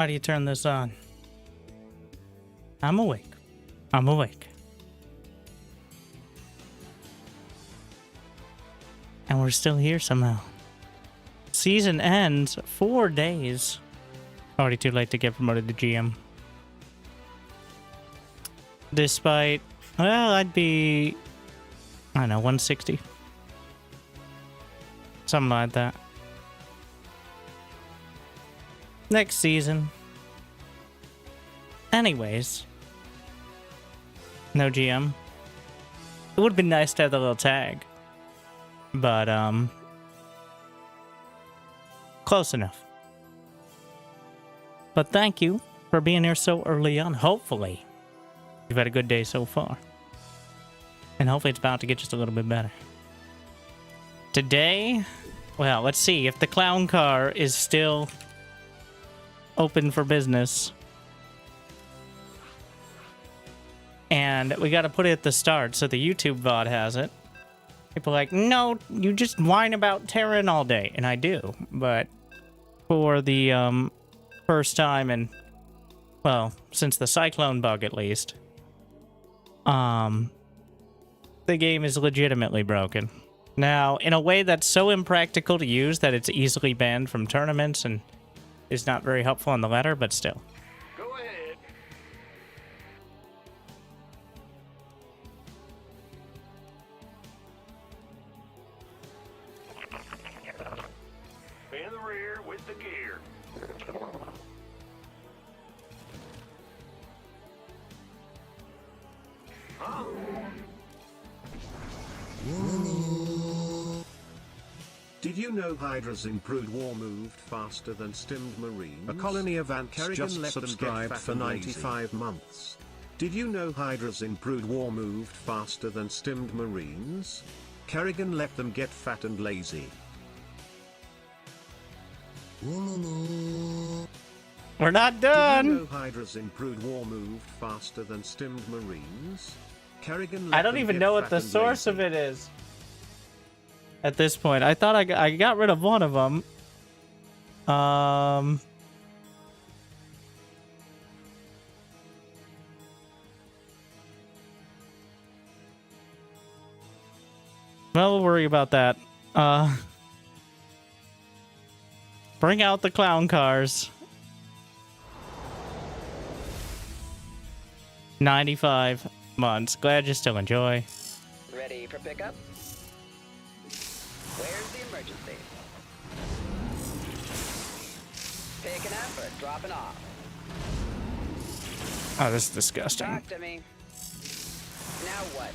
How do you turn this on? I'm awake. I'm awake. And we're still here somehow. Season ends 4 days. Already too late to get promoted to GM. Despite, well, I'd be, I don't know, 160. Something like that. Next season. Anyways. No GM. It would have been nice to have the little tag. But, close enough. But thank you for being here so early on. Hopefully, you've had a good day so far. And hopefully it's about to get just a little bit better. Today, well, let's see if the clown car is still open for business. And we got to put it at the start so the YouTube VOD has it. People are like, no, you just whine about Terran all day. And I do. But for the first time in, well, since the cyclone bug at least, the game is legitimately broken. Now, in a way that's so impractical to use that it's easily banned from tournaments and is not very helpful on the ladder, but still. Go ahead. In the rear with the gear. Huh? Did you know Hydra's improved war moved faster than stimmed Marines? A colony of ants just subscribed for 95 months. Did you know Hydra's improved war moved faster than stimmed Marines? Kerrigan let them get fat and lazy. We're not done! Did you know Hydra's improved war moved faster than stimmed Marines? Kerrigan let I don't them even get know what fat the and source lazy. of it is. At this point, I thought I got rid of one of them. Well, we'll worry about that. Bring out the clown cars. 95 months. Glad you still enjoy. Ready for pickup? Where's the emergency? Picking up or dropping off? Oh, this is disgusting. Talk to me. Now what?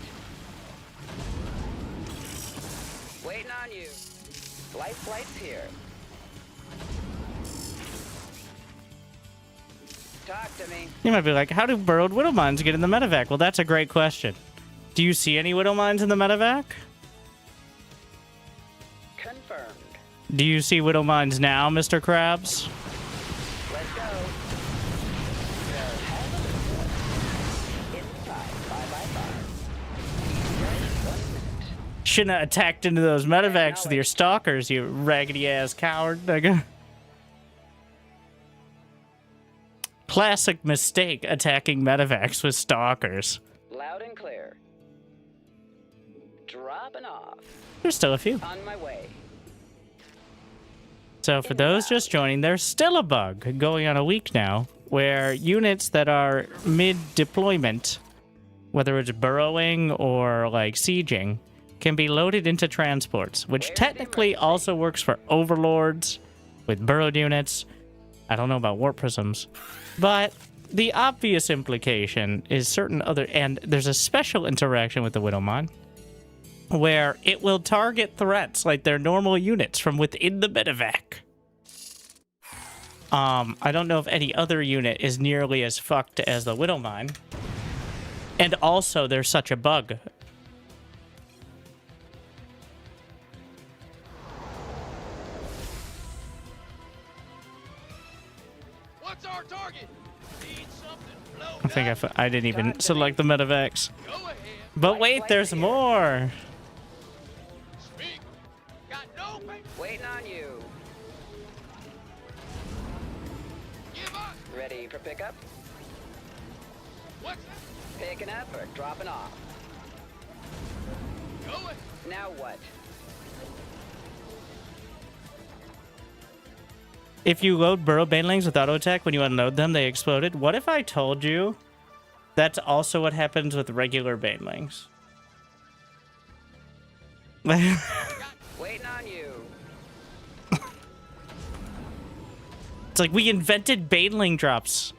Waiting on you. Light flight's here. Talk to me. You might be like, how do burrowed widow mines get in the medevac? Well, that's a great question. Do you see any widow mines in the medevac? Confirmed. Do you see widow mines now, Mr. Krabs? Let's go. Inside 5x5. Shouldn't have attacked into those medevacs with your stalkers, you raggedy-ass coward. Classic mistake, attacking medevacs with stalkers. Loud and clear. Dropping off. There's still a few. On my way. So for those just joining, there's still a bug going on a week now where units that are mid-deployment, whether it's burrowing or like sieging, can be loaded into transports, which technically also works for overlords with burrowed units. I don't know about warp prisms, but the obvious implication is certain other, and there's a special interaction with the Widowmine where it will target threats like their normal units from within the medevac. I don't know if any other unit is nearly as fucked as the Widowmine. And also, there's such a bug. What's our target? Need something blown I think up? I didn't even select the medevacs. Go ahead. But wait, there's more! Speak. Got no paper. Waiting on you. Give up. Ready for pickup? What's that? Picking up or dropping off? Going. Now what? If you load burrow banelings with auto attack, when you unload them, they exploded. What if I told you that's also what happens with regular banelings? Waiting on you. It's like we invented baneling drops.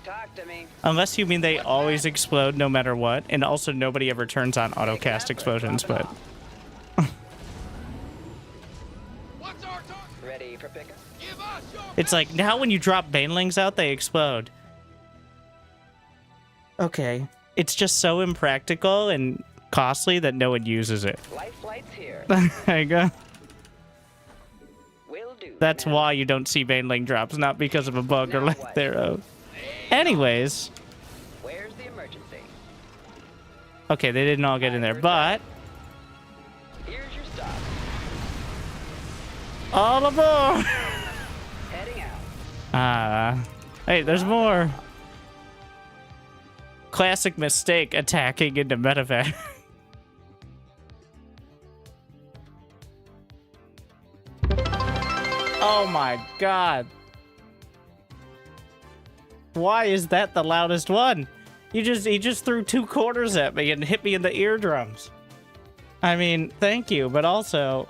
Talk to me. Unless you mean they always explode no matter what, and also nobody ever turns on auto cast explosions, but What's our target? Ready for pickup? Give us your it's like now when you drop banelings out, they explode. Okay. It's just so impractical and costly that no one uses it. Life flight's here. There you go. Will do. That's man. why you don't see baneling drops, not because of a bug or Now lack what? thereof. Anyways, Where's the emergency? okay, they didn't all get in there, but Here's your stop. all aboard! Heading out. Hey, there's more. Classic mistake, attacking into medevac. Oh my god. Why is that the loudest one? He just threw 2 quarters at me and hit me in the eardrums. I mean, thank you, but also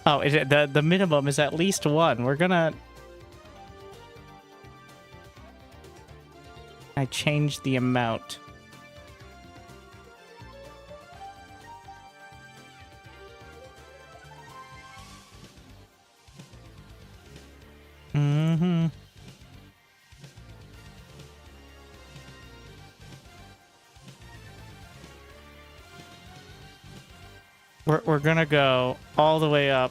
Oh, the minimum is at least 1. We're gonna I changed the amount. Mm-hmm. We're gonna go all the way up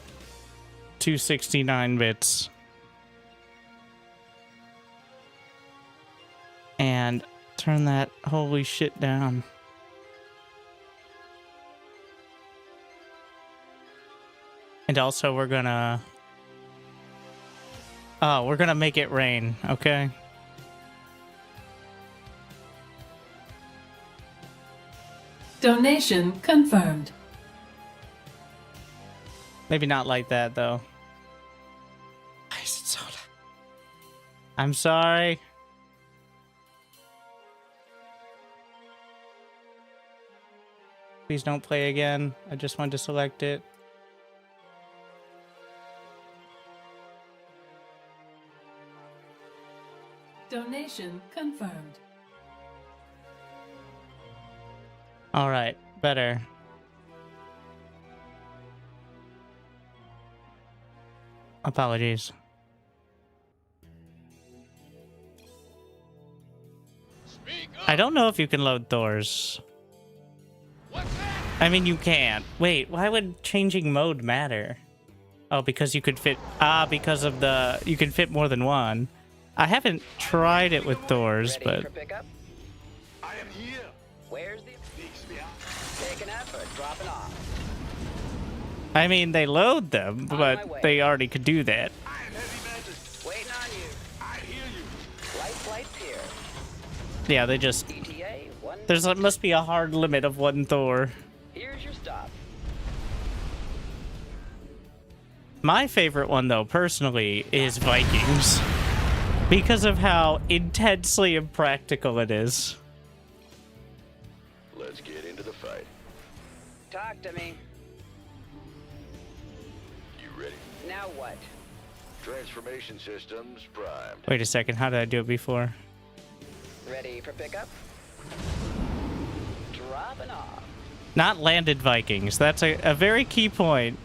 to 69 bits. And turn that holy shit down. And also we're gonna make it rain, okay? Donation confirmed. Maybe not like that, though. Why is it so loud? I'm sorry. Please don't play again. I just wanted to select it. Donation confirmed. All right, better. Apologies. Speak up. I don't know if you can load Thors. What's that? I mean, you can't. Wait, why would changing mode matter? Oh, because you could fit... because of the... You can fit more than one. I haven't tried it with Thors, Ready but... for pickup? I am here. Where's the Fix me up. picking up or dropping off? I mean, they load them, On my but way. they already could do that. I am heavy metal. Waiting on you. I hear you. Life flight's here. Yeah, they just... ETA 1. There's must be a hard limit of one Thor. Here's your stop. My favorite one, though, personally, is Vikings. Because of how intensely impractical it is. Let's get into the fight. Talk to me. You ready? Now what? Transformation systems primed. Wait a second, how did I do it before? Ready for pickup? Dropping off. Not landed Vikings. That's a very key point.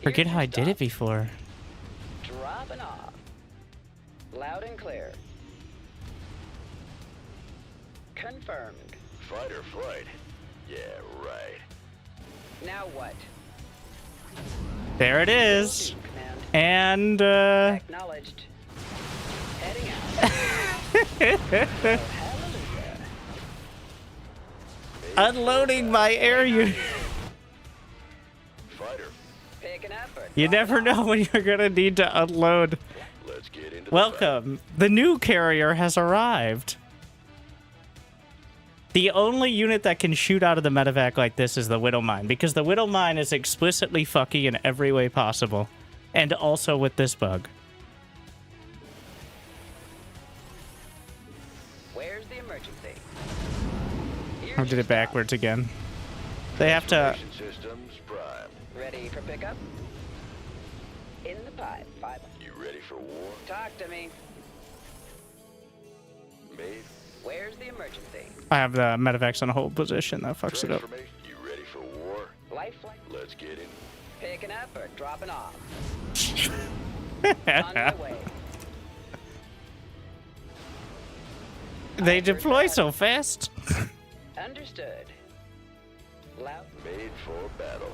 Forget Here's how your I did it stop. before. Dropping off. Loud and clear. Confirmed. Fight or flight? Yeah, right. Now what? There it is. Will do, Command. And, Acknowledged. Heading out. Oh, hallelujah. Unloading my air unit. Fighter, Picking up or You dropping never off? know when you're gonna need to unload. let's get into the fight. Welcome. The new carrier has arrived. The only unit that can shoot out of the medevac like this is the Widow Mine, because the Widow Mine is explicitly fucky in every way possible. And also with this bug. Where's the emergency? I did it backwards again. They have to... Transformation systems primed. Ready for pickup? In the pipe. 5. You ready for war? Talk to me. Made. Where's the emergency? I have the medevacs on a hold position. That fucks it up. Transformation. You ready for war? Life flight. Let's get in. Picking up or dropping off? On my way. They deploy so fast. Understood. Loud. Made for battle.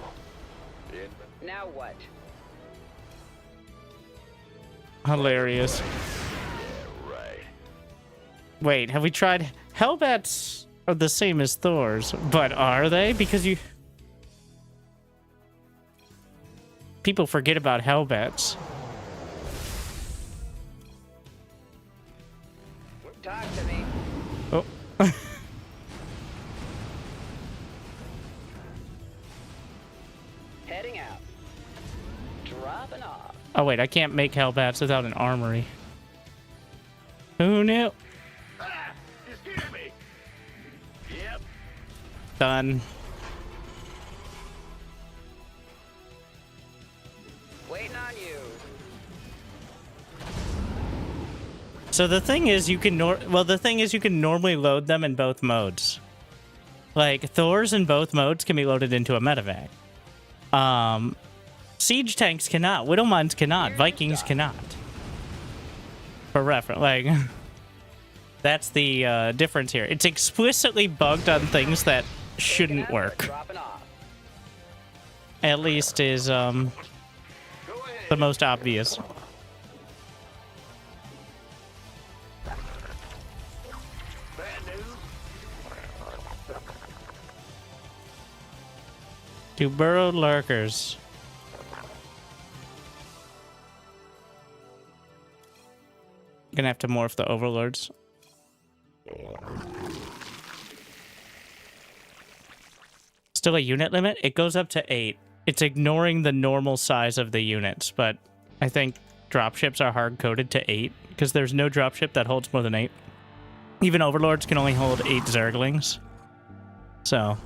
In. Now what? Hilarious. Yeah, right. Wait, have we tried... Hellbats are the same as Thor's, but are they? Because you... People forget about Hellbats. Talk to me. Oh. Heading out. Dropping off. Oh wait, I can't make Hellbats without an armory. Who knew? Ah! You scared me! Yep. Done. Waiting on you. So the thing is, you can you can normally load them in both modes. Like Thor's in both modes can be loaded into a medevac. Siege tanks cannot. Widow mines cannot. Vikings cannot. For reference, like that's the difference here. It's explicitly bugged on things that shouldn't Picking up or work. dropping off? At least is the most obvious. Bad news. To burrowed lurkers. Gonna have to morph the overlords. Still a unit limit? It goes up to 8. It's ignoring the normal size of the units, but I think dropships are hard-coded to 8, because there's no dropship that holds more than 8. Even overlords can only hold 8 zerglings. So...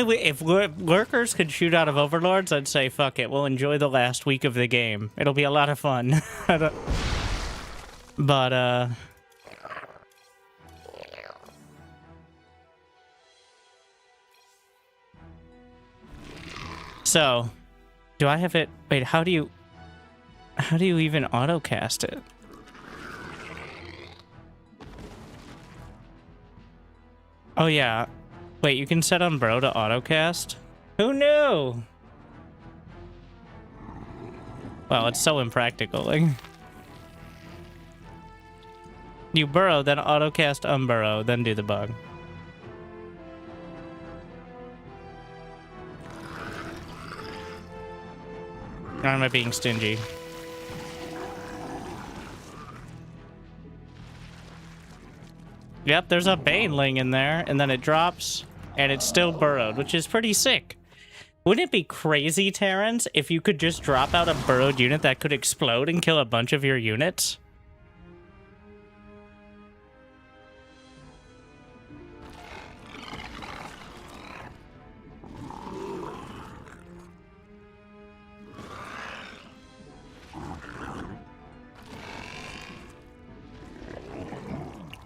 If lurkers could shoot out of overlords, I'd say fuck it. We'll enjoy the last week of the game. It'll be a lot of fun. But so, do I have it? Wait, how do you even autocast it? Oh yeah. Wait, you can set on bro to autocast? Who knew? Well, it's so impractical. Like, you burrow, then autocast unburrow, then do the bug. Or am I being stingy? Yep, there's a Baneling in there, and then it drops, and it's still burrowed, which is pretty sick. Wouldn't it be crazy, Terrans, if you could just drop out a burrowed unit that could explode and kill a bunch of your units?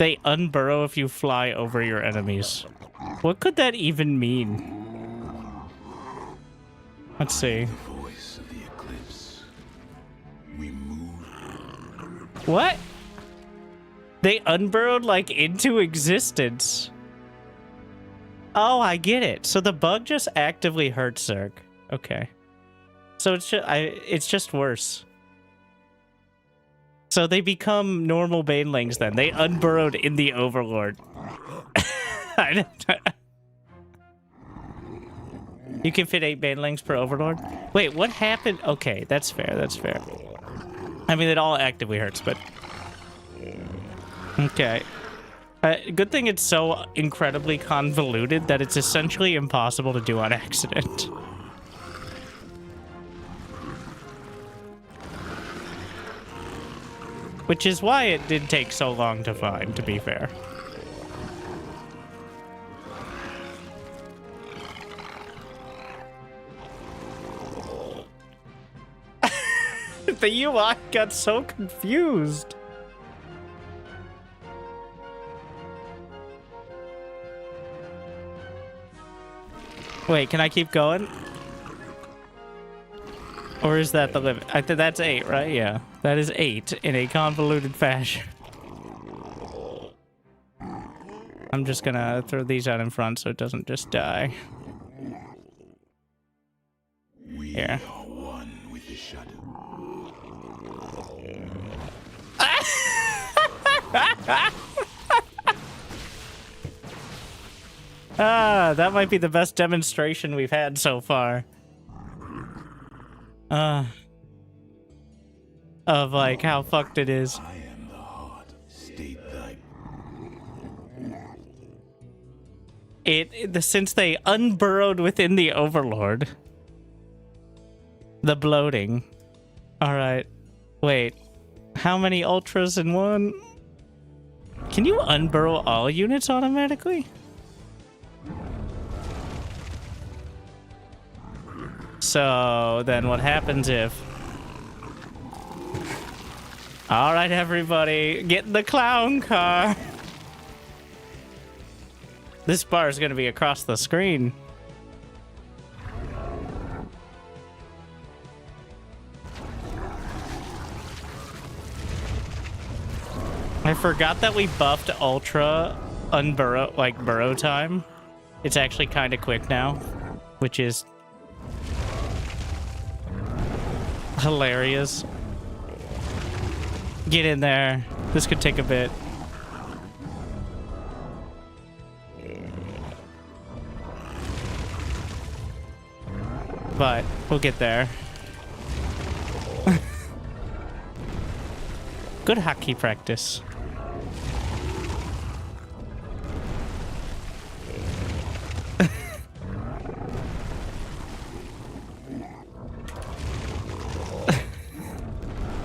They unburrow if you fly over your enemies. What could that even mean? Let's see. Voice of the eclipse. We move. What? They unburrowed like into existence. Oh, I get it. So the bug just actively hurts Zerg. Okay. So it's just worse. So they become normal banelings then. They unburrowed in the Overlord. You can fit 8 banelings per Overlord? Wait, what happened? Okay, that's fair, that's fair. I mean, it all actively hurts, but... Okay. Good thing it's so incredibly convoluted that it's essentially impossible to do on accident. Which is why it did take so long to find, to be fair. The UI got so confused. Wait, can I keep going? Or is that the limit? I think that's 8, right? Yeah. That is 8 in a convoluted fashion. I'm just gonna throw these out in front so it doesn't just die. Here. One with the shadow. Ah, that might be the best demonstration we've had so far. Of like how fucked it is. I am the heart. State thy. Since they unburrowed within the Overlord. The bloating. Alright. Wait. How many ultras in one? Can you unburrow all units automatically? So then what happens if... Alright, everybody, get in the clown car. This bar is going to be across the screen. I forgot that we buffed Ultra unburrow, like burrow time. It's actually kind of quick now, which is hilarious. Get in there. This could take a bit. But we'll get there. Good hockey practice.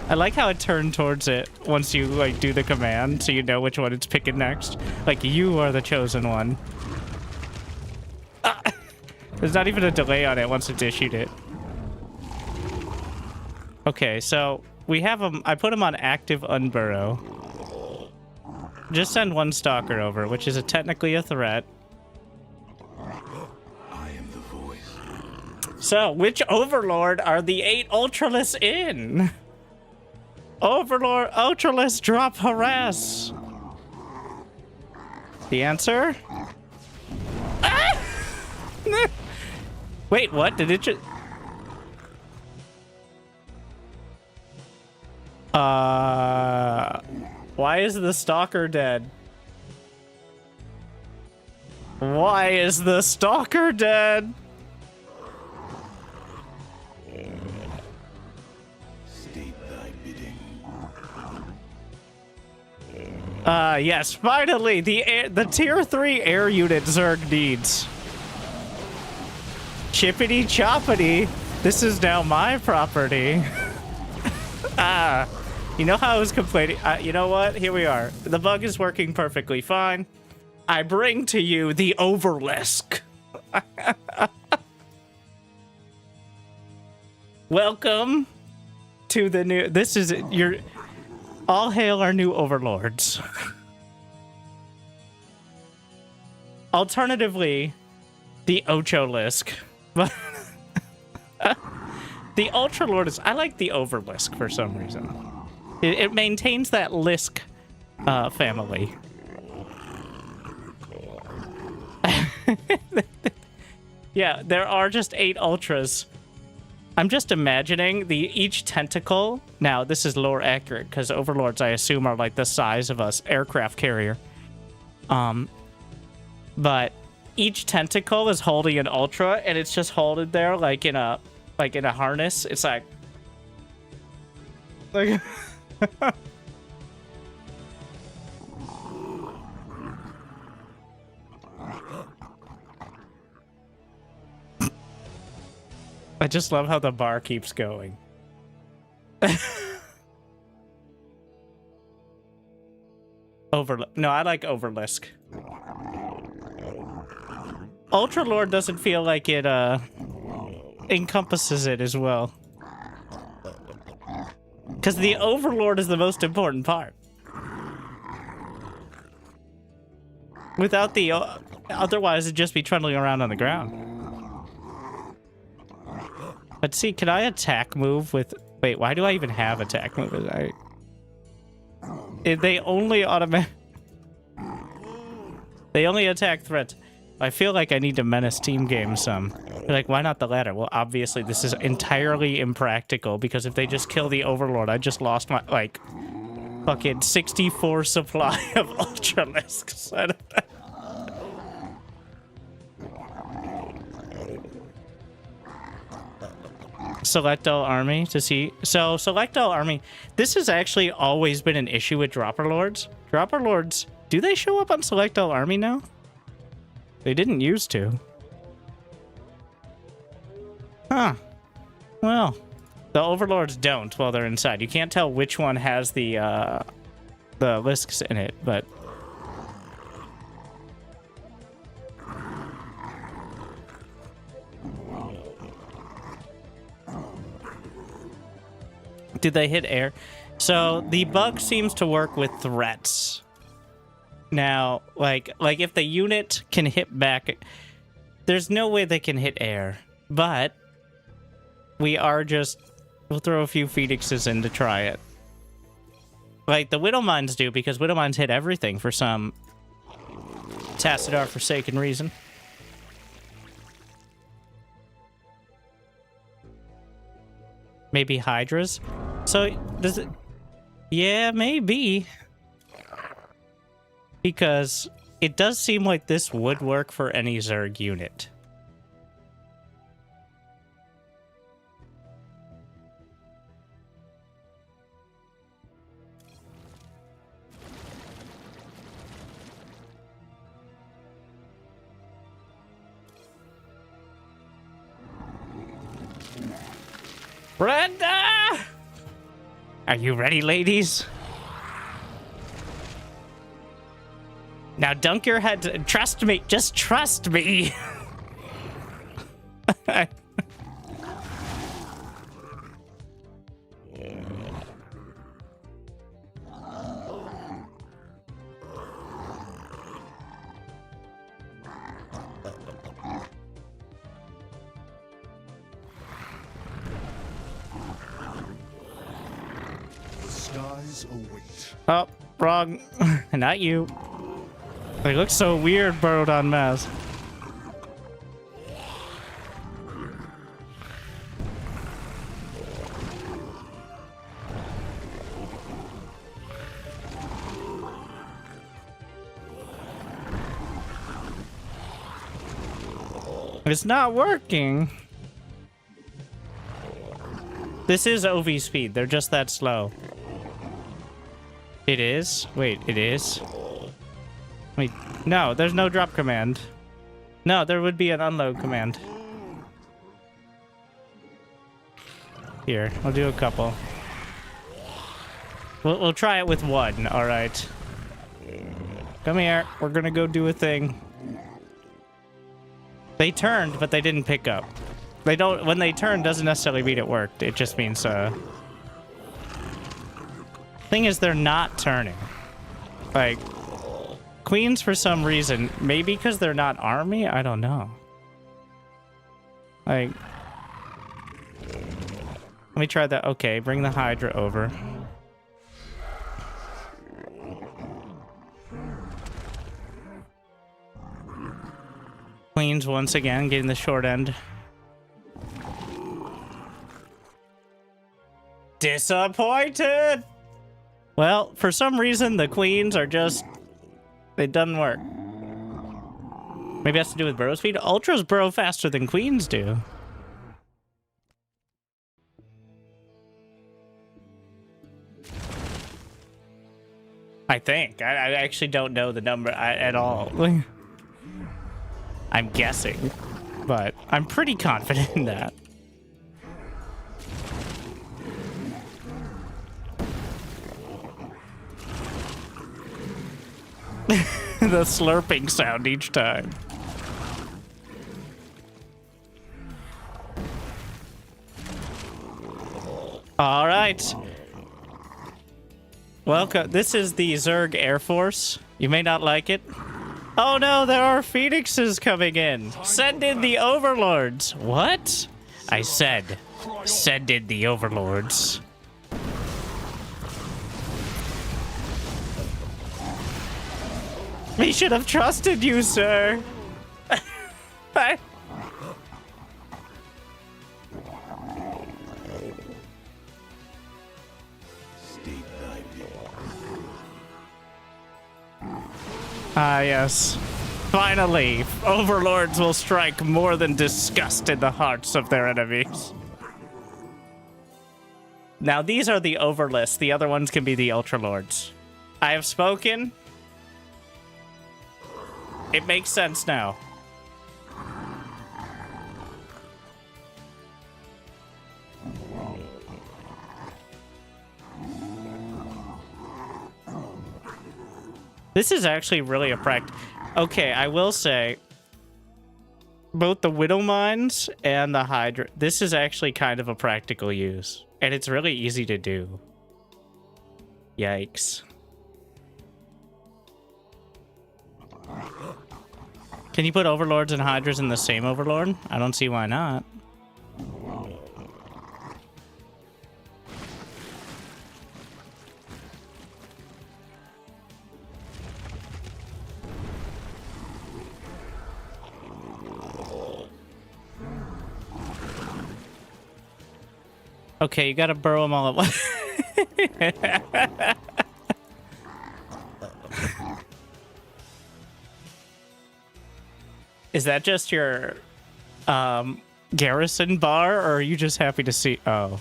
I like how it turned towards it once you like do the command, so you know which one it's picking next. Like, you are the chosen one. Ah! There's not even a delay on it once it's issued it. Okay, so we have them. I put them on active unburrow. Just send one stalker over, which is technically a threat. I am the voice. So, which Overlord are the 8 Ultralists in? Overlord, Ultralists drop harass. The answer? Ah! Wait, what? Did it just... Why is the Stalker dead? Why is the Stalker dead? State thy bidding. Yes, finally, the tier 3 air unit Zerg needs. Chippity choppity, this is now my property. You know how I was complaining? You know what? Here we are. The bug is working perfectly fine. I bring to you the Overlisk. Welcome to the new... This is your... All hail our new overlords. Alternatively, the Ocho-Lisk. But the Ultralord is... I like the Overlisk for some reason. It maintains that Lisk family. Yeah, there are just 8 Ultras. I'm just imagining each tentacle. Now, this is lore accurate, because Overlords, I assume, are like the size of a aircraft carrier. But each tentacle is holding an Ultra, and it's just holding there like in a harness. It's like I just love how the bar keeps going. No, I like Overlisk. Ultralord doesn't feel like it encompasses it as well. Because the Overlord is the most important part. Without the... otherwise, it'd just be trundling around on the ground. Let's see, can I attack move with... Wait, why do I even have attack move? They only They only attack threats. I feel like I need to menace team game some. Like, why not the latter? Well, obviously, this is entirely impractical, because if they just kill the Overlord, I just lost my, like, fucking 64 supply of Ultralisks. Select all army to see. So, select all army. This has actually always been an issue with Dropper Lords. Dropper Lords, do they show up on select all army now? They didn't used to. Huh. Well, the Overlords don't while they're inside. You can't tell which one has the Lisks in it, but... Did they hit air? So the bug seems to work with threats. Now, like if the unit can hit back, there's no way they can hit air. But we'll throw a few Phoenixes in to try it. Like the Widowmines do, because Widowmines hit everything for some Tassadar forsaken reason. Maybe Hydras? So, does it... Yeah, maybe. Because it does seem like this would work for any Zerg unit. Brenda! Are you ready, ladies? Now dunk your head. Trust me. Just trust me. Oh, wrong. Not you. They look so weird burrowed on mass. It's not working. This is OV speed. They're just that slow. It is? Wait, it is? Wait, no, there's no drop command. No, there would be an unload command. Here, I'll do a couple. We'll try it with one, alright. Come here, we're gonna go do a thing. They turned, but they didn't pick up. They don't, when they turn doesn't necessarily mean it worked. It just means, Thing is, they're not turning. Like, Queens, for some reason, maybe because they're not army? I don't know. Like, let me try that. Okay, bring the Hydra over. Queens once again getting the short end. Disappointed! Well, for some reason, the queens are just... It doesn't work. Maybe it has to do with burrow speed? Ultras burrow faster than queens do. I think. I actually don't know the number at all. I'm guessing. But I'm pretty confident in that. The slurping sound each time. All right. Welcome. This is the Zerg Air Force. You may not like it. Oh no, there are phoenixes coming in. Send in the overlords. What? I said, send in the overlords. We should have trusted you, sir. Ah, yes. Finally, overlords will strike more than disgust in the hearts of their enemies. Now, these are the overlists. The other ones can be the ultralords. I have spoken. It makes sense now. This is actually really a Okay, I will say, both the Widow Mines and the Hydra, this is actually kind of a practical use. And it's really easy to do. Yikes. Can you put Overlords and Hydras in the same Overlord? I don't see why not. Okay, you gotta burrow them all at once. Is that just your garrison bar, or are you just happy to see? Oh.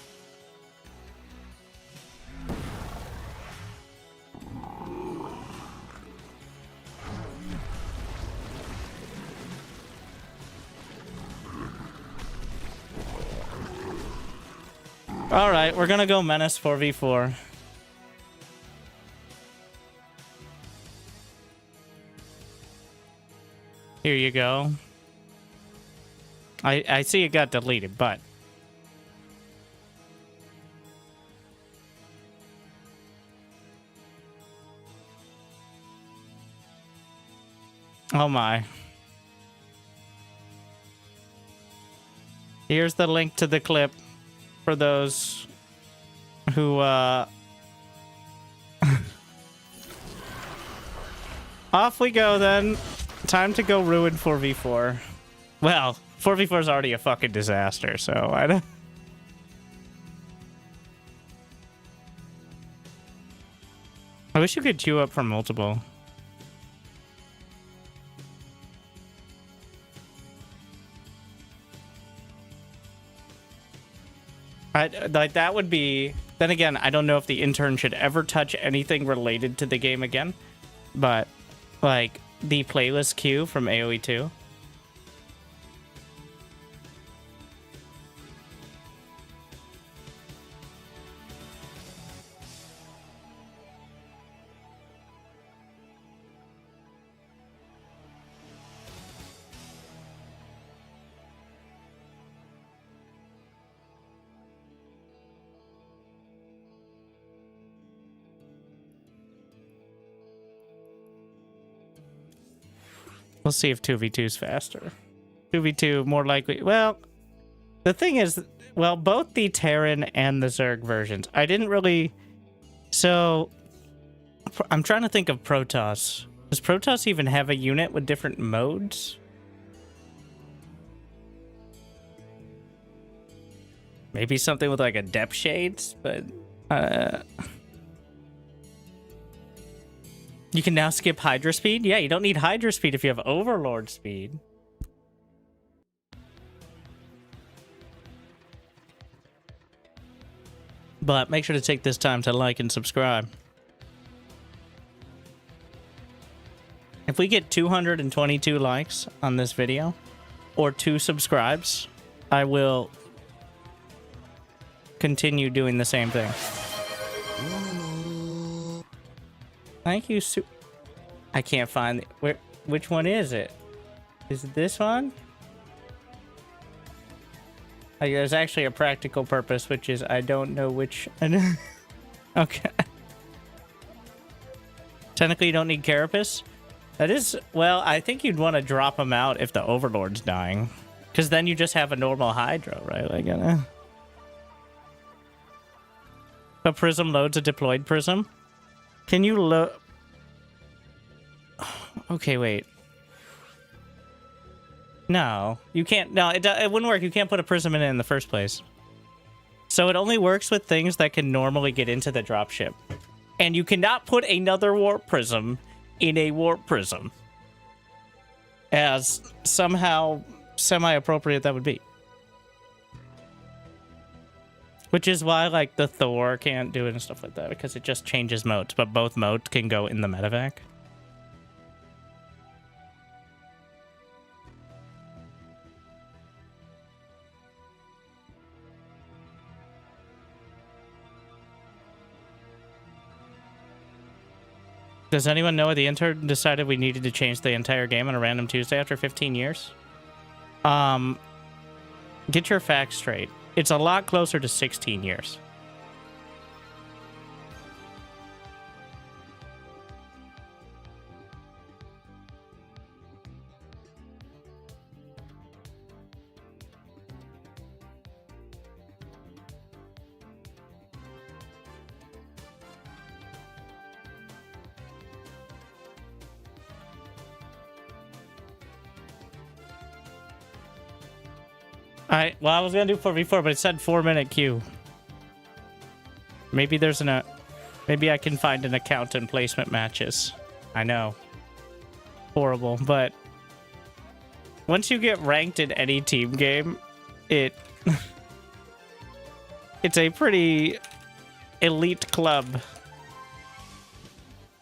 All right, we're gonna go Menace 4v4. Here you go. I see it got deleted, but... Oh my. Here's the link to the clip for those who, Off we go then. Time to go ruin 4v4. Well, 4v4 is already a fucking disaster, so I don't... I wish you could queue up for multiple. Like, that would be... Then again, I don't know if the intern should ever touch anything related to the game again. But, like, the playlist queue from AoE 2. We'll see if 2v2 is faster. 2v2 more likely. Well, the thing is, well, both the Terran and the Zerg versions, I didn't really... So, I'm trying to think of Protoss. Does Protoss even have a unit with different modes? Maybe something with like a depth shades, but... You can now skip Hydra speed? Yeah, you don't need Hydra speed if you have Overlord speed. But make sure to take this time to like and subscribe. If we get 222 likes on this video, or 2 subscribes, I will continue doing the same thing. Thank you, I can't find it. Which one is it? Is it this one? There's actually a practical purpose, which is I don't know which. Okay. Technically, you don't need Carapace. That is, well, I think you'd want to drop them out if the Overlord's dying, because then you just have a normal Hydra, right? Like, a Prism loads a deployed Prism. Can you load? Okay, wait. No, you can't. No, it wouldn't work. You can't put a Prism in it in the first place. So it only works with things that can normally get into the dropship. And you cannot put another Warp Prism in a Warp Prism. As somehow semi-appropriate that would be. Which is why, like, the Thor can't do it and stuff like that, because it just changes modes, but both modes can go in the medevac. Does anyone know the intern decided we needed to change the entire game on a random Tuesday after 15 years? Get your facts straight. It's a lot closer to 16 years. Well, I was gonna do 4v4, but it said 4-minute queue. Maybe there's maybe I can find an account in placement matches. I know. Horrible, but once you get ranked in any team game, it's a pretty elite club.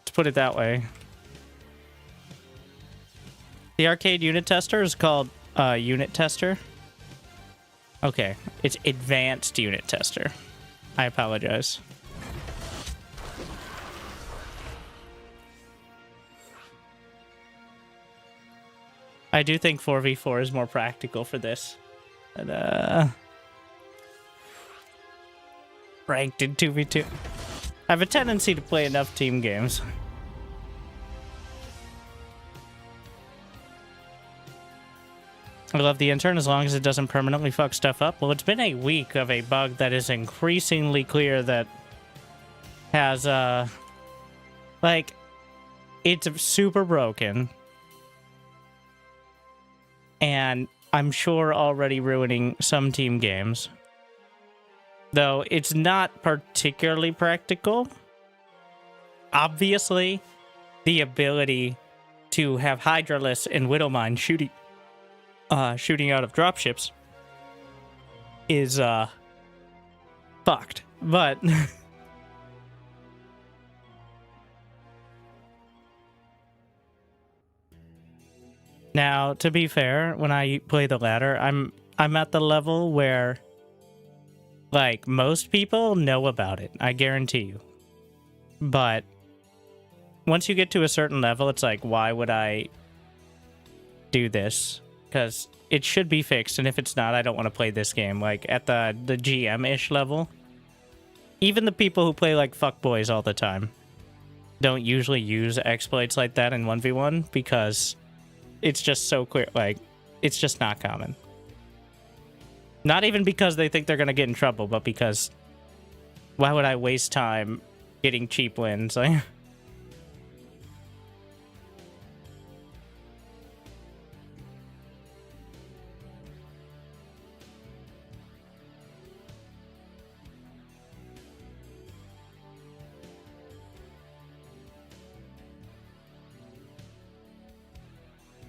To put it that way. The arcade unit tester is called unit tester. Okay, it's advanced unit tester. I apologize. I do think 4v4 is more practical for this. But, ranked in 2v2. I have a tendency to play enough team games. I love the intern as long as it doesn't permanently fuck stuff up. Well, it's been a week of a bug that is increasingly clear that has, like, it's super broken. And I'm sure already ruining some team games. Though it's not particularly practical. Obviously, the ability to have Hydralisk and Widowmine shooting out of dropships is fucked. But now, to be fair, when I play the ladder, I'm at the level where, like, most people know about it. I guarantee you. But once you get to a certain level, it's like, why would I do this? Because it should be fixed, and if it's not, I don't want to play this game. Like, at the GM-ish level, even the people who play like fuckboys all the time don't usually use exploits like that in 1v1, because it's just so clear. Like, it's just not common. Not even because they think they're going to get in trouble, but because why would I waste time getting cheap wins? Like,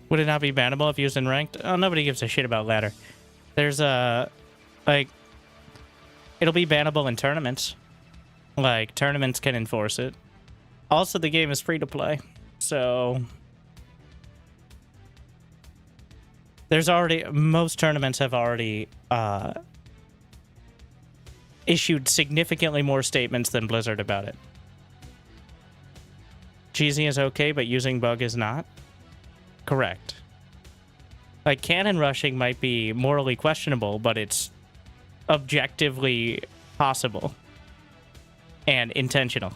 would it not be bannable if used in ranked? Oh, nobody gives a shit about ladder. There's a, like, it'll be bannable in tournaments. Like, tournaments can enforce it. Also, the game is free to play. So, there's already, most tournaments have already issued significantly more statements than Blizzard about it. Cheesy is okay, but using bug is not? Correct. Like, cannon rushing might be morally questionable, but it's objectively possible and intentional.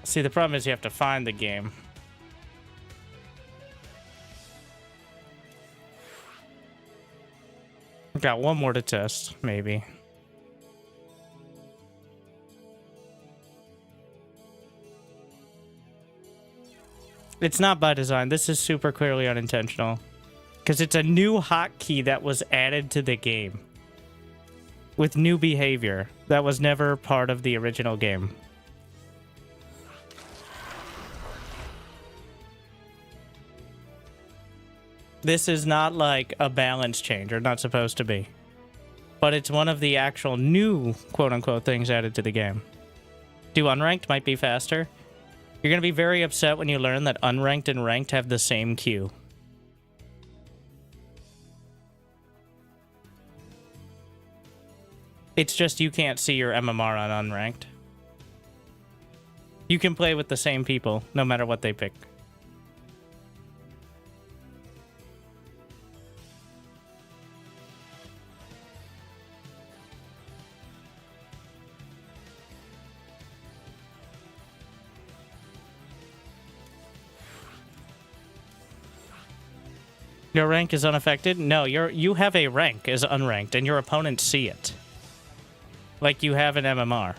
See, the problem is you have to find the game. Got one more to test, maybe. It's not by design. This is super clearly unintentional. Because it's a new hotkey that was added to the game. With new behavior. That was never part of the original game. This is not like a balance change, or not supposed to be. But it's one of the actual new, quote-unquote, things added to the game. Do unranked might be faster. You're going to be very upset when you learn that unranked and ranked have the same queue. It's just you can't see your MMR on unranked. You can play with the same people, no matter what they pick. Your rank is unaffected? No, you have a rank as unranked, and your opponents see it. Like you have an MMR.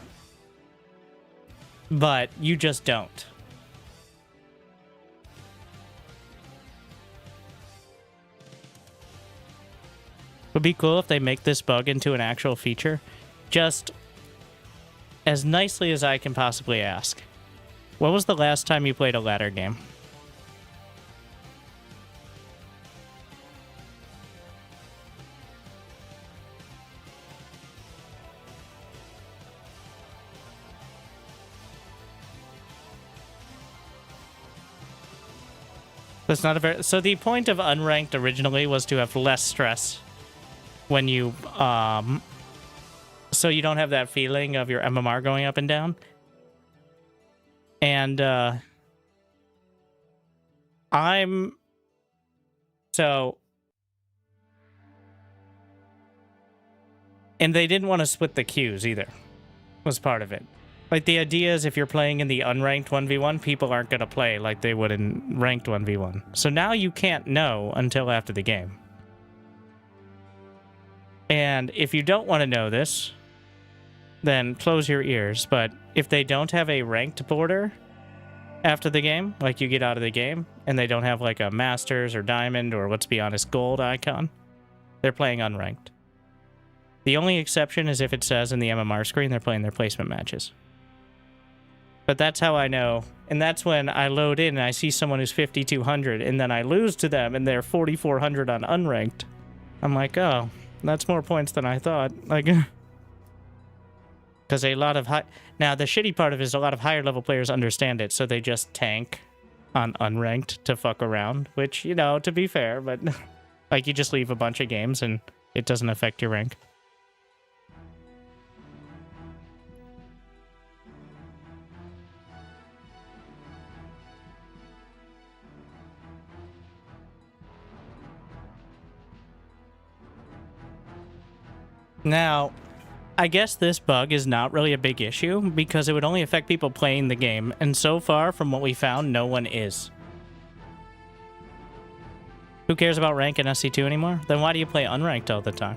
But you just don't. Would be cool if they make this bug into an actual feature. Just as nicely as I can possibly ask. When was the last time you played a ladder game? That's not a very... So the point of unranked originally was to have less stress when you... So you don't have that feeling of your MMR going up and down. And, I'm... So... And they didn't want to split the queues either. Was part of it. Like, the idea is if you're playing in the unranked 1v1, people aren't going to play like they would in ranked 1v1. So now you can't know until after the game. And if you don't want to know this, then close your ears. But if they don't have a ranked border after the game, like you get out of the game, and they don't have like a Masters or Diamond or, let's be honest, Gold icon, they're playing unranked. The only exception is if it says in the MMR screen they're playing their placement matches. But that's how I know. And that's when I load in and I see someone who's 5,200 and then I lose to them and they're 4,400 on unranked. I'm like, oh, that's more points than I thought. Like, because a lot of high... Now, the shitty part of it is a lot of higher level players understand it, so they just tank on unranked to fuck around, which, you know, to be fair, but like you just leave a bunch of games and it doesn't affect your rank. Now, I guess this bug is not really a big issue because it would only affect people playing the game, and so far, from what we found, no one is. Who cares about rank in SC2 anymore? Then why do you play unranked all the time?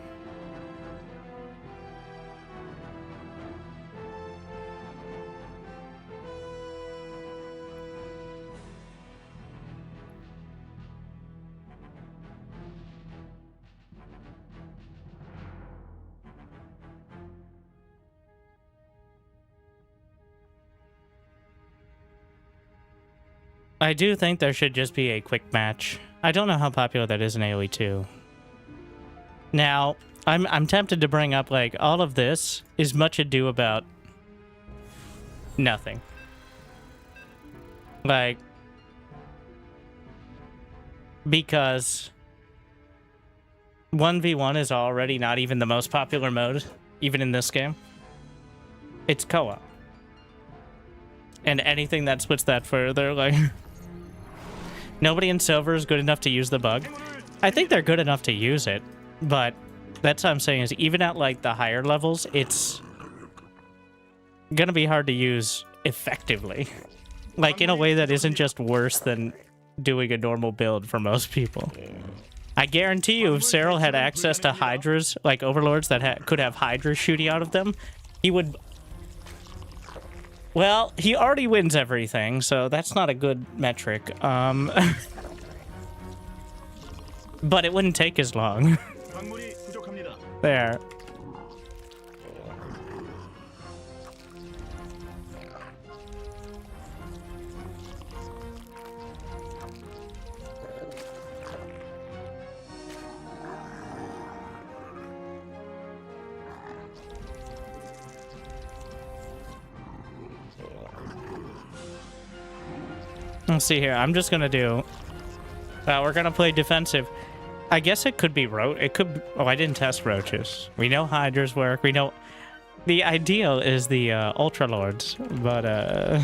I do think there should just be a quick match. I don't know how popular that is in AoE 2. Now, I'm tempted to bring up, like, all of this is much ado about nothing. Like, because 1v1 is already not even the most popular mode, even in this game. It's co-op. And anything that splits that further, like... Nobody in Silver is good enough to use the bug. I think they're good enough to use it, but that's what I'm saying is even at, like, the higher levels, it's gonna be hard to use effectively. Like, in a way that isn't just worse than doing a normal build for most people. I guarantee you, if Cyril had access to Hydras, like Overlords that could have Hydras shooting out of them, he would... Well, he already wins everything, so that's not a good metric. But it wouldn't take as long. There. Let's see here. I'm just gonna do... we're gonna play defensive. I guess it could be roach. It could... Oh, I didn't test roaches. We know Hydras work. We know... The ideal is the Ultra Lords, but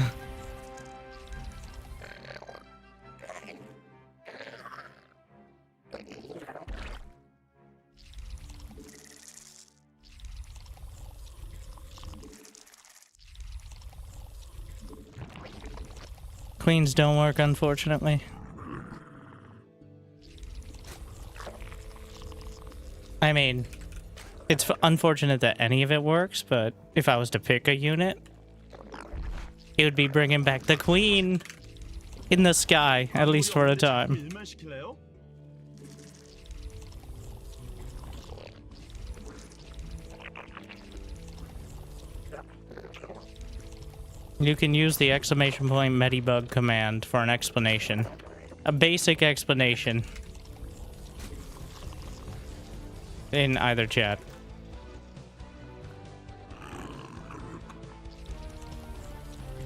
Queens don't work, unfortunately. I mean, it's unfortunate that any of it works, but if I was to pick a unit, it would be bringing back the Queen in the sky, at least for a time. You can use the exclamation point medibug command for an explanation. A basic explanation. In either chat.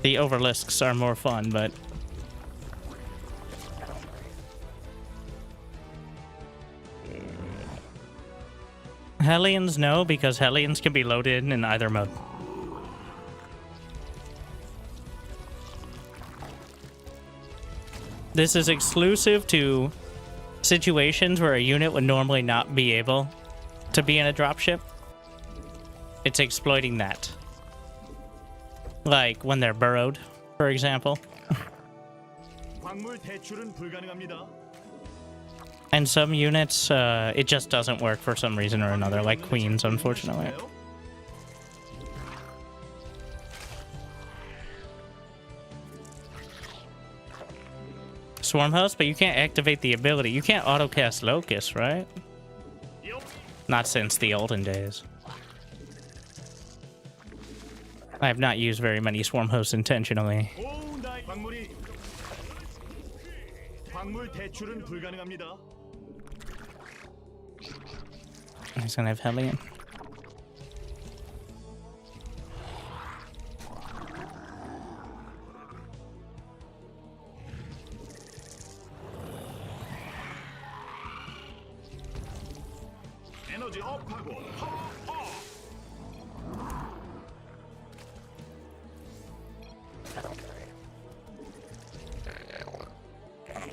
The overlisks are more fun, but... Hellions, no, because Hellions can be loaded in either mode. This is exclusive to situations where a unit would normally not be able to be in a dropship. It's exploiting that. Like when they're burrowed, for example. And some units, it just doesn't work for some reason or another, like Queens, unfortunately. Swarm host, but you can't activate the ability. You can't autocast Locust, right? Not since the olden days. I have not used very many swarm hosts intentionally. He's gonna have Hellion.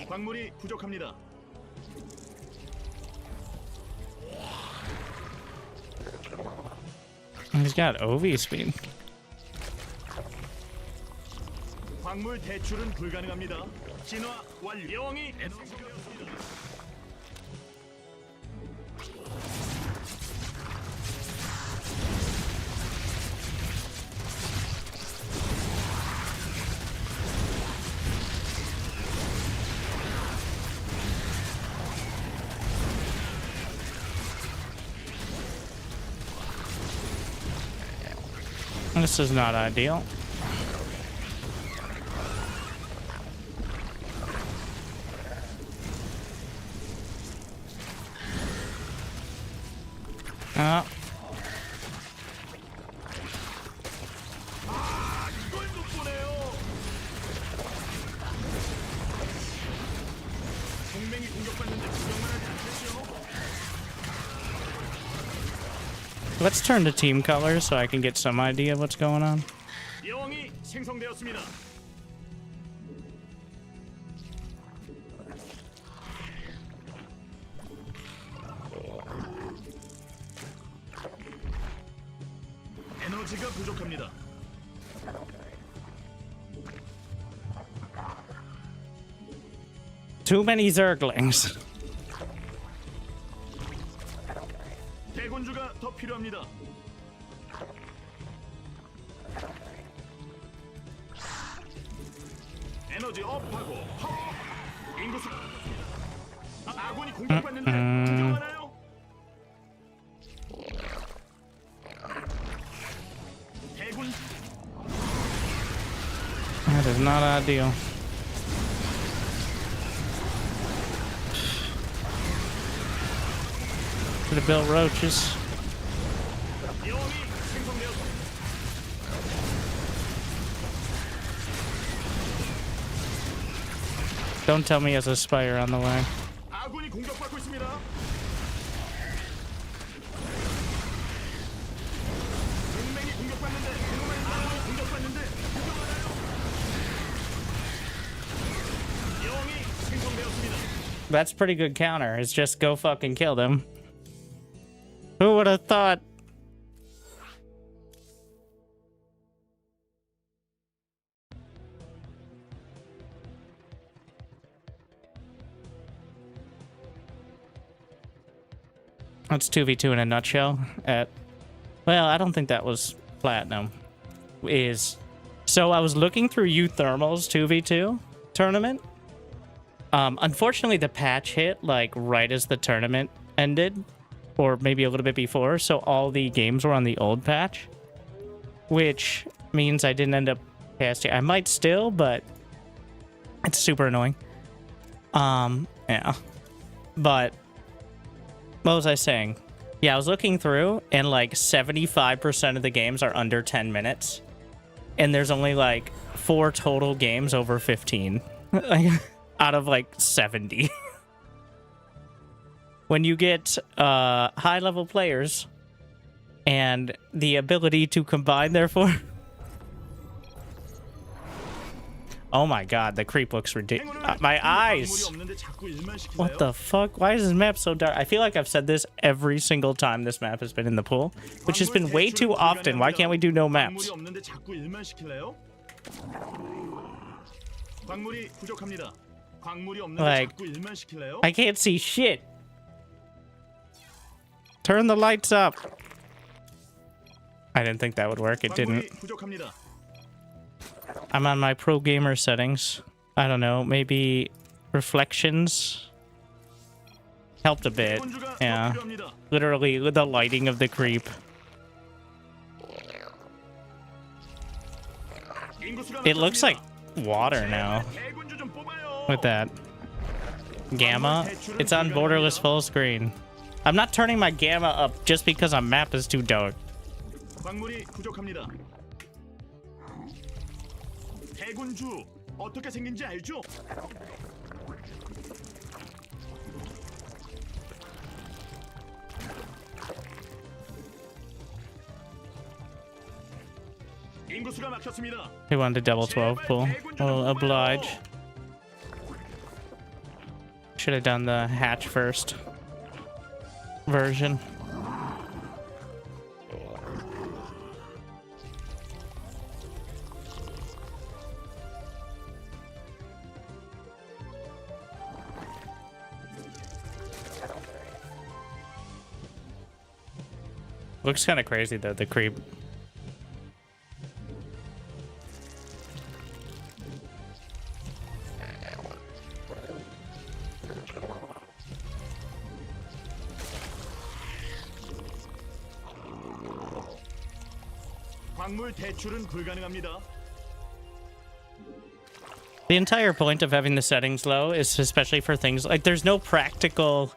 광물이 부족합니다. He's got OV speed. 광물 대출은 불가능합니다. 진화 완료. 여왕이 에너지되었습니다. This is not ideal. 이걸 못 보네요. 동맹이 공격받는데 구경만 하지 않겠죠? Let's turn to team colors so I can get some idea of what's going on. 여왕이 생성되었습니다. 에너지가 부족합니다. Too many Zerglings. 대군주가 더 필요합니다. 에너지 업하고 인구수 아군이 공격받는데 구경하나요? 대군 That is not ideal. Should have built roaches. 여왕이 생성되었습니다. Don't tell me he has a spire on the way. 아군이 공격받고 있습니다. 동맹이 공격받는데 아군이 공격받는데 구경하나요? 여왕이 생성되었습니다. That's pretty good counter. It's just go fucking kill them. Who would have thought? That's 2v2 in a nutshell. Well, I don't think that was platinum. So I was looking through Thermal's 2v2 tournament. Unfortunately, the patch hit like right as the tournament ended, or maybe a little bit before. So all the games were on the old patch, which means I didn't end up casting. I might still, but it's super annoying. Yeah. But what was I saying? Yeah, I was looking through, and like 75% of the games are under 10 minutes. And there's only like 4 total games over 15. Out of like 70. When you get high-level players and the ability to combine their four... Oh my god, the creep looks ridiculous. My eyes! What the fuck? Why is this map so dark? I feel like I've said this every single time this map has been in the pool, which has been way too often. Why can't we do no maps? Like, I can't see shit. Turn the lights up. I didn't think that would work. It didn't. I'm on my pro gamer settings. I don't know, maybe reflections helped a bit. Yeah, literally the lighting of the creep. It looks like water now with that gamma. It's on borderless full screen. I'm not turning my gamma up just because our map is too dark. 대군주 어떻게 생긴지 알죠? 인구수가 막혔습니다. He wanted a double 12 pull. Well, oblige. Should have done the hatch first version. Looks kind of crazy though, the creep. 광물 대출은 불가능합니다. The entire point of having the settings low is especially for things like there's no practical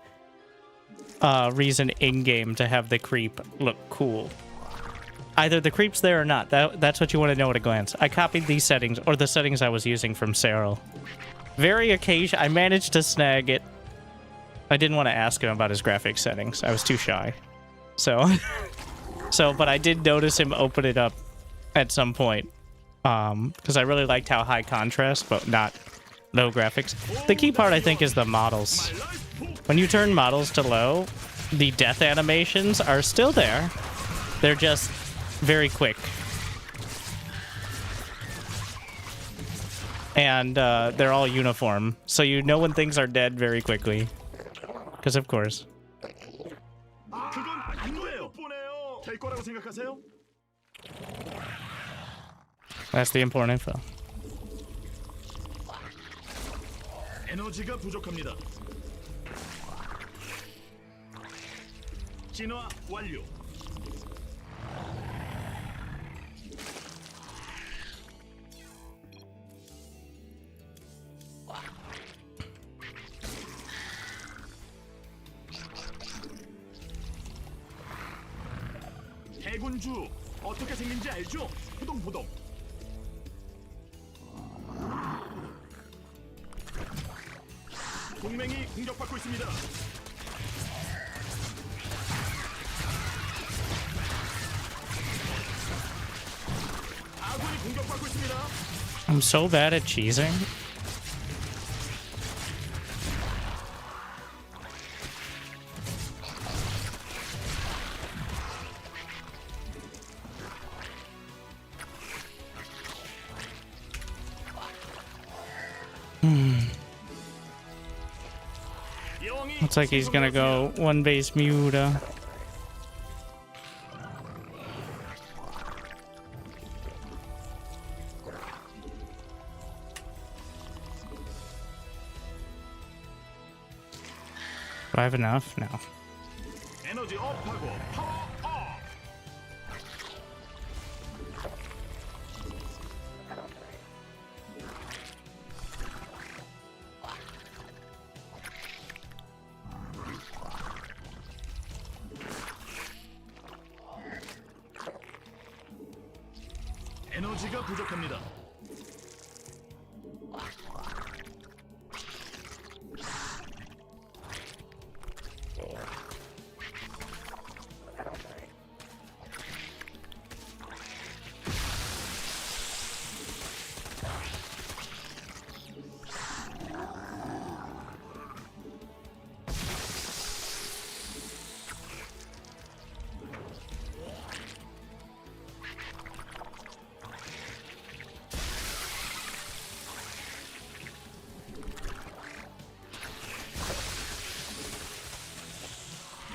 reason in-game to have the creep look cool. Either the creep's there or not. That's what you want to know at a glance. I copied these settings, or the settings I was using from Cyril. Very occasion, I managed to snag it. I didn't want to ask him about his graphics settings. I was too shy. So, but I did notice him open it up at some point. Because I really liked how high contrast, but not low graphics. The key part, I think, is the models. When you turn models to low, the death animations are still there. They're just very quick. And they're all uniform, so you know when things are dead very quickly. Because of course. 그건 안 돼요. 보내요. 될 거라고 생각하세요? That's the important info. 에너지가 부족합니다. 진화 완료. 대군주 어떻게 생긴지 알죠? 포동포동. 동맹이 공격받고 있습니다. 아군이 공격받고 있습니다. I'm so bad at cheesing. Looks like he's gonna go one base Muta. Do I have enough? No. 에너지 업하고 파워 업. 에너지가 부족합니다.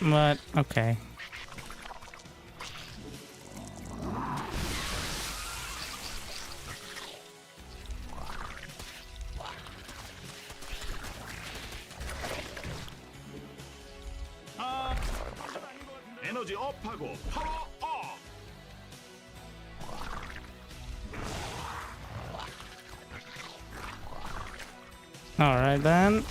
But, okay. 에너지 업하고 파워 업. Alright then.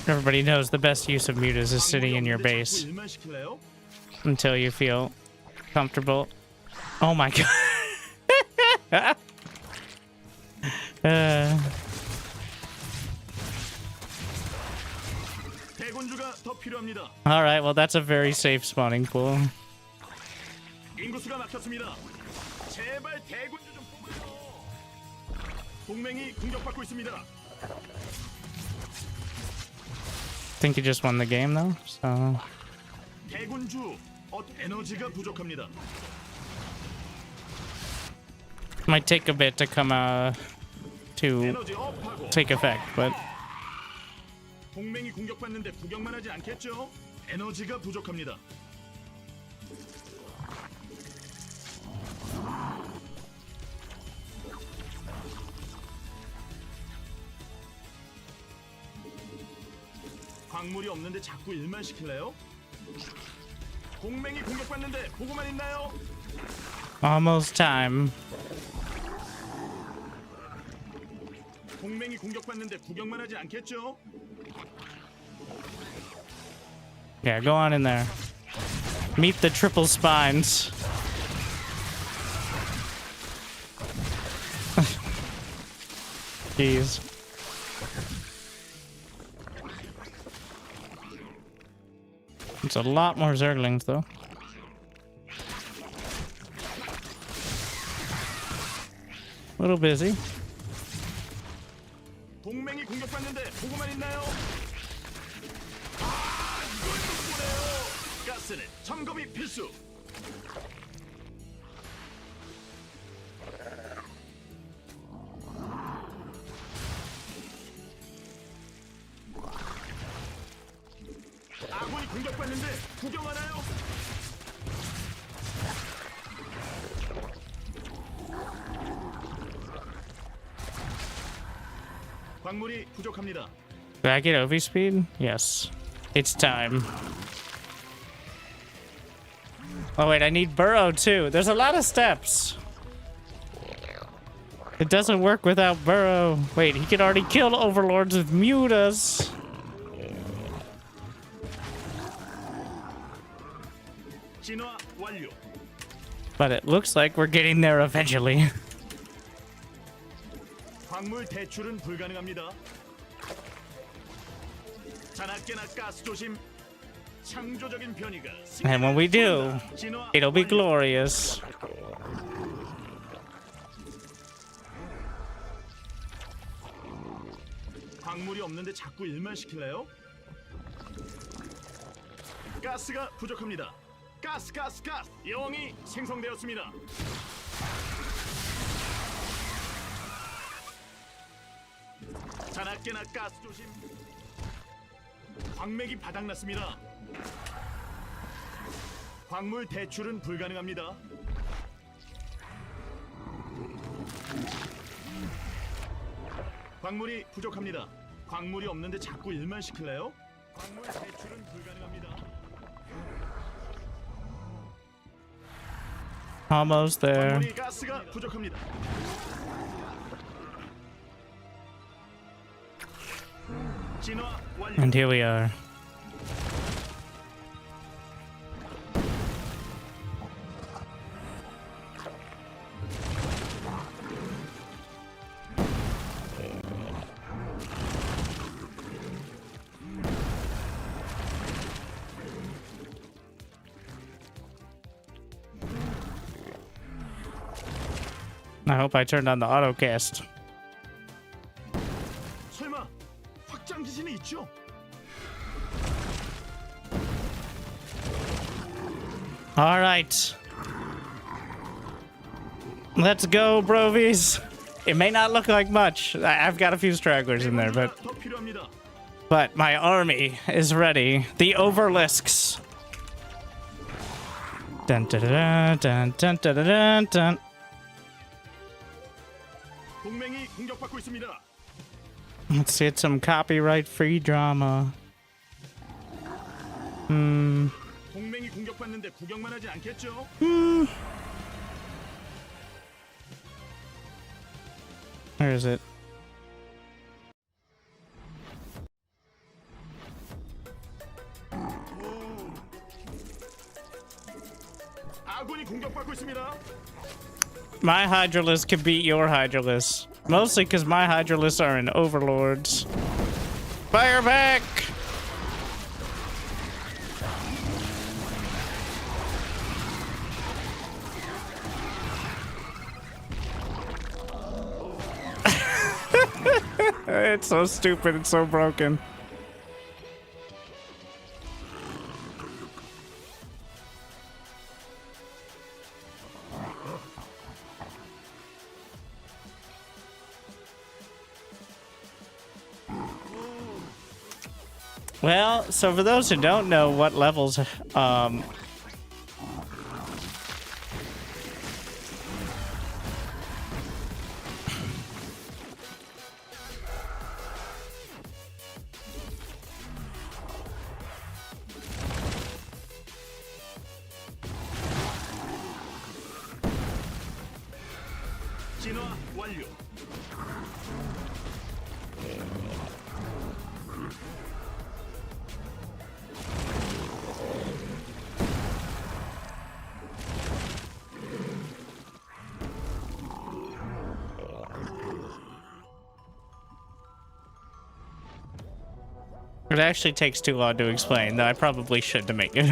Everybody knows the best use of mutas is sitting in your base until you feel comfortable. Oh my god. 대군주가 더 필요합니다. Alright, well that's a very safe spawning pool. 인구수가 막혔습니다. 제발 대군주 좀 뽑아요. 동맹이 공격받고 있습니다. I think you just won the game though, so 대군주 에너지가 부족합니다. might take a bit to come to 에너지 업하고 take effect, but 동맹이 공격받는데 구경만 하지 않겠죠? 에너지가 부족합니다. 광물이 없는데 자꾸 일만 시킬래요? 동맹이 공격받는데 보고만 있나요? Almost time. 동맹이 공격받는데 구경만 하지 않겠죠? Yeah, go on in there. Meet the triple spines. Jeez. It's a lot more Zerglings, though. A little busy. 동맹이 공격받는데 보고만 있나요? 아, 이걸 못 보네요. 가스는 점검이 필수. 아군이 공격받는데 구경하나요? 광물이 부족합니다. Did I get OV speed? Yes. It's time. Oh wait, I need burrow too. There's a lot of steps. It doesn't work without burrow. Wait, he can already kill overlords with mutas. 진화 완료. But it looks like we're getting there eventually. 광물 대출은 불가능합니다. 자나깨나 가스 조심. 창조적인 변이가. And when we do, 진화 it'll be 완료. glorious. 광물이 없는데 자꾸 일만 시킬래요? 가스가 부족합니다. 가스. 여왕이 생성되었습니다. 자나깨나 가스 조심. 광맥이 바닥났습니다. 광물 대출은 불가능합니다. 광물이 부족합니다. 광물이 없는데 자꾸 일만 시킬래요? 광물 대출은 불가능합니다. Almost there. 광물이 가스가 부족합니다. 진화 완료. And here we are. I hope I turned on the autocast. 설마 확장 기신이 있죠? All right. Let's go, brovies. It may not look like much. I've got a few stragglers in there, but 더 필요합니다. my army is ready. The Overlisks. Dun dun dun dun dun dun dun dun. 동맹이 공격받고 있습니다. Let's hit some copyright-free drama. 동맹이 공격받는데 구경만 하지 않겠죠? Where is it? 아군이 공격받고 있습니다. My Hydralisk can beat your Hydralisk. Mostly because my Hydralisks are in Overlords. Fire back! It's so stupid, it's so broken. Well, so for those who don't know what levels, 진화 완료. it actually takes too long to explain, though I probably should to make it.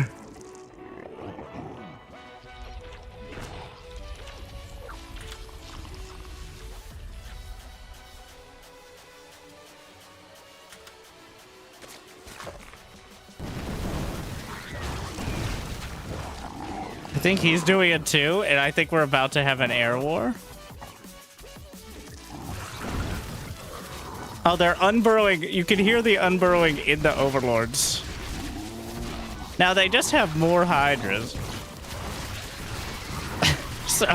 I think he's doing it too, and I think we're about to have an air war. Oh, they're unburrowing. You can hear the unburrowing in the overlords. Now, they just have more hydras. So...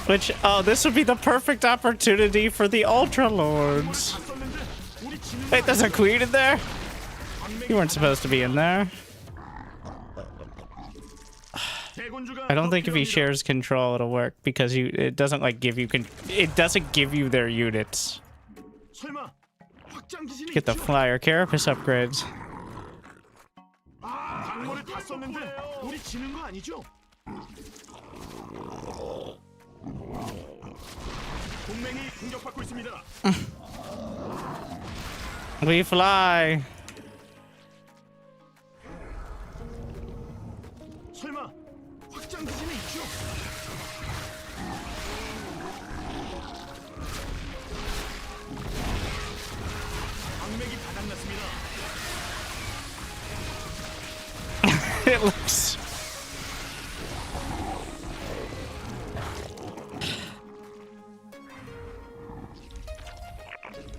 Which, oh, this would be the perfect opportunity for the Ultra Lords. Wait, there's a queen in there? You weren't supposed to be in there. I don't think if he shares control it'll work because it doesn't like give you it doesn't give you their units. Get the flyer carapace upgrades. 광물을 다 썼는데 우리 지는 거 아니죠? 동맹이 공격받고 있습니다. We fly. 설마 확장 기지는 있죠? 광맥이 바닥났습니다. It looks...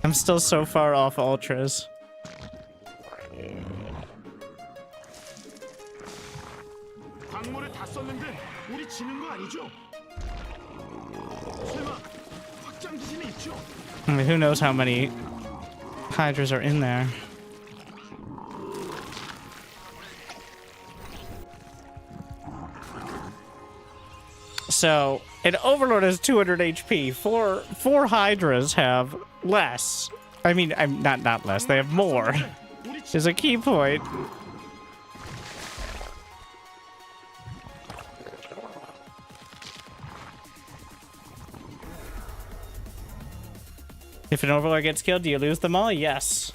I'm still so far off ultras. 광물을 다 썼는데 우리 지는 거 아니죠? 설마 확장 기지는 있죠? I mean, who knows how many hydras are in there. So, an Overlord has 200 HP. Four Hydras have less. I mean, I'm not less. They have more. Is a key point. If an Overlord gets killed, do you lose them all? Yes.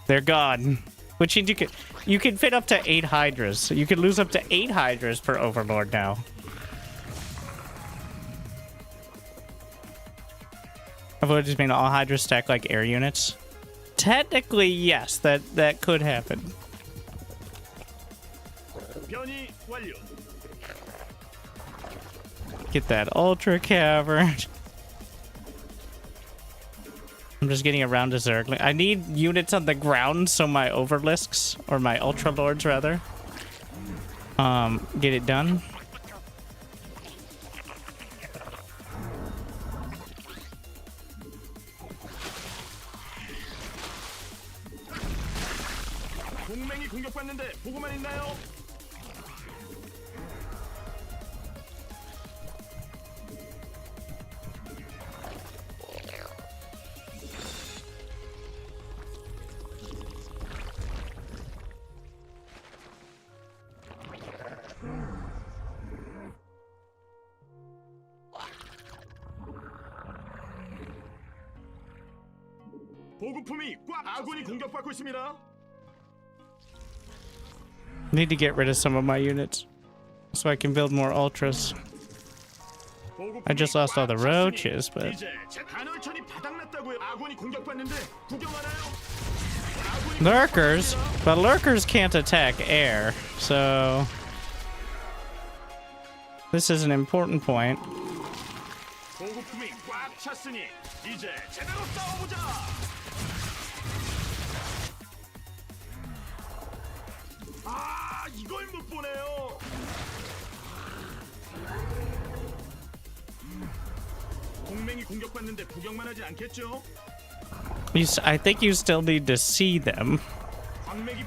They're gone. Which means you can fit up to 8 Hydras. So you can lose up to 8 Hydras per Overlord now. I've always just made all Hydra stack like air units. Technically, yes, that could happen. 변이 완료. Get that Ultra Cavern. I'm just getting around to Zergling. I need units on the ground so my Overlisks, or my Ultra Lords rather, get it done. 동맹이 공격받는데 보고만 있나요? 보급품이 꽉 아군이 공격받고 있습니다. Need to get rid of some of my units so I can build more ultras. I just lost all the roaches, but 이제 제 간헐천이 바닥났다고요. 아군이 공격받는데 구경하나요? lurkers, but lurkers can't attack air, so this is an important point. 찼으니 이제 제대로 싸워보자. 아, 이걸 못 보네요. 동맹이 공격받는데 구경만 하지 않겠죠? I think you still need to see them. 광맥이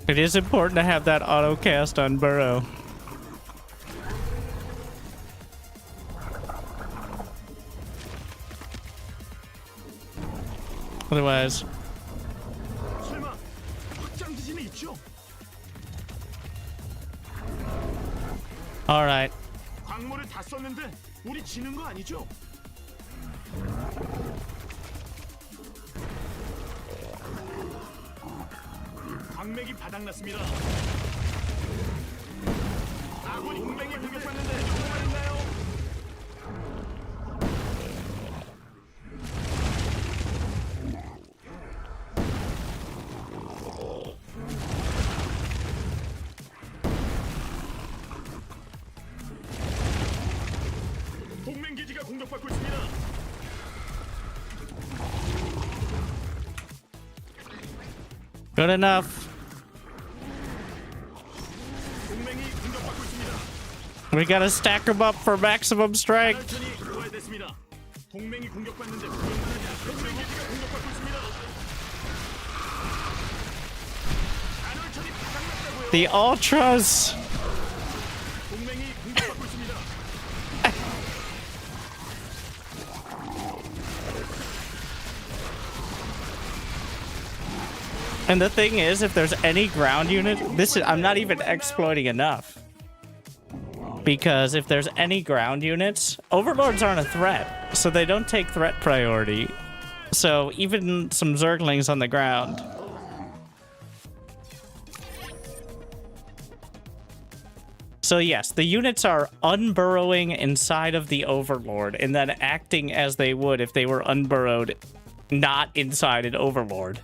It is important to have that auto cast on Burrow. Otherwise, 설마 확장 기지는 있죠? all right. 광물을 다 썼는데 우리 지는 거 아니죠? 광맥이 바닥났습니다. 아군 동맹이 공격받는데 조금만 있나요? 동맹 기지가 공격받고 있습니다. Good enough. 동맹이 공격받고 있습니다. We gotta stack them up for maximum strength. 전이 부활됐습니다. 동맹이 공격받는데 구경만하지 않고 동맹 기지가 공격받고 있습니다. 간헐천이 바닥났다고요. The ultras. 동맹이 공격받고 있습니다. And the thing is, if there's any ground unit, I'm not even exploiting enough. Because if there's any ground units, overlords aren't a threat, so they don't take threat priority. So even some zerglings on the ground. So yes, the units are unburrowing inside of the overlord and then acting as they would if they were unburrowed, not inside an overlord.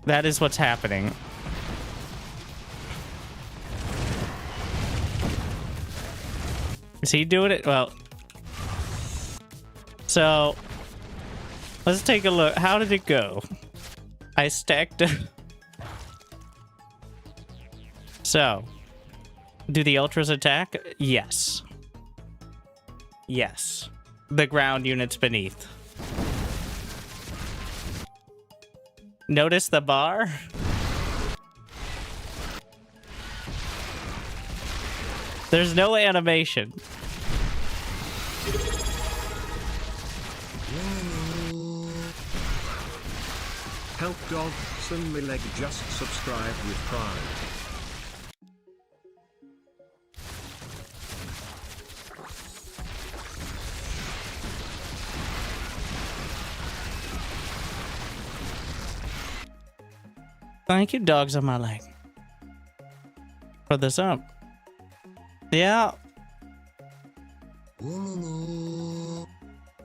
That is what's happening. Is he doing it? Well, so let's take a look. How did it go? I stacked. So, do the ultras attack? Yes. Yes. The ground units beneath. Notice the bar? There's no animation. Help Dogson Mileg just subscribe with Prime. Thank you, dogs on my leg. For this up. Yeah.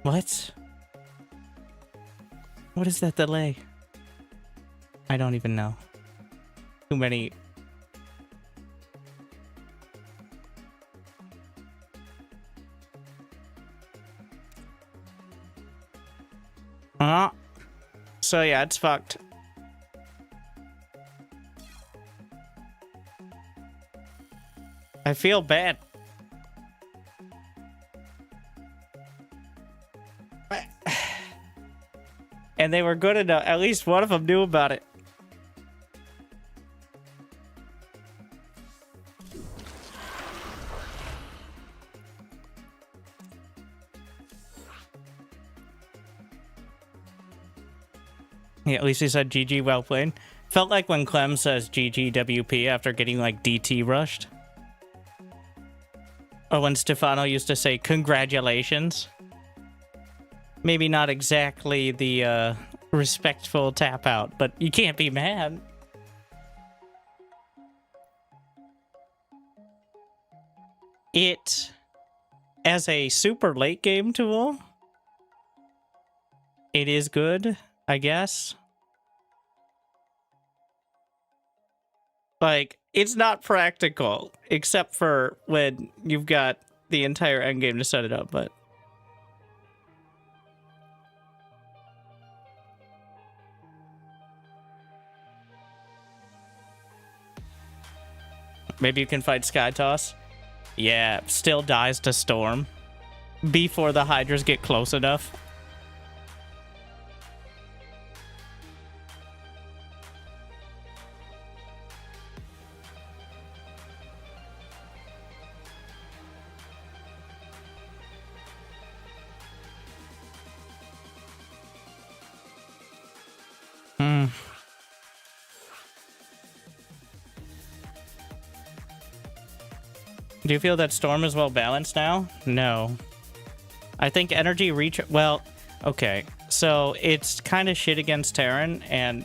What? What is that delay? I don't even know. Too many. So yeah, it's fucked. I feel bad. And they were good enough. At least one of them knew about it. Yeah, at least he said GG, well played. Felt like when Clem says GG WP after getting like DT rushed. Or when Stefano used to say congratulations. Maybe not exactly the respectful tap out, but you can't be mad. as a super late game tool, it is good, I guess. Like, it's not practical, except for when you've got the entire endgame to set it up, but... Maybe you can fight Sky Toss. Yeah, still dies to Storm before the Hydras get close enough. Do you feel that Storm is well balanced now? No. I think energy reach... Well, okay. So it's kind of shit against Terran and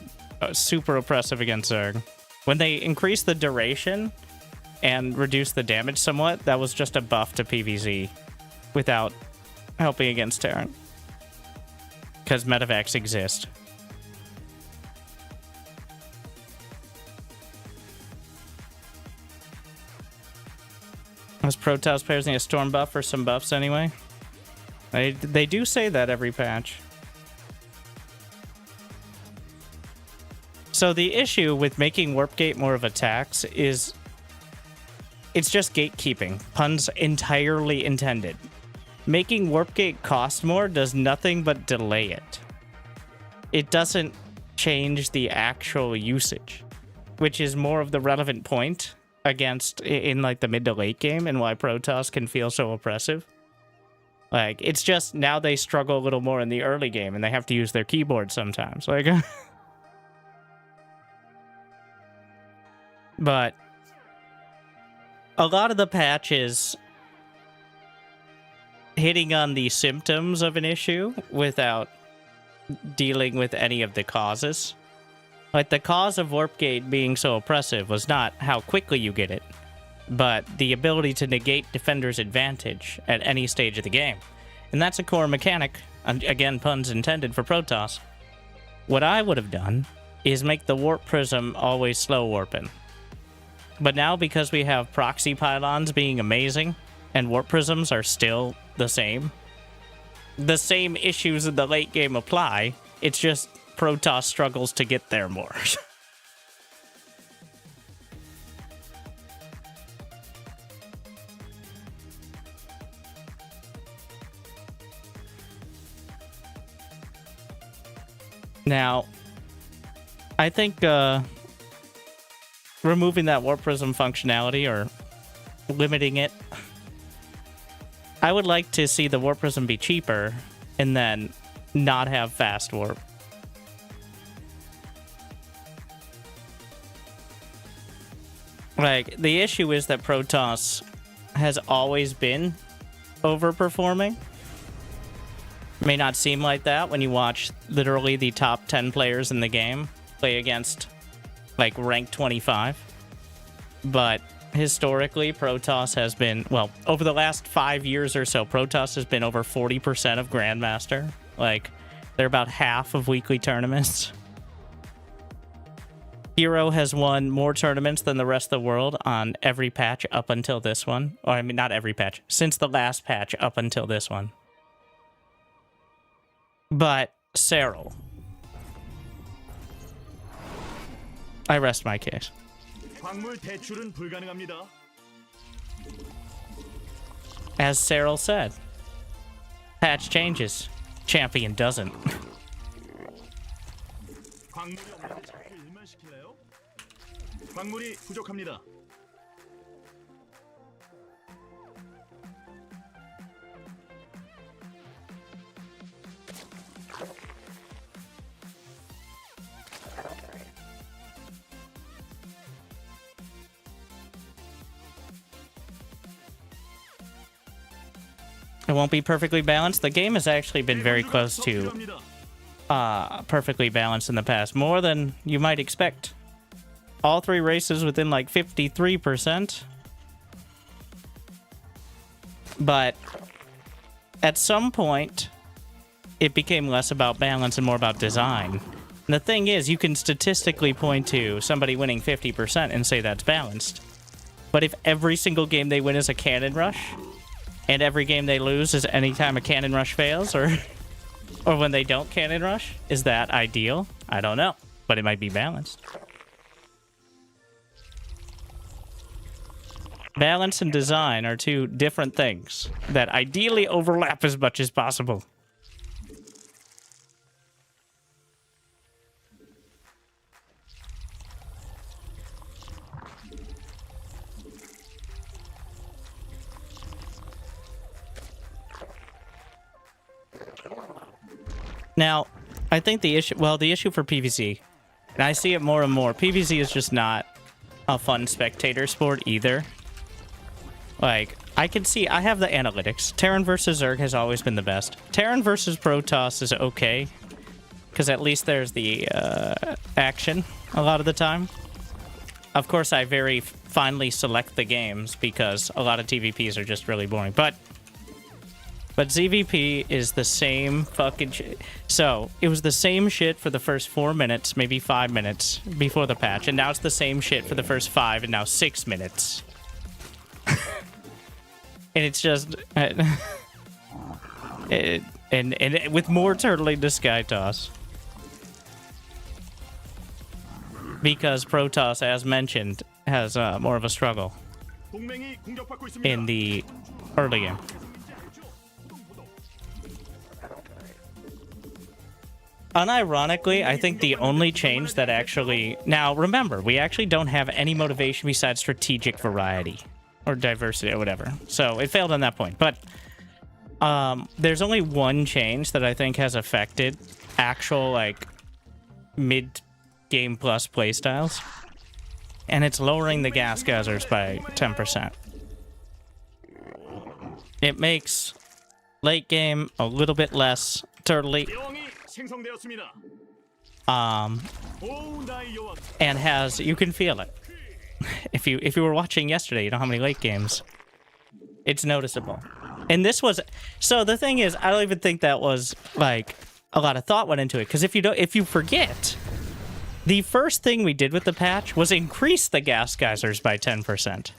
super oppressive against Zerg. When they increase the duration and reduce the damage somewhat, that was just a buff to PvZ without helping against Terran. Because medevacs exist. Most Protoss players need a Storm buff or some buffs anyway. They do say that every patch. So the issue with making Warp Gate more of a tax is it's just gatekeeping. Puns entirely intended. Making Warp Gate cost more does nothing but delay it. It doesn't change the actual usage, which is more of the relevant point against in like the mid to late game and why Protoss can feel so oppressive. Like, it's just now they struggle a little more in the early game and they have to use their keyboard sometimes. Like, but a lot of the patches hitting on the symptoms of an issue without dealing with any of the causes. Like, the cause of Warp Gate being so oppressive was not how quickly you get it, but the ability to negate defender's advantage at any stage of the game. And that's a core mechanic, again, puns intended, for Protoss. What I would have done is make the Warp Prism always slow warping. But now, because we have proxy pylons being amazing, and Warp Prisms are still the same issues in the late game apply, it's just Protoss struggles to get there more. Now, I think removing that Warp Prism functionality or limiting it, I would like to see the Warp Prism be cheaper and then not have fast warp. Like, the issue is that Protoss has always been overperforming. May not seem like that when you watch literally the top 10 players in the game play against, like, rank 25. But historically, Protoss has been, well, over the last 5 years or so, Protoss has been over 40% of Grandmaster. Like, they're about half of weekly tournaments. Hero has won more tournaments than the rest of the world on every patch up until this one. Or, I mean, not every patch. Since the last patch up until this one. But, Cyril. I rest my case. 광물 대출은 불가능합니다. As Cyril said, patch changes, champion doesn't. 광물이 없는데 자꾸 일만 시킬래요? 광물이 부족합니다. It won't be perfectly balanced. The game has actually been very close to perfectly balanced in the past. More than you might expect. All three races within like 53%. But at some point, it became less about balance and more about design. And the thing is, you can statistically point to somebody winning 50% and say that's balanced. But if every single game they win is a cannon rush, and every game they lose is any time a cannon rush fails, or when they don't cannon rush, is that ideal? I don't know, but it might be balanced. Balance and design are two different things that ideally overlap as much as possible. Now, I think the issue for PvZ, and I see it more and more, PvZ is just not a fun spectator sport either. Like, I have the analytics. Terran versus Zerg has always been the best. Terran versus Protoss is okay, because at least there's the action a lot of the time. Of course, I very finely select the games, because a lot of TVPs are just really boring. But ZVP is the same fucking shit. So, it was the same shit for the first 4 minutes, maybe 5 minutes before the patch, and now it's the same shit for the first 5 and now 6 minutes. And it's just... and with more turtling to Sky Toss. Because Protoss, as mentioned, has more of a struggle in the early game. Unironically, I think the only change that actually... Now, remember, we actually don't have any motivation besides strategic variety. Or diversity, or whatever. So, it failed on that point. But, there's only one change that I think has affected actual, like, mid-game plus playstyles. And it's lowering the gas geysers by 10%. It makes late game a little bit less turtly. And has, you can feel it. If you were watching yesterday, you know how many late games. It's noticeable. And this was, so the thing is, I don't even think that was like a lot of thought went into it, because if you forget, the first thing we did with the patch was increase the gas geysers by 10%.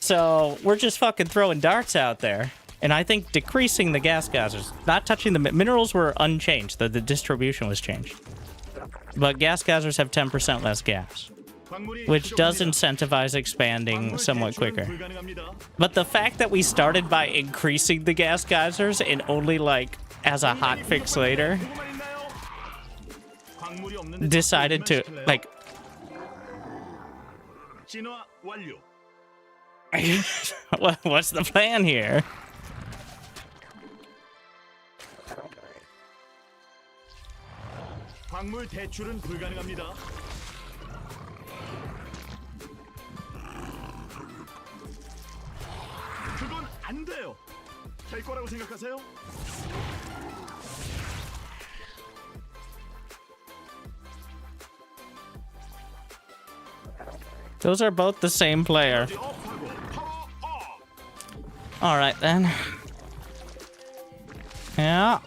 So we're just fucking throwing darts out there. And I think decreasing the gas geysers, not touching the minerals were unchanged. The distribution was changed. But gas geysers have 10% less gas, which does incentivize expanding somewhat quicker. But the fact that we started by increasing the gas geysers and only, like, as a hot fix later, decided to, like... What's the plan here? 광물 대출은 불가능합니다. 그건 안 돼요. 될 거라고 생각하세요? Those are both the same player. All right then. Yeah.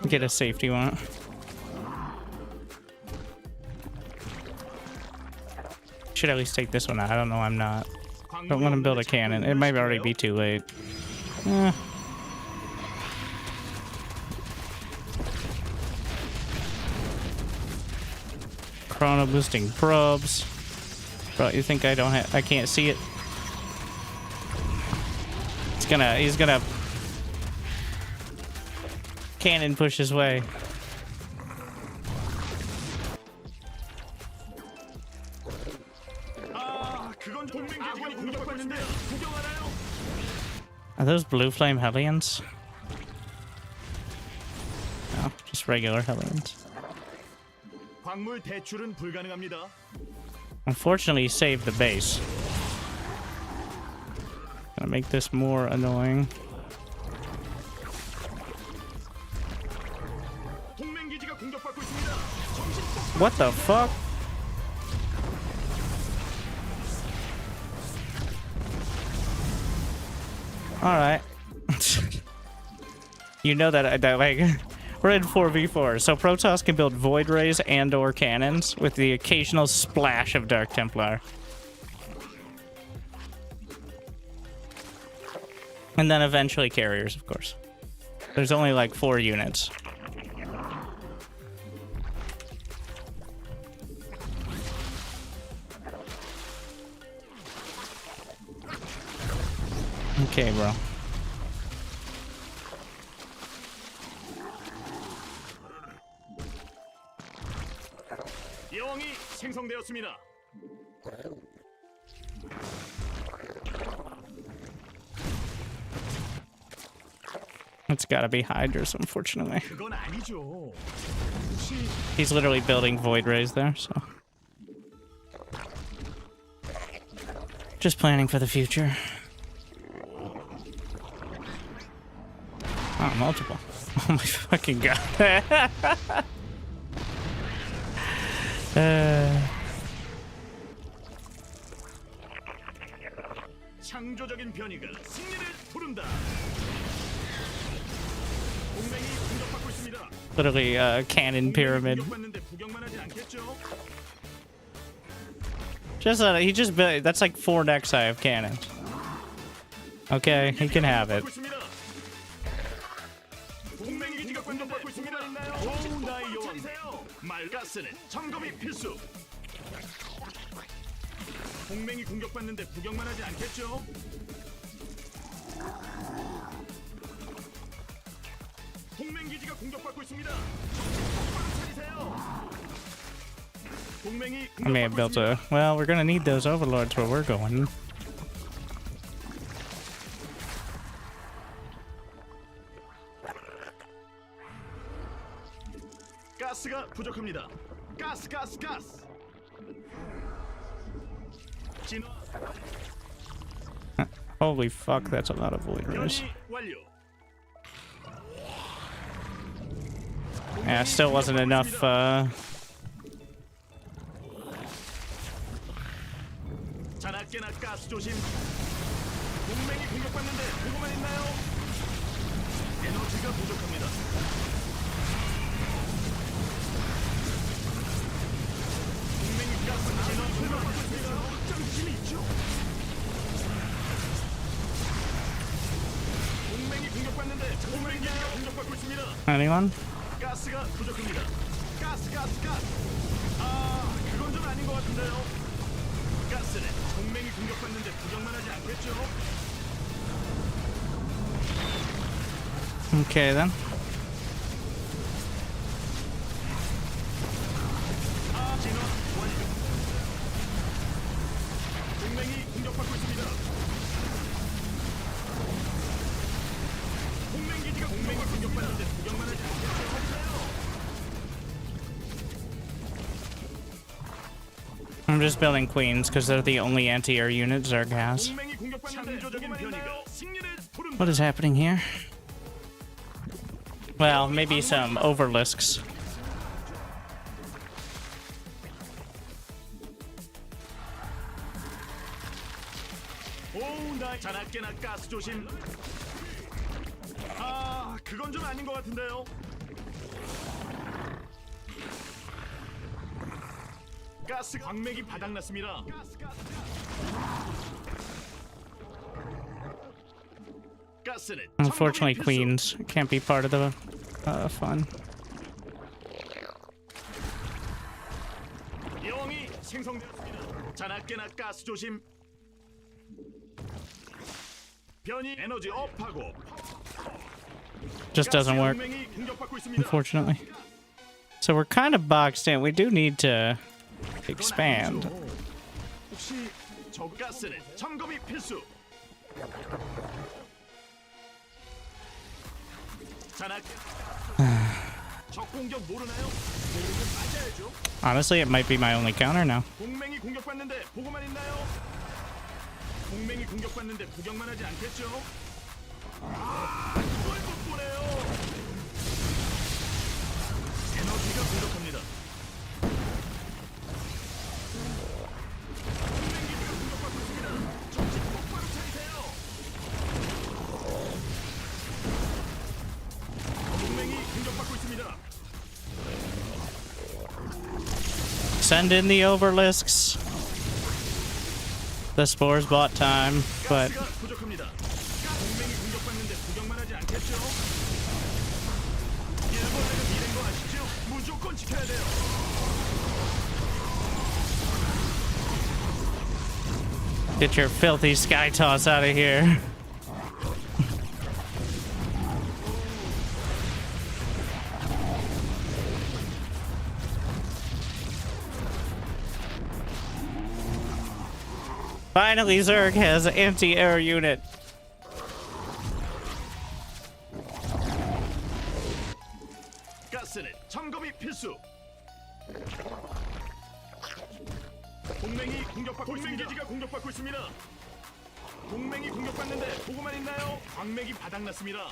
Get a safety one. Should at least take this one out. I don't know, I'm not. Don't want to build a cannon. It might already be too late. Chrono boosting probes. Bro, you think I don't have... I can't see it? He's gonna... Cannon push his way. Are those blue flame Hellions? No, just regular Hellions. Unfortunately, he saved the base. Gonna make this more annoying. 기지가 공격받고 있습니다. 정신 똑바로 What the fuck? All right. You know that like we're in 4v4, so Protoss can build Void Rays and/or cannons with the occasional splash of Dark Templar. And then eventually carriers, of course. There's only like 4 units. Okay, bro. 여왕이 생성되었습니다. It's gotta be Hydras, unfortunately. 그건 아니죠. He's literally building Void Rays there, so. Just planning for the future. Oh, multiple. Oh my fucking god. 창조적인 변이가 승리를 부른다. 동맹이 공격받고 있습니다. Literally a cannon pyramid. 공격받는데 구경만 하지 않겠죠? Just he just built. That's like 4 decks I have cannons. Okay, he can have it. 동맹 기지가 공격받고 있습니다. 오, 나의 여왕. 말가스는 점검이 필수. 동맹이 공격받는데 구경만 하지 않겠죠? 동맹 기지가 공격받고 있습니다. 똑바로 차리세요. 동맹이 I may have built a. Well, we're gonna need those overlords where we're going. 가스가 부족합니다. 가스. 진화 Holy fuck, that's a lot of Void Rays. 변이 완료. Yeah, still wasn't enough. 자나깨나 가스 조심. 동맹이 공격받는데 보고만 있나요? 에너지가 부족합니다. 동맹이 가스 진화 공격받고 있습니다. 짱심이 있죠? 동맹이 공격받는데 동맹이 공격받고 있습니다. Anyone? 가스가 부족합니다. 가스. 아, 그건 좀 아닌 것 같은데요. 가스는 동맹이 공격받는데 구경만 하지 않겠죠? Okay then. 아, 진화 완료. 동맹이 공격받고 있습니다. 동맹 기지가 동맹이 공격받는데 구경만 하지 않겠죠? I'm just building queens because they're the only anti-air unit Zerg has. 동맹이 공격받는데 창조적인 변이가 승리를 부른다. What is happening here? Well, maybe some overlisks. 오, 나 자나깨나 가스 조심. 아, 그건 좀 아닌 것 같은데요. 가스 광맥이 바닥났습니다. 가스는 Unfortunately, queens can't be part of the fun. 여왕이 생성되었습니다. 자나깨나 가스 조심. 변이 에너지 업하고. Just doesn't work, 동맹이 공격받고 있습니다. unfortunately. So we're kind of boxed in. We do need to expand. 혹시 저 가스는 점검이 필수. 자나깨. 적 공격 모르나요? 모르면 맞아야죠. Honestly, it might be my only counter now. 동맹이 공격받는데 보고만 있나요? 동맹이 공격받는데 구경만 하지 않겠죠? 아, 이걸 못 보네요. 에너지 공격합니다. 동맹 기지가 공격받고 있습니다. 정신 똑바로 차리세요. 동맹이 공격받고 있습니다. Send in the overlisks. The spores bought time, but 가스가 부족합니다. 동맹이 공격받는데 구경만 하지 않겠죠? 일본에는 이런 거 아시죠? 무조건 지켜야 돼요. get your filthy sky toss out of here. Finally, Zerg has an anti-air unit. 가스는 점검이 필수. 동맹이 공격받고 있습니다. 동맹 기지가 공격받고 있습니다. 동맹이 공격받는데 보고만 있나요? 광맥이 바닥났습니다.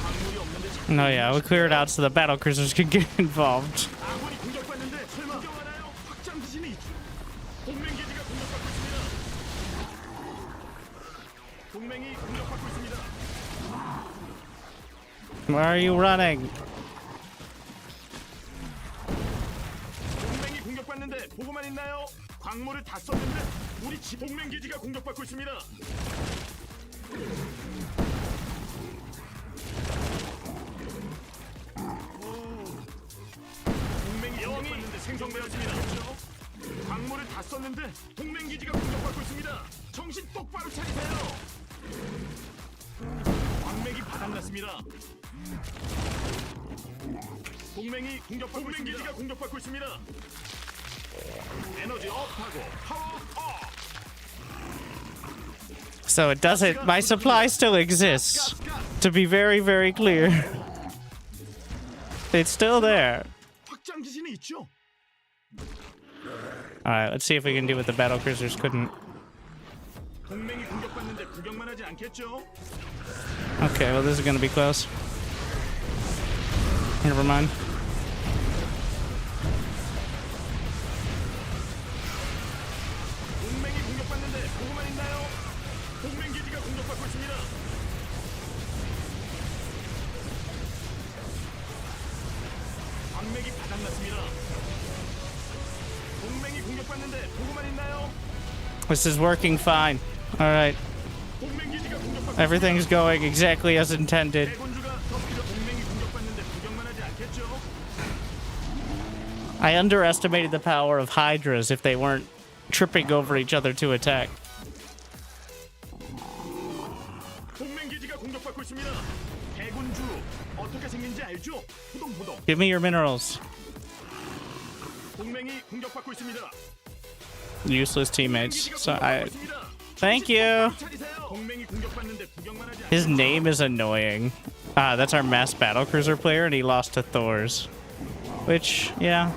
광물이 없는데 자꾸 Oh yeah, we cleared out so the battle cruisers could get involved. 아군이 공격받는데 설마 구경하나요? 확장 지진이 있죠. 동맹 기지가 공격받고 있습니다. 동맹이 공격받고 있습니다. Where are you running? 동맹이 공격받는데 보고만 있나요? 광물을 다 썼는데 우리 집 동맹 기지가 공격받고 있습니다. 동맹이 공격받는데 생성되었습니다. 광물을 다 썼는데 동맹 기지가 공격받고 있습니다. 정신 똑바로 차리세요. 광맥이 바닥났습니다. 동맹이 공격받고 있습니다. 기지가 공격받고 있습니다. 에너지 업하고 파워 업. So it doesn't. My supply still exists. To be very, very clear, it's still there. 확장 지진이 있죠. All right, let's see if we can do what the battle cruisers couldn't. 동맹이 공격받는데 구경만 하지 않겠죠? Okay, well this is gonna be close. Never mind. 동맹이 공격받는데 보고만 있나요? 동맹 기지가 공격받고 있습니다. 광맥이 바닥났습니다. 동맹이 공격받는데 보고만 있나요? This is working fine. All right, 동맹 기지가 공격받고 everything's going exactly as intended. 대군주가 더 필요. 동맹이 공격받는데 구경만 하지 않겠죠? I underestimated the power of hydras if they weren't tripping over each other to attack. 동맹 기지가 공격받고 있습니다. 대군주 어떻게 생긴지 알죠? 포동포동. Give me your minerals. 동맹이 공격받고 있습니다. Useless teammates. So I. 있습니다. Thank you. 차리세요. 동맹이 공격받는데 구경만 하지 His name is annoying. Ah, that's our mass battlecruiser player, and he lost to Thor's. Which, yeah.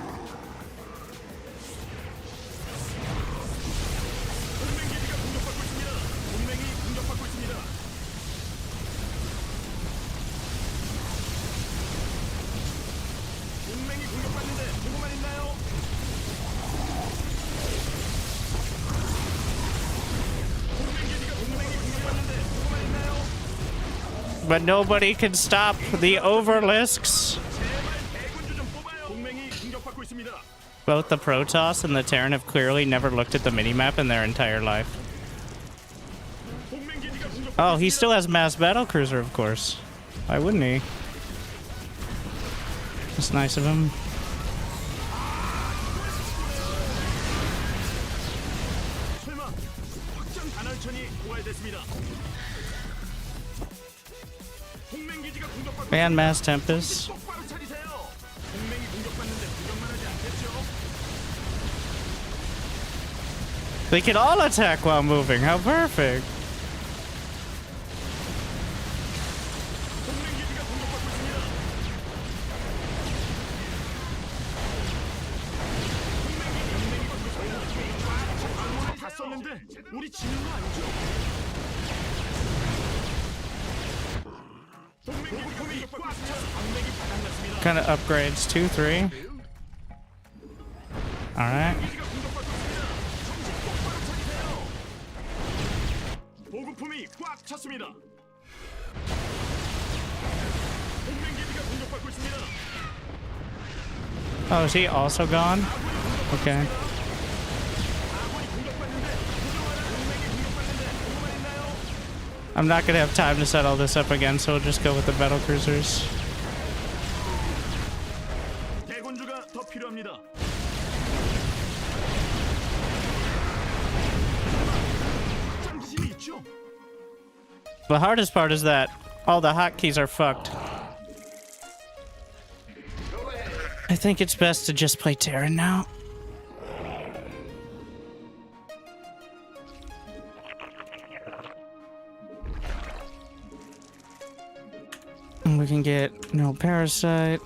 동맹 기지가 공격받고 있습니다. 동맹이 공격받고 있습니다. 동맹이 공격받는데 보고만 있나요? 동맹 기지가 동맹이 공격받는데 보고만 있나요? But nobody can stop the overlisks. 제발 대군주 좀 뽑아요. 동맹이 공격받고 있습니다. Both the Protoss and the Terran have clearly never looked at the minimap in their entire life. 동맹 기지가 공격받고 Oh, he still has mass battlecruiser, of course. Why wouldn't he? That's nice of him. 설마 확장 단월천이 고갈됐습니다. 동맹 기지가 공격받고 And mass tempest. 똑바로 차리세요. 동맹이 공격받는데 구경만 하지 않겠죠? They can all attack while moving. How perfect. 동맹 기지가 공격받고 있습니다. 동맹이 광물을 다 썼는데 우리 지는 거 아니죠? 동맹 기지가 공격받고 있습니다. 광맥이 바닥났습니다. kind of upgrades? 2, 3? Alright. 보급품이 꽉 찼습니다. 동맹 기지가 공격받고 있습니다. Oh, is he also gone? Okay. 아군이 공격받는데 구경하라. 동맹이 공격받는데 보고만 있나요? I'm not gonna have time to set all this up again, so we'll just go with the battle cruisers. 대군주가 더 필요합니다. 장기심이 있죠. The hardest part is that all the hotkeys are fucked. I think it's best to just play Terran now. And we can get no parasite.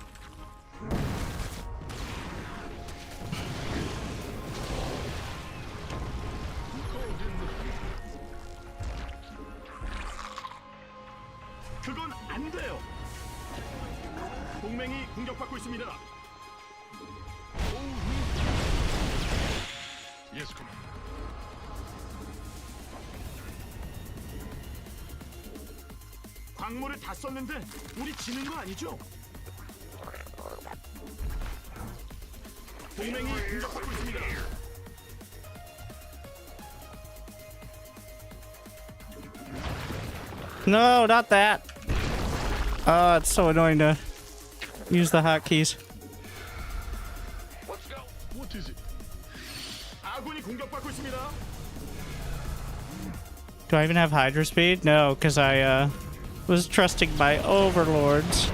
그건 안 돼요. 동맹이 공격받고 있습니다. Yes, come on. 광물을 다 썼는데 우리 지는 거 아니죠? 동맹이 공격받고 있습니다. No, not that. Oh, it's so annoying to use the hotkeys. Let's go. What is it? 아군이 공격받고 있습니다. Do I even have Hydra speed? No, because I was trusting my overlords.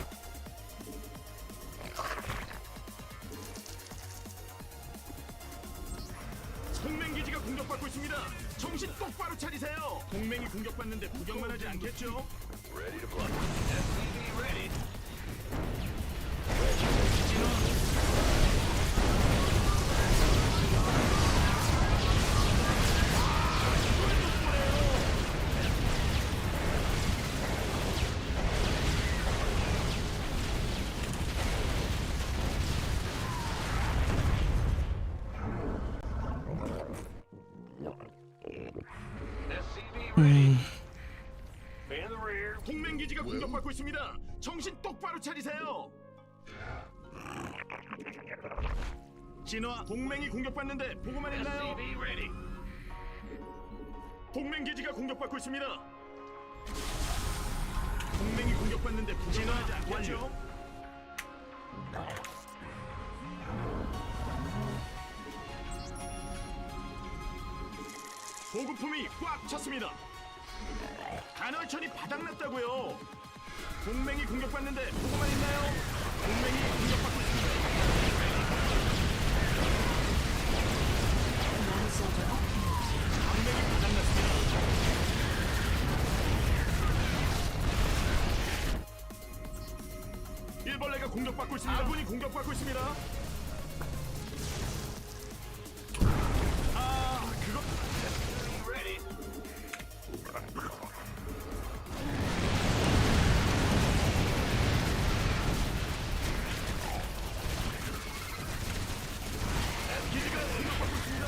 동맹 기지가 공격받고 있습니다. 정신 똑바로 차리세요. 동맹이 공격받는데 구경만 하지 않겠죠? Ready to blow. SCV ready. SCV ready. In the rear. 동맹 기지가 공격받고 있습니다. 정신 똑바로 차리세요. 진화 동맹이 공격받는데 보고만 있나요? SCV ready. 동맹 기지가 공격받고 있습니다. 동맹이 공격받는데 진화하지 않겠죠? 보급품이 꽉 찼습니다. 간헐천이 바닥났다고요. 동맹이 공격받는데 보고만 있나요? 동맹이 공격받고 있습니다. 동맹이 바닥났습니다. 일벌레가 공격받고 있습니다. 아군이 공격받고 있습니다. 아, 그거 Ready. 기지가 공격받고 있습니다.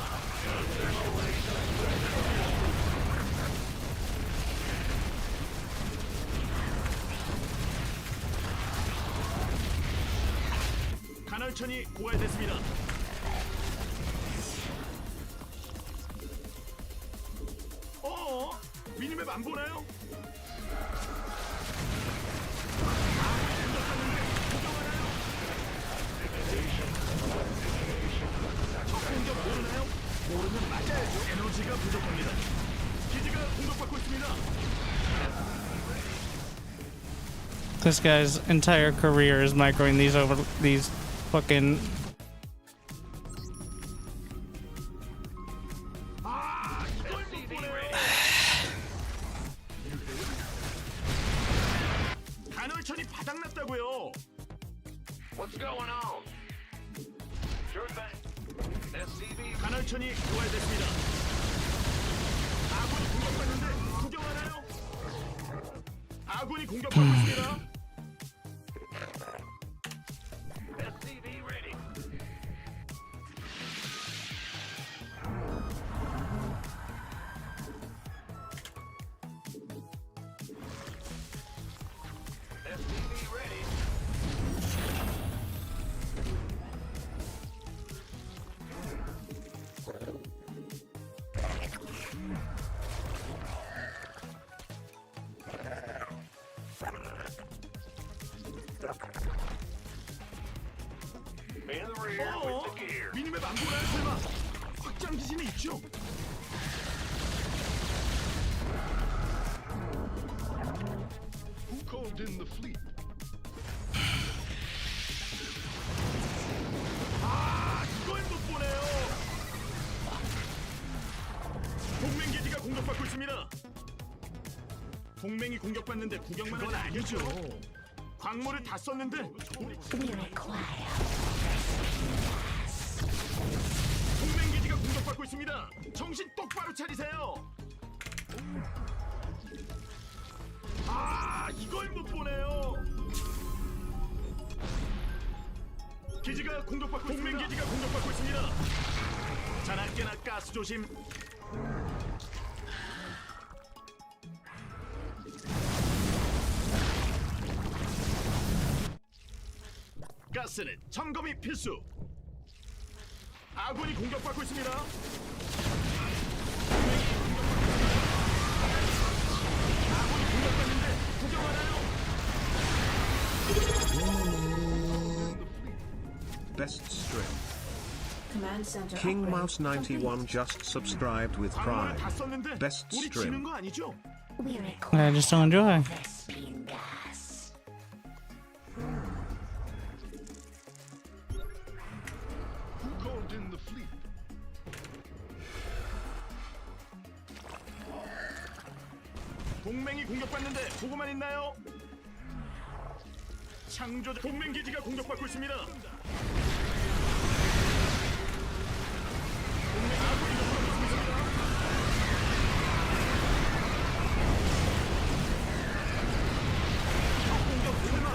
간헐천이 고갈됐습니다. 미니맵 안 보나요? 적 공격 모르나요? 모르면 맞아야죠. 에너지가 부족합니다. 기지가 공격받고 있습니다. This guy's entire career is microing these fucking. 이걸 못 보네요. 간헐천이 바닥났다고요. What's going on? Sure thing. SCV. 간헐천이 고갈됐습니다. 아군이 공격받는데 구경하나요? 아군이 공격받고 있습니다. rear with the gear. 미니맵 안 보나요 설마? 확장 기지는 있죠? Who called in the fleet? 아, 이걸 못 보네요. 동맹 기지가 공격받고 있습니다. 동맹이 공격받는데 구경만 하지 아니죠? 광물을 다 썼는데 동맹 기지가 공격받고 있습니다. 정신 똑바로 차리세요. 아, 이걸 못 보네요. 기지가 공격받고 동맹 기지가 공격받고 있습니다. 자나깨나 가스 조심. 가스는 점검이 필수. 아군이 공격받고 있습니다. 아군이 공격받는데 구경하나요? Best stream. Command center King upgrade Mouse 91 just subscribed with 광물을 Prime. 다 썼는데 Best 우리 지는 stream. 거 아니죠? I just don't enjoy. Who called in the fleet? 동맹이 공격받는데 보고만 있나요? 창조 동맹 기지가 공격받고 있습니다. 동맹 아군이 공격받고 있습니다. 적 공격 설마?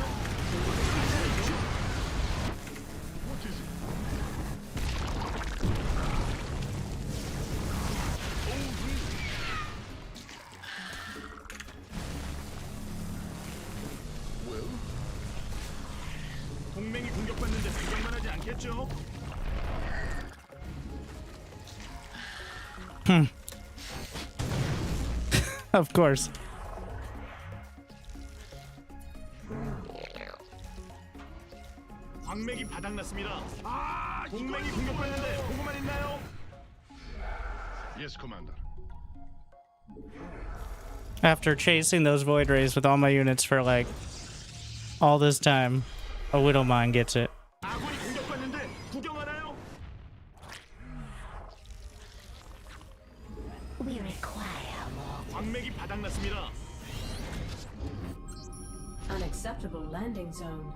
What is it? 동맹이 공격받는데 구경만 하지 않겠죠? Of course. 광맥이 바닥났습니다. 아, 동맹이 공격받는데 보고만 있나요? Yes, Commander. After chasing those void rays with all my units for like all this time, a widow mine gets it. 아군이 공격받는데 구경하나요? 광맥이 바닥났습니다. unacceptable landing zone.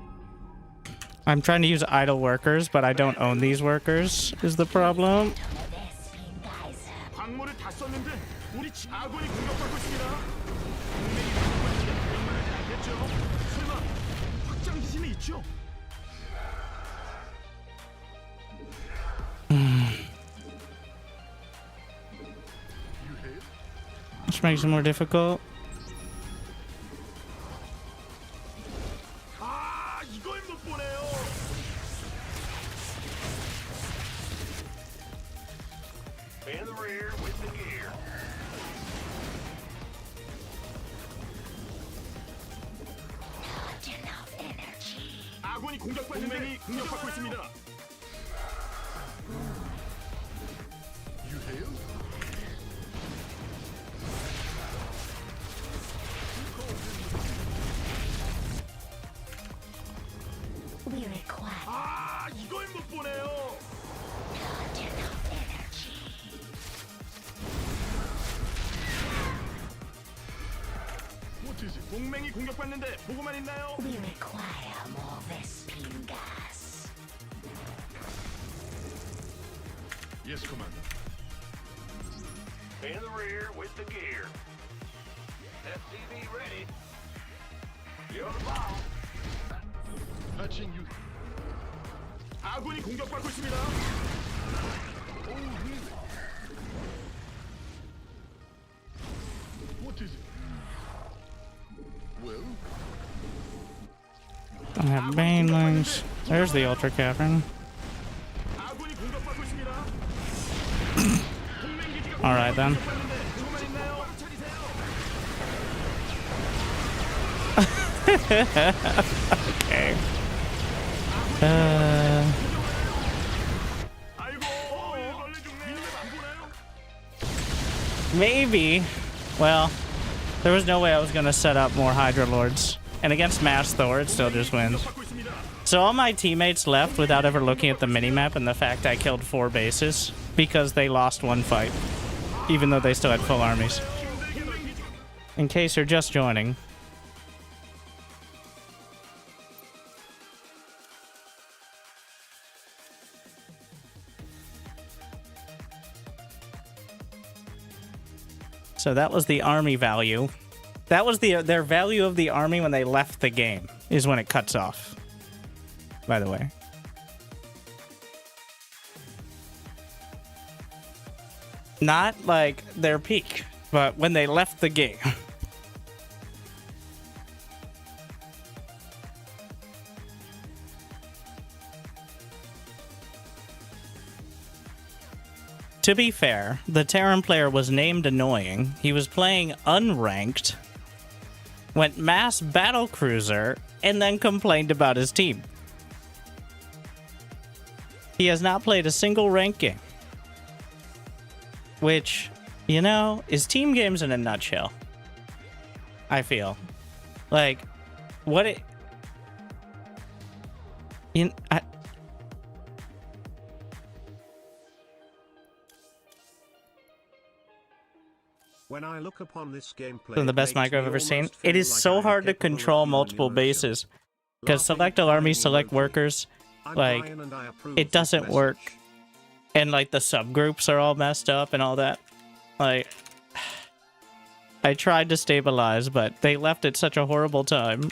I'm trying to use idle workers, but I don't own these workers, is the problem. 광물을 다 썼는데 우리 아군이 공격받고 있습니다. 동맹이 공격받는데 구경만 하지 않겠죠? 설마 확장 기지는 있죠? Which makes it more difficult. 아, 이걸 못 보네요. In the rear with the gear. 아군이 공격받는데 공격받고 있습니다. You hail? 아, 이걸 못 보네요. 동맹이 공격받는데 보고만 있나요? Yes, Commander. In the rear with the gear. SCV ready. You're the bomb. Patching you. 아군이 공격받고 있습니다. Oh, really? What is it? Well, I have banelings. There's the ultra cavern. 아군이 공격받고 있습니다. 동맹 기지가 Alright then. 공격받는데 보고만 있나요? 차리세요. Okay. maybe. Well, there was no way I was going to set up more Hydra Lords. And against Mass Thor, it still just wins. So all my teammates left without ever looking at the minimap and the fact I killed 4 bases because they lost one fight, even though they still had full armies. In case you're just joining. So that was the army value. That was their value of the army when they left the game, is when it cuts off. By the way. Not like their peak, but when they left the game. To be fair, the Terran player was named annoying. He was playing unranked, went mass battlecruiser, and then complained about his team. He has not played a single ranked game. Which, you know, is team games in a nutshell. I feel. Like, what it... When I look upon this gameplay, the best mic I've ever seen. It is so hard to control multiple bases. Because select all armies, select workers. Like, it doesn't work. And, like, the subgroups are all messed up and all that. Like, I tried to stabilize, but they left at such a horrible time.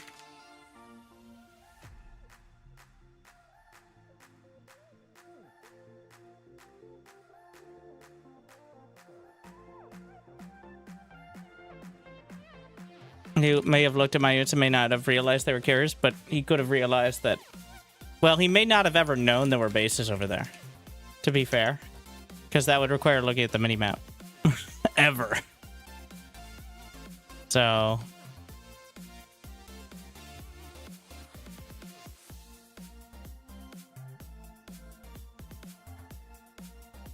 He may have looked at my units and may not have realized they were carriers, but he could have realized that... Well, he may not have ever known there were bases over there, to be fair. Because that would require looking at the minimap. Ever. So...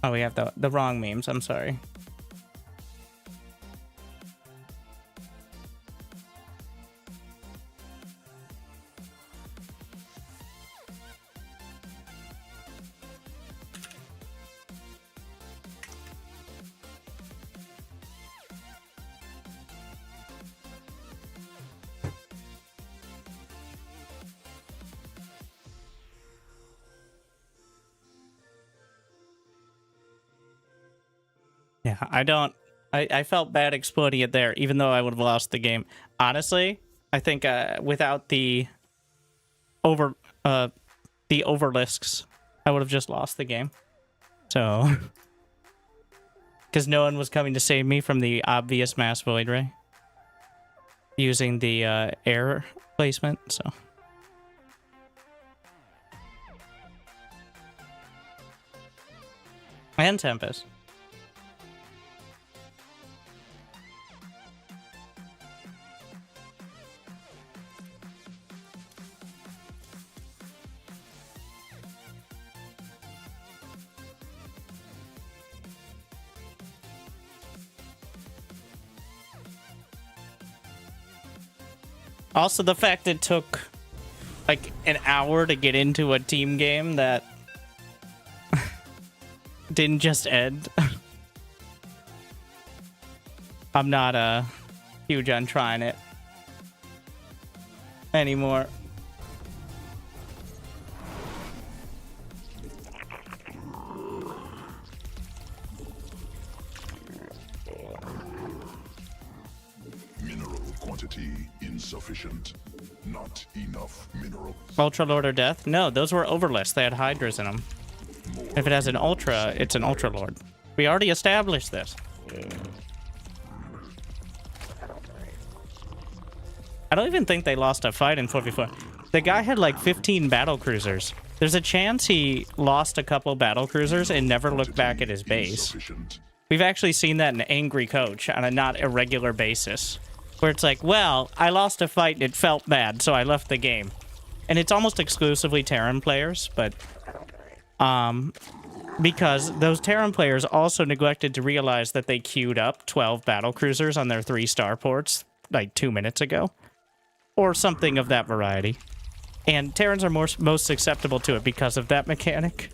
Oh, we have the wrong memes, I'm sorry. Yeah, I felt bad exploding it there, even though I would have lost the game. Honestly, I think without the overlisks, I would have just lost the game. So, because no one was coming to save me from the obvious mass void ray using the air placement. So. And Tempest. Also, the fact it took like an hour to get into a team game that didn't just end. I'm not huge on trying it anymore. Mineral quantity insufficient. Not enough minerals. Ultra Lord or Death? No, those were overlists. They had Hydras in them. If it has an Ultra, it's an Ultra Lord. We already established this. I don't even think they lost a fight in 4v4. The guy had like 15 battle cruisers. There's a chance he lost a couple battle cruisers and never looked back at his base. We've actually seen that in Angry Coach on a not irregular basis. Where it's like, well, I lost a fight and it felt bad, so I left the game. And it's almost exclusively Terran players, but Because those Terran players also neglected to realize that they queued up 12 battle cruisers on their 3 starports like 2 minutes ago. Or something of that variety. And Terrans are most susceptible to it because of that mechanic.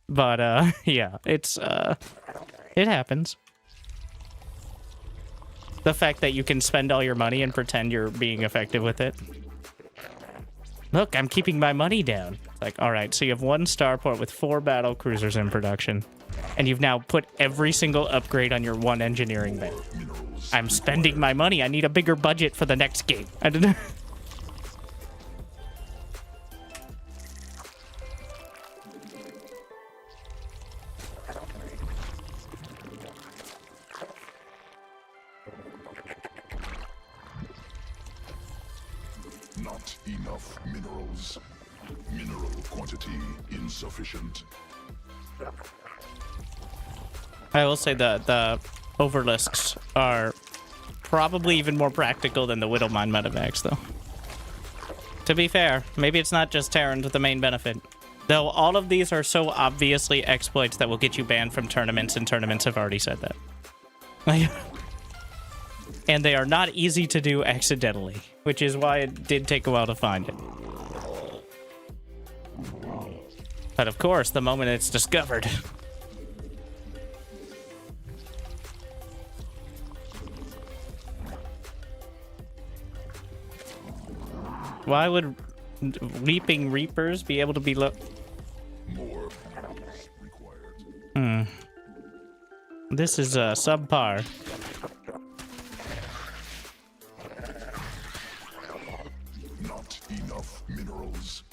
But, yeah, it happens. The fact that you can spend all your money and pretend you're being effective with it. Look, I'm keeping my money down. Like, all right, so you have 1 starport with 4 battle cruisers in production, and you've now put every single upgrade on your 1 engineering bay. I'm spending my money. I need a bigger budget for the next game. I don't know. Not enough minerals. Mineral quantity insufficient. I will say that the overlisks are probably even more practical than the Widowmine medevacs, though. To be fair, maybe it's not just Terrans with the main benefit. Though all of these are so obviously exploits that will get you banned from tournaments, and tournaments have already said that. And they are not easy to do accidentally, which is why it did take a while to find it. But of course, the moment it's discovered... Why would Leaping Reapers be able to be More required. This is subpar. Not enough minerals.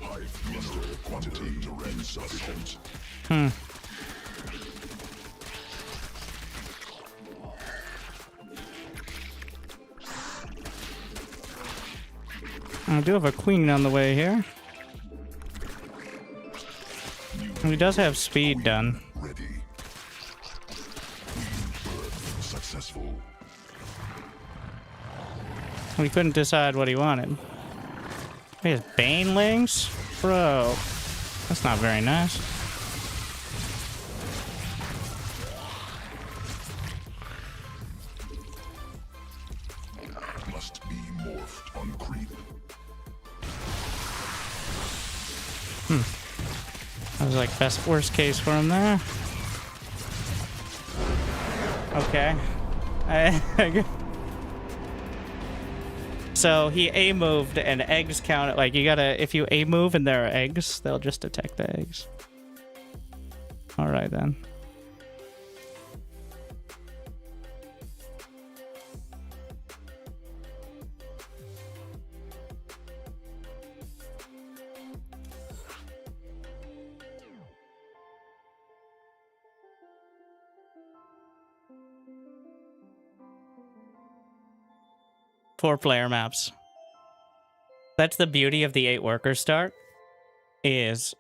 High mineral quantity insufficient. I do have a queen on the way here. He does have speed done. Ready. Queen birth successful. We couldn't decide what he wanted. He has banelings? Bro. That's not very nice. Must be morphed on creep. That was like best worst case for him there. Okay. So he A-moved and eggs count. Like you gotta, if you A-move and there are eggs, they'll just detect the eggs. Alright then. Four-player maps. That's the beauty of the 8-worker start, is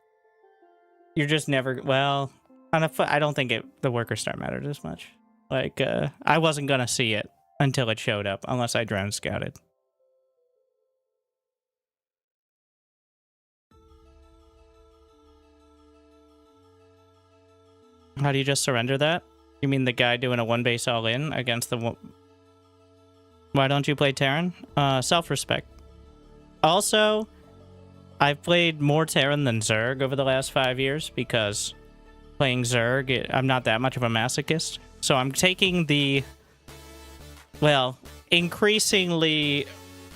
you're just never, well, I don't think the worker start mattered as much. Like, I wasn't gonna see it until it showed up, unless I drone scouted. How do you just surrender that? You mean the guy doing a 1-base all-in against the... Why don't you play Terran? Self-respect. Also, I've played more Terran than Zerg over the last 5 years because playing Zerg, I'm not that much of a masochist. So I'm taking the, well, increasingly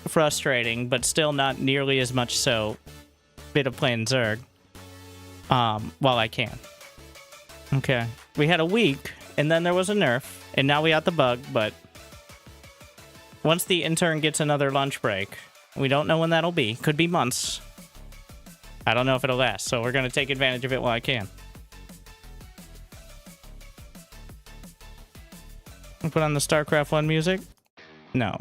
frustrating, but still not nearly as much so, bit of playing Zerg while I can. Okay. We had a week, and then there was a nerf, and now we got the bug, but once the intern gets another lunch break, we don't know when that'll be. Could be months. I don't know if it'll last, so we're going to take advantage of it while I can. Put on the StarCraft 1 music? No.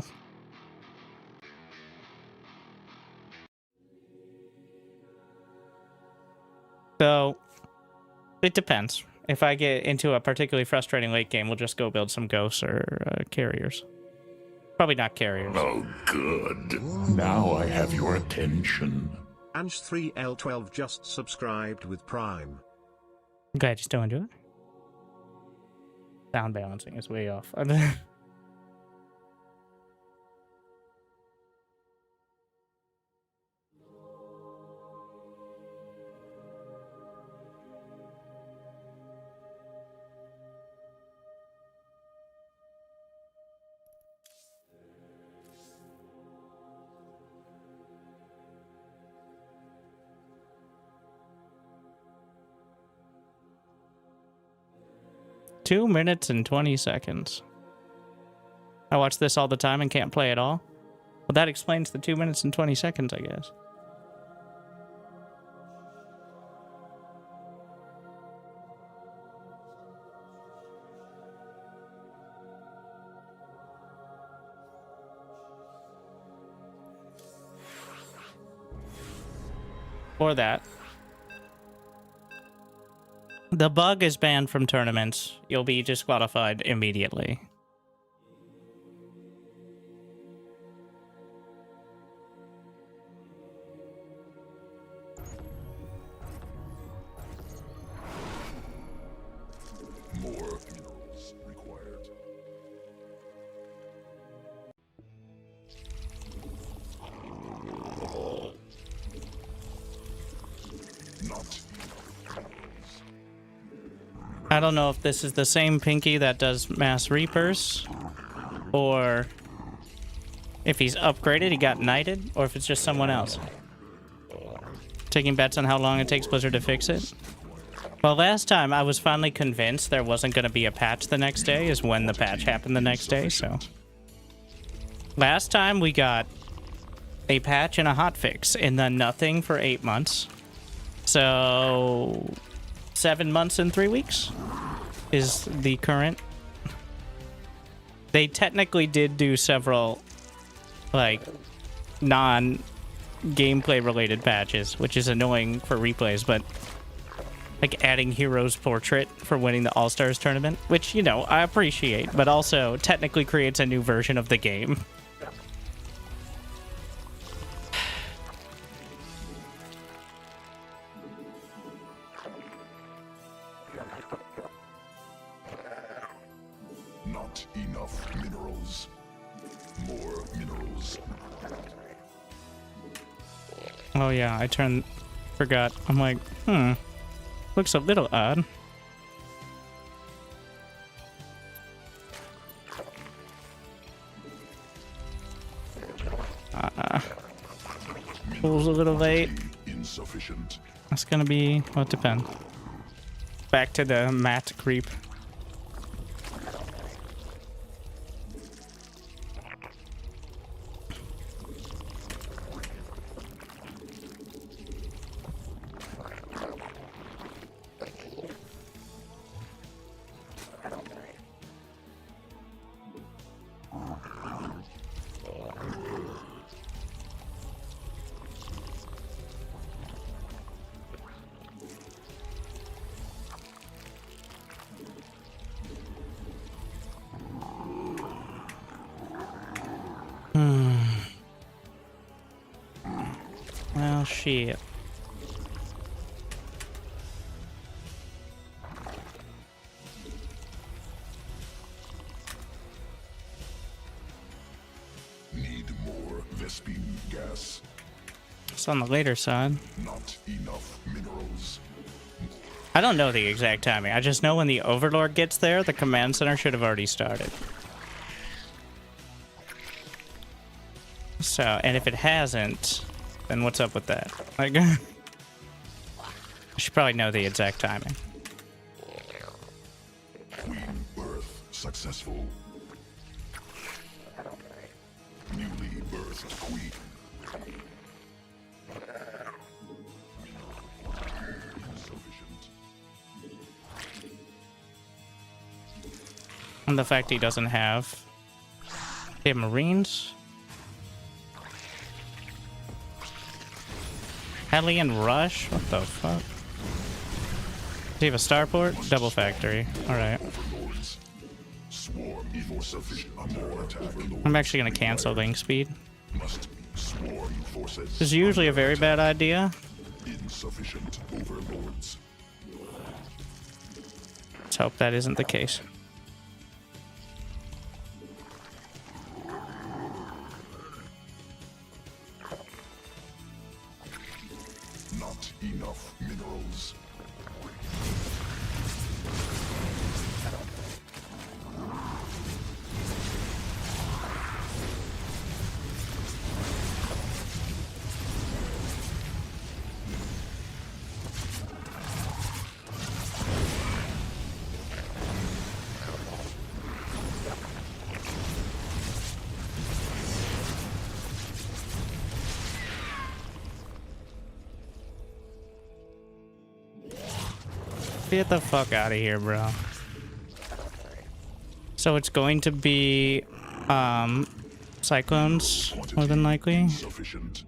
So, it depends. If I get into a particularly frustrating late game, we'll just go build some ghosts or carriers. Probably not carriers. Oh, good. Now I have your attention. Ange3L12 just subscribed with Prime. Glad you still enjoy it. Sound balancing is way off. 2 minutes and 20 seconds. I watch this all the time and can't play at all. Well, that explains the 2 minutes and 20 seconds, I guess. Or that. The bug is banned from tournaments. You'll be disqualified immediately. More minerals required. Not I don't know if this is the same Pinky that does Mass Reapers, or if he's upgraded, he got knighted, or if it's just someone else. Taking bets on how long it takes Blizzard to fix it. Well, last time I was finally convinced there wasn't going to be a patch the next day, is when the patch happened the next day, so. Last time we got a patch and a hotfix, and then nothing for 8 months. So 7 months and 3 weeks is the current. They technically did do several, like, non-gameplay related patches, which is annoying for replays, but like adding Hero's Portrait for winning the All-Stars tournament, which, you know, I appreciate, but also technically creates a new version of the game. Not enough minerals. More minerals. Oh yeah, forgot. I'm like, looks a little odd. Pool's a little late. Insufficient. That's gonna be, well, it depends. Back to the mat creep. Well, shit. Need more Vespine gas. It's on the later side. Not enough minerals. I don't know the exact timing. I just know when the Overlord gets there, the command center should have already started. So, and if it hasn't, then what's up with that? Like, I should probably know the exact timing. Queen birth successful. Newly birthed queen. Insufficient. And the fact he doesn't have... Okay, Marines? Hellion Rush? What the fuck? Do you have a starport? Double factory. Alright. Overlords. Swarm insufficient. More attack. I'm actually gonna cancel Link Speed. Must swarm forces. This is usually a very bad idea. Insufficient overlords. Let's hope that isn't the case. Not enough minerals. Get the fuck out of here, bro. So it's going to be cyclones, more than likely. Sufficient.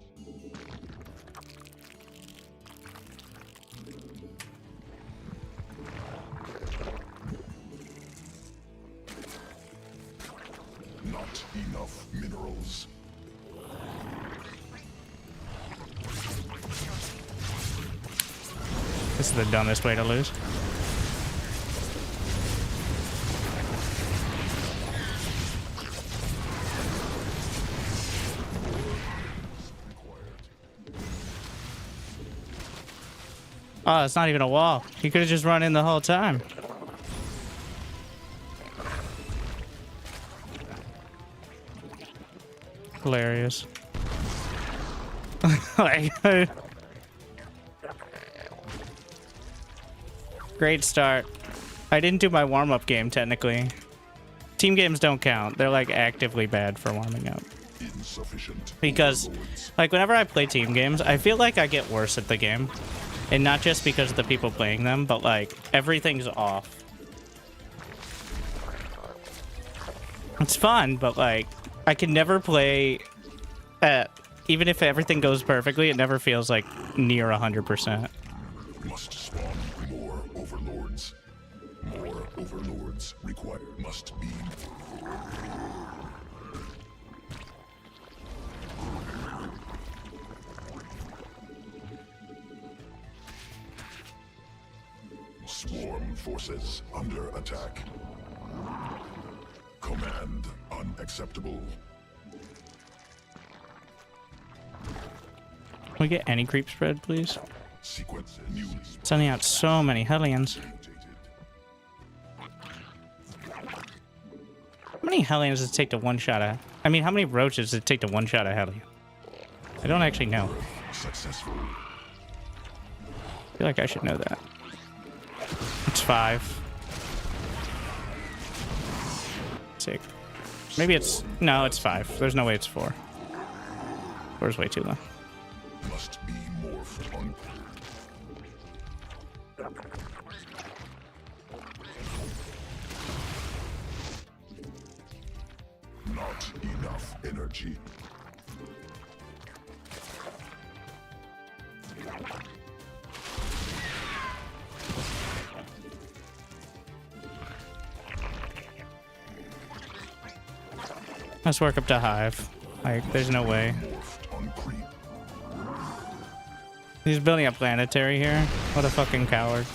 Not enough minerals. This is the dumbest way to lose. Oh, it's not even a wall. He could have just run in the whole time. Hilarious. Like, great start. I didn't do my warm-up game, technically. Team games don't count. They're, like, actively bad for warming up. Insufficient. Because, like, whenever I play team games, I feel like I get worse at the game. And not just because of the people playing them, but, like, everything's off. It's fun, but, like, I can never play at... Even if everything goes perfectly, it never feels, like, near 100%. Must spawn more overlords. More overlords required. Must be. Swarm forces under attack. Command unacceptable. Can we get any creep spread, please? Sequence new. Sending out so many Hellions. How many Hellions does it take to one-shot a... I mean, how many roaches does it take to one-shot a Hellion? I don't actually know. Successful. I feel like I should know that. It's 5. Sick. Maybe it's... No, it's 5. There's no way it's 4. 4 is way too low. Must be morphed on. Not enough energy. Let's work up to Hive. Like, there's no way. Morphed on creep. He's building a planetary here. What a fucking coward.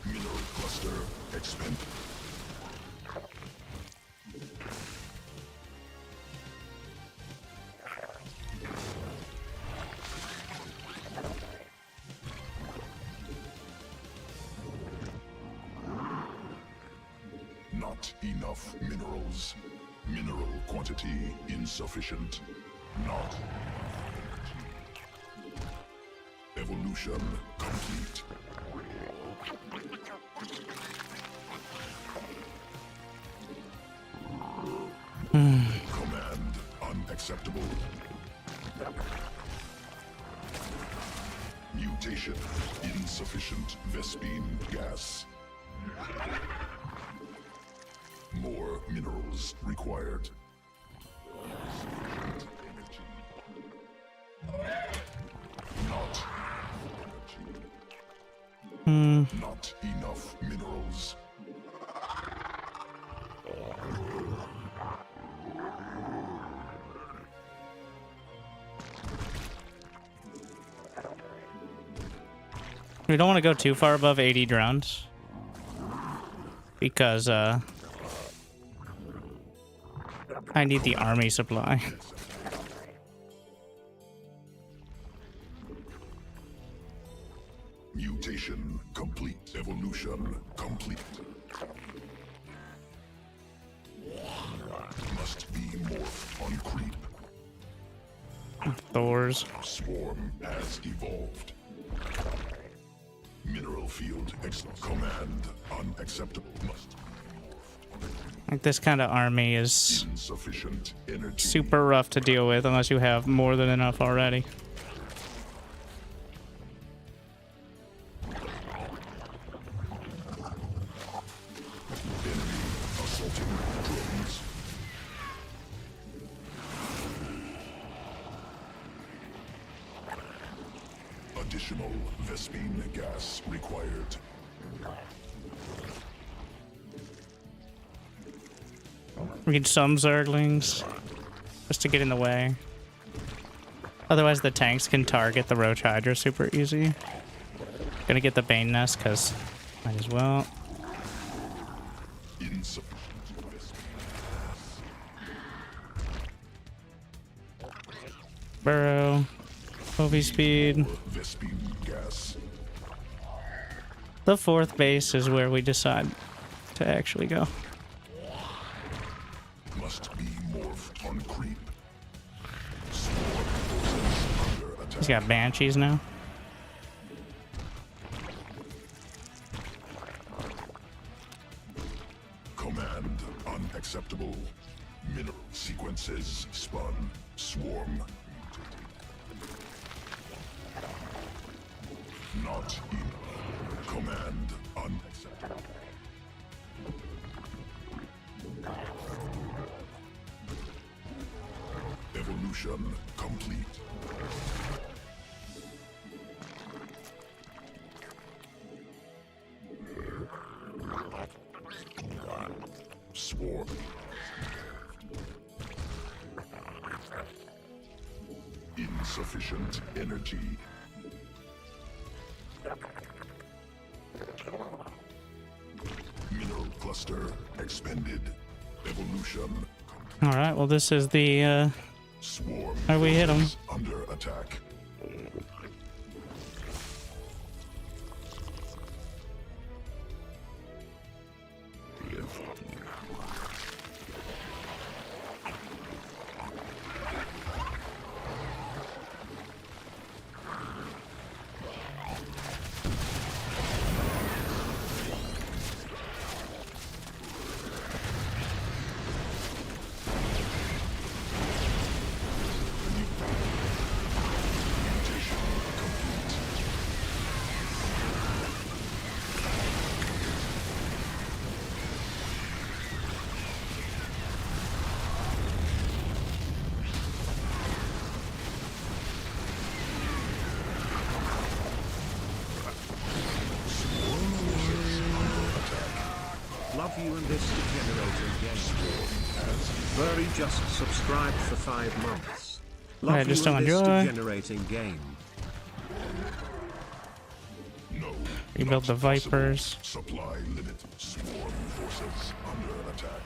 Mineral cluster expend. Not enough minerals. Mineral quantity insufficient. Not evolution complete. Command unacceptable. Mutation insufficient Vespine gas. More minerals required. Not energy. Not enough minerals. We don't want to go too far above 80 drones. Because, I need the army supply. Mutation complete. Evolution complete. Must be morphed on creep. Thors. Swarm has evolved. Mineral field command unacceptable. Must Like, this kind of army is insufficient energy. super rough to deal with unless you have more than enough already. Enemy assaulting drones. Additional Vespine gas required. We need some Zerglings just to get in the way. Otherwise, the tanks can target the Roach Hydra super easy. Gonna get the Bane Nest because might as well. Burrow, OV speed. Vespine gas. The fourth base is where we decide to actually go. Must be morphed on creep. Swarm forces under attack. He's got Banshees now. Command unacceptable. Mineral sequences spun. Swarm. Not enough. Command unacceptable. Evolution complete. Swarm. Insufficient energy. Mineral cluster expended. Evolution. All right. Well, this is the. Swarm. How we hit 'em? forces under attack. Love you and this degenerating game. Furry just subscribed for 5 months. Love Alright, you just and don't this enjoy. degenerating game. No. Rebuild the not possible. Vipers. Supply limit. Swarm forces under attack.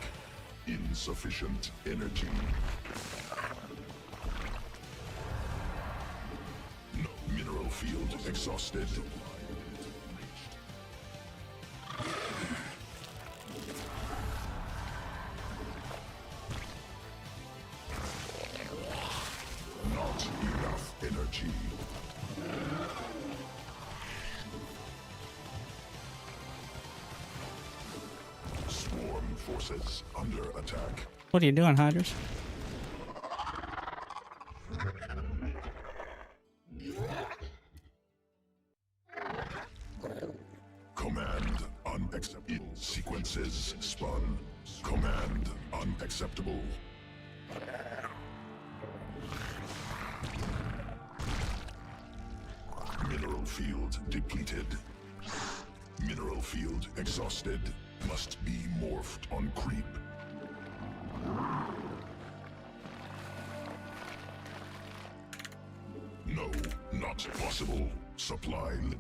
Insufficient energy. No. Mineral field exhausted. Not enough energy. Swarm forces under attack. What are you doing, Hydras? Command unacceptable. Sequences spun. Command unacceptable. Mineral field depleted. Mineral field exhausted. Must be morphed on creep. No, not possible. Supply limit.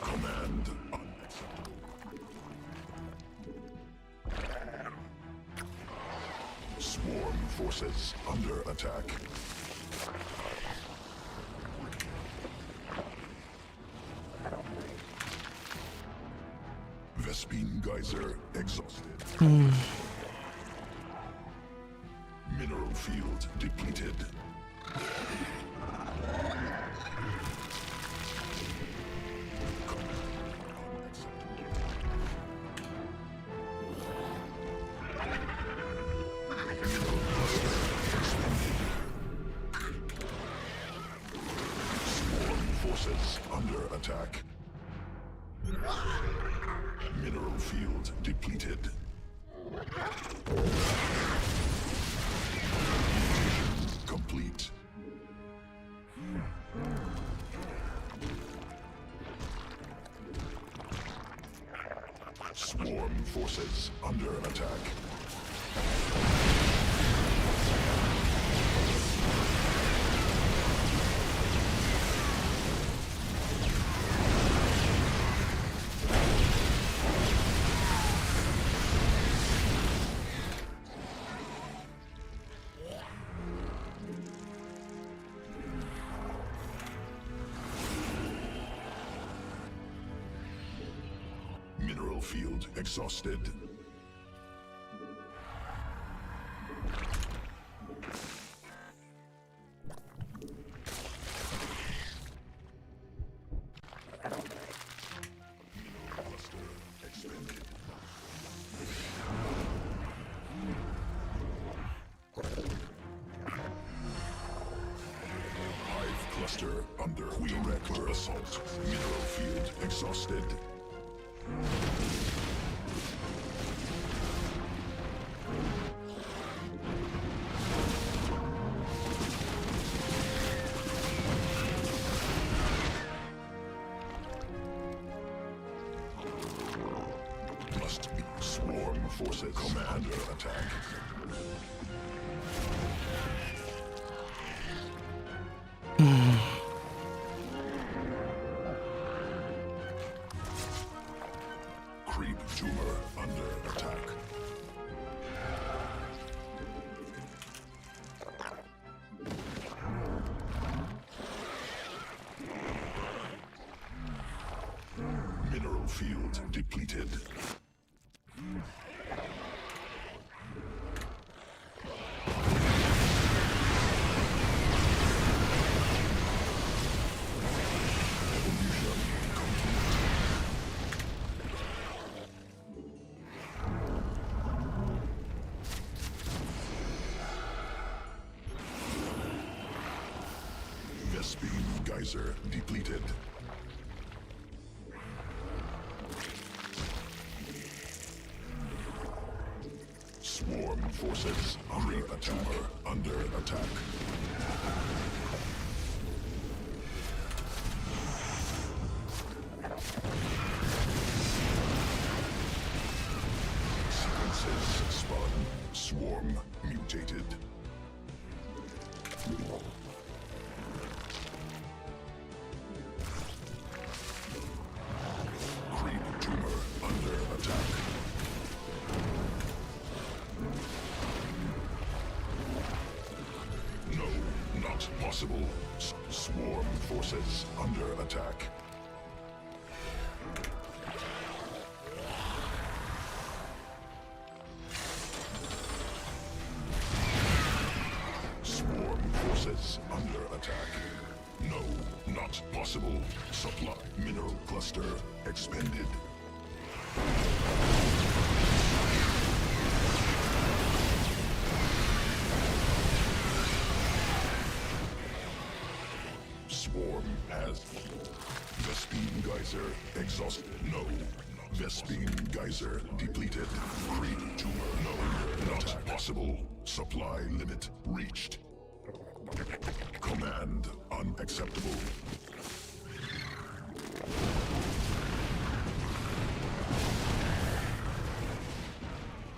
Command unacceptable. Swarm forces under attack. Vespine geyser exhausted. Mineral field depleted. Forces under attack. Mineral field depleted. Complete. Swarm forces under attack. Mineral field exhausted. Cluster expended. Hive cluster under direct assault. Mineral field exhausted. Must be swarm forces under attack. Creep tumor under attack. Mineral field depleted. Vespine geyser depleted. Swarm forces under attack. Under attack. Sequences spun. Swarm mutated. Creep tumor under attack. No, not possible. Swarm forces under attack. Swarm forces under attack. No, not possible. Supply mineral cluster expended. Swarm has Vespene Geyser exhaust. No. Vespene Geyser depleted. Creep tumor. No. Not possible. Supply limit reached. Command unacceptable.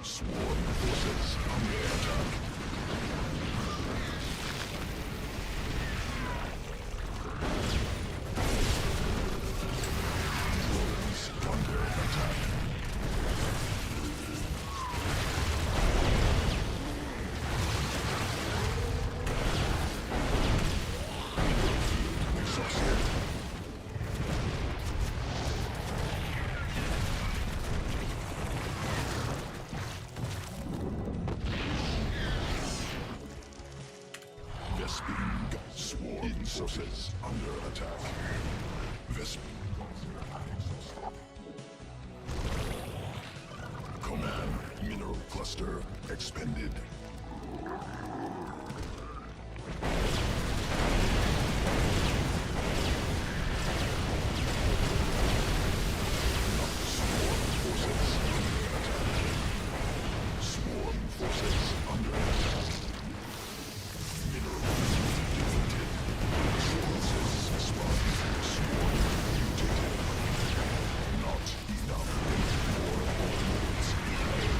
Swarm forces under attack. Drones under attack. Field exhausted. Vespene Swarm forces under attack. Command mineral cluster expended. Swarm forces under attack. Mineral defeated. Forces spawned. Swarm mutated. Not enough. More hormones needed.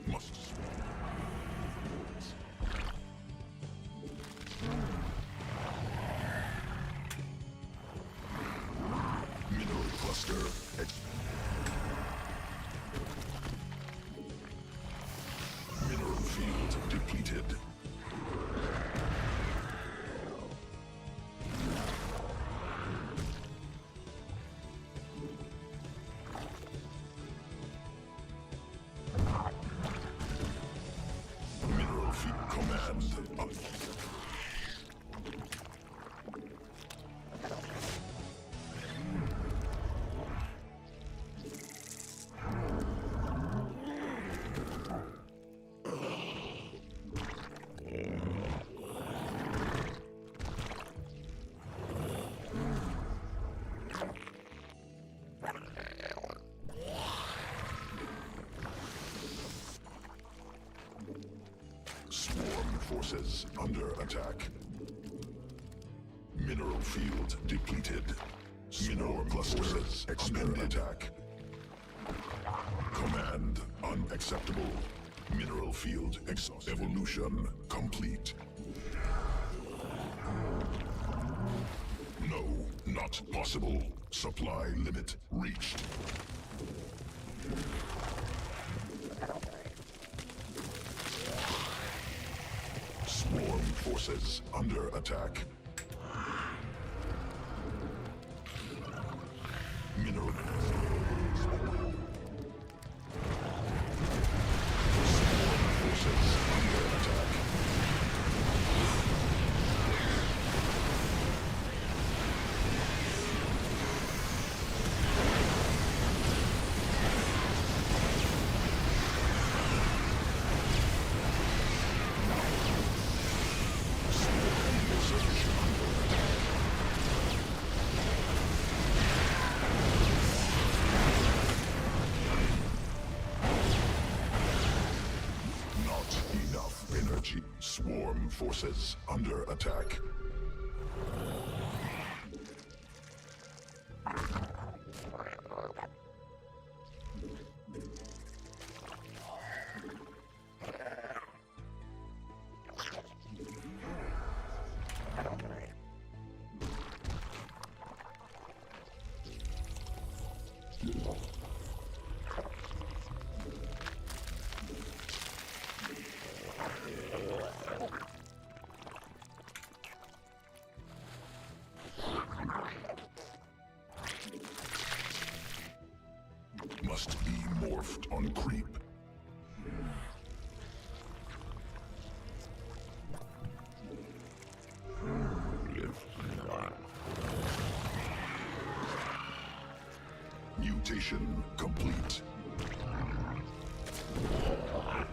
Must mineral cluster mineral field depleted. Mineral field command up. Swarm forces under attack. Mineral field depleted. Mineral clusters expended. Attack. Command unacceptable. Mineral field exhaust. Evolution complete. No, not possible. Supply limit reached. Swarm forces under attack. Mineral. Swarm forces under attack. Not enough energy. Swarm forces under attack. Must be morphed on creep. Mutation complete.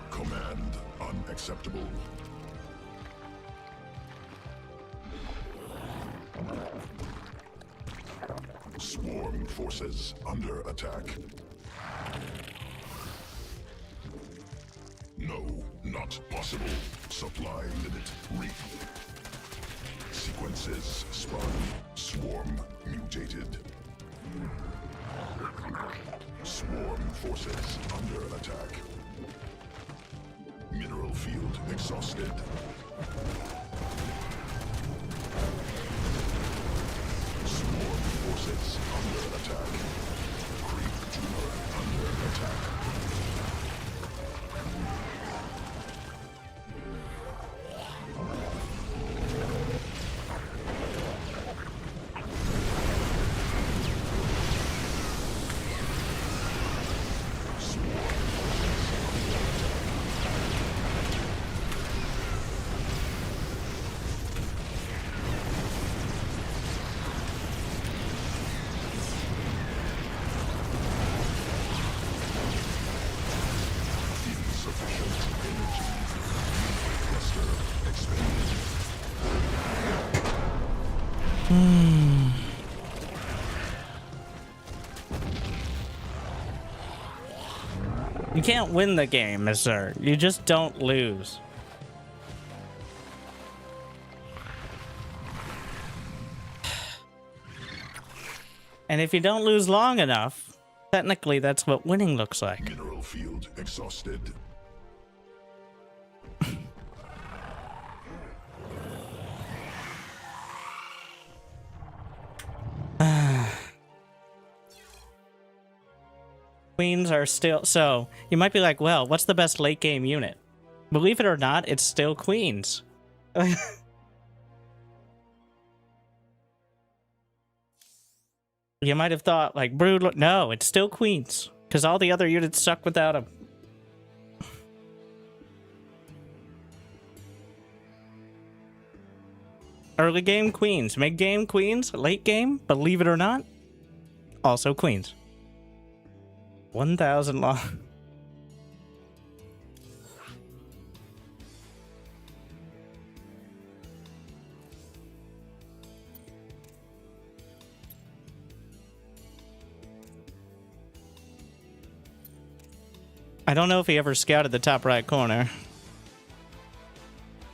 Command unacceptable. Swarm forces under attack. No, not possible. Supply limit reached. Sequences spun. Swarm mutated. Swarm forces under attack. Mineral field exhausted. Swarm forces under attack. Creep tumor under attack. You can't win the game, sir. You just don't lose. And if you don't lose long enough, technically that's what winning looks like. Mineral field exhausted. Queens are still... So, you might be like, well, what's the best late game unit? Believe it or not, it's still Queens. You might have thought, like, Brood... No, it's still Queens. Because all the other units suck without them. Early game, Queens. Mid game, Queens. Late game, believe it or not, also Queens. 1,000 long. I don't know if he ever scouted the top right corner.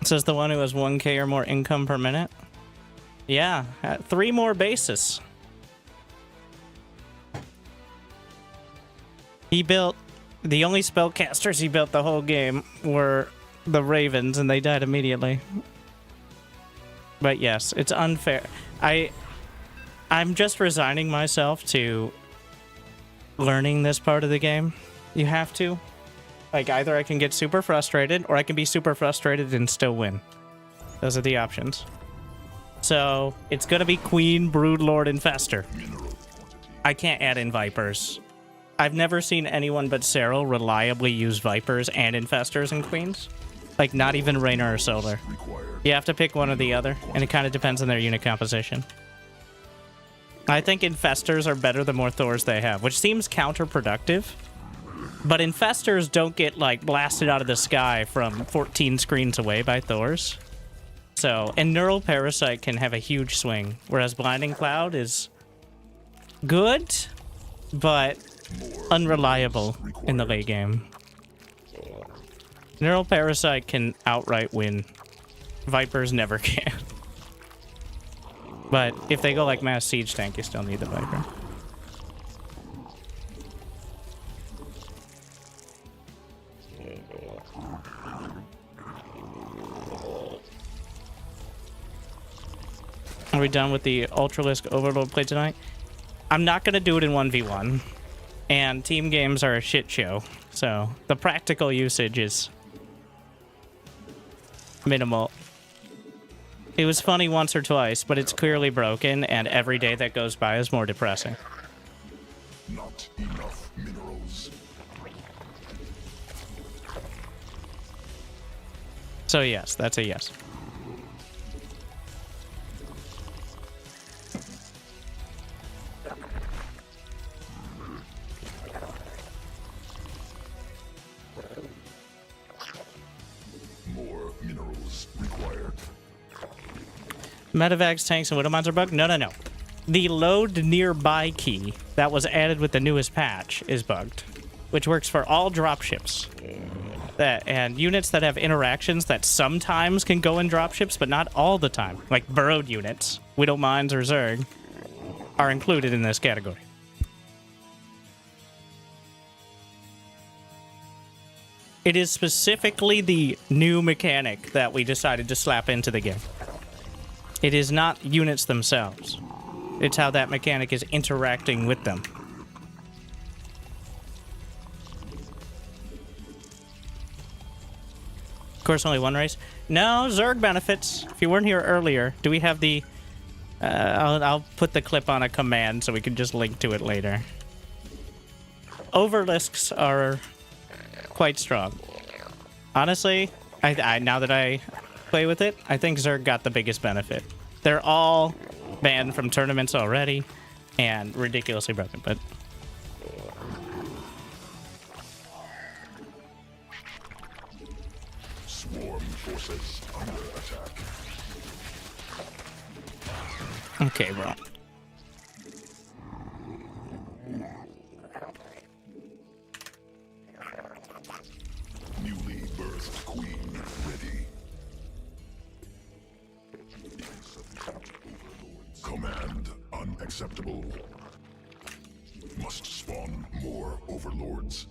It says the one who has 1K or more income per minute. Yeah, 3 more bases. He built... The only spellcasters he built the whole game were the Ravens, and they died immediately. But yes, it's unfair. I'm just resigning myself to learning this part of the game. You have to. Like, either I can get super frustrated, or I can be super frustrated and still win. Those are the options. So, it's gonna be Queen, Broodlord, Infester. I can't add in Vipers. I've never seen anyone but Cyril reliably use Vipers and Infestors and Queens. Like, not even Raynor or Solar. You have to pick one or the other, and it kind of depends on their unit composition. I think Infestors are better the more Thors they have, which seems counterproductive. But Infestors don't get, like, blasted out of the sky from 14 screens away by Thors. So, and Neural Parasite can have a huge swing, whereas Blinding Cloud is good, but unreliable in the late game. Neural Parasite can outright win. Vipers never can. But if they go like Mass Siege Tank, you still need the Viper. Are we done with the Ultralisk Overload play tonight? I'm not going to do it in 1v1. And team games are a shit show. So the practical usage is minimal. It was funny once or twice, but it's clearly broken, and every day that goes by is more depressing. Not enough minerals. So yes, that's a yes. Medevacs, tanks, and Widowmines are bugged? No, no, no. The load nearby key that was added with the newest patch is bugged, which works for all dropships. And units that have interactions that sometimes can go in dropships, but not all the time. Like burrowed units, Widowmines or Zerg, are included in this category. It is specifically the new mechanic that we decided to slap into the game. It is not units themselves. It's how that mechanic is interacting with them. Of course, only one race. No, Zerg benefits. If you weren't here earlier, do we have the... I'll put the clip on a command so we can just link to it later. Overlisks are quite strong. Honestly, now that I play with it, I think Zerg got the biggest benefit. They're all banned from tournaments already and ridiculously broken, but... Swarm forces under attack. Okay, bro. Newly birthed queen ready. Command unacceptable. Must spawn more overlords.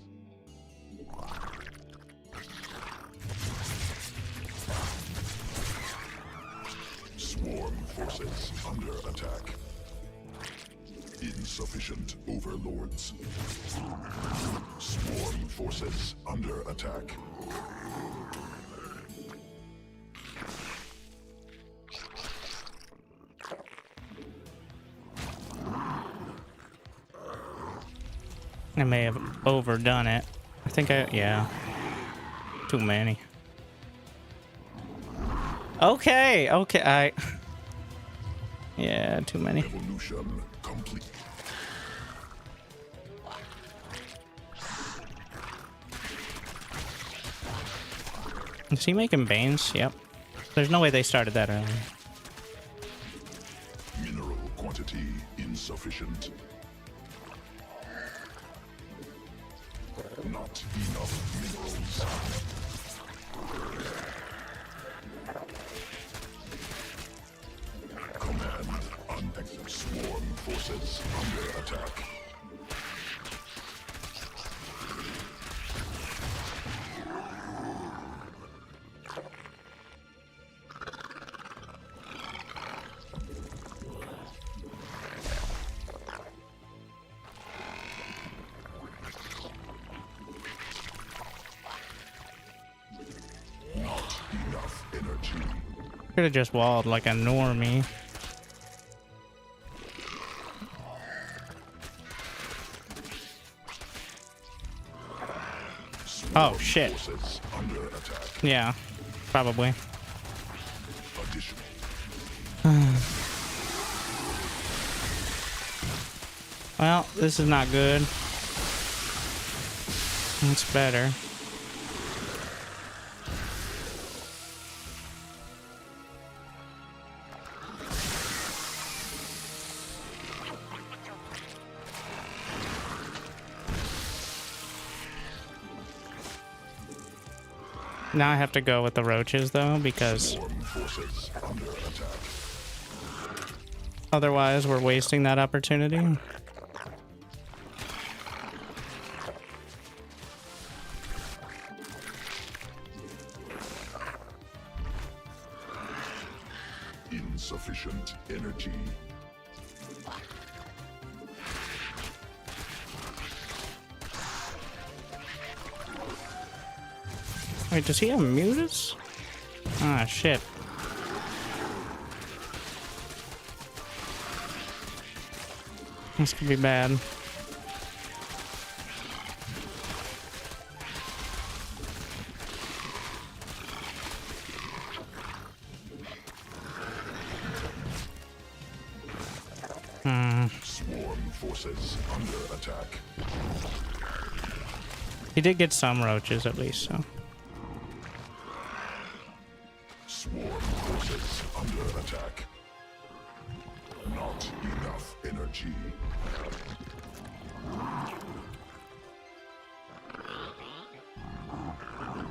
Swarm forces under attack. Insufficient overlords. Swarm forces under attack. I may have overdone it. I think yeah. Too many. Okay, yeah, too many. Evolution complete. Is he making Banes? Yep. There's no way they started that early. Mineral quantity insufficient. Not enough minerals. Command unacceptable. Swarm forces under attack. Not enough energy. Could have just walled like a normie. Oh shit. Forces under attack. Yeah, probably. Additional. Well, this is not good. It's better. Now I have to go with the roaches though, because Swarm forces under attack. otherwise we're wasting that opportunity. Insufficient energy. Wait, does he have mutas? Ah, shit. This could be bad. Swarm forces under attack. He did get some roaches at least, so. Swarm forces under attack. energy.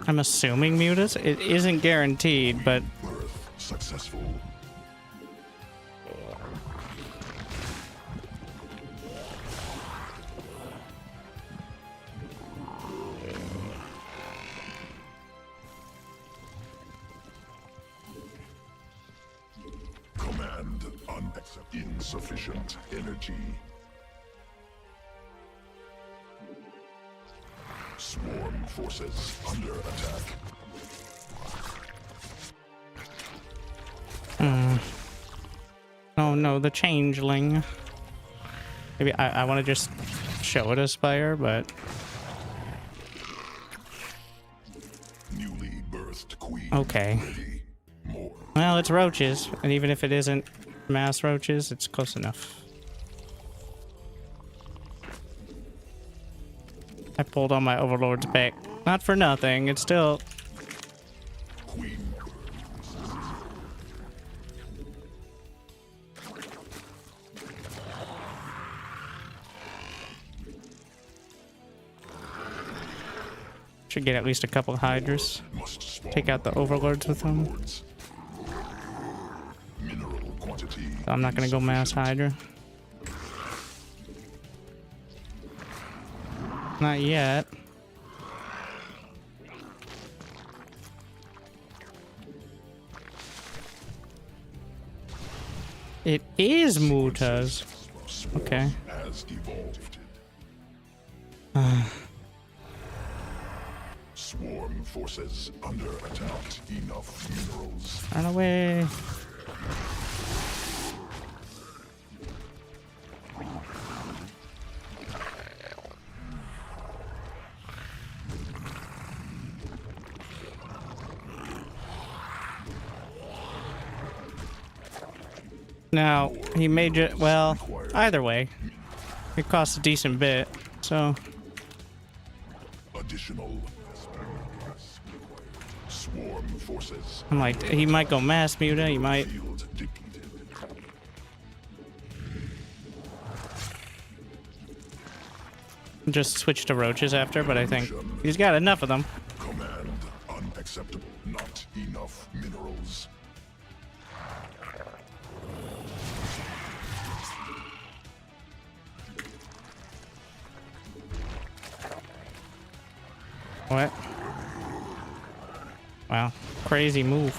I'm assuming mutas. It isn't guaranteed, but Birth successful. Command unacceptable. Insufficient energy. Swarm forces under attack. oh no, the changeling. Maybe I want to just show it as fire, but Newly birthed queen. okay. Ready. More. Well, it's roaches, and even if it isn't mass roaches, it's close enough. I pulled on my overlord's back. Not for nothing, it's still... Queen. Should get at least a couple hydras. Must spawn Take out the overlords with them. overlords. Mineral quantity. So I'm not gonna go mass hydra. Not yet. It is mutas. Okay. Has evolved. Swarm forces under attack. Enough minerals. Run away. Now, he may just, well, either way, it costs a decent bit, so. Additional. Swarm forces. I'm like, he might go mass muta, he might. Field depleted. Just switch to roaches after, but I think he's got enough of them. Command unacceptable. Not enough minerals. What? Wow, crazy move.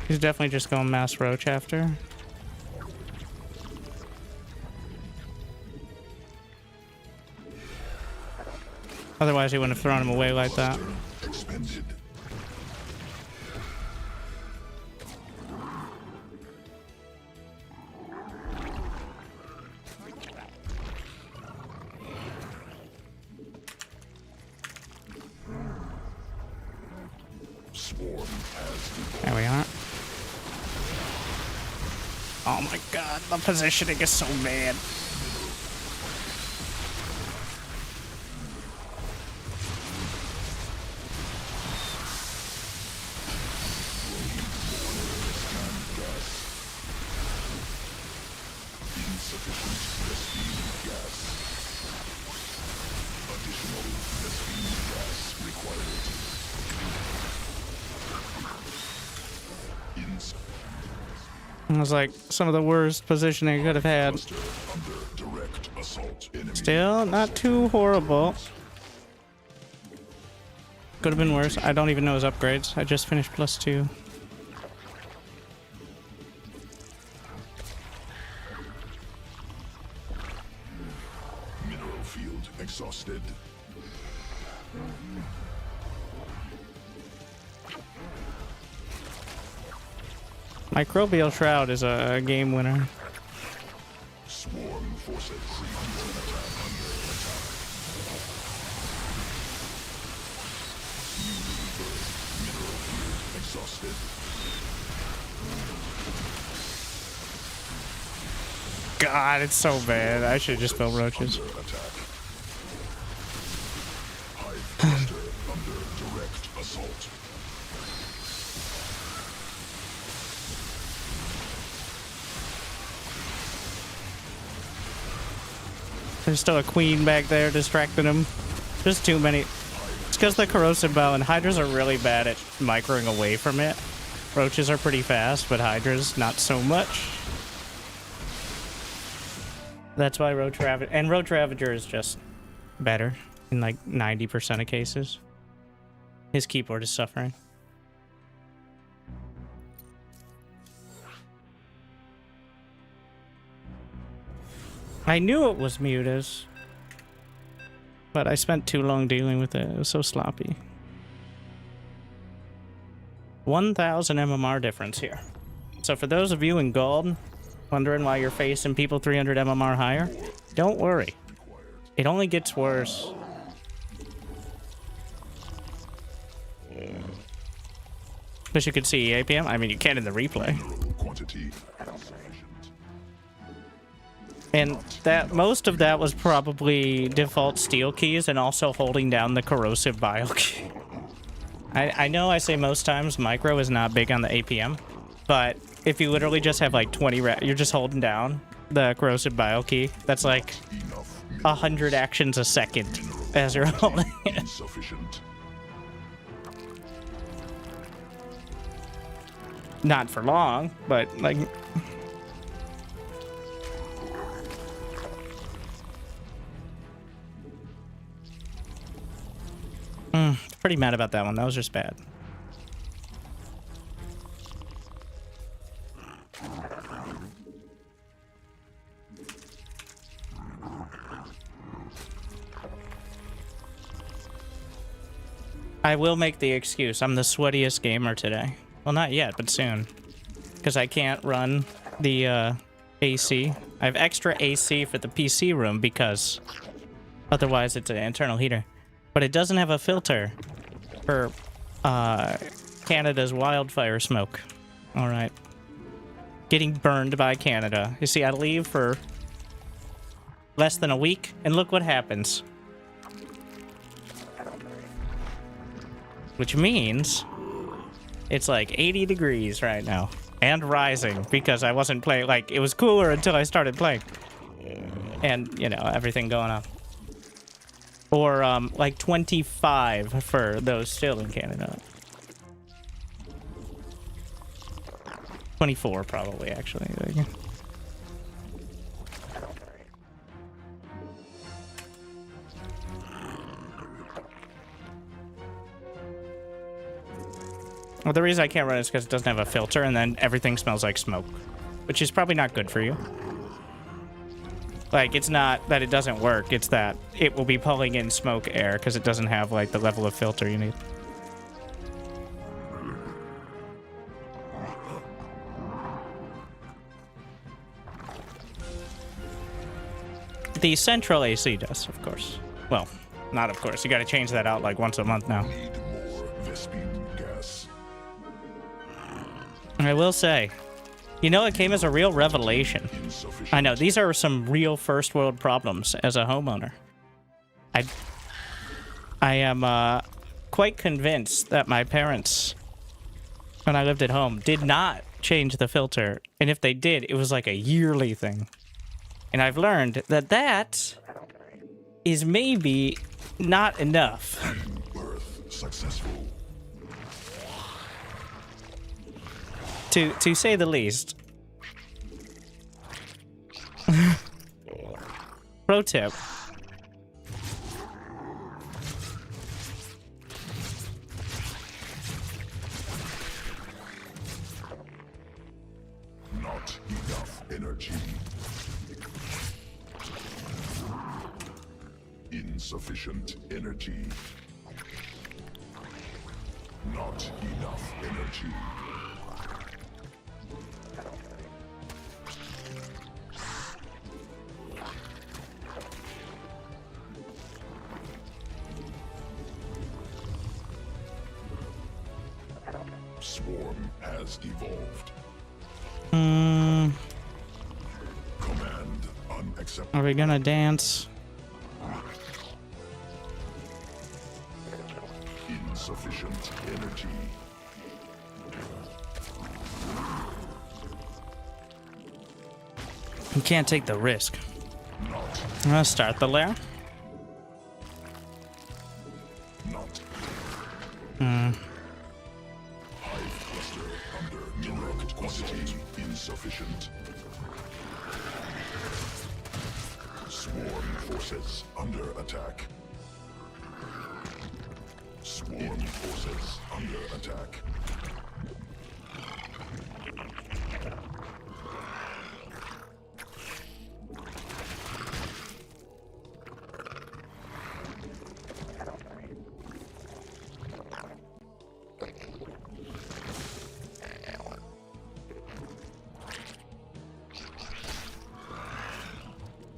He's definitely just going mass roach after. Otherwise, he wouldn't have thrown him away like that. Expended. Swarm has There we are. Oh my god, the positioning is so bad. insufficient mesquite gas. Additional mesquite gas required. It was like some of the worst positioning I could have had. Cluster under direct assault. Enemy Still not too horrible. Could have been worse. I don't even know his upgrades. I just finished +2. mineral field exhausted. Microbial Shroud is a game winner. Swarm forces. Exhausted. God, it's so bad. I should just build roaches. Under attack. Hive cluster under direct assault. There's still a queen back there distracting him. There's too many. It's because the corrosive bow and hydras are really bad at microing away from it. Roaches are pretty fast, but hydras not so much. That's why Roach Ravager is just better in like 90% of cases. His keyboard is suffering. I knew it was Mutas, but I spent too long dealing with it. It was so sloppy. 1,000 MMR difference here. So for those of you in gold, wondering why you're facing people 300 MMR higher, don't worry. It only gets worse. Wish you could see APM. I mean, you can in the replay. Quantity. And that most of that was probably default steel keys and also holding down the corrosive bile key. I know I say most times micro is not big on the APM, but if you literally just have like 20 you're just holding down the corrosive bile key, that's like 100 actions a second as you're holding it. Insufficient. Not for long, but like... Pretty mad about that one. That was just bad. I will make the excuse. I'm the sweatiest gamer today. Well, not yet, but soon. Because I can't run the AC. I have extra AC for the PC room because otherwise it's an internal heater. But it doesn't have a filter for Canada's wildfire smoke. All right. Getting burned by Canada. You see, I leave for less than a week, and look what happens. Which means it's like 80 degrees right now. And rising, because I wasn't playing. Like, it was cooler until I started playing. And, you know, everything going on. Or, like 25 for those still in Canada. 24, probably, actually. Well, the reason I can't run it is because it doesn't have a filter, and then everything smells like smoke. Which is probably not good for you. Like, it's not that it doesn't work, it's that it will be pulling in smoke air because it doesn't have, like, the level of filter you need. The central AC does, of course. Well, not of course. You gotta change that out, like, once a month now. Need more Vespene gas. I will say, you know, it came as a real revelation. Insufficient. I know, these are some real first world problems as a homeowner. I am quite convinced that my parents, when I lived at home, did not change the filter. And if they did, it was like a yearly thing. And I've learned that that is maybe not enough. Birth successful. To say the least. Pro tip. Not enough energy. Insufficient energy. Not enough energy. Swarm has evolved. Hmm. Command unacceptable. Are we gonna dance? Insufficient energy. You can't take the risk. Not. I'm gonna start the lair. Not. Hmm. Hive cluster under mineral quantity insufficient. Swarm forces under attack. Swarm forces under attack.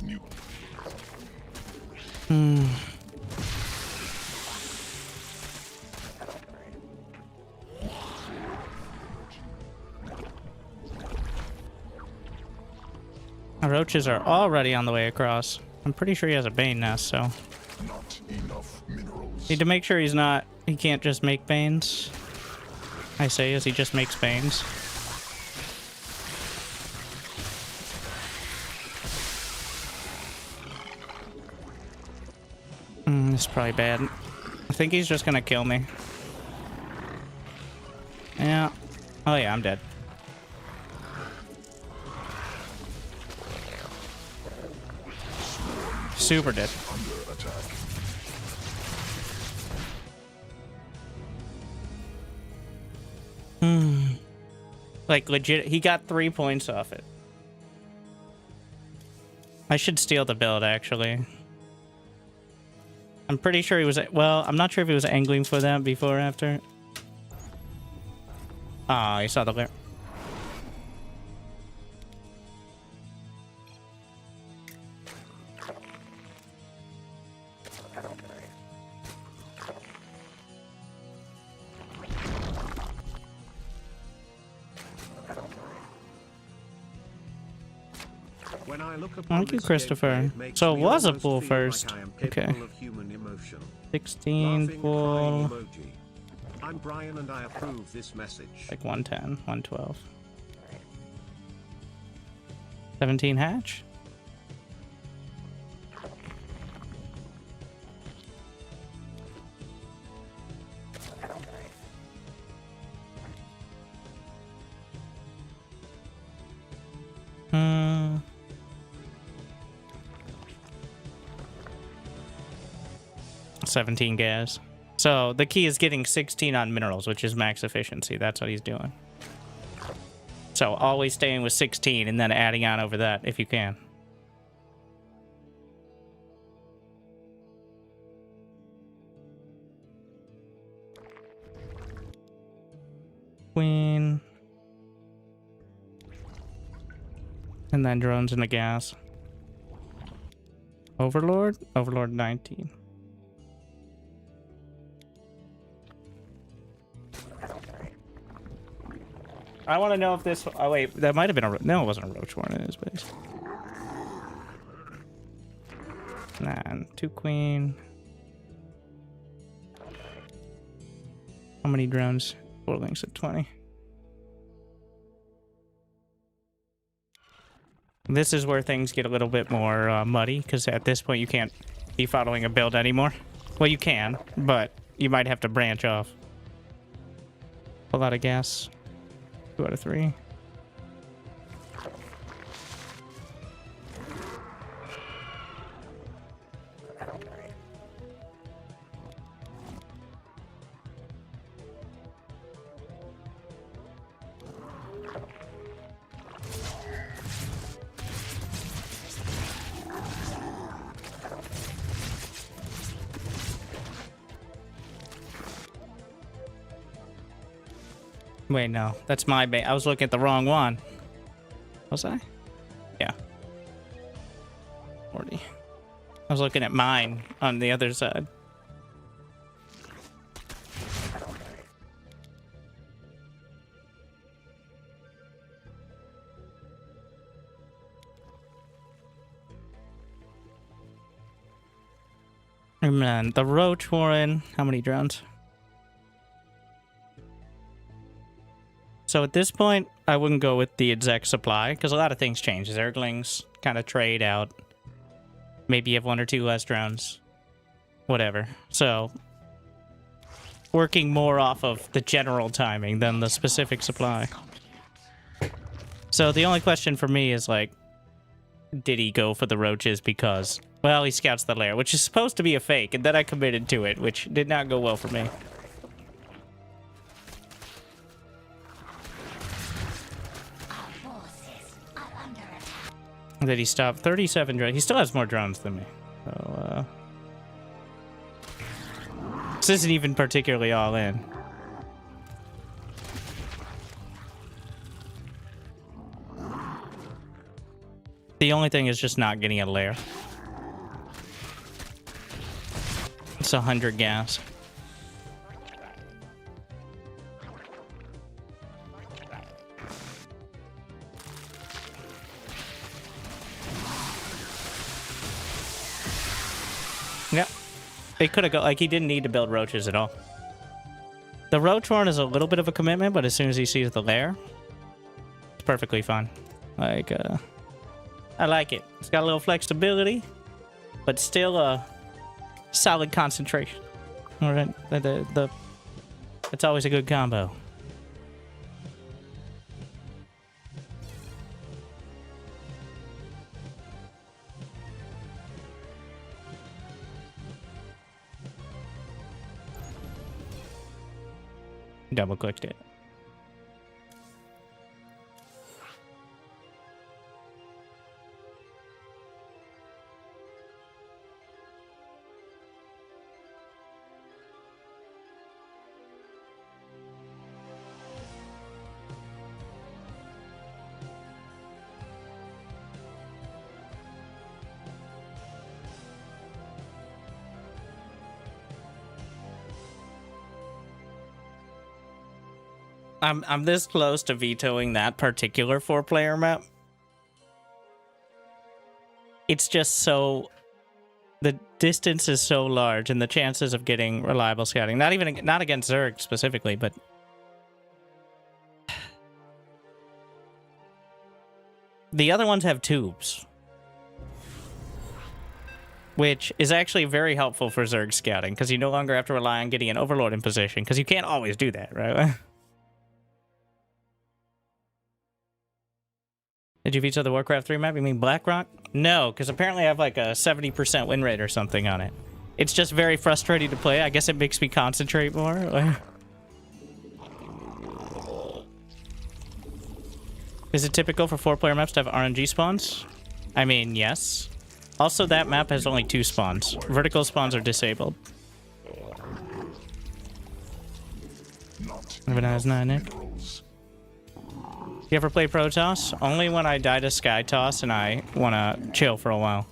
New. Hmm. Our roaches are already on the way across. I'm pretty sure he has a bane nest, so Not enough minerals. need to make sure he's not. He can't just make banes. I say as he just makes banes. This is probably bad. I think he's just gonna kill me. Yeah. Oh yeah, I'm dead. Super dead. Under attack. Like legit, he got 3 points off it. I should steal the build actually. I'm pretty sure he was, well, I'm not sure if he was angling for that before or after. Ah, he saw the lair. When I look upon Thank you, this Christopher. gameplay, it makes So it me was a almost pool feel first. like I am Okay. capable of human emotion. 16 Laughing, full, crying emoji. I'm Brian and I approve this message. like 110, 112. 17 hatch. Hmm. $17 gas. So the key is getting 16 on minerals, which is max efficiency. That's what he's doing. So always staying with 16 and then adding on over that if you can. Queen. And then drones in the gas. Overlord? Overlord 19. I want to know if this... Oh, wait. That might have been a... No, it wasn't a roach warren in his base. And 2 queen. How many drones? 4 links at 20. This is where things get a little bit more muddy, because at this point you can't be following a build anymore. Well, you can, but you might have to branch off. A lot of gas. 2 out of 3. Wait, no. That's my bait. I was looking at the wrong one. Was I? Yeah. 40. I was looking at mine on the other side. And then the Roach Warren. How many drones? So at this point, I wouldn't go with the exact supply, because a lot of things change. Zerglings kind of trade out. Maybe you have 1 or 2 less drones. Whatever. So, working more off of the general timing than the specific supply. So the only question for me is, like, did he go for the roaches because, well, he scouts the lair, which is supposed to be a fake, and then I committed to it, which did not go well for me. Did he stop 37 drones? He still has more drones than me. So, this isn't even particularly all in. The only thing is just not getting a lair. It's 100 gas. Yeah, it could have got, like, he didn't need to build roaches at all. The roach horn is a little bit of a commitment, but as soon as he sees the lair, it's perfectly fine. Like, I like it. It's got a little flexibility, but still a solid concentration. All right, it's always a good combo. Double clicked it. I'm this close to vetoing that particular 4-player map. It's just so... the distance is so large, and the chances of getting reliable scouting, not against Zerg specifically, but... the other ones have tubes. Which is actually very helpful for Zerg scouting, because you no longer have to rely on getting an Overlord in position, because you can't always do that, right? Did you veto the Warcraft 3 map? You mean Blackrock? No, because apparently I have like a 70% win rate or something on it. It's just very frustrating to play. I guess it makes me concentrate more. Is it typical for 4-player maps to have RNG spawns? I mean, yes. Also, that map has only 2 spawns. Vertical spawns are disabled. Everyone has 9, Nick. You ever play Protoss? Only when I die to Sky Toss and I want to chill for a while.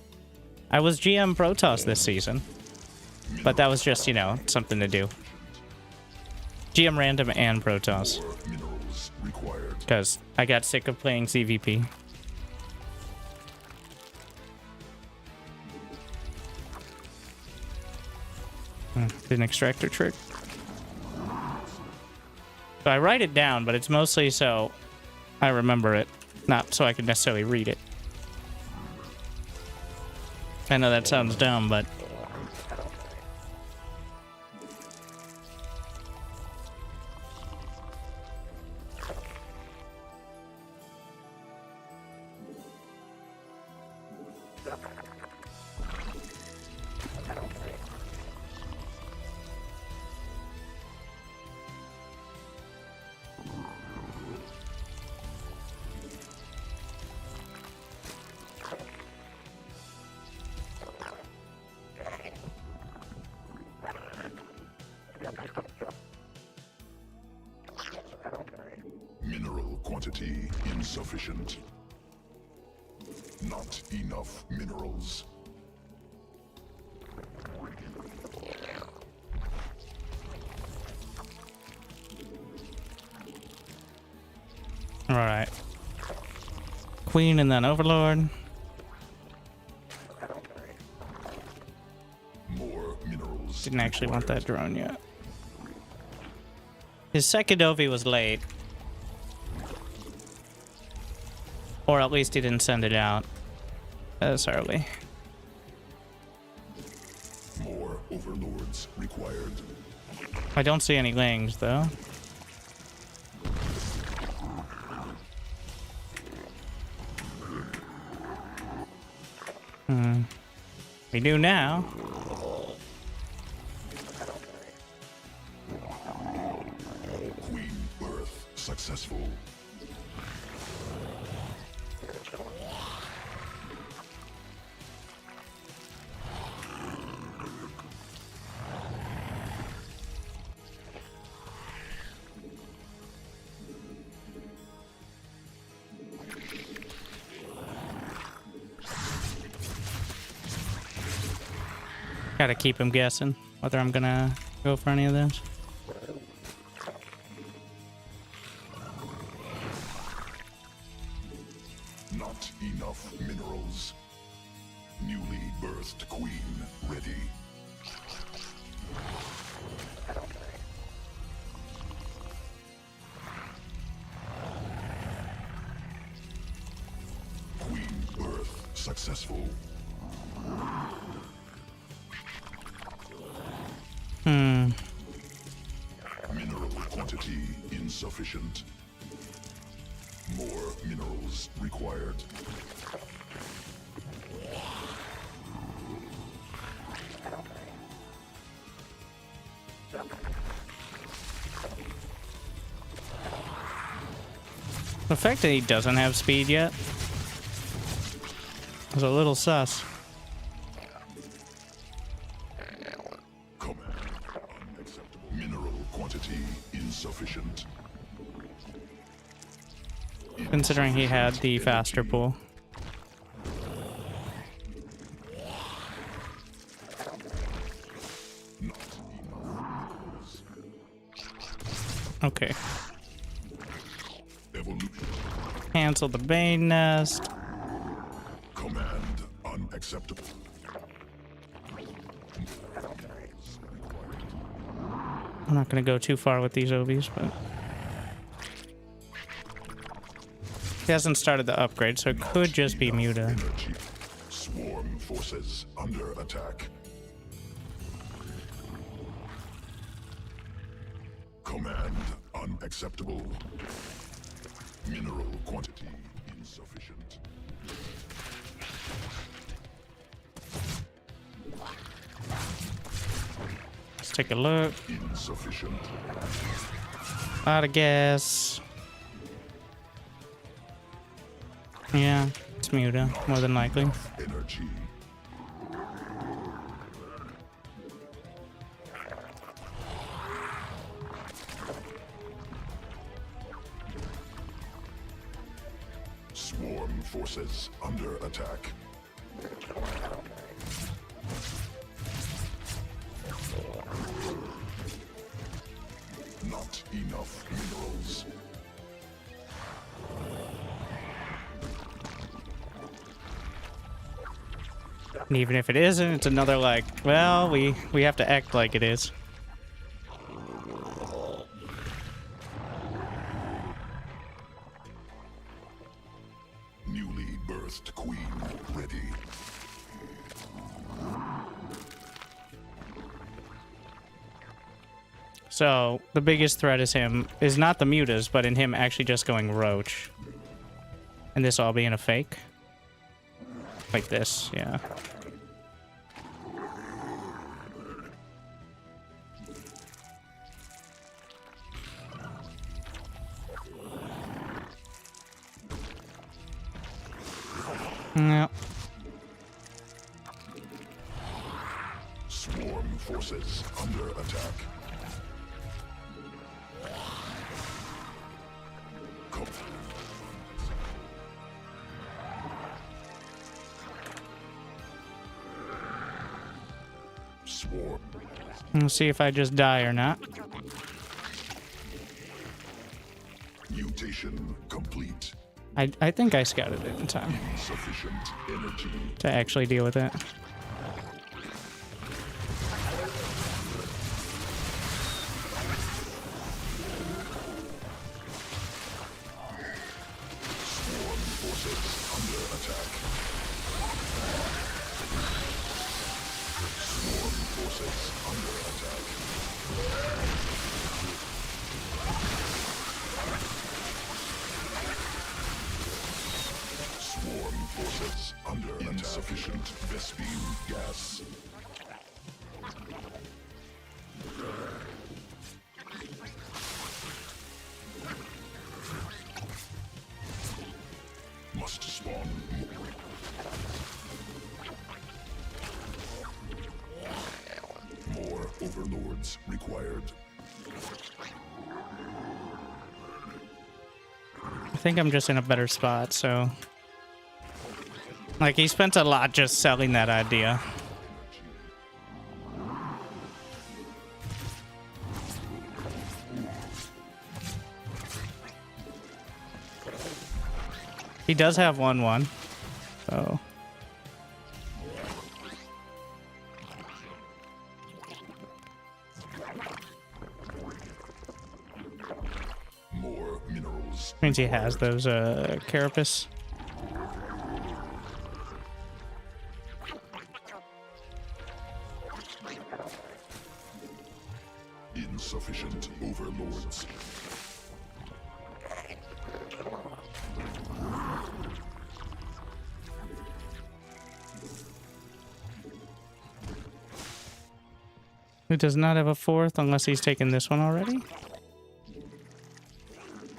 I was GM Protoss this season. But that was just, you know, something to do. GM Random and Protoss. Because I got sick of playing CVP. Did an extractor trick. So I write it down, but it's mostly so I remember it, not so I can necessarily read it. I know that sounds dumb, but... Mineral quantity insufficient. Not enough minerals. Alright. Queen and then Overlord. More Didn't actually want that drone yet. His second OV was late. Or at least he didn't send it out as early. More overlords required. I don't see any lings, though. We do now. Queen birth successful. Gotta keep him guessing whether I'm gonna go for any of this. Not enough minerals. Newly birthed queen ready. Queen birth successful. Mineral quantity insufficient. More minerals required. The fact that he doesn't have speed yet is a little sus. Unacceptable. Mineral quantity insufficient. Considering he had the faster pool. Okay. Evolution. Cancel the Bane Nest. Command unacceptable. I'm not gonna go too far with these OVs, but he hasn't started the upgrade, so it could just be Muta. Energy. Swarm forces under attack. Command unacceptable. Mineral quantity insufficient. Let's take a look. Insufficient. Out of gas. Yeah, it's Muta, more than likely. Energy. Swarm forces under attack. Not enough minerals. And even if it isn't, it's another like, well, we have to act like it is. Newly birthed queen ready. So the biggest threat is not the mutas, but in him actually just going roach. And this all being a fake. Like this, yeah. No. Swarm forces under attack. Swarm. Let's see if I just die or not. Mutation complete. I think I scouted it in time Insufficient energy. to actually deal with it. forces under attack. Swarm forces under attack. Insufficient Vespene gas. Must spawn more overlords required. I think I'm just in a better spot, so... Like, he spent a lot just selling that idea. He does have 1/1, so... More minerals. Means he has those, carapace. Insufficient overlords. Who does not have a 4th unless he's taken this one already?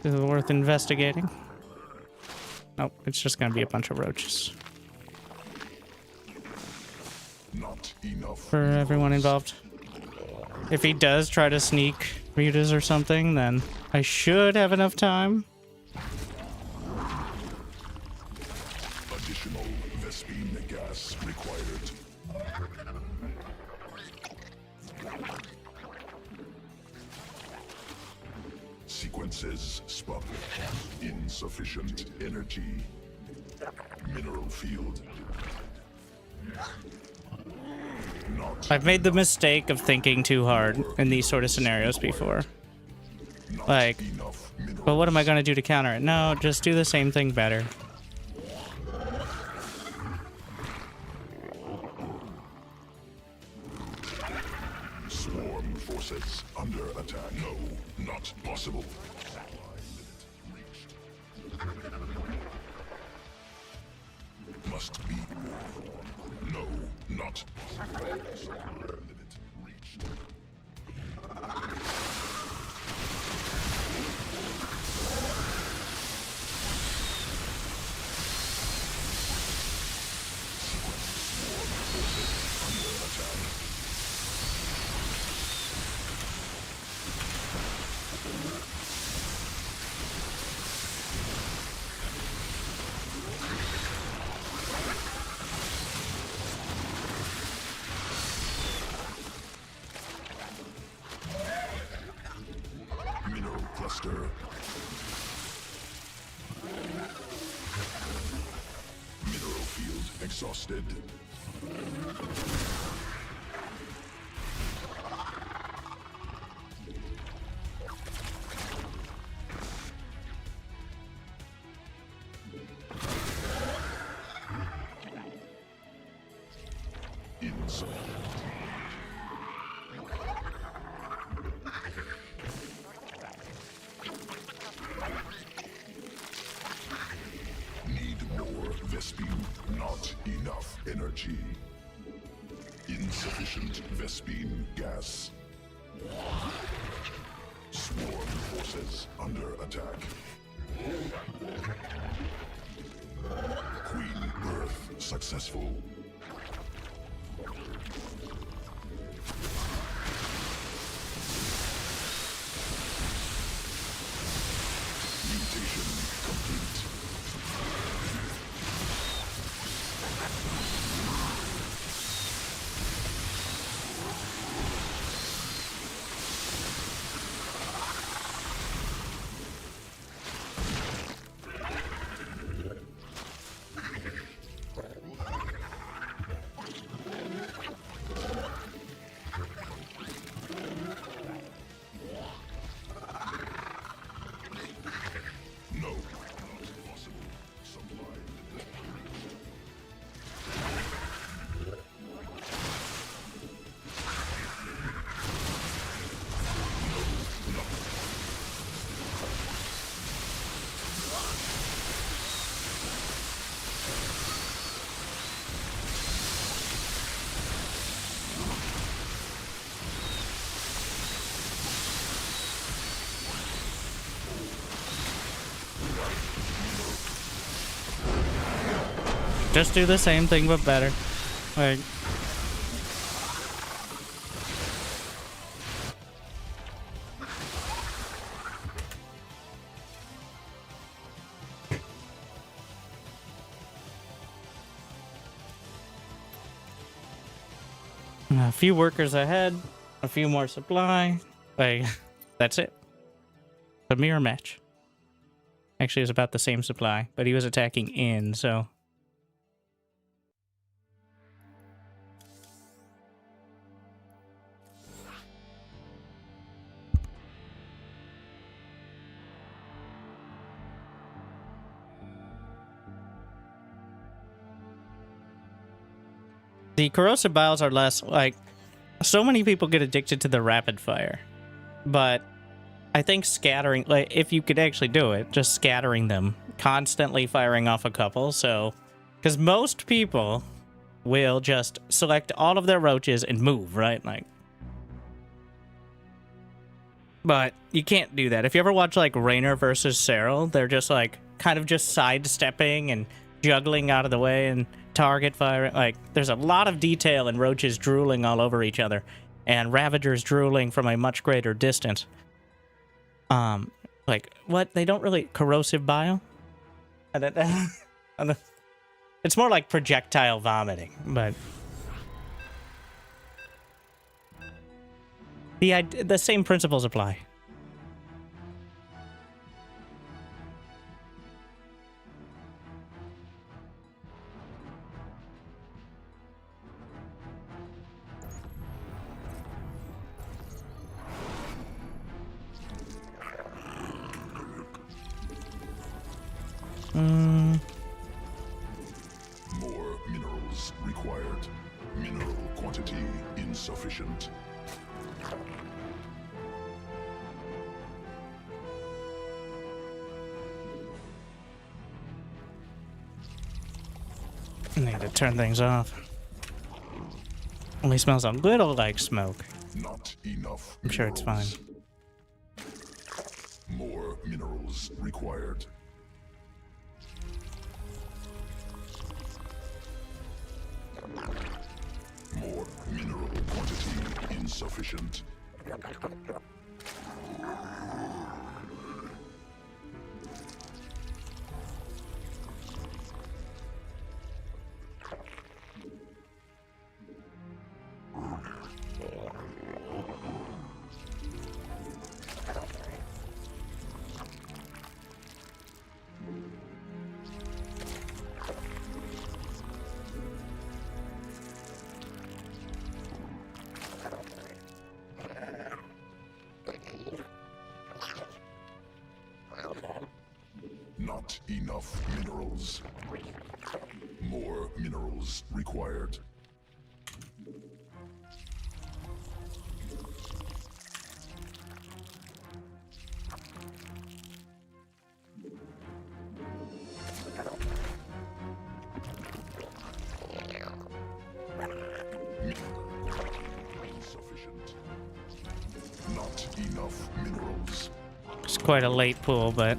Is it worth investigating? Nope, it's just gonna be a bunch of roaches. Not enough For everyone involved. If he does try to sneak Ritas or something, then I should have enough time. additional Vespene gas required. Sequences spun. Insufficient energy. Mineral field. Not I've made the mistake of thinking too hard in these sort of scenarios before. Like, enough mineral. but what am I going to do to counter it? No, just do the same thing better. Swarm forces under attack. No, not possible. Must be. No, not possible. Limit reached. Mineral cluster. Mineral field exhausted. Inside. Need more Vespene. Not enough energy. Insufficient Vespene gas. Swarm forces under attack. Queen birth successful. Mutation complete. Just do the same thing, but better. Like... A few workers ahead, a few more supply. Like, that's it. A mirror match. Actually, it's about the same supply, but he was attacking in, so... The corrosive biles are less, like, so many people get addicted to the rapid fire, but I think scattering, like, if you could actually do it, just scattering them, constantly firing off a couple, so, because most people will just select all of their roaches and move, right, like, but you can't do that. If you ever watch, like, Raynor versus Cyril, they're just, like, kind of just sidestepping and juggling out of the way and target firing. Like, there's a lot of detail in roaches drooling all over each other and ravagers drooling from a much greater distance. Like, what? They don't really... Corrosive bile? It's more like projectile vomiting, but... The same principles apply. More minerals required. Mineral quantity insufficient. I need to turn things off. Only smells a little like smoke. Not enough. I'm sure it's fine. More minerals required. More mineral quantity insufficient. Not enough minerals. More minerals required. Insufficient. Not enough minerals. It's quite a late pull, but...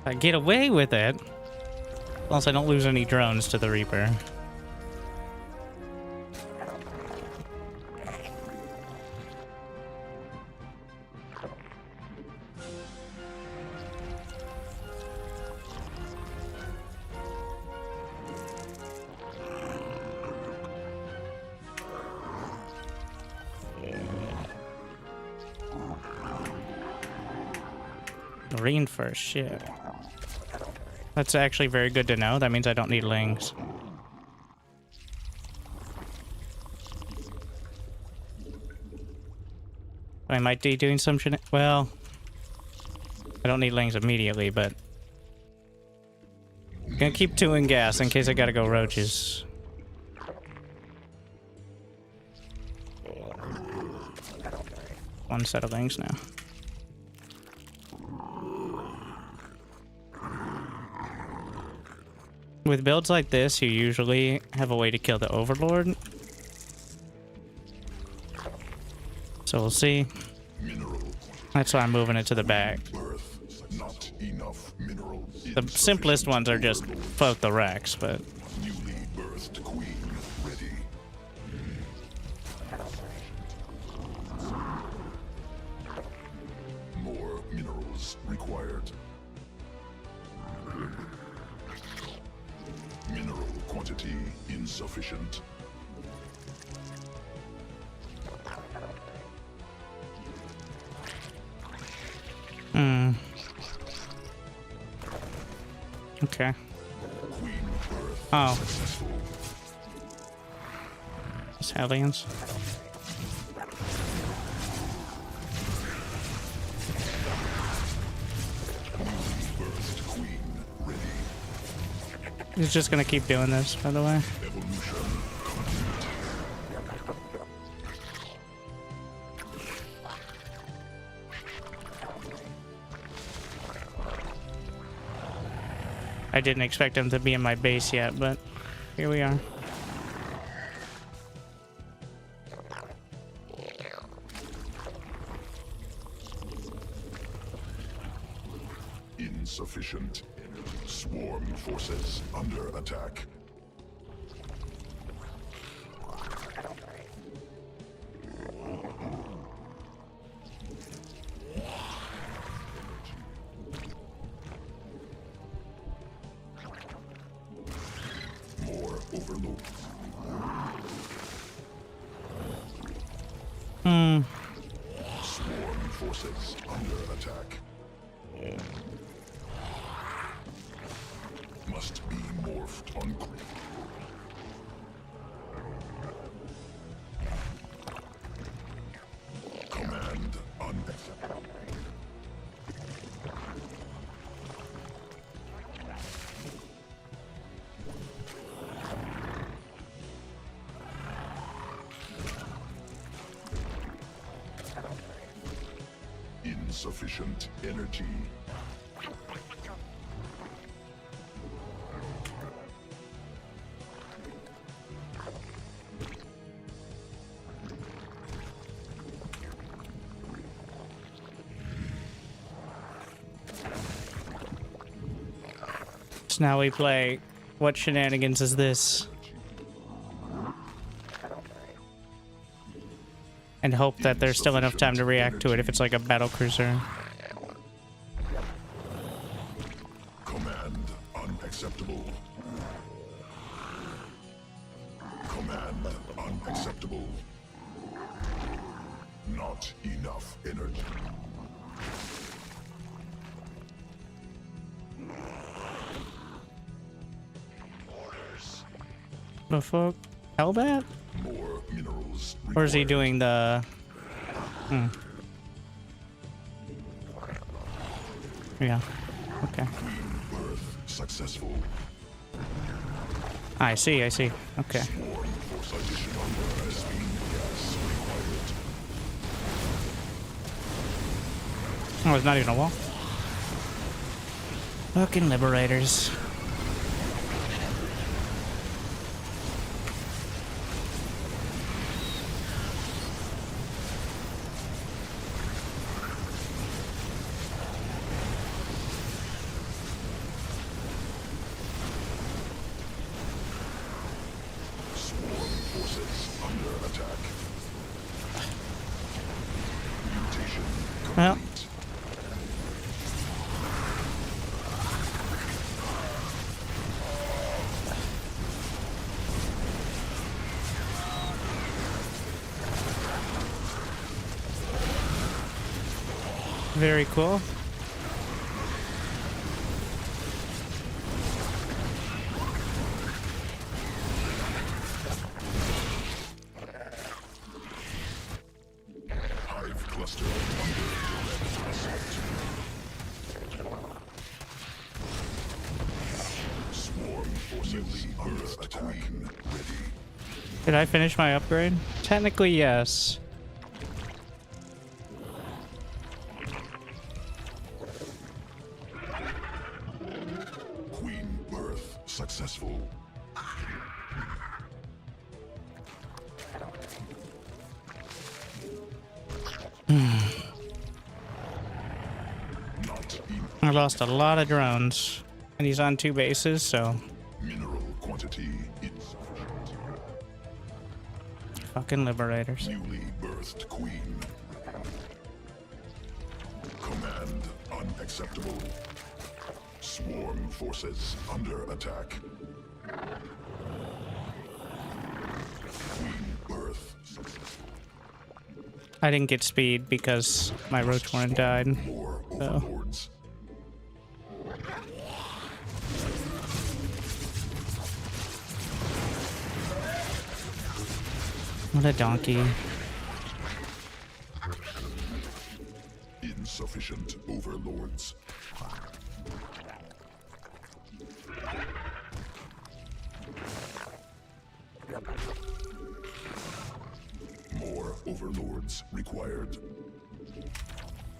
I get away with it. Plus, I don't lose any drones to the Reaper. Marine first, shit. That's actually very good to know. That means I don't need lings. I might be doing some shit. Well, I don't need lings immediately, but I'm gonna keep 2 in gas in case I gotta go roaches. One set of lings now. With builds like this, you usually have a way to kill the Overlord. So we'll see. That's why I'm moving it to the back. Not enough minerals The simplest ones are just float the Rex, but Newly birthed queen ready. More minerals required. Mineral quantity insufficient. okay. Queen birth Oh, successful. it's aliens. Birthed queen ready. He's just gonna keep doing this, by the way. Evolution complete. I didn't expect him to be in my base yet, but here we are. Insufficient. Swarm forces under attack. More overload. Swarm forces under attack. Must be morphed on. Command unacceptable. Insufficient energy. So now we play, what shenanigans is this? And hope that there's still enough time to react to it if it's like a battle cruiser. Command unacceptable. Command unacceptable. Not enough energy. Orders. The fuck? Hellbat? More minerals required. Or is he doing the... Yeah. Okay. Birth successful. I see, I see. Okay. Swarm force additional speed gas required. Oh, it's not even a wall. Fucking liberators. Swarm forces under attack. Mutation Well, complete. very cool. Hive cluster under direct assault. Swarm forces under attack. Ready. Did I finish my upgrade? Technically, yes. Queen birth successful. Not in I lost a lot of drones. And he's on 2 bases, so Mineral quantity insufficient. fucking liberators. Newly birthed queen. Command unacceptable. Swarm forces under attack. Queen birth successful. I didn't get speed because my roach one died. More So. overlords. What a donkey. Insufficient overlords. More overlords required.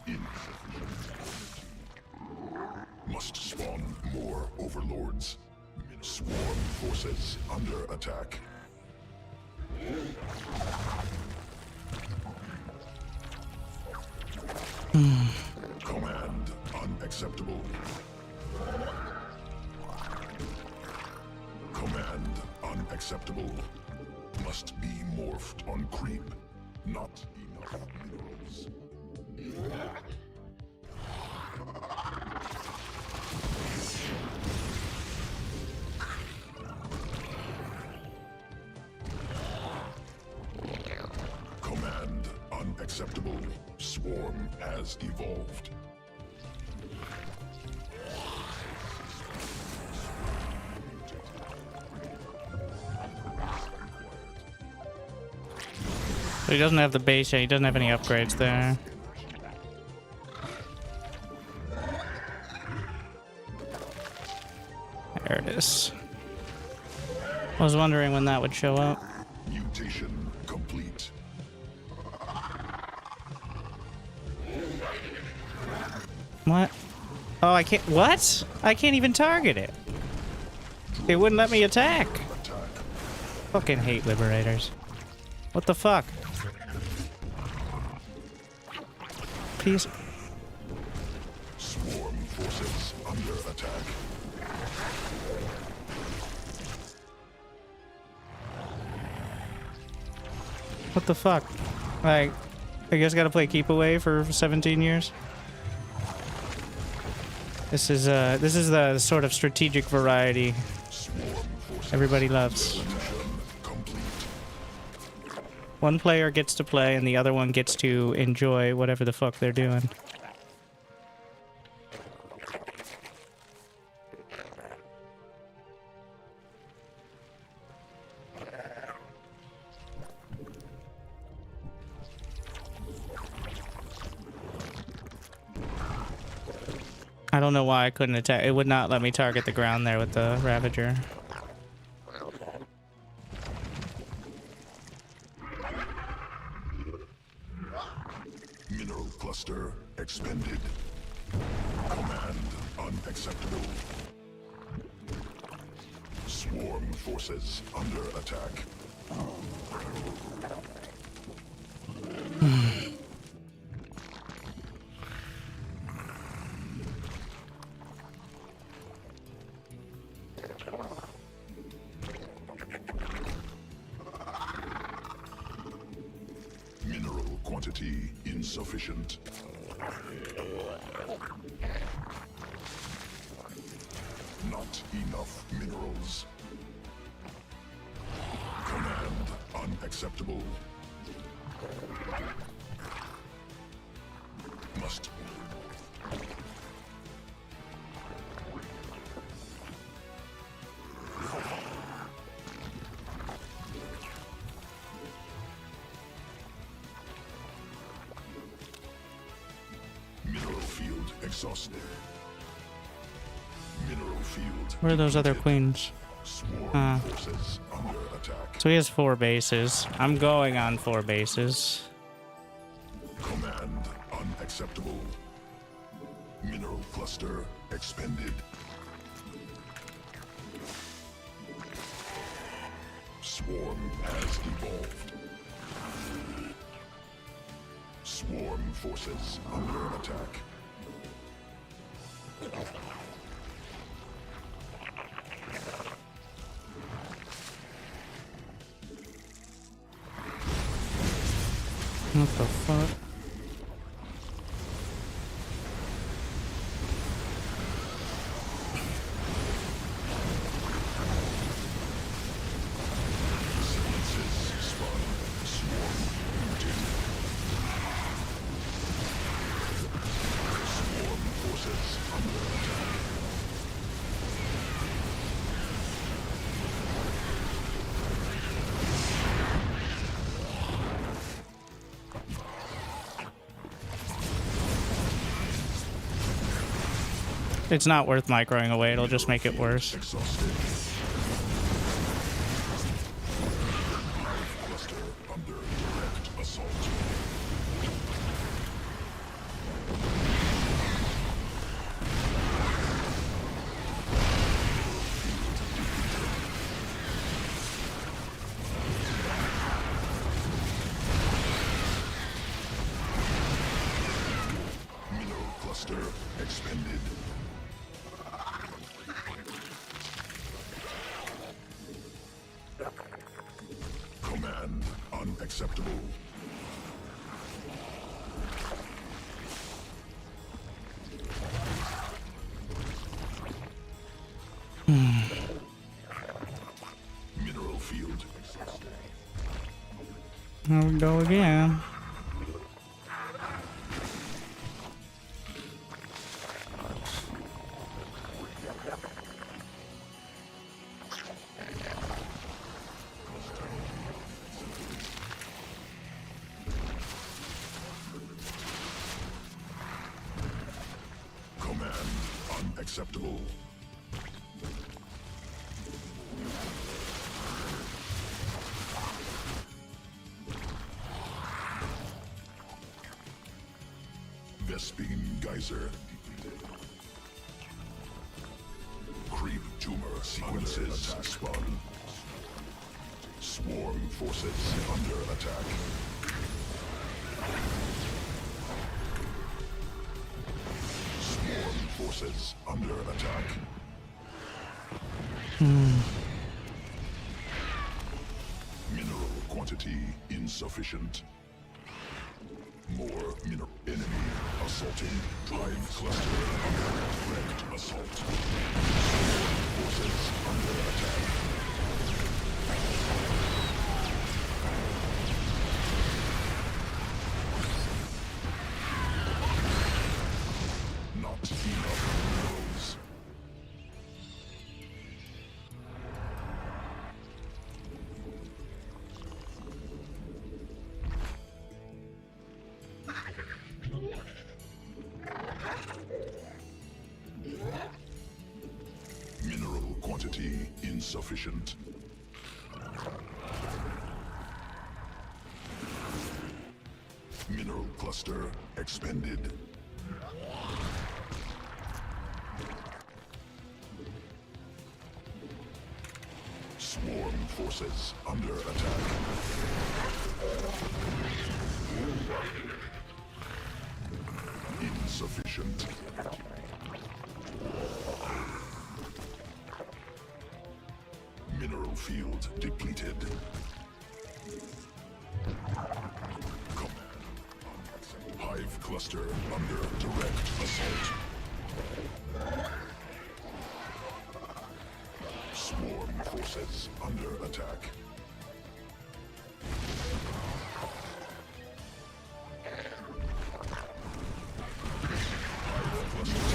Insufficient. Must spawn more overlords. Swarm forces under attack. Command unacceptable. Command unacceptable. Must be morphed on creep. Not enough minerals. Command unacceptable. Swarm has evolved. So he doesn't have the base yet. He doesn't have any upgrades there. There it is. I was wondering when that would show up. Mutation complete. What? Oh, I can't. What? I can't even target it. It wouldn't let me attack. Fucking hate liberators. What the fuck? Peace. Swarm forces under attack. What the fuck? Like, I guess gotta play keep away for 17 years. This is the sort of strategic variety everybody loves. Complete. One player gets to play and the other one gets to enjoy whatever the fuck they're doing. I don't know why I couldn't attack. It would not let me target the ground there with the Ravager. Mineral cluster expended. Command unacceptable. Swarm forces under attack. Mineral quantity insufficient. Not enough minerals. Command unacceptable. Must. Mineral field exhausted. Mineral field. Where are those other queens? Swarm forces under attack. So he has 4 bases. I'm going on 4 bases. Command unacceptable. Mineral cluster expended. Swarm has evolved. Swarm forces under attack. What the fuck? It's not worth microing away, it'll just make it worse. Exhausted. Cluster under direct assault. Mineral cluster expended. Command unacceptable. Mineral field exhausted. Here we go again. Command unacceptable. Vespine geyser. Creep tumor sequences spawn. Swarm forces under attack. Swarm forces under attack. Mineral quantity insufficient. More mineral. Enemy assaulting. Hive cluster under direct assault. Swarm forces under attack. Not enough minerals. Mineral quantity insufficient. Mineral cluster expended. Swarm forces under attack. Insufficient. Mineral field depleted. Command. Hive cluster under direct assault. Swarm forces under attack. Hive cluster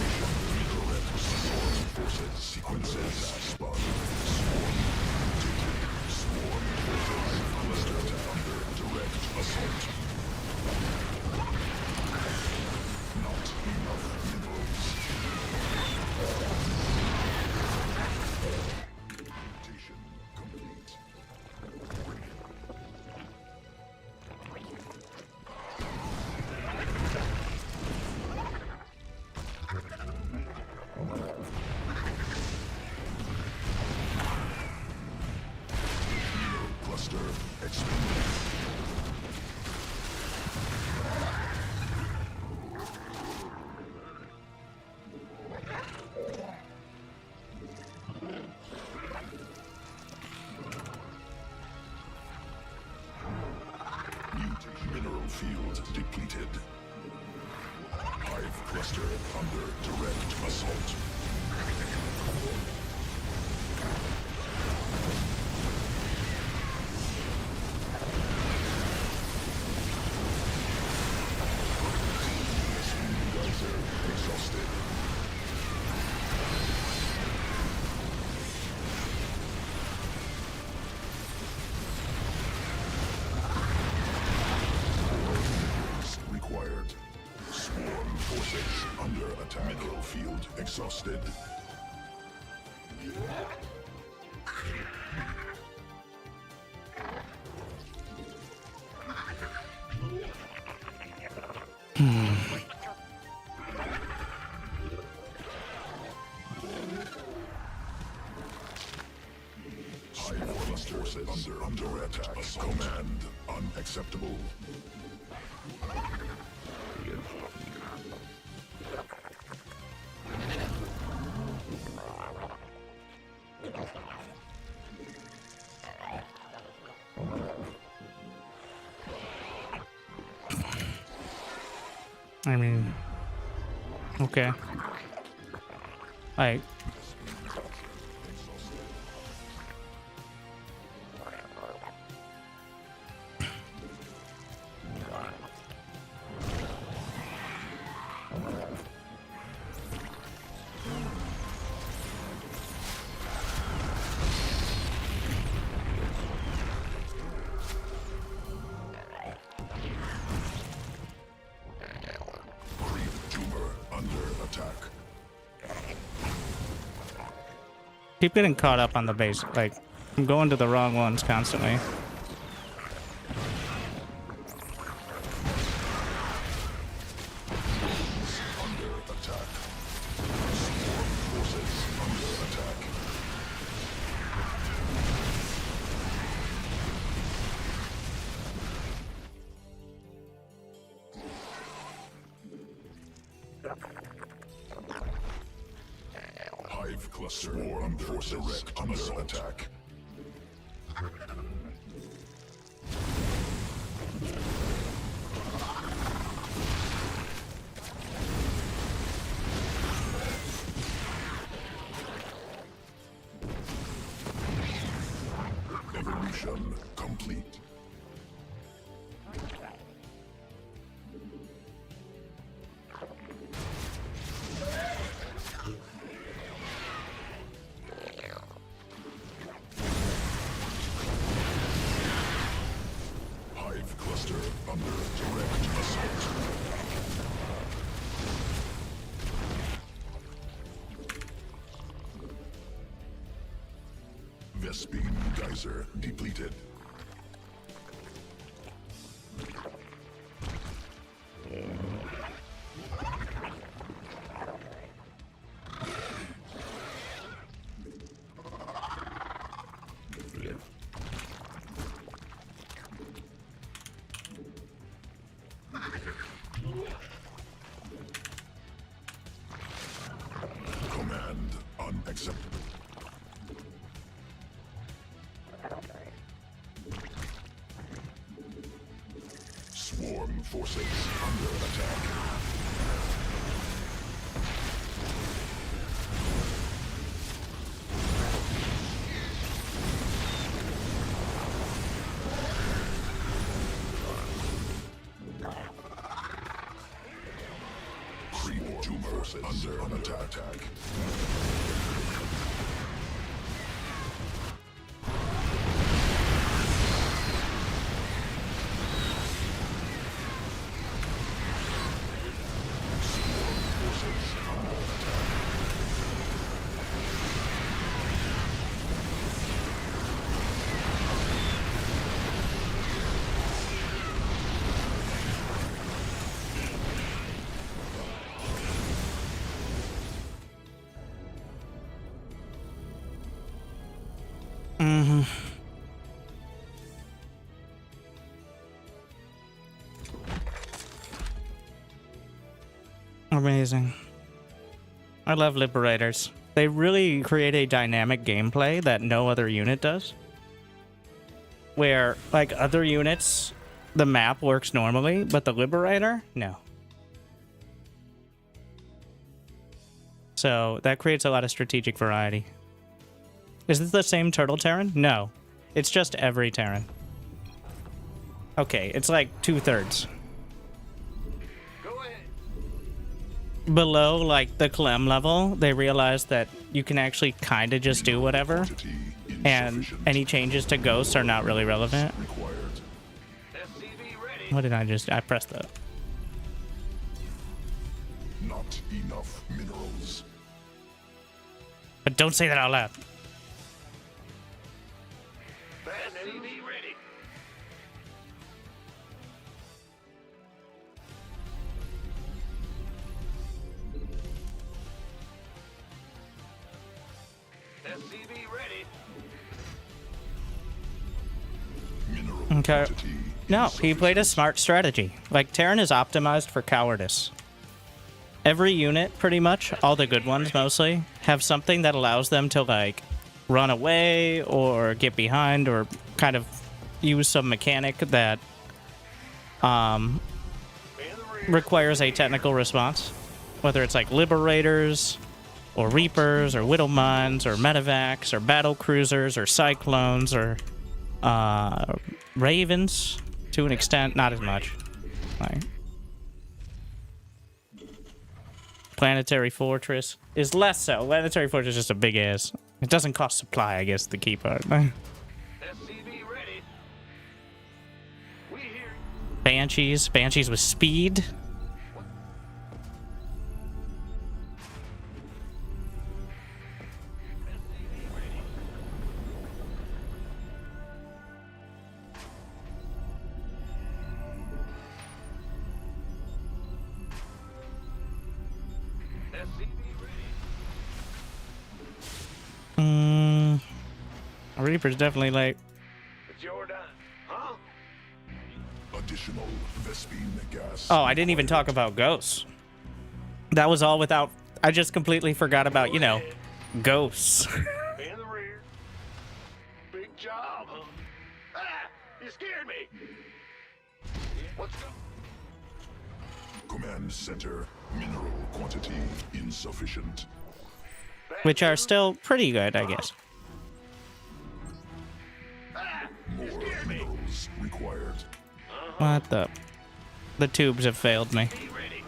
direct swarm forces sequences spawn. Swarm taken. Swarm forces cluster attack under direct assault. Not enough minerals. Mutation complete. Mineral cluster expanded. field depleted. Hive cluster under direct assault. Geyser exhausted. Required. Swarm forces under attack. Mineral field exhausted. Hive cluster under attack. Command unacceptable. I mean, okay. Like, keep getting caught up on the base. Like, I'm going to the wrong ones constantly. Hive cluster swarm forces under attack. Evolution complete. Hive cluster under direct assault. Vespine geyser depleted. Command unacceptable. Swarm forces under attack. Creep tumors under attack. Amazing. I love Liberators. They really create a dynamic gameplay that no other unit does. Where, like, other units the map works normally, but the Liberator, no. So that creates a lot of strategic variety. Is this the same turtle Terran? No. It's just every Terran. Okay, it's like 2/3. Go ahead. Below, like, the Clem level, they realized that you can actually kind of just do whatever. Quantity And insufficient. any changes to ghosts are not really relevant. Required. SCV ready. What did I pressed that. Not enough minerals. But don't say that out loud. SCV ready. SCV ready. Mineral Okay. quantity No, he played a insufficient. smart strategy. Like, Terran is optimized for cowardice. Every unit, pretty much, all the good ones mostly, have something that allows them to, like, run away or get behind or kind of use some mechanic that requires a technical response. Whether it's, like, Liberators or Reapers or Widowmines or Medevacs or Battle Cruisers or Cyclones or Ravens, to an extent, not as much. Like, Planetary Fortress is less so. Planetary Fortress is just a big ass. It doesn't cost supply, I guess, the key part. SCV ready. We here. Banshees with speed. Reaper's definitely late. It's your time. Huh? Additional Vespine gas. Oh, I didn't even talk about ghosts. That was all without... I just completely forgot about, you know, ghosts. In the rear. Big job, huh? Ah! You scared me. Let's go. Command center. Mineral quantity insufficient. Which are still pretty good, I guess. More minerals required. What the... The tubes have failed me. Be ready.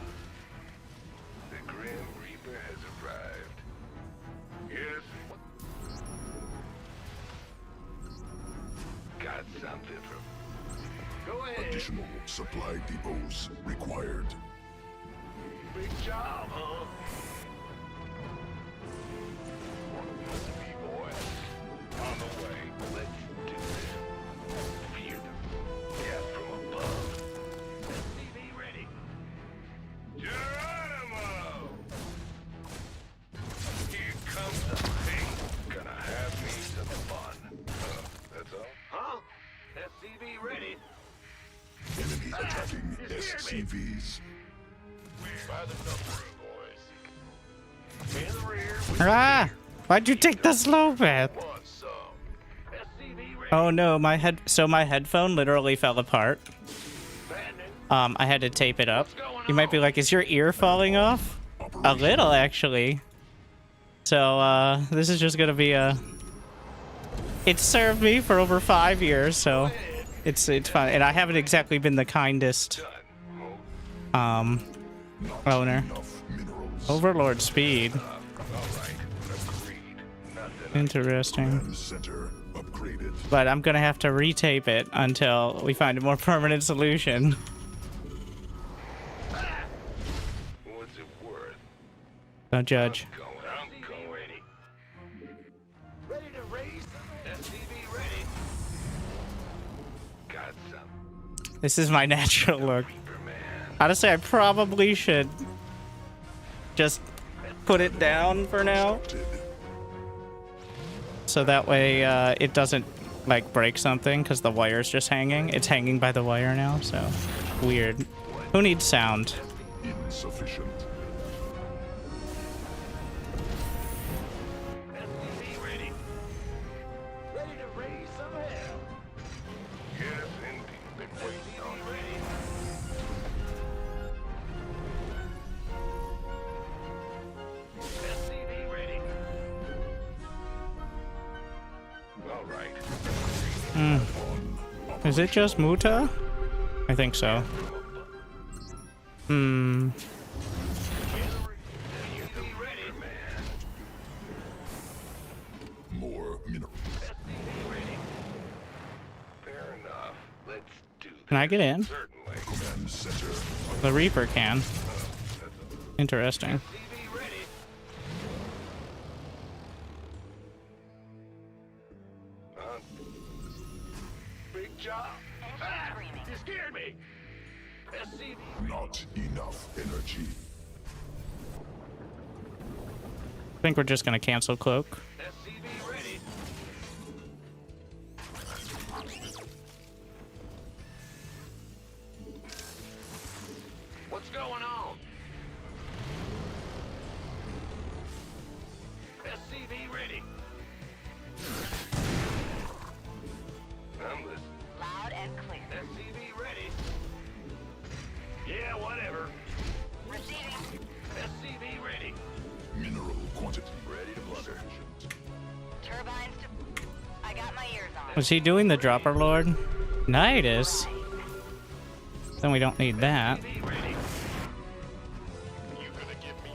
The Grim Reaper has arrived. Yes. Got something from Go ahead. Additional supply depots required. Big job, huh? boys. On the way. Let's do this. Fear them. Death from above. SCV ready. Geronimo! Here comes the thing. Gonna have me some fun. That's all? Huh? SCV ready. Enemy attacking SCVs. By the number, boys. In the rear. Ah! Why'd you take the slow path? Want some? SCV ready. Oh no, my headphone literally fell apart. Bandit. I had to tape it up. You might be like, is your ear falling off? A little, actually. So, this is just gonna be a... It served me for over 5 years, so it's fine. And I haven't exactly been the kindest, owner. Enough minerals. Overlord speed. Interesting. Command center upgraded. But I'm gonna have to retape it until we find a more permanent solution. What's it worth? Don't judge. I'm going. Ready to raise. SCV ready. Got some. This is my natural look. Reaper man. Honestly, I probably should just put it down for now. So that way it doesn't, like, break something because the wire's just hanging. It's hanging by the wire now, so weird. Who needs sound? Insufficient. SCV ready. Ready to raise some hell. Yes, indeed. Been waiting on Is it just Muta? I think so. Hmm. More mineral. Fair enough. Let's do Can I get in? certainly. Command center. The Reaper can. Interesting. TV ready. Big job. Ah, you scared me. SCV. Not enough energy. I think we're just gonna cancel Cloak. SCV ready. What's going on? SCV ready. I'm listening. Loud and clear. SCV ready. Yeah, whatever. Receiving. SCV ready. Mineral quantity. Ready to blunder. Turbines to... I got my ears on. Was he doing the Dropper Lord? Nidus. Then we don't need that. SCV ready. You gonna give me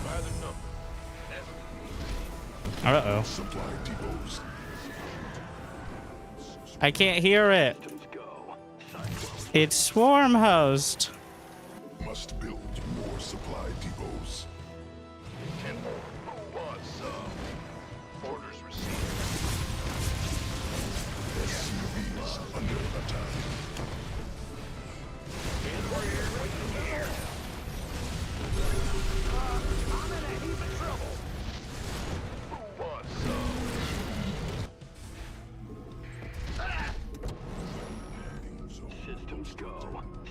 by the number. Uh-oh. Supply depots. I can't hear it. Let's go. It's Swarm Host. Must build more supply depots. Who wants some? Orders received. SCVs under attack. I'm in a heap of trouble. Who wants some? Ah! Systems go.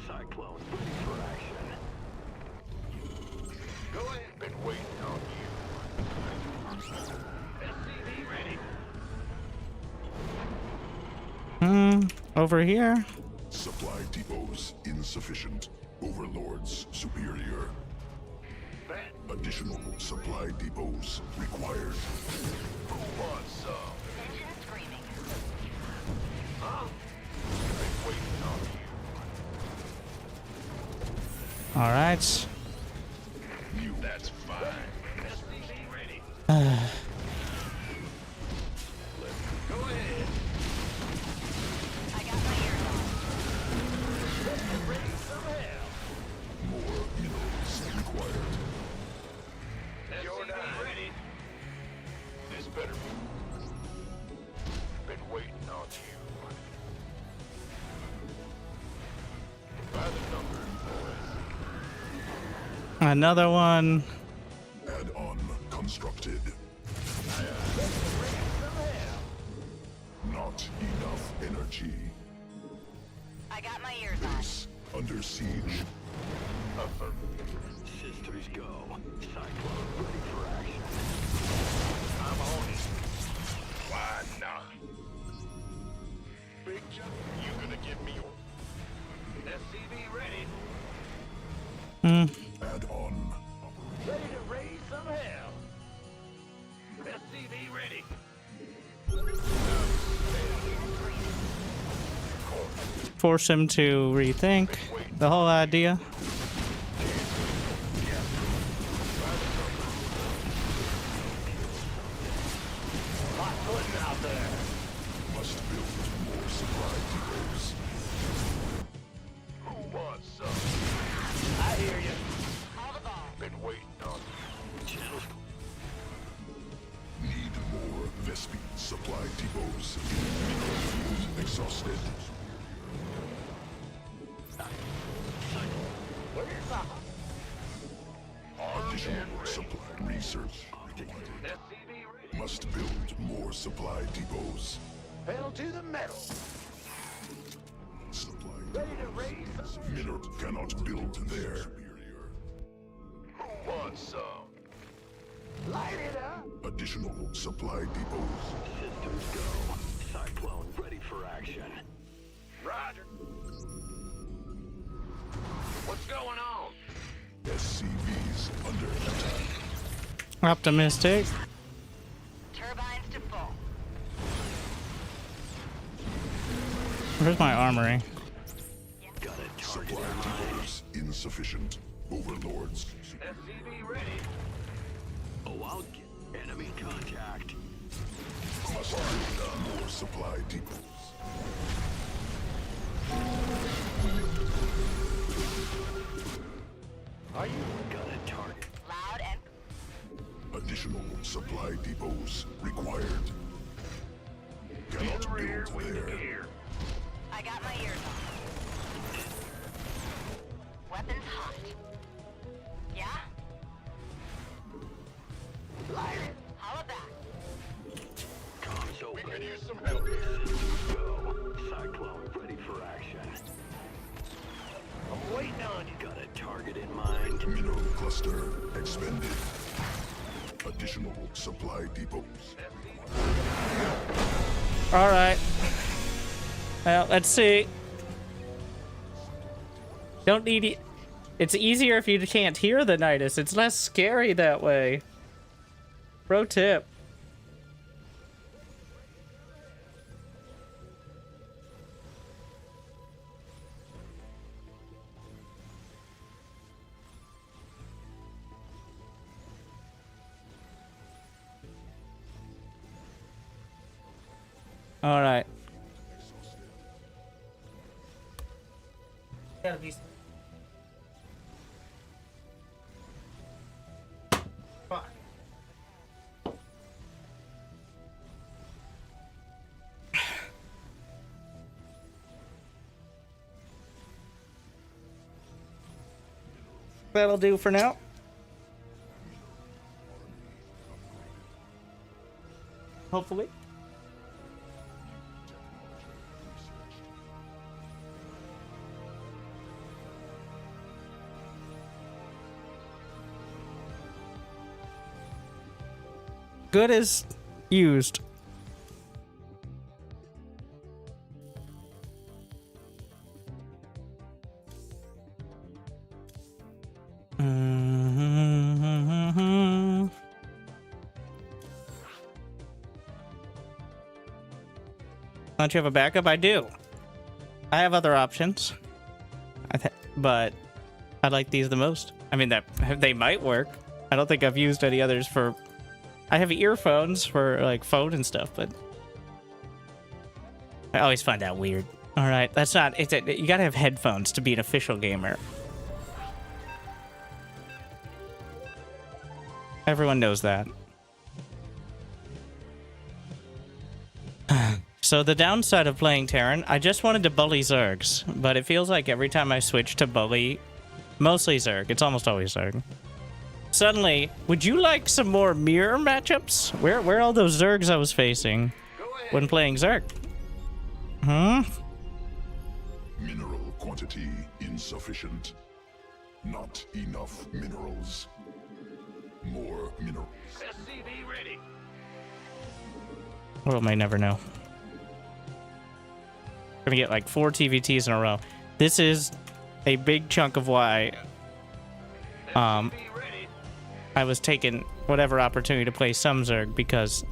Cyclone ready for action. Go ahead. Been waiting on you. SCV ready. Over here. Supply depots insufficient. Overlords superior. Bet. Additional supply depots required. Who wants some? Engine screaming. Huh? Been waiting on you. All right. You. That's fine. SCV ready. Go ahead. I got my ears on. Ready some hell. More minerals required. SCV ready. This better be. Been waiting on you. By the number, boys. Another one. Add-on constructed. Not enough energy. I got my ears on. Base under siege. Systems go. Cyclone ready for action. I'm on it. Why not? Big job. You gonna give me your SCV ready? Add-on. Ready to raise some hell. SCV ready. Force him to rethink the whole idea. Hot footing out there. Must build more supply depots. Who wants some? I hear you. Call the ball. Been waiting on you. Need more Vespine supply depots. Mineral field exhausted. Where's the Additional supply research. SCV ready? Must build more supply depots. Pedal to the metal. Supply Ready to raise depots. Mineral cannot build there. Who wants some? Light it up. Additional supply depots. Systems go. Cyclone ready for action. Roger. What's going on? SCVs under attack. Optimistic. Turbines to full. Where's my armory? Supply depots insufficient. Overlords. SCV ready. Oh, I'll get enemy contact. Must build more supply depots. Are you? Got a target. Loud and Additional supply depots required. In Cannot the rear build with the there. gear. I got my ears on. Weapons hot. Yeah? How about that? Comms open. We could use some help. Go. Cyclone ready for action. I'm waiting on you. Got a target in mind. Mineral cluster expended. Additional supply depots. All right. Well, let's see. Don't need it. It's easier if you can't hear the Nidus. It's less scary that way. Pro tip. All right. That'll do for now. Hopefully. Good as used. Don't you have a backup? I do. I have other options. But I like these the most. I mean, that they might work. I don't think I've used any others for... I have earphones for, like, phone and stuff, but... I always find that weird. Alright, that's not... you gotta have headphones to be an official gamer. Everyone knows that. So the downside of playing Terran, I just wanted to bully Zergs, but it feels like every time I switch to bully, mostly Zerg, it's almost always Zerg. Suddenly, would you like some more mirror matchups? Where are all those Zergs I was facing when playing Zerg? Mineral quantity insufficient. Not enough minerals. More minerals. SCV ready. World may never know. Gonna get like 4 TVTs in a row. This is a big chunk of why SCV ready. I was taking whatever opportunity to play some Zerg, because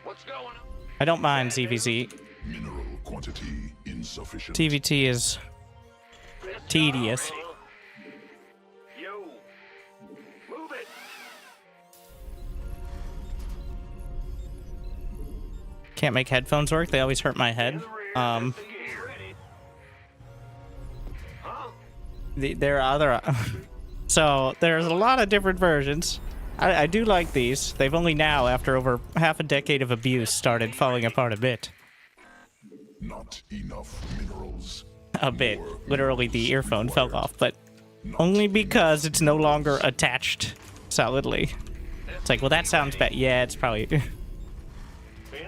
What's going on? I don't mind ZVZ. Mineral quantity insufficient. TVT is tedious. Yo. Move it. Can't make headphones work. They always hurt my head. SCV ready. Huh? There are other... So, there's a lot of different versions. I do like these. They've only now, after over half a decade of abuse, started falling apart a bit. Not enough minerals. A bit. Literally, the earphone fell off, but only because it's no longer attached solidly. It's like, well, that sounds bad. Yeah, it's probably In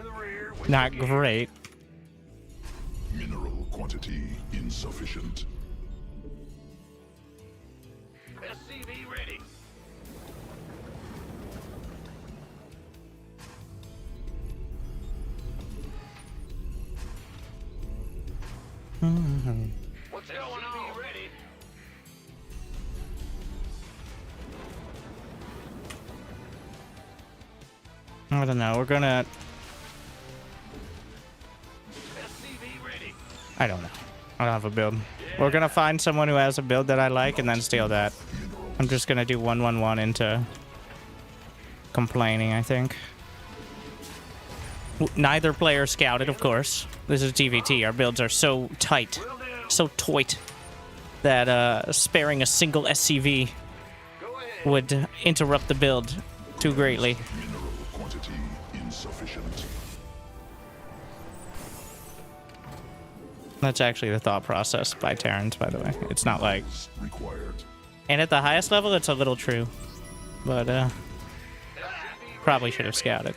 the rear with not the gear. great. Mineral quantity insufficient. SCV ready. What's going on? Ready. I don't know. We're gonna... SCV ready. I don't know. I don't have a build. We're gonna find someone who has a build that I like and then steal that. I'm just gonna do 1-1-1 into complaining, I think. Neither player scouted, of course. This is TVT. Our builds are so tight, so toit, that sparing a single SCV would interrupt the build too greatly. Mineral quantity insufficient. That's actually the thought process by Terrans, by the way. It's not like... Required. And at the highest level, it's a little true. But, probably should have scouted.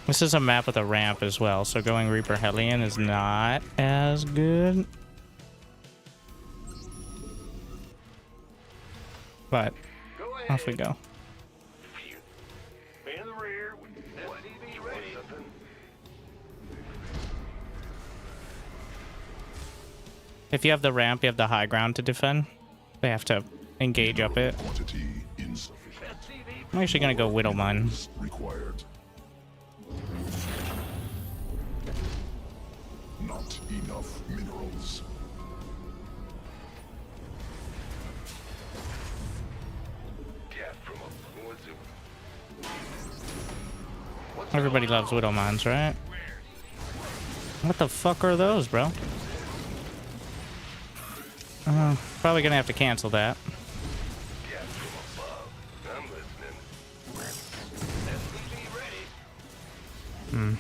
This is a map with a ramp as well, so going Reaper Hellion is not as good. But, off we go. In the rear. SCV ready. If you have the ramp, you have the high ground to defend. They have to engage up it. Quantity insufficient. I'm actually gonna go Widowmine. Required. Not enough minerals. Cat from a what's it? Everybody loves Widowmines, right? What the fuck are those, bro? Probably gonna have to cancel that. Cat from above. I'm listening. SCV ready. In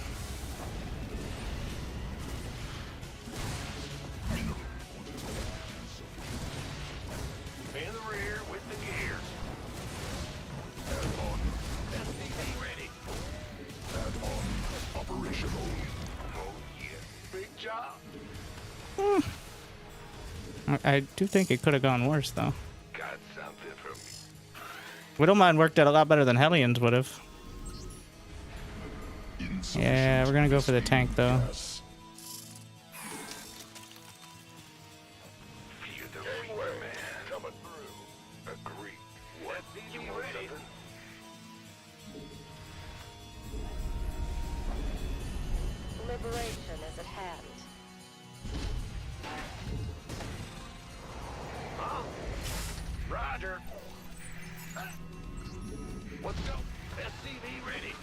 the rear with the gears. Add-on. SCV ready. Add-on. Operational. Oh yeah. Big job. I do think it could have gone worse, though. Got something from me. Widowmine worked out a lot better than Hellions would have. Insufficient. Yeah, we're gonna go for the tank, though. Gas. Feel the Reaper man coming through. Agree. What? SCV ready. Liberation is at hand. Roger. Let's go. SCV ready.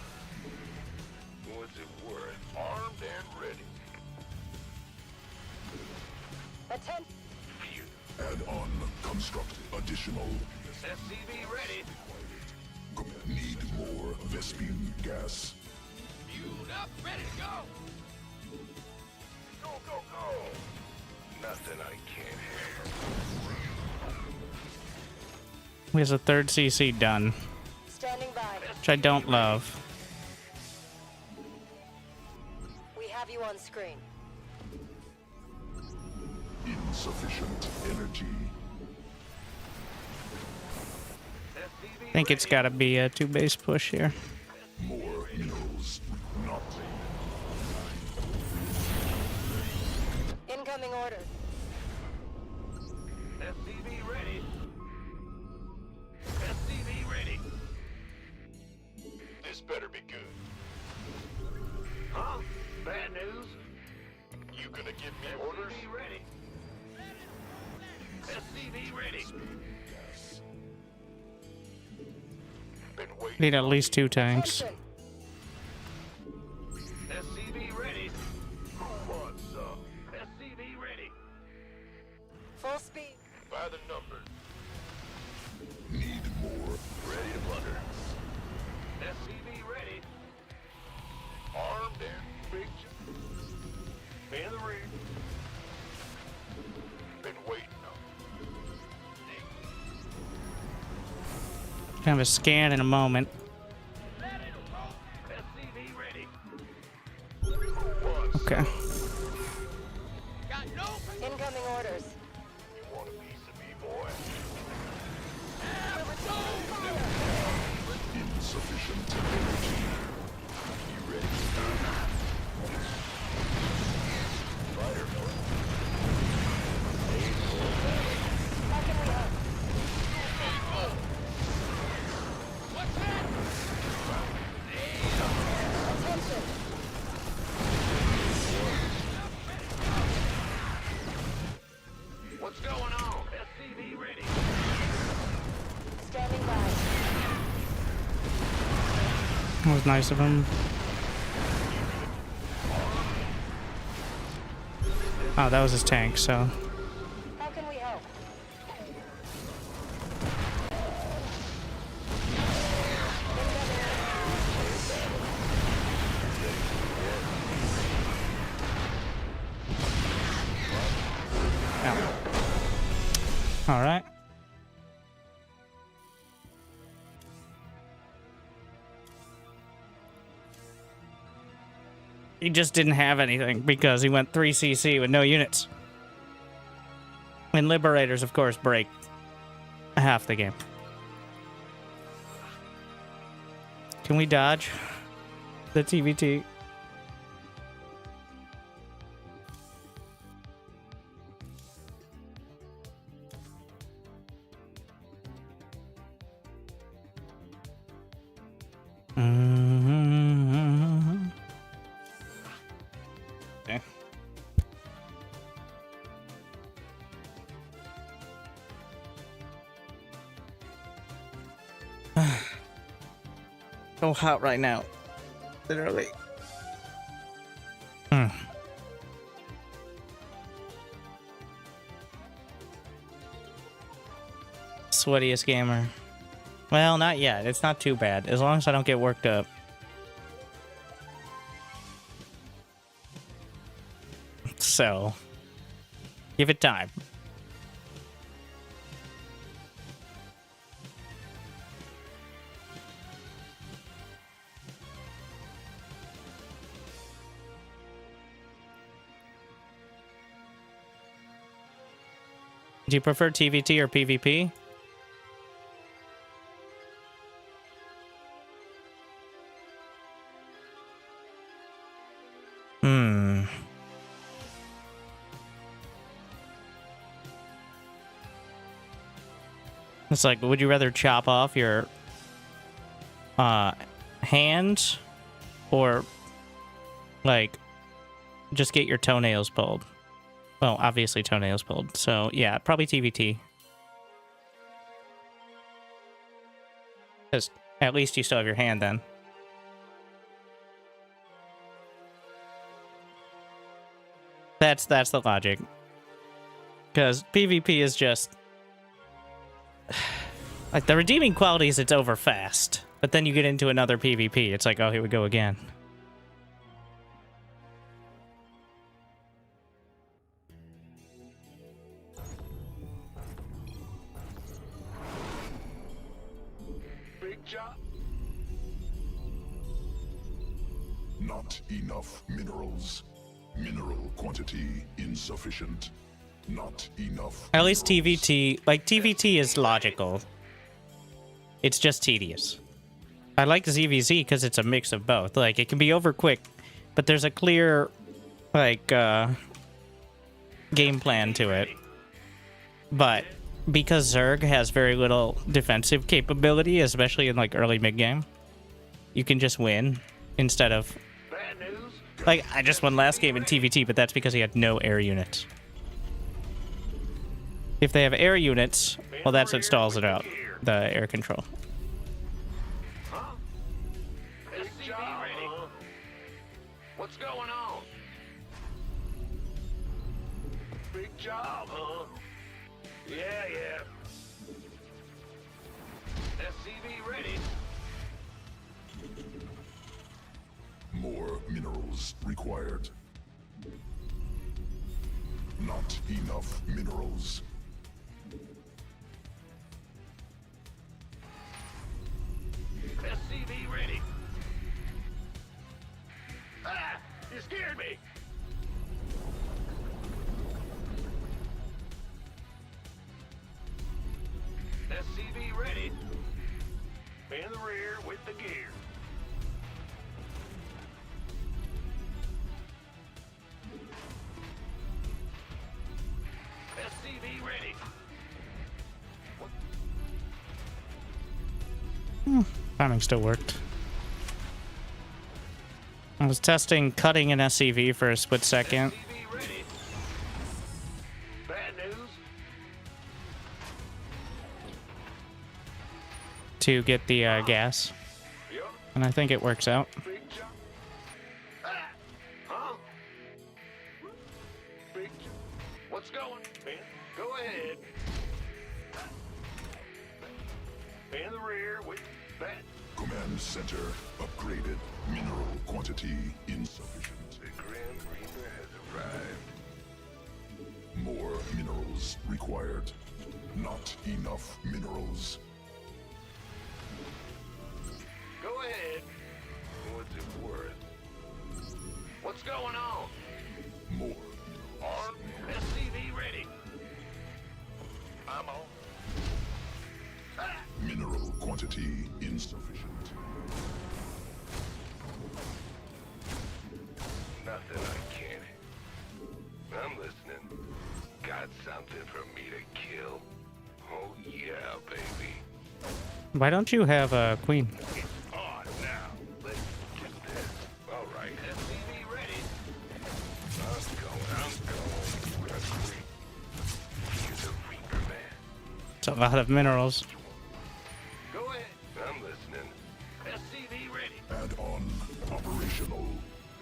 What's it worth? Armed and ready. Attend. Add-on. Construct additional. SCV ready. Need more Vespine gas. Fueled up, ready to go. Go, go, go. Nothing I can't handle. He has a third CC done, Standing by. which I don't love. We have you on screen. Insufficient energy. I think it's gotta be a 2-base push here. More minerals. Not. Incoming orders. SCV ready. SCV ready. This better be good. Huh? Bad news? You gonna give me orders? SCV ready. SCV ready. Been waiting. Need at least 2 tanks. Attention. SCV ready. Who wants some? SCV ready. Full speed. By the numbers. Need more. Ready to plunder. SCV ready. Armed and big. In the rear. Been waiting on. Gonna have a scan in a moment. SCV ready. Who wants Okay. Got no. Incoming orders. You want a piece of me, boy? Insufficient energy. You ready? Fire, Miller. How can we help? What's that? That was nice of him. Oh, that was his tank, so... How can we help? Alright. He just didn't have anything because he went 3cc with no units. And Liberators, of course, break half the game. Can we dodge the TVT? Okay. So hot right now. Literally. Sweatiest gamer. Well, not yet. It's not too bad. As long as I don't get worked up. So, give it time. Do you prefer TVT or PvP? It's like, would you rather chop off your hand or like just get your toenails pulled? Well, obviously toenails pulled. So yeah, probably TVT. Because at least you still have your hand then. That's the logic. Because PvP is just... like, the redeeming quality is it's over fast. But then you get into another PvP. It's like, oh, here we go again. Big job. Not enough minerals. Mineral quantity insufficient. Not enough. At least minerals. TVT, like, TVT is logical. It's just tedious. I like ZVZ because it's a mix of both. Like, it can be over quick, but there's a clear, like, game plan to it. But because Zerg has very little defensive capability, especially in, like, early mid-game, you can just win instead of... Bad news. like, I just won last game in TVT, but that's because he had no air units. If they have air units, well, that's what stalls it out. The air control. Huh? Big job, huh? What's going on? Big job, huh? Yeah. SCV ready. More minerals required. Not enough minerals. SCV ready. Ah! You scared me! SCV ready. In the rear with the gear. SCV ready. Timing still worked. I was testing cutting an SCV for a split second. SCV ready. Bad news. To get the gas. Yup. And I think it works out. Big job. Ah! Huh? Big job. What's going? Ben, go ahead. In the rear with that. Command center upgraded. Mineral quantity insufficient. The Grand Reaper has arrived. More minerals required. Not enough minerals. Go ahead. What's it worth? What's going on? More. Arm. SCV ready. I'm on. Ah! Mineral quantity insufficient. Nothing I can't. I'm listening. Got something for me to kill? Oh yeah, baby. Why don't you have a queen? It's on now. Let's get this. All right. SCV ready. I'm going. Agree. You're the Reaper man. It's a lot of minerals. Go ahead. I'm listening. SCV ready. Add-on operational.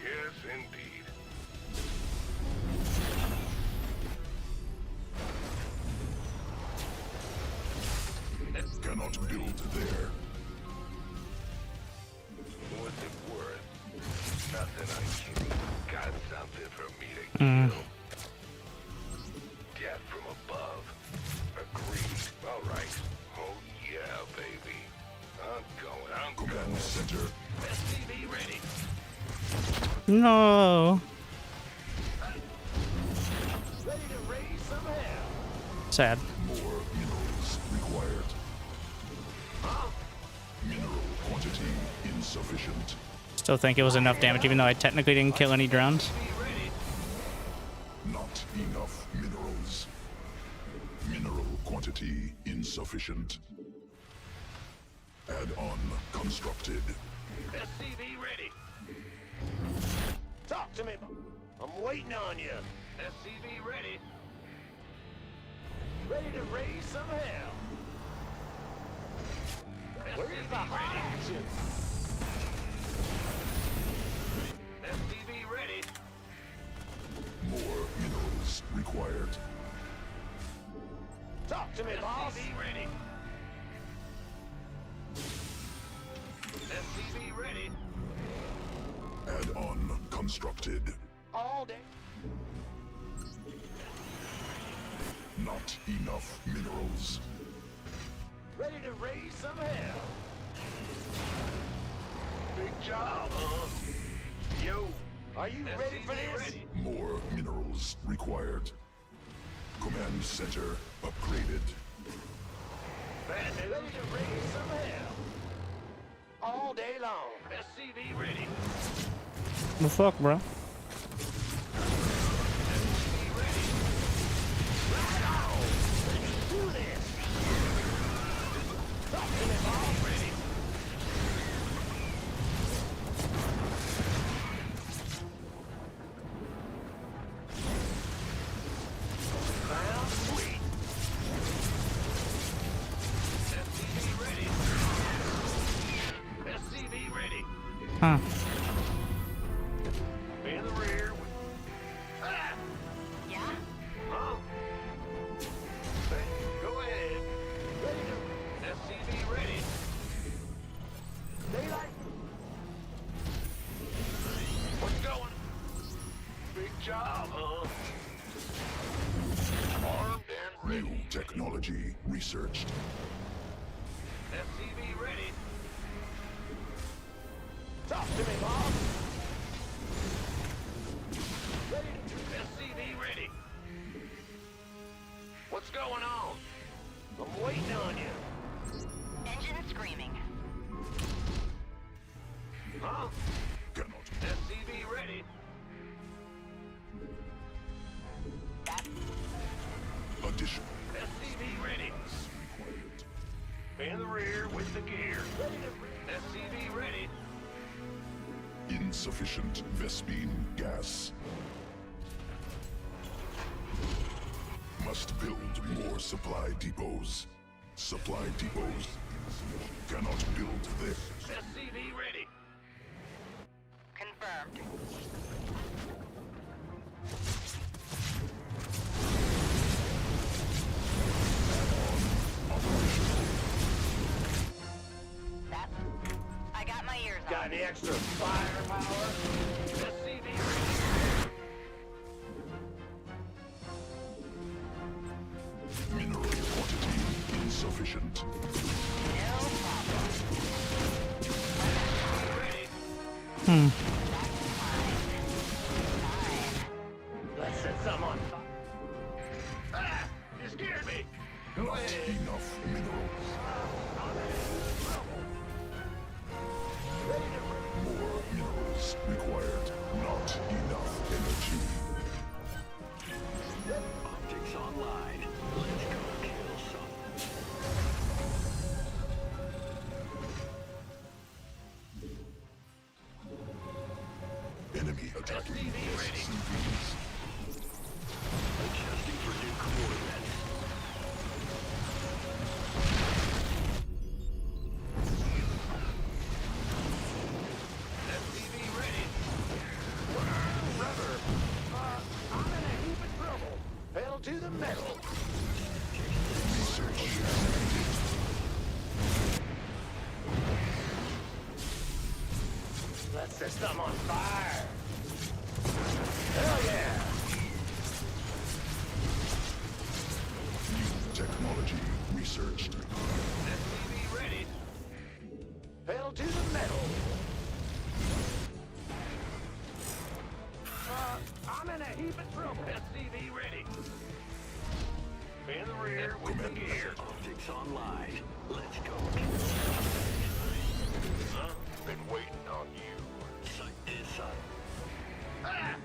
Yes, indeed. Cannot build there. What's it worth? Nothing I can. Got something for me to Mm. kill. Death from above. Agreed. All right. Oh yeah, baby. I'm going. Command center. SCV ready. No. Ready to raise some hell. Sad. More minerals required. Huh? Mineral quantity insufficient. Still think it was enough damage, even though I technically didn't kill any drones. Be ready. Not enough minerals. Mineral quantity insufficient. Add-on constructed. SCV ready. Talk to me. I'm waiting on you. SCV ready. Ready to raise some hell. Where's the hot action? SCV ready. More minerals required. Talk to me, boss. SCV ready. SCV ready. Add-on constructed. All day. Not enough minerals. Ready to raise some hell. Big job, huh? Yo, are you ready for this? Ready. More minerals required. Command center upgraded. Bad news. Ready to raise some hell. All day long. SCV ready. Well, fuck, bro. SCV ready. Right on. Let's do this. Talk to me, boss. Ready. Sounds sweet. SCV ready. SCV ready. Huh. In the rear. Ah! Yeah? Huh? Go ahead. Ready to. SCV ready. Daylight. What's going? Big job, huh? Armed and New ready. technology researched. SCV ready. Talk to me, boss. Ready to. SCV ready. What's going on? I'm waiting on you. Engine screaming. Huh? Cannot. SCV ready. Additional SCV ready. required. In the rear with the gear. Ready to. SCV ready. Insufficient Vespine gas. Must build more supply depots. Supply depots. Cannot build there. SCV ready. Got any extra firepower? SCV ready. Mineral quantity insufficient. Ready. Let's set some on fire. Ah! You scared me! Go Not ahead. enough minerals. More minerals required. Not enough energy. Optics online. Let's go kill some. Enemy attacking SCV ready. SCVs. Adjusting for new coordinates. SCV ready. Rubber. I'm in a heap of trouble. Pedal to the metal. Research. Let's set some on fire. Hell yeah. New technology researched. SCV ready. Pedal to the metal. I'm in a heap of trouble. SCV ready. In the rear with the gear. Optics online. Let's go. Huh? Been waiting on you. Sight is sight. Ah!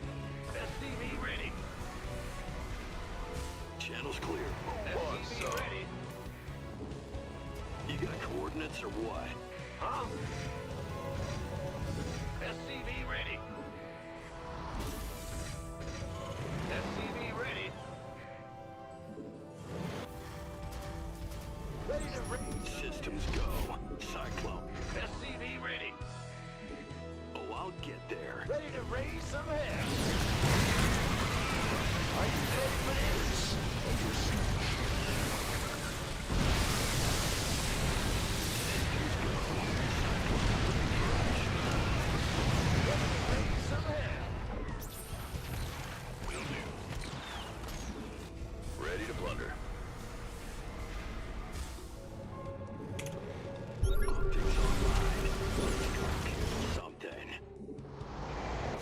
SCV ready. Channel's clear. SCV ready. You got coordinates or what? Huh? SCV ready. SCV ready. Ready to raise. Systems go. Cyclone. SCV ready. Oh, I'll get there. Ready to raise some hell. Are you ready for this? Raise some hell. Will do. Ready to plunder. Optics online. Let's go kill something.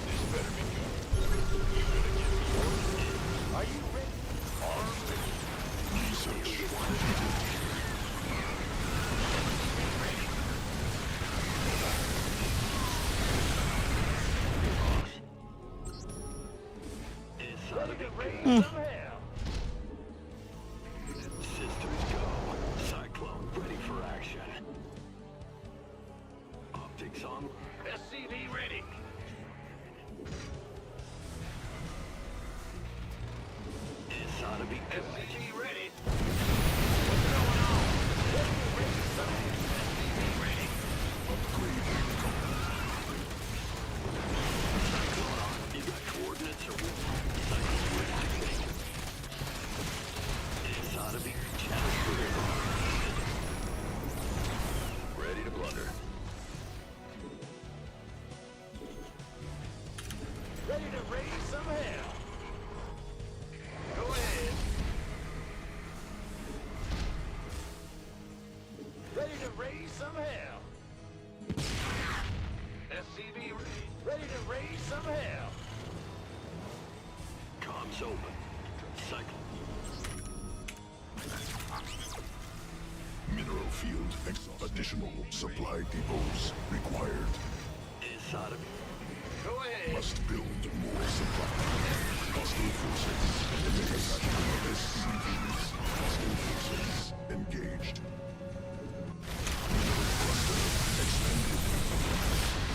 This better be good. You gonna get me orders? Are you ready? Armed and Research. It's Ready out to of raise some hell. Systems go. Cyclone ready for action. Optics on. SCV ready. It's ought to be good. SCV ready. What's going on? Ready to raise some hell. SCV ready. Upgrade complete. You got coordinates or what? Cyclone reactivating. It's ought to be channel clear. ready to plunder. Ready to raise some hell. Go ahead. Ready to raise some hell. SCV ready. Ready to raise some hell. Comms open. Cyclone. Mineral field. Additional supply depots required. It's ought to be. Go ahead. Must build more supply. Hostile forces. Enemy attacking SCVs. Hostile forces engaged. Mineral cluster expanded.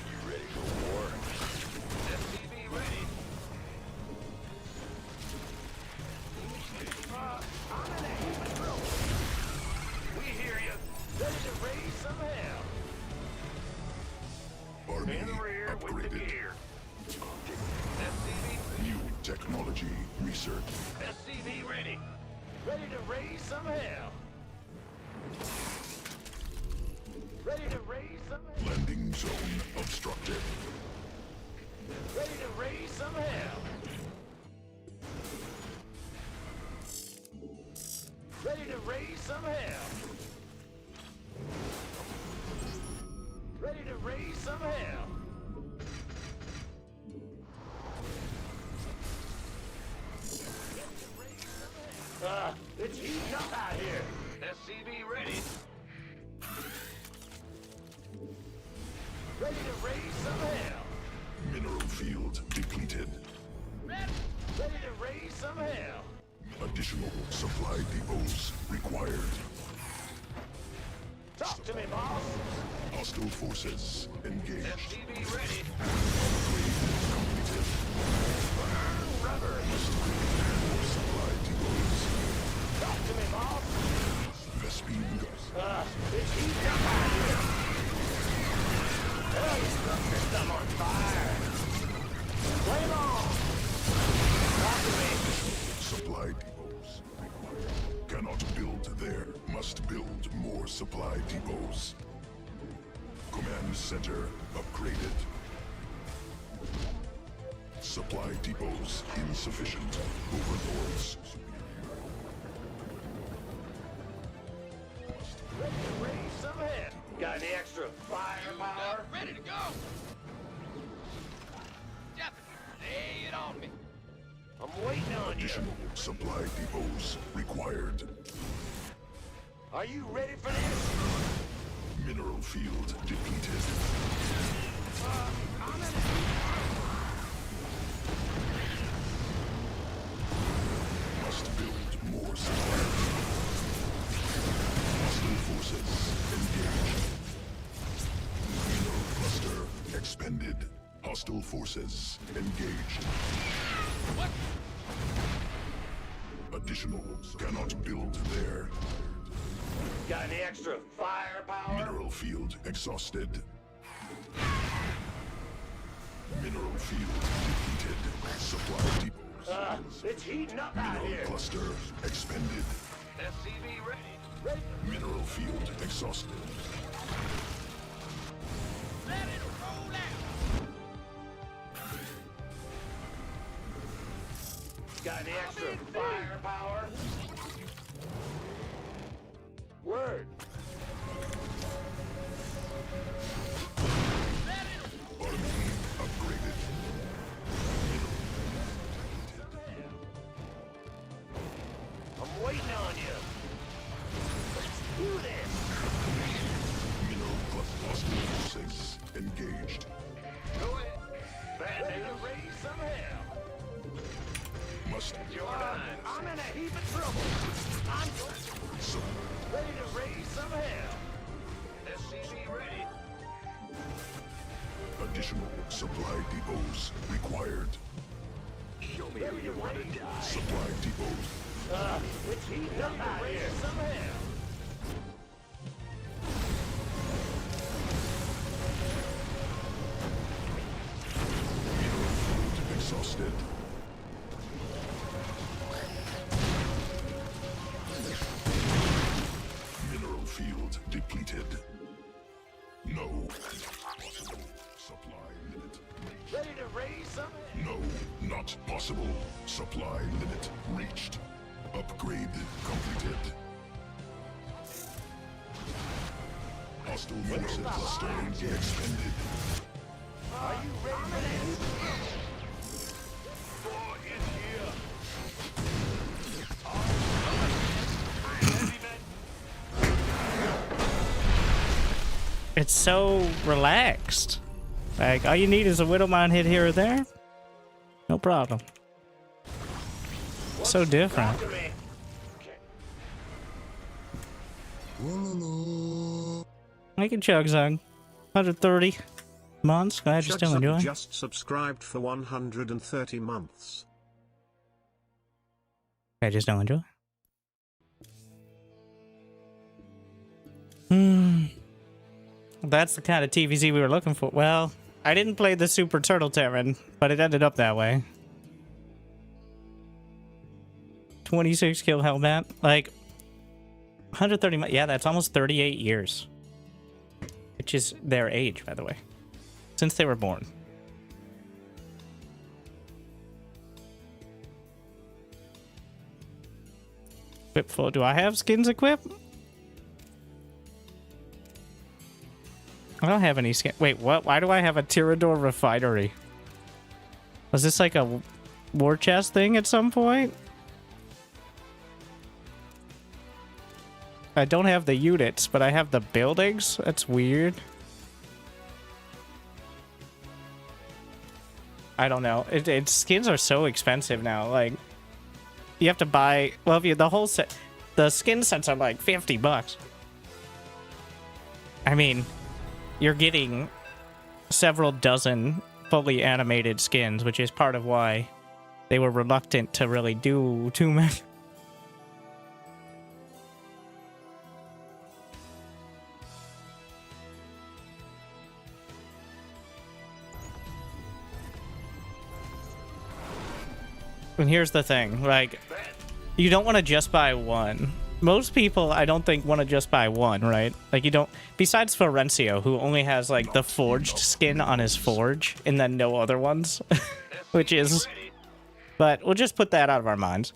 You ready for war? SCV ready. I'm in a heap of trouble. We hear you. Technology research. SCV ready. Ready to raise some hell. Ready to raise some hell. Landing zone obstructed. Ready to raise some hell. Ready to raise some hell. Ready to raise some hell. It's heating up out here. SCV ready. Ready to raise some hell. Mineral field depleted. Ready to raise some hell. Additional supply depots required. Talk to me, boss. Hostile forces engaged. SCV ready. Completed. Burn rubber. More supply depots. Talk to me, boss. Vespine gas. It's heating up out here. Hell, you structure's some on fire. Flame on. Talk to me. Supply depots required. Cannot build there. Must build more supply depots. Command center upgraded. Supply depots insufficient. Overlords. Ready to raise some head. Got any extra firepower? Ready to go. Jeff, lay it on me. I'm waiting on you. Additional supply depots required. Are you ready for this? Mineral field depleted. Must build more supply. Hostile forces engaged. Mineral cluster expended. Hostile forces engaged. What? Additional cannot build there. Got any extra firepower? Mineral field exhausted. Mineral field depleted. Supply depots. It's heating up out Mineral here. cluster expended. SCV ready. Ready. Mineral field exhausted. Let it roll out. Got any extra firepower? Word. Automaton upgraded. I'm waiting on you. Let's do this. Mineral cluster hostile forces engaged. Go ahead. Ready to raise some hell. Must I'm in a heap of trouble. I'm ready to raise some hell. SCV ready. additional supply depots required. Show me who you want to die. Supply depots. It's heating up out here. Some hell. Exhausted. Mineral field depleted. No. Possible. Supply limit. Ready to raise some hell. No, not possible. Supply limit reached. Upgrade completed. Hostile mineral cluster expended. Are you ready for this? Boy, in here. It's so relaxed. Like, all you need is a Widowmine hit here or there. No problem. So different. Talk to me. Make a chug zug. 130 months. Glad you're still enjoying. Just subscribed for 130 months. I just don't enjoy. That's the kind of TVZ we were looking for. Well, I didn't play the Super Turtle Terran, but it ended up that way. 26 kill Hellbat. Like, 130, yeah, that's almost 38 years. Which is their age, by the way. Since they were born. Equip full. Do I have skins equipped? I don't have any skin. Wait, what? Why do I have a Tirador refinery? Was this like a war chest thing at some point? I don't have the units, but I have the buildings? That's weird. I don't know. Skins are so expensive now. Like, you have to buy... Well, if you the whole set... The skin sets are like $50. I mean... You're getting several dozen fully animated skins, which is part of why they were reluctant to really do too much. And here's the thing, like, you don't want to just buy one. Most people, I don't think, want to just buy one, right? Like, you don't... Besides Florencio, who only has, like, the forged skin on his forge, and then no other ones. Which is... But we'll just put that out of our minds.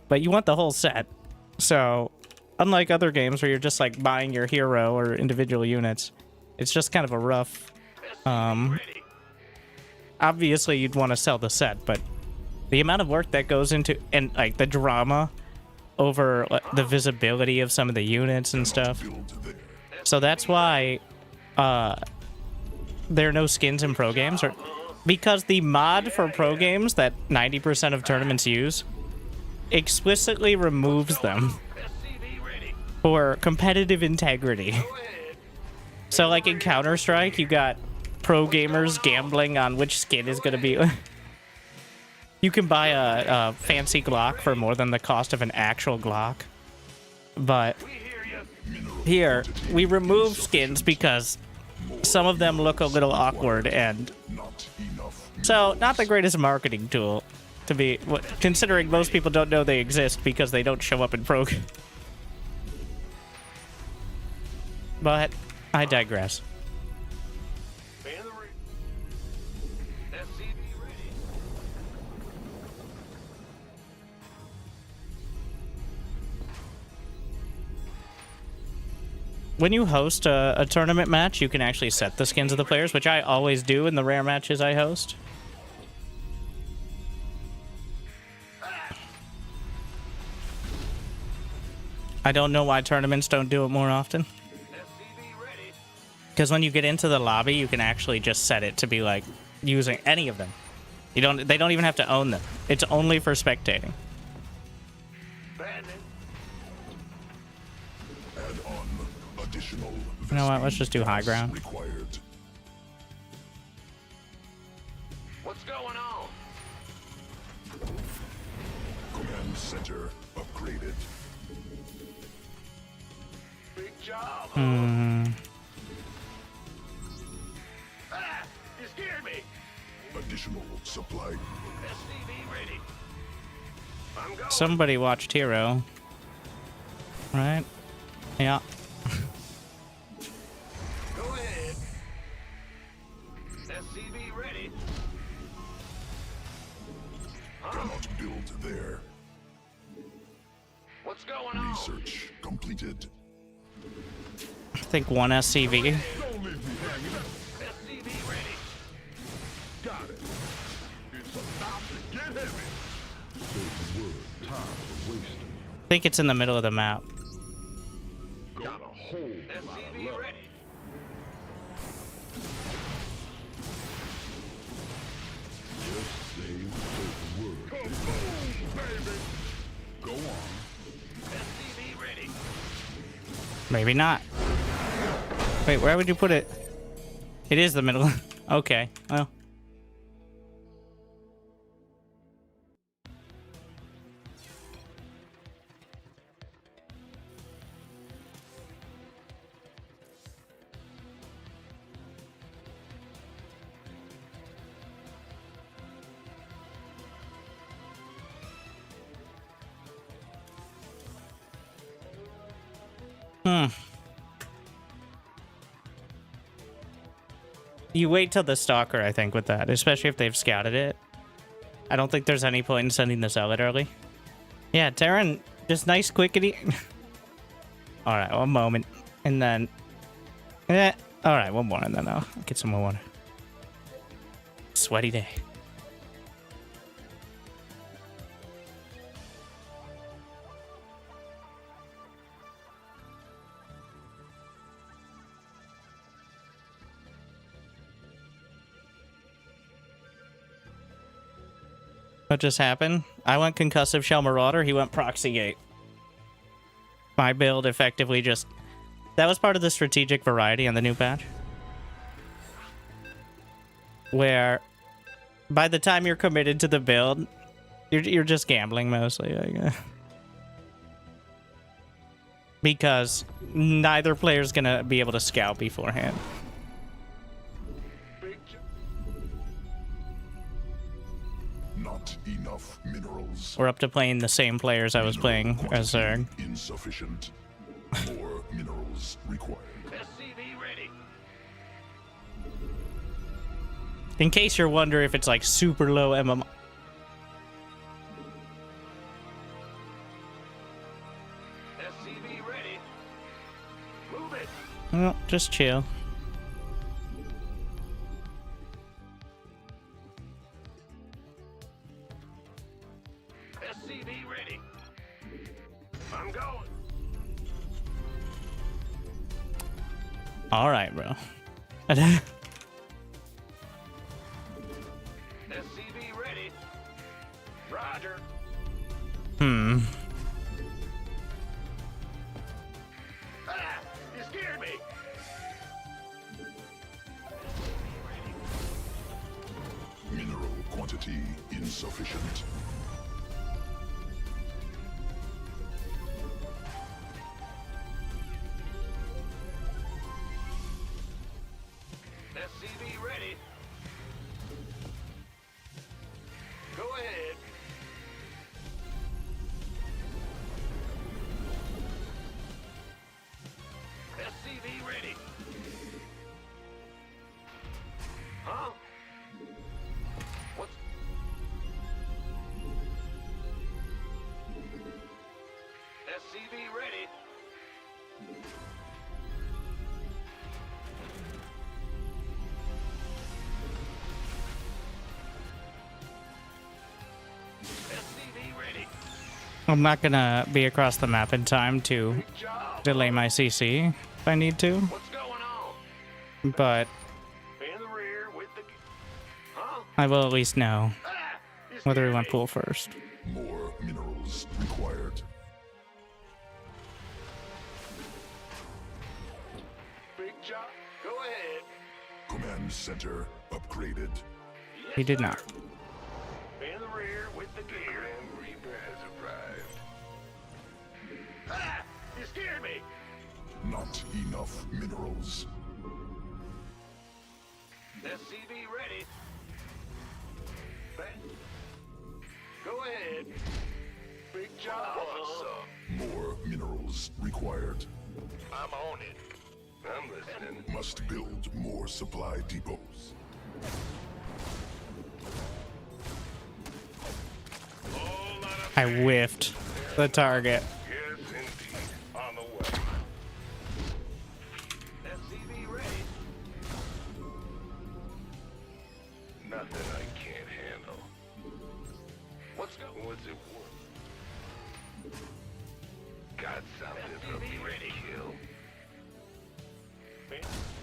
But you want the whole set. So, unlike other games where you're just, like, buying your hero or individual units, it's just kind of a rough... Obviously, you'd want to sell the set, but the amount of work that goes into... And, like, the drama... over the visibility of some of the units and stuff. So that's why there are no skins in pro games, or because the mod for pro games that 90% of tournaments use explicitly removes them for competitive integrity. So like in Counter-Strike, you got pro gamers gambling on which skin is going to be... You can buy a fancy Glock for more than the cost of an actual Glock. But here, we remove skins because some of them look a little awkward, and so not the greatest marketing tool to be, considering most people don't know they exist because they don't show up in pro. But I digress. When you host a tournament match, you can actually set the skins of the players, which I always do in the rare matches I host. I don't know why tournaments don't do it more often. Because when you get into the lobby, you can actually just set it to be like using any of them. They don't even have to own them. It's only for spectating. You know what? Let's just do high ground. What's going on? Command center upgraded. Big job. Ah, you scared me. Additional supply. SCV ready. I'm going. Somebody watched Hero. Right? Yeah. SCV ready. Cannot build there. What's going on? Research completed. I think one SCV. SCV ready. Got it. It's about to get heavy. I think it's in the middle of the map. Got a whole SCV ready. Go on. SCV ready. Maybe not. Wait, where would you put it? It is the middle. Okay, well. You wait till the Stalker, I think, with that, especially if they've scouted it. I don't think there's any point in sending this out early. Yeah, Terran, just nice, quickity. Alright, one moment. And then... Alright, one more, and then I'll get some more water. Sweaty day. What just happened? I went Concussive Shell Marauder, he went Proxy Gate. My build effectively just... That was part of the strategic variety on the new patch. Where, by the time you're committed to the build, you're just gambling mostly, I guess. Because neither player's gonna be able to scout beforehand. Not enough minerals. We're up to playing the same players I was playing as Zerg. Insufficient. More minerals required. SCV ready. In case you're wondering if it's like super low MMR. SCV ready. Move it. Well, just chill. SCV ready. I'm going. All right, bro. SCV ready. Roger. Ah! You scared me. Mineral quantity insufficient. SCV ready. Go ahead. SCV ready. Huh? What's... SCV ready. SCV ready. I'm not gonna be across the map in time to Good job. delay my CC if I need to, What's going on? but In the rear with the... Huh? I will at least know Ah! You whether we scared went me. pool first. More minerals required. Big job. Go ahead. Command center upgraded. He did not. In the rear with the gear. Grand Reaper has arrived. Ah! You scared me. Not enough minerals. SCV ready. Go ahead. Big job. What's up? More minerals required. I'm on it. I'm listening. Must build more supply depots. Whole lot of I whiffed the target. yes, indeed. On the way. SCV ready. Nothing I can't handle. What's going? What's it worth? Got something for me to kill.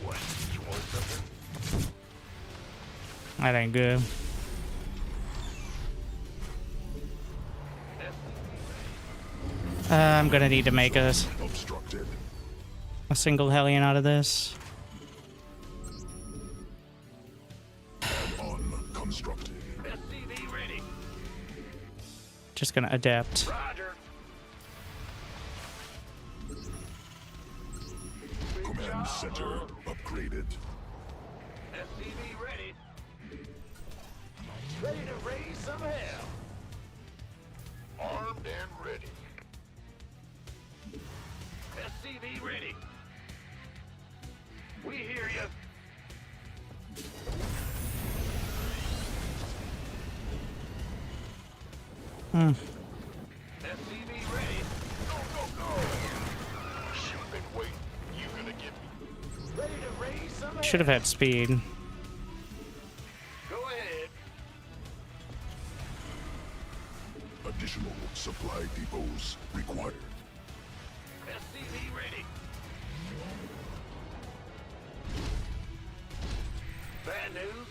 What? You want something? That ain't good. I'm gonna need to make a Obstructed. single Hellion out of this. Unconstructed. SCV ready. Just gonna adapt. Roger. Command center upgraded. SCV ready. Ready to raise some hell. Armed and ready. SCV SCV ready. We hear you. SCV ready. Go, go, go. Shoot, been waiting. You gonna get me? Ready to raise some Should have had speed. Go ahead. Additional supply depots required. SCV ready. Bad news?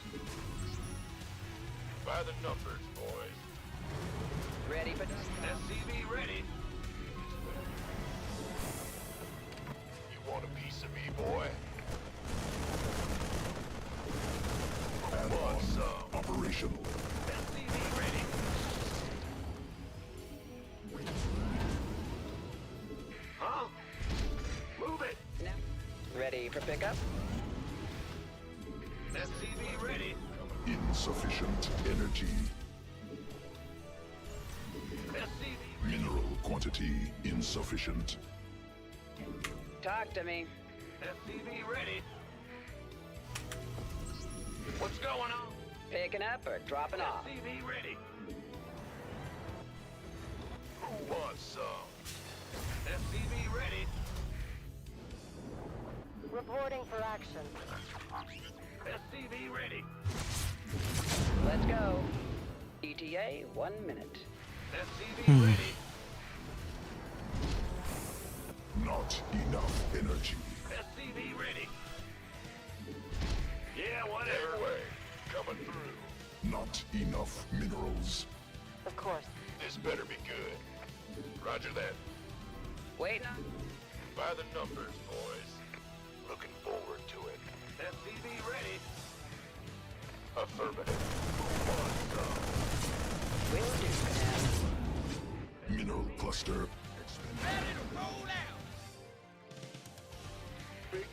By the numbers, boys. Ready for SCV ready. You want a piece of me, boy? Add-on operational. SCV ready. Huh? Move it. now. Ready for pickup? SCV ready. Insufficient energy. SCV Mineral quantity insufficient. Talk to me. SCV ready. What's going on? Picking up or dropping off? SCV ready. Who wants some? SCV ready. Reporting for action. SCV ready. Let's go. ETA 1 minute. SCV ready. Not enough energy. SCV ready. Yeah, whatever. Anyway, coming through. Not enough minerals. Of course. This better be good. Roger that. Waiting on. By the numbers, boys. Looking forward to it. SCV ready. Affirmative. Who wants some? Will do, Command. Mineral cluster. Ready to roll out. Big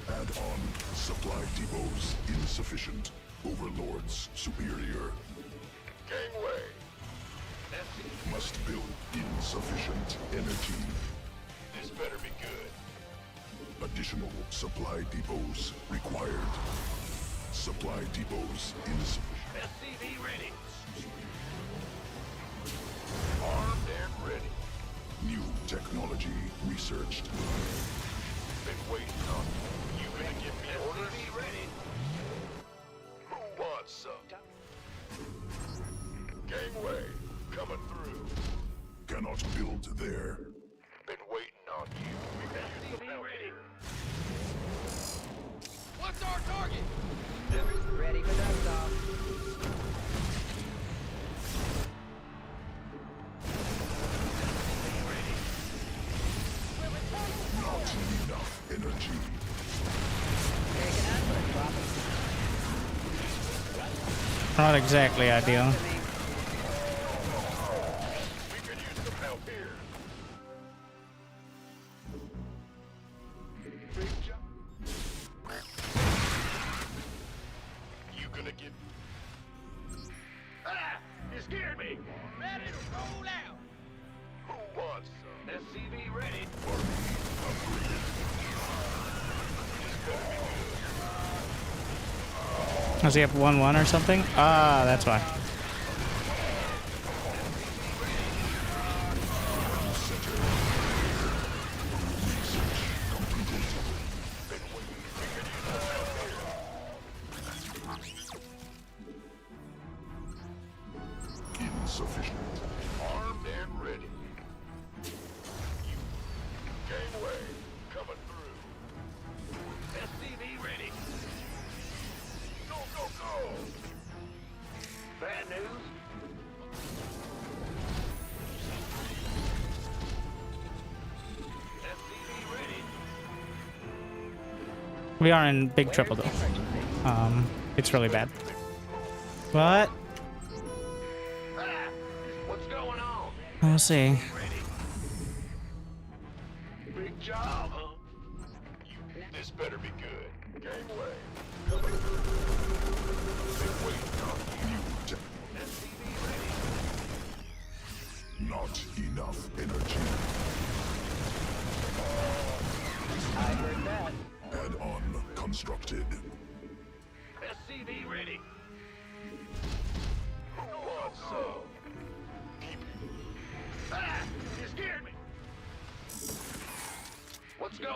Add-on supply depots insufficient. Overlords superior. gangway. SCV. Must build insufficient energy. This better be good. Additional supply depots required. Supply depots insufficient. SCV ready. Armed and ready. New technology researched. Been waiting on you. You gonna give me orders? SCV ready. Who wants some? Gangway, coming through. Cannot build there. Been waiting on you. We can use some help ready. What's our target? Ready for dust off. Not enough energy. Picking up or dropping? Not exactly ideal. Talk to me. We could use some help here. Big job. You gonna get... Ah! You scared me! Ready to roll out. Who wants some? SCV ready. Does he have 1-1 or something? Ah, that's why. Insufficient. Armed and ready. You... Gangway, coming through. SCV ready. Go, go, go! Bad news? SCV ready. We are in big trouble though. It's really bad. But Ah! What's going on? we'll see. Ready. Big job, huh? This better be good. Gangway. Coming through. Been waiting on you. SCV ready. Not enough energy.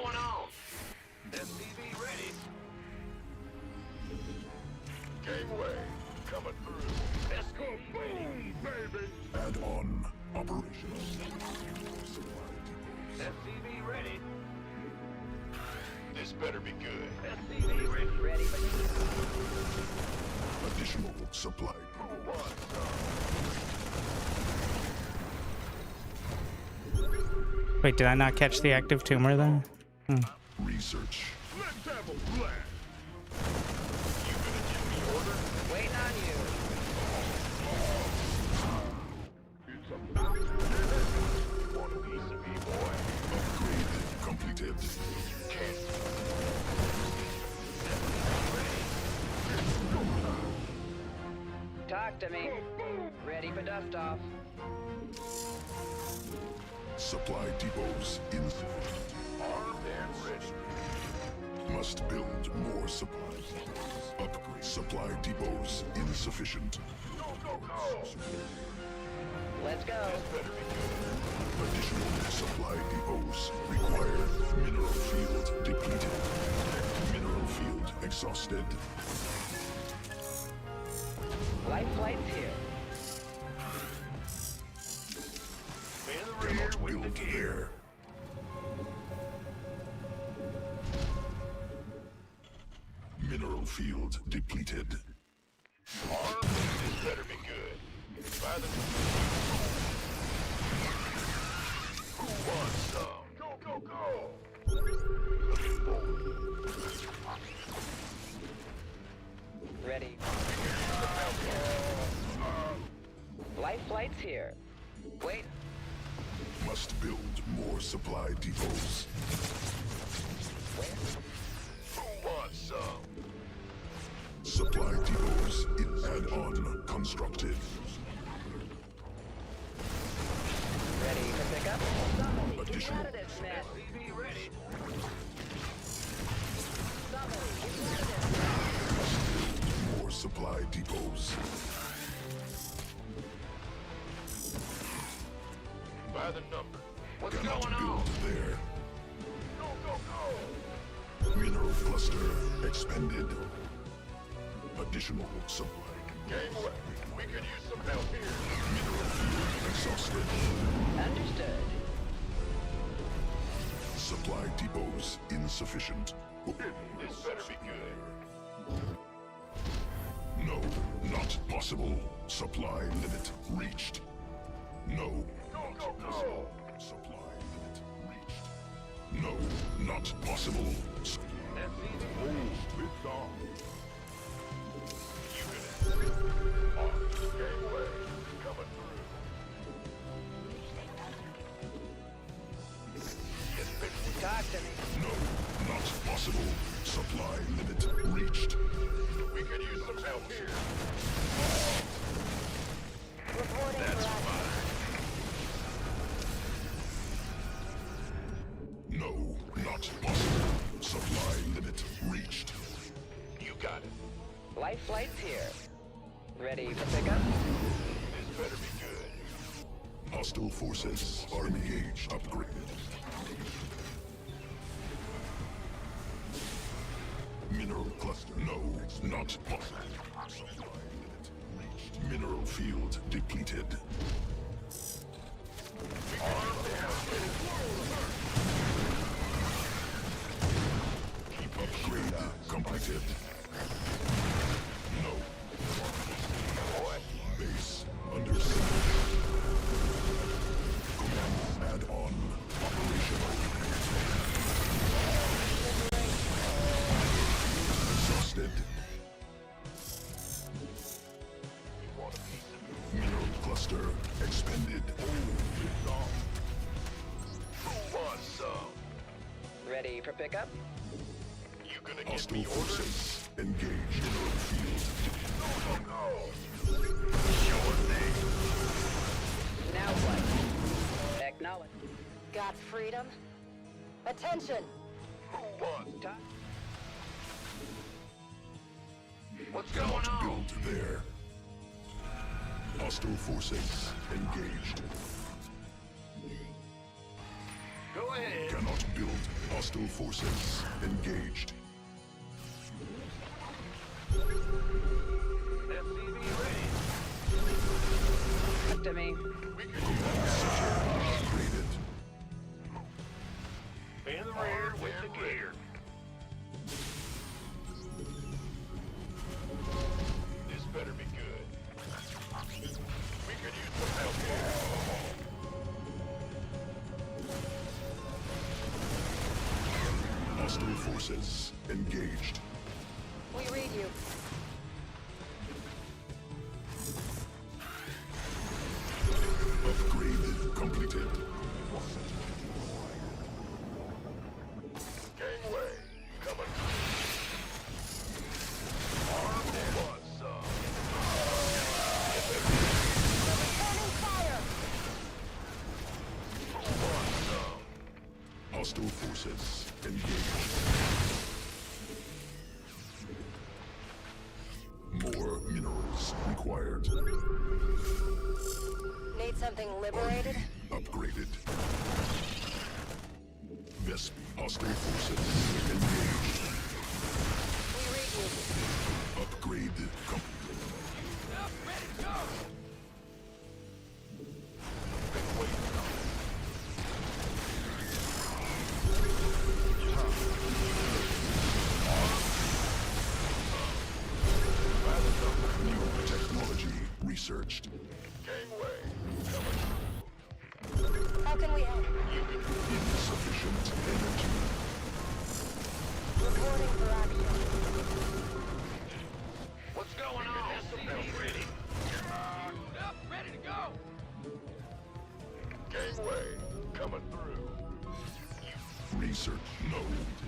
going on? SCV ready. Gangway, coming through. SCV ready. Baby! Add-on operations. SCV ready. This better be good. SCV ready. Ready for Additional supply. Wait, did I not catch the active tumor there? Research. Let's have a blast! waiting on you. It's about to want a piece of me, boy. Upgrade completed. Talk to me. Ready for dust off. Supply depots insufficient. Armed and ready. Must build more supplies. Upgrade supply depots insufficient. Go, go, go! Let's go. Additional supply depots required. Mineral field depleted. Mineral field exhausted. Life flight's here. In the rear Cannot with build the gear. there. Mineral field depleted. Armed, this better be good. By the... Who wants some? Go, go, go! Looking forward. Ready. Life flight's here. Wait. Must build more supply depots. Who wants some? Supply depots in add-on constructed. Ready for pickup? Somebody get Additional out of this mess. SCV ready. Somebody get out of this mess. More supply depots. By the number. What's Cannot going build on? there. Go, go, go! Mineral cluster expended. Additional supply. Gangway, we could use some help here. Mineral field exhausted. Understood. Supply depots insufficient. This better be good. No, not possible. Supply limit reached. No. Go, go, go! Supply limit reached. No, not possible. It's on. You gonna... Gangway, coming through. Yes, baby. Talk to me. No, not possible. Supply limit reached. We could use some help here. Reporting for action. No, not possible. Supply limit reached. You got it. Life flight's here. Ready for pickup? This better be good. Hostile forces are engaged. Upgraded. Mineral cluster. No, not possible. Supply limit reached. Mineral field depleted. Upgrade completed. No. Base under siege. Command add-on operational. Exhausted. Mineral cluster expended. Who wants some? Ready for pickup? You gonna give Hostile me orders? forces engaged. Mineral field. Go, go, go! Sure thing. Now what? Acknowledge. Got freedom? Attention! Who wants? Talk. What's going Cannot on? build there. Hostile forces engaged. Go, Go ahead. Cannot build. Hostile forces engaged. SCV ready. Up to me. Upgraded. In the rear with the gear. This better be good. We could use some help here. Hostile forces engaged. We read you. Upgrade completed. Gangway, coming. Armed and what's up? Returning fire! What's up? Hostile forces engaged. More minerals required. Need something liberated? Upgraded. Vespi. Hostile forces engaged. We read you. Upgrade complete. Up, ready, go! New technology researched. Gangway, How can we help? Insufficient energy. Reporting for action. What's going on? SCV ready. Up, ready to go! gangway, coming through. Research. No,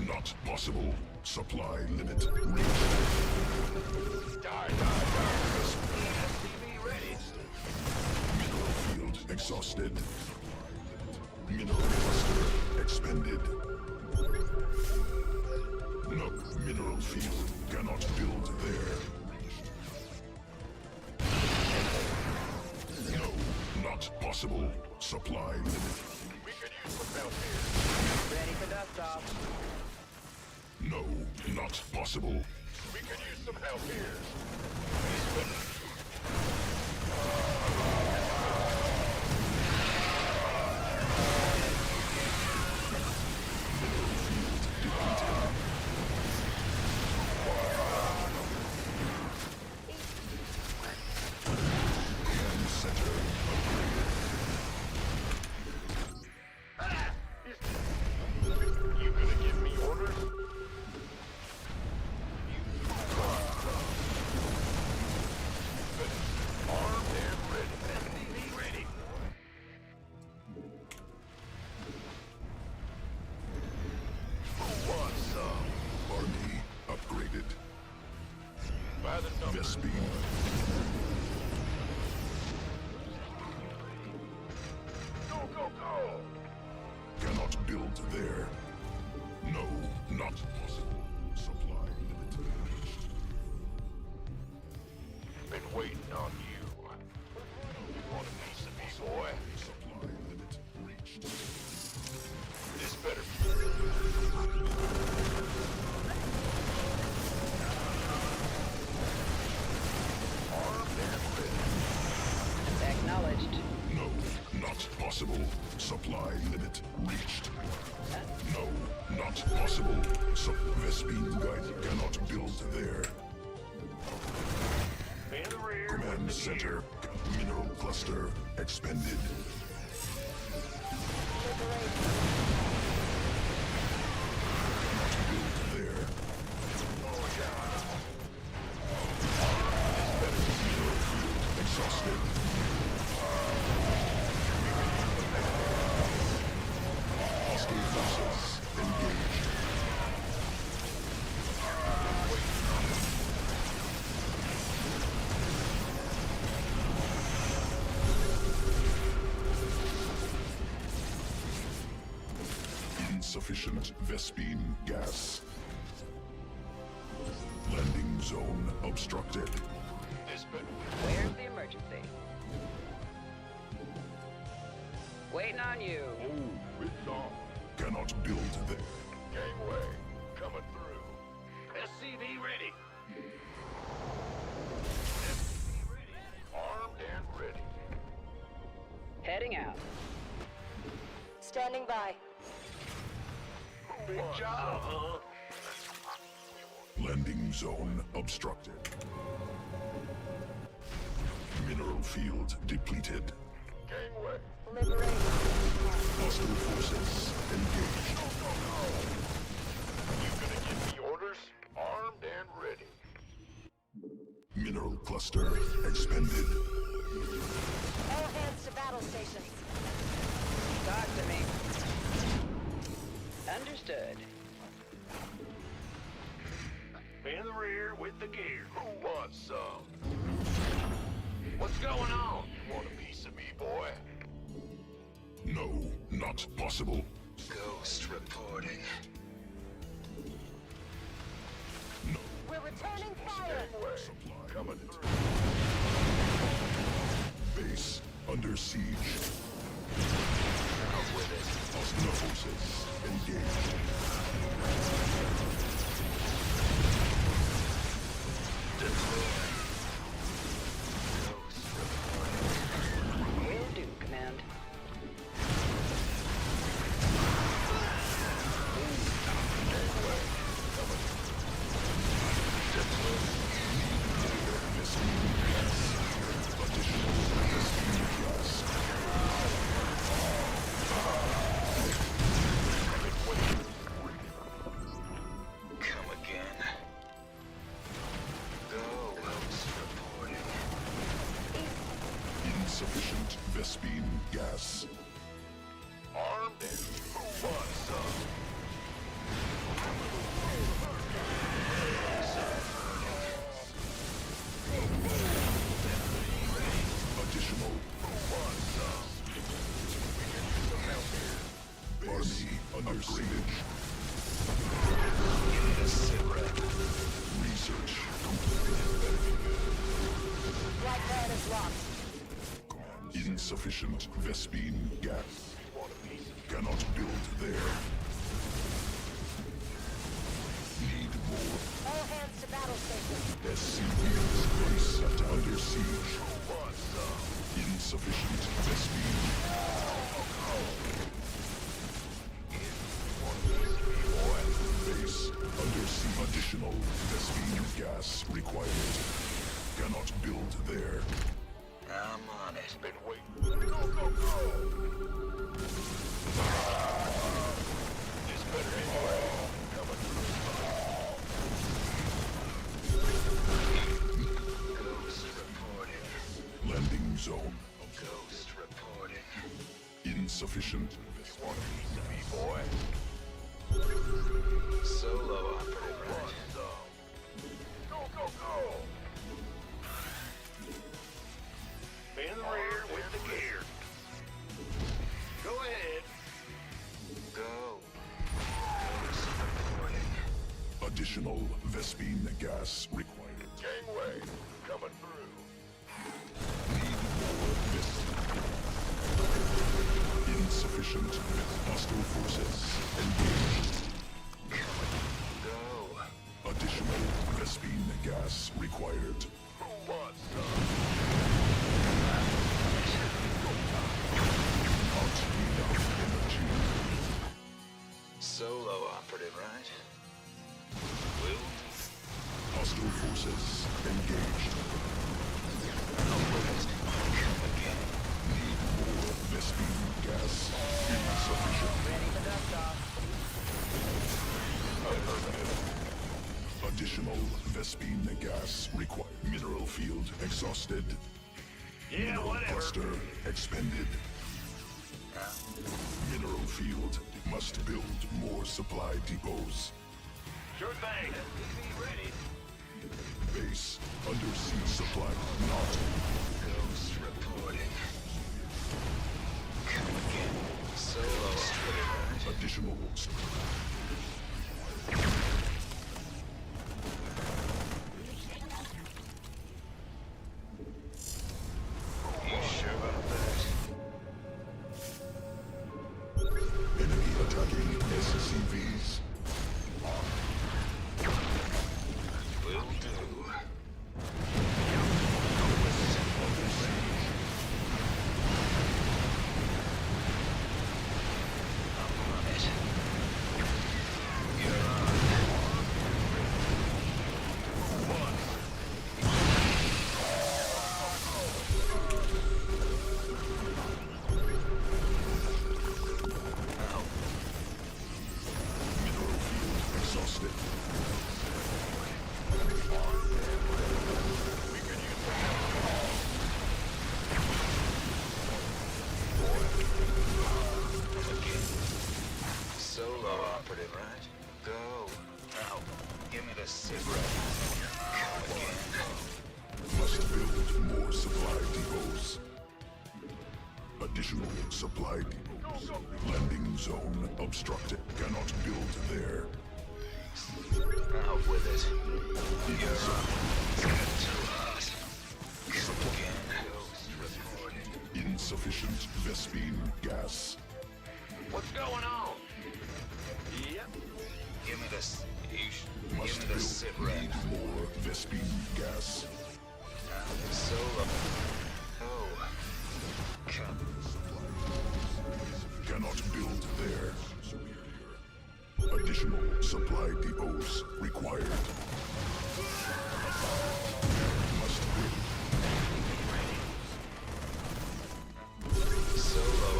not possible. Supply limit reached. Die, die, die. SCV ready. Mineral field exhausted. Mineral cluster expended. No, mineral field cannot build there. No, not possible. Supply limit. We could use some help here. Ready for dust off. No, not possible. We could use some help here. Command center You gonna give me orders? Armed and ready. SCV ready. Who wants some? Army upgraded. By the numbers. Vespine. Go, go, go! Cannot build there. No, not possible. Supply limit reached. Been waiting on you. You want a piece of me, boy? Supply limit reached. This better be. Armed and ready. Acknowledged. No, not possible. Supply limit reached. No, not possible. Vespine guide cannot build there. In the rear. Command center. Mineral cluster expended. Cannot build there. Mineral field exhausted. Hostile forces engaged. Insufficient Vespine gas. Landing zone obstructed. This better Where's the emergency? Waiting on you. Oh, it's on. Cannot build there. Gangway, coming through. SCV ready. SCV ready. Armed and ready. Heading out. Standing by. Big job, huh? Landing zone obstructed. Mineral field depleted. Gangway. Liberated. Hostile forces engaged. You gonna give me orders? Armed and ready. Mineral cluster expended. All hands to battle stations. Talk to me. Understood. In the rear with the gear. Who wants some? What's going on? You want a piece of me, boy? No, not possible. Ghost reporting. No. We're returning fire. Gangway, Supply coming unit. through. Base under siege. Out with it. Hostile forces engaged. Will do, Command. Come again. Go, Ghost reporting. Insufficient Vespine gas. Armed and who wants some? Additional Who wants some? army under siege. Research completed. Black man is lost. Insufficient Vespine gas. Cannot build there. Need more All hands to battle stations. SCVs base under siege. Insufficient Vespine. Base under siege. Additional Vespine gas required. Cannot build there. I'm on it. Been waiting. Go, go, go! This better be good. Coming through. Ghost reporting. Landing zone Ghost reporting. insufficient. You want a piece of me, boy? Solo operative, right? Go, go, go! In the rear with the gear. Go ahead. Go. Ghost reporting. Additional Vespine gas required. Gangway, coming through. Insufficient hostile forces engaged. Go. Additional Vespine gas required. Who wants some? Not enough energy. Solo operative, right? Will Hostile forces engaged. come again. Need more Vespine gas. Insufficient. Ready for dust off. Additional Vespine gas required. Mineral field exhausted. Mineral cluster expended. Mineral field must build more supply depots. Sure thing. Ready. Base undersea supply not. Ghost reporting. Come again. Solo operative. Additional You sure about that? enemy attacking Additional supply depots. Landing zone obstructed. Cannot build there. Out with it. Insufficient Vespine gas. What's going on? Yep. Give me this. Must Give me the sit build. rep. Need more Vespine gas. Solo. Oh. Come. Cannot build there. Additional supply depots required. Must build. Solo.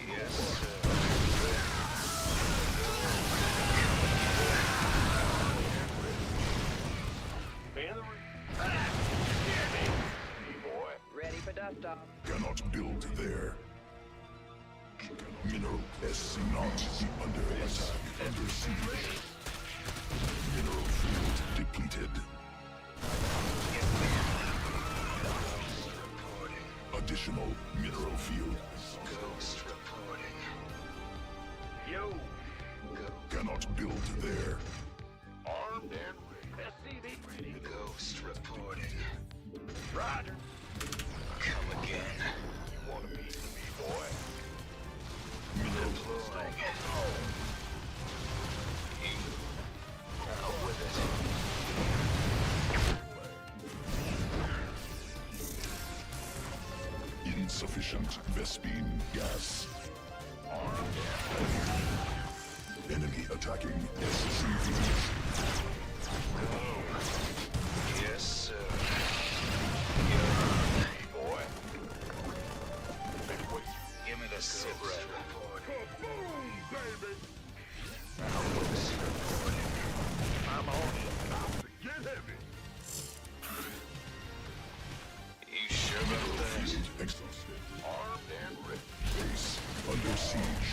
Yes, Ready for dust off. Cannot build there. Mineral S not under attack. Under siege. Mineral field depleted. Additional mineral field. Ghost reporting. Yo. Cannot build there. Armed and ready. SCV. Ghost reporting. Roger. Come again. You want to meet me, boy? Mineral Deploying. Out with it. insufficient Vespine gas. Enemy attacking SCVs. Yes, sir. Hey, boy. Hey, wait. Give me the sit rep. Boom, baby. Ghost reporting. I'm on it. About to get heavy. You sure about that? Field exhausted. Armed and ready. Base under siege.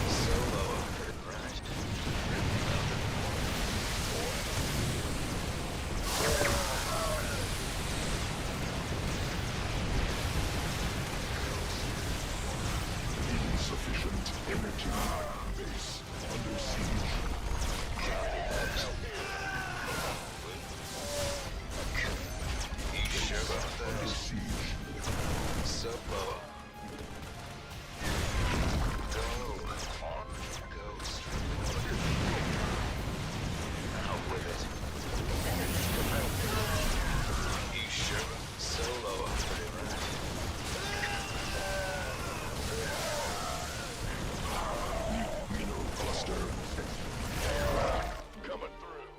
Solo. Right. Insufficient energy. Base under siege. You sure about Under that? siege. Solo. Go. Ghost. Out with it. You sure? Solo. Mineral cluster. Coming through.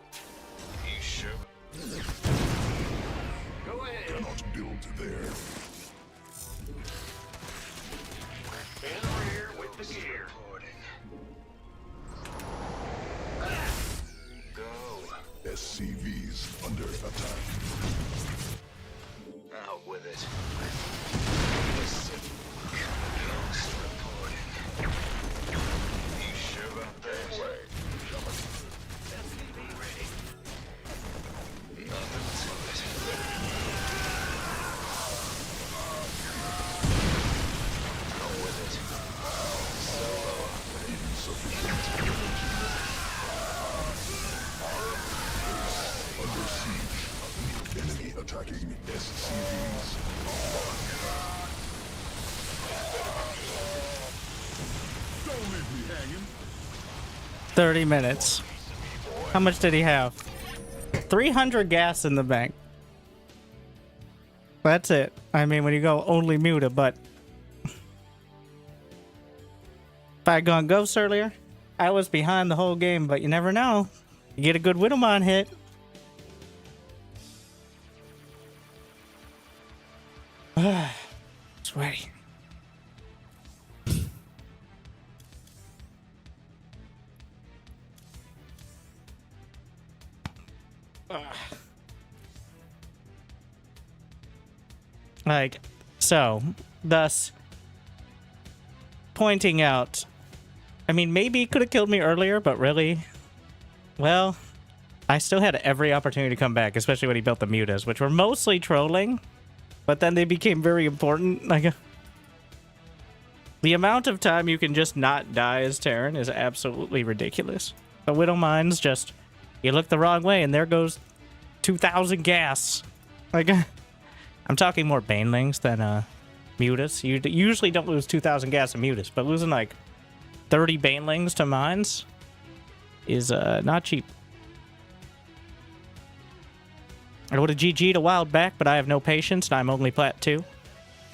You sure? Go ahead. Cannot build there. In the rear with the gear. Reporting. Go. SCVs under attack. Out with it. Listen. Ghost reporting. You sure about that? Way. Coming. Nothing to it. Out with it. Solo. Insufficient energy. Under siege. Enemy attacking SCVs. Don't leave me hanging. 30 minutes. How much did he have? 300 gas in the bank. That's it. I mean, when you go only muta, but if I had gone ghost earlier, I was behind the whole game, but you never know. You get a good Widowmon hit. Sweaty. Like, so, thus, pointing out, I mean, maybe he could have killed me earlier, but really, well, I still had every opportunity to come back, especially when he built the mutas, which were mostly trolling, but then they became very important. Like, the amount of time you can just not die as Terran is absolutely ridiculous. The Widow Mine's just, you look the wrong way, and there goes 2,000 gas. Like, I'm talking more Banelings than mutas. You usually don't lose 2,000 gas in mutas, but losing like 30 Banelings to mines is not cheap. I would have GG'd a while back, but I have no patience, and I'm only plat 2.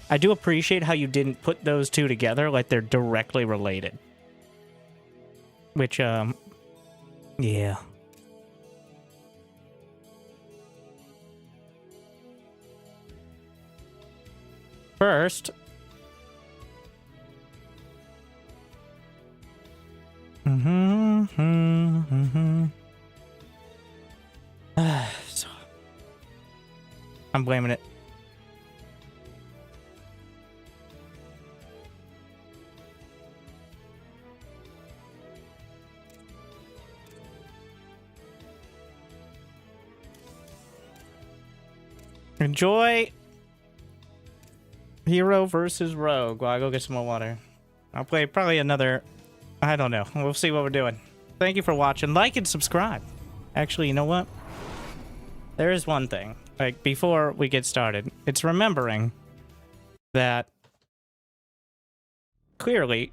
I do appreciate how you didn't put those two together like they're directly related. Which, yeah. First... So, I'm blaming it. Enjoy Hero versus Rogue while I go get some more water. I'll play probably another... I don't know. We'll see what we're doing. Thank you for watching. Like and subscribe. Actually, you know what? There is one thing. Like, before we get started, it's remembering that clearly,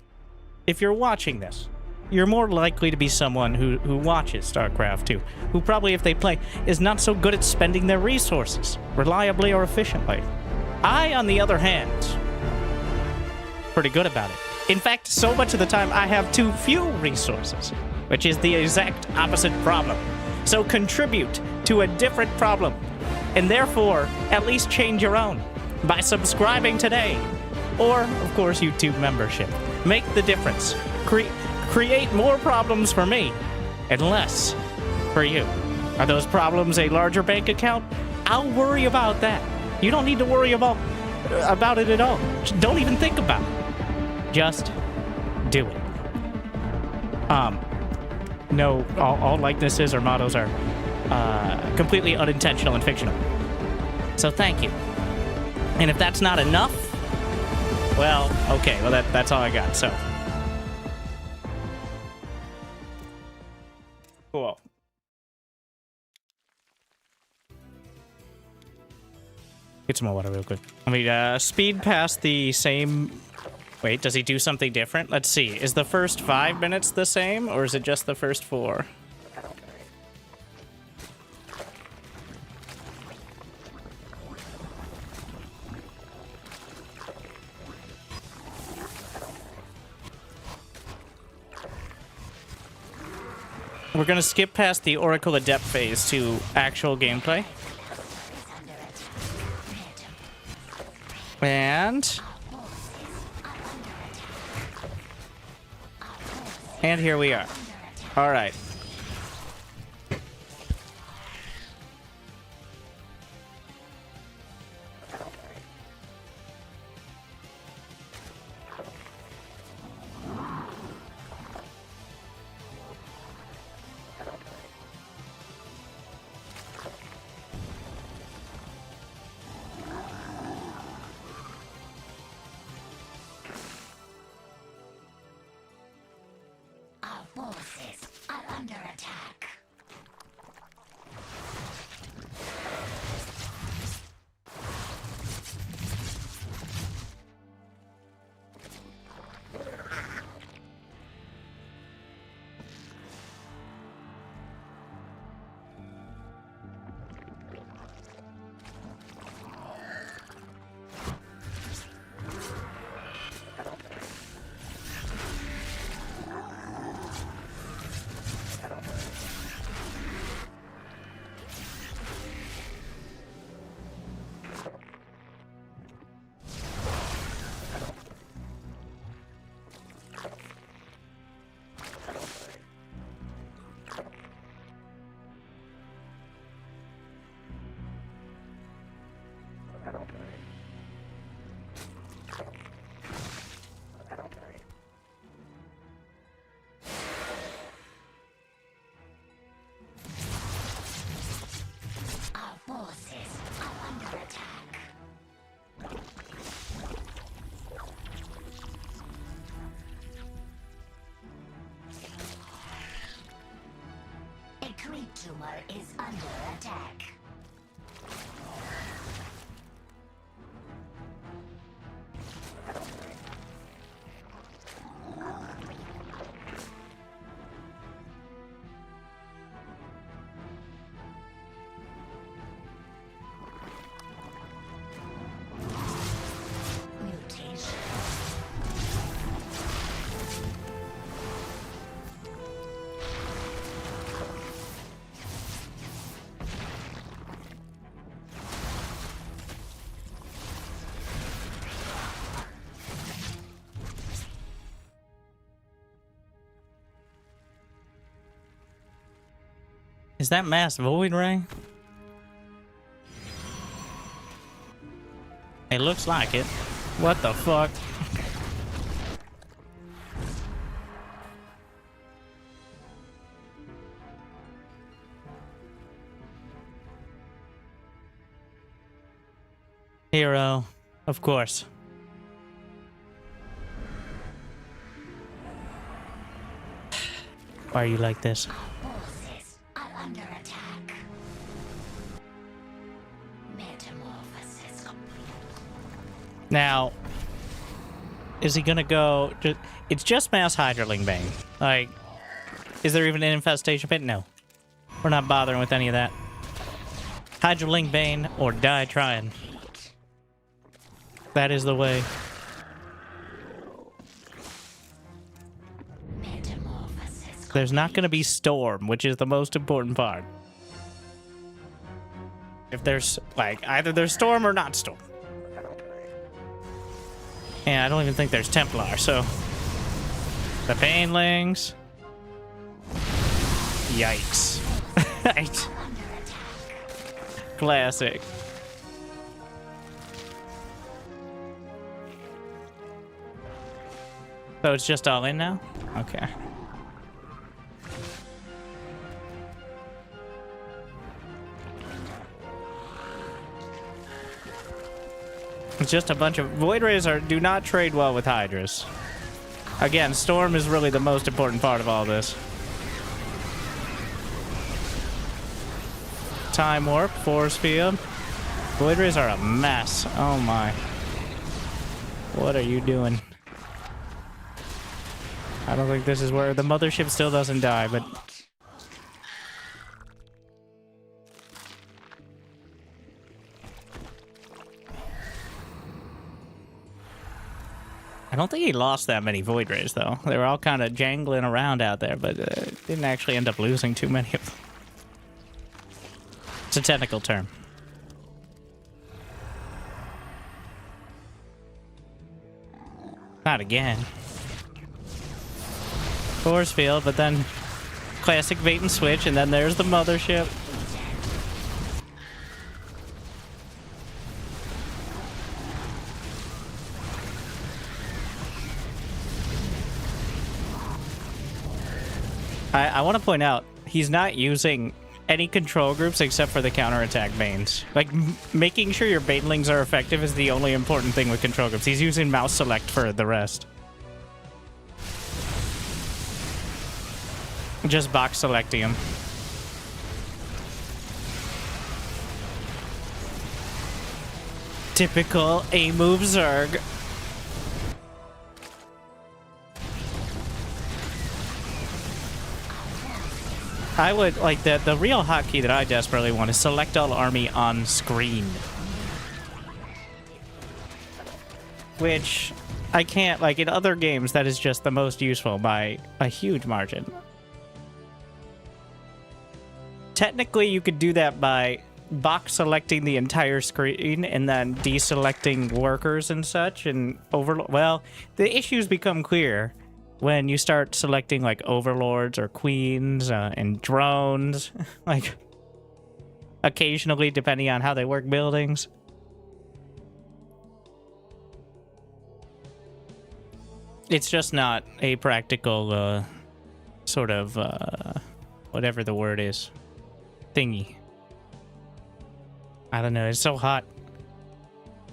if you're watching this, you're more likely to be someone who watches StarCraft 2, who probably, if they play, is not so good at spending their resources, reliably or efficiently. I, on the other hand, pretty good about it. In fact, so much of the time, I have too few resources, which is the exact opposite problem. So contribute to a different problem, and therefore, at least change your own by subscribing today. Or, of course, YouTube membership. Make the difference. Create more problems for me, and less for you. Are those problems a larger bank account? I'll worry about that. You don't need to worry about it at all. Don't even think about it. Just do it. No, all likenesses or mottos are completely unintentional and fictional. So thank you. And if that's not enough, well, okay, well that's all I got, so. Cool. Get some more water real quick. I mean, speed past the same... Wait, does he do something different? Let's see. Is the first 5 minutes the same, or is it just the first 4? We're gonna skip past the Oracle Adept phase to actual gameplay. And here we are. All right. is under attack. Mutation. Is that mass void ray? It looks like it. What the fuck? Hero, of course. Why are you like this? Forces are under attack. Metamorphosis complete. Now, is he gonna go? It's just mass Hydraling Bane. Like, is there even an infestation pit? No. We're not bothering with any of that. Hydraling Bane or die trying. That is the way. Metamorphosis. There's not gonna be Storm, which is the most important part. If there's, like, either there's Storm or not Storm. And I don't even think there's Templar, so... The Banelings... Yikes. Classic. So it's just all in now? Okay. It's just a bunch of... Void Rays do not trade well with Hydras. Again, Storm is really the most important part of all this. Time Warp, Force Field. Void Rays are a mess. Oh my. What are you doing? I don't think this is where the mothership still doesn't die, but... I don't think he lost that many Void Rays, though. They were all kind of jangling around out there, but didn't actually end up losing too many of them. It's a technical term. Not again. Force field, but then classic bait and switch, and then there's the mothership. I want to point out, he's not using any control groups except for the counterattack Banes. Like, making sure your Banelings are effective is the only important thing with control groups. He's using mouse select for the rest. Just box selecting him. Typical A-move Zerg. I would, like, the real hotkey that I desperately want is select all army on screen. Which I can't, like, in other games, that is just the most useful by a huge margin. Technically, you could do that by box selecting the entire screen and then deselecting workers and such and well, the issues become clear when you start selecting like overlords or queens and drones, like occasionally depending on how they work buildings. It's just not a practical sort of whatever the word is thingy. I don't know, it's so hot.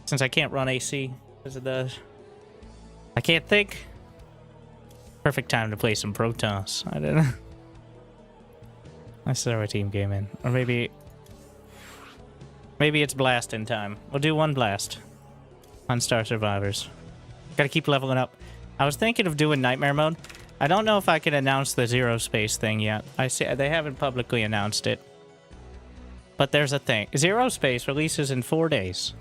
Since I can't run AC because of the... I can't think. Perfect time to play some Protons. I don't know. Let's throw a team game in. Or maybe it's blasting time. We'll do one blast on Star Survivors. Gotta keep leveling up. I was thinking of doing Nightmare Mode. I don't know if I can announce the Zero Space thing yet. I see they haven't publicly announced it. But there's a thing. Zero Space releases in 4 days.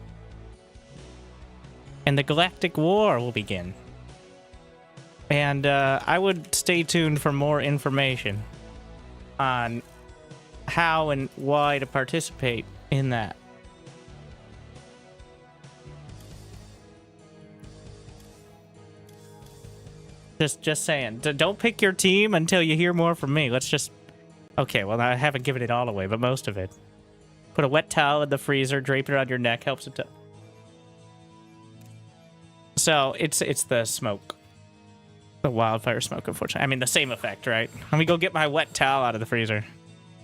And the Galactic War will begin. And I would stay tuned for more information on how and why to participate in that. Just saying. Don't pick your team until you hear more from me. Let's just... Okay, well, I haven't given it all away, but most of it. Put a wet towel in the freezer, drape it around your neck, helps it to... So, it's the smoke. The wildfire smoke, unfortunately. I mean, the same effect, right? Let me go get my wet towel out of the freezer.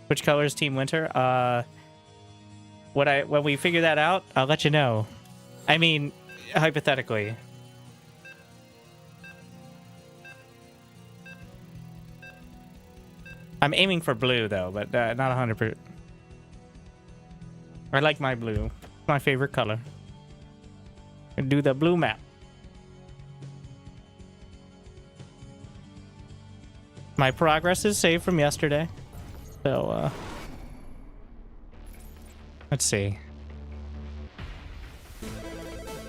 Which color is Team Winter? When we figure that out, I'll let you know. I mean, hypothetically. I'm aiming for blue, though, but not 100%. I like my blue. My favorite color. Do the blue map. My progress is saved from yesterday. So, let's see.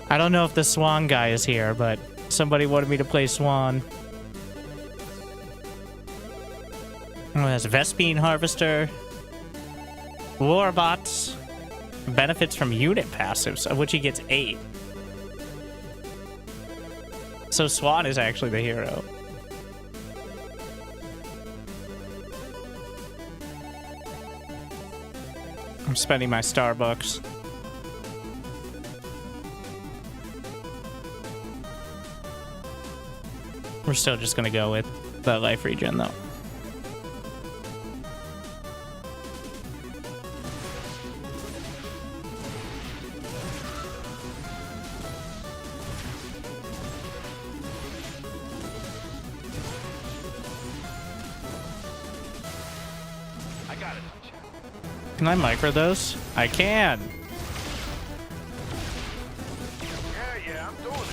I don't know if the Swan guy is here, but somebody wanted me to play Swan. Oh, there's Vespine Harvester. Warbots. Benefits from unit passives, of which he gets 8. So Swan is actually the hero. I'm spending my Starbucks. We're still just gonna go with the life regen, though. Can I micro those? I can! Yeah, I'm doing it.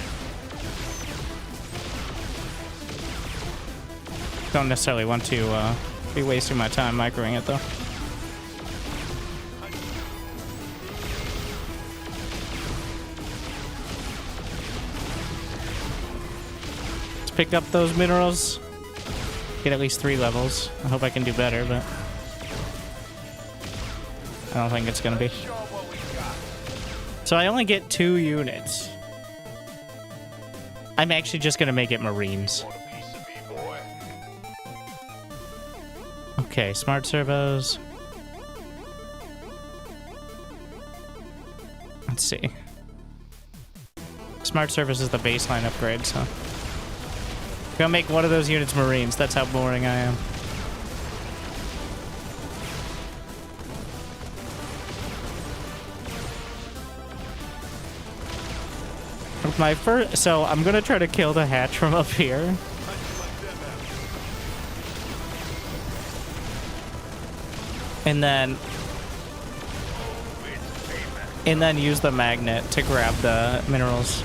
Don't necessarily want to be wasting my time microing it, though. Let's pick up those minerals. Get at least 3 levels. I hope I can do better, but... I don't think it's gonna be. So I only get 2 units. I'm actually just gonna make it Marines. Okay, smart servos. Let's see. Smart servos is the baseline upgrade, so. I'm gonna make one of those units Marines. That's how boring I am. My first, so I'm gonna try to kill the hatch from up here. And then use the magnet to grab the minerals.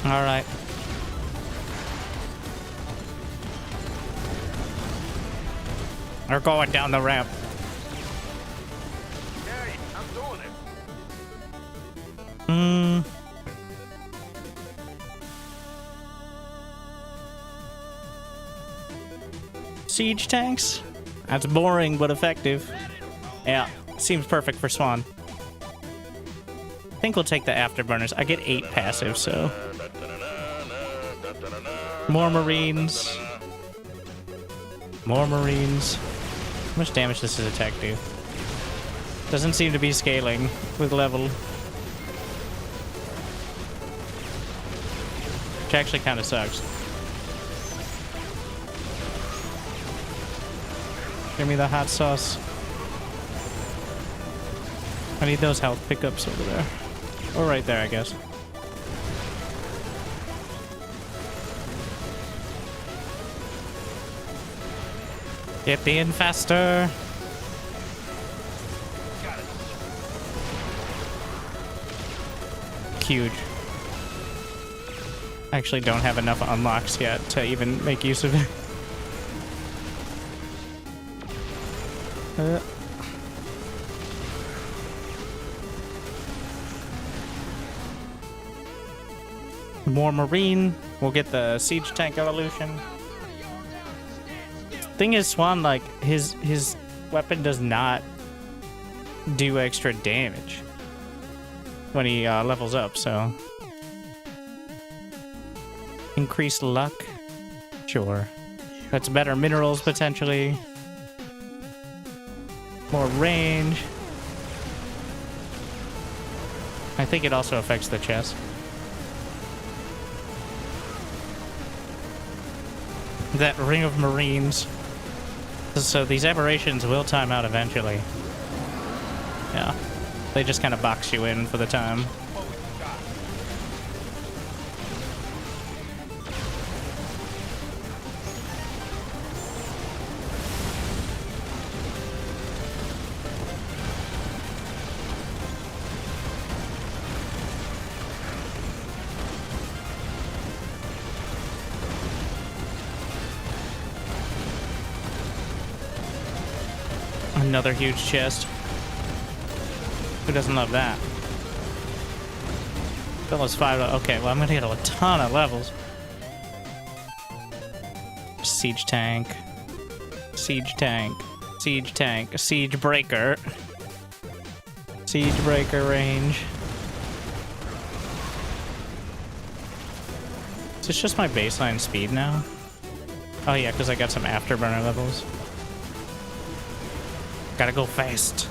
All right. We're going down the ramp. Hey, I'm doing it. Siege tanks? That's boring but effective. Yeah, seems perfect for Swan. I think we'll take the afterburners. I get 8 passive, so... More Marines. More Marines. How much damage does his attack do? Doesn't seem to be scaling with level. Which actually kind of sucks. Give me the hot sauce. I need those health pickups over there. Or right there, I guess. Get in faster. Huge. I actually don't have enough unlocks yet to even make use of it. More Marine. We'll get the siege tank evolution. Thing is, Swan, like, his weapon does not do extra damage when he levels up, so... Increased luck? Sure. That's better minerals, potentially. More range. I think it also affects the chest. That ring of Marines. So these aberrations will time out eventually. Yeah. They just kind of box you in for the time. Another huge chest. Who doesn't love that? Phyllis 5. Okay, well, I'm gonna get a ton of levels. Siege tank. Siege tank. Siege tank. Siege breaker. Siege breaker range. Is this just my baseline speed now? Oh, yeah, because I got some afterburner levels. Gotta go fast.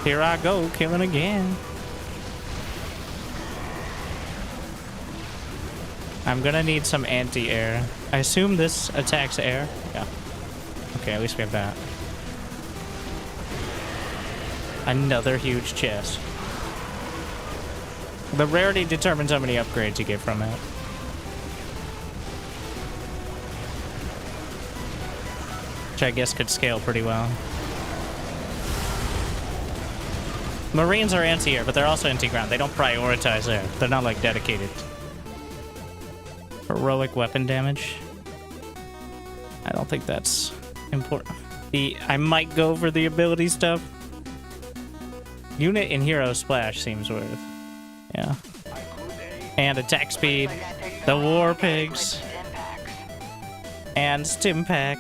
Here I go, killing again. I'm gonna need some anti-air. I assume this attacks air? Yeah. Okay, at least we have that. Another huge chest. The rarity determines how many upgrades you get from it. Which I guess could scale pretty well. Marines are anti-air, but they're also anti-ground. They don't prioritize air. They're not, like, dedicated. Heroic weapon damage. I don't think that's important. I might go for the ability stuff. Unit and hero splash seems worth. Yeah. And attack speed. The war pigs. And stim pack.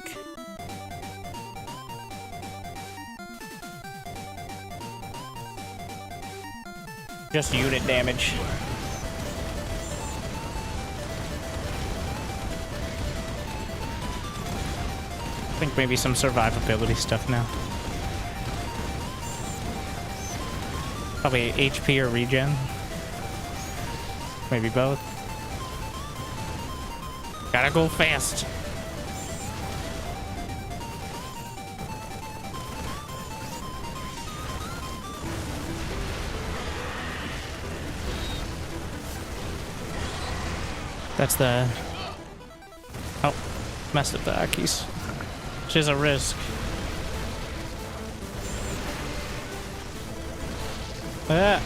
Just unit damage. I think maybe some survivability stuff now. Probably HP or regen. Maybe both. Gotta go fast. That's the... Oh, messed up the Akis. Which is a risk. Ah.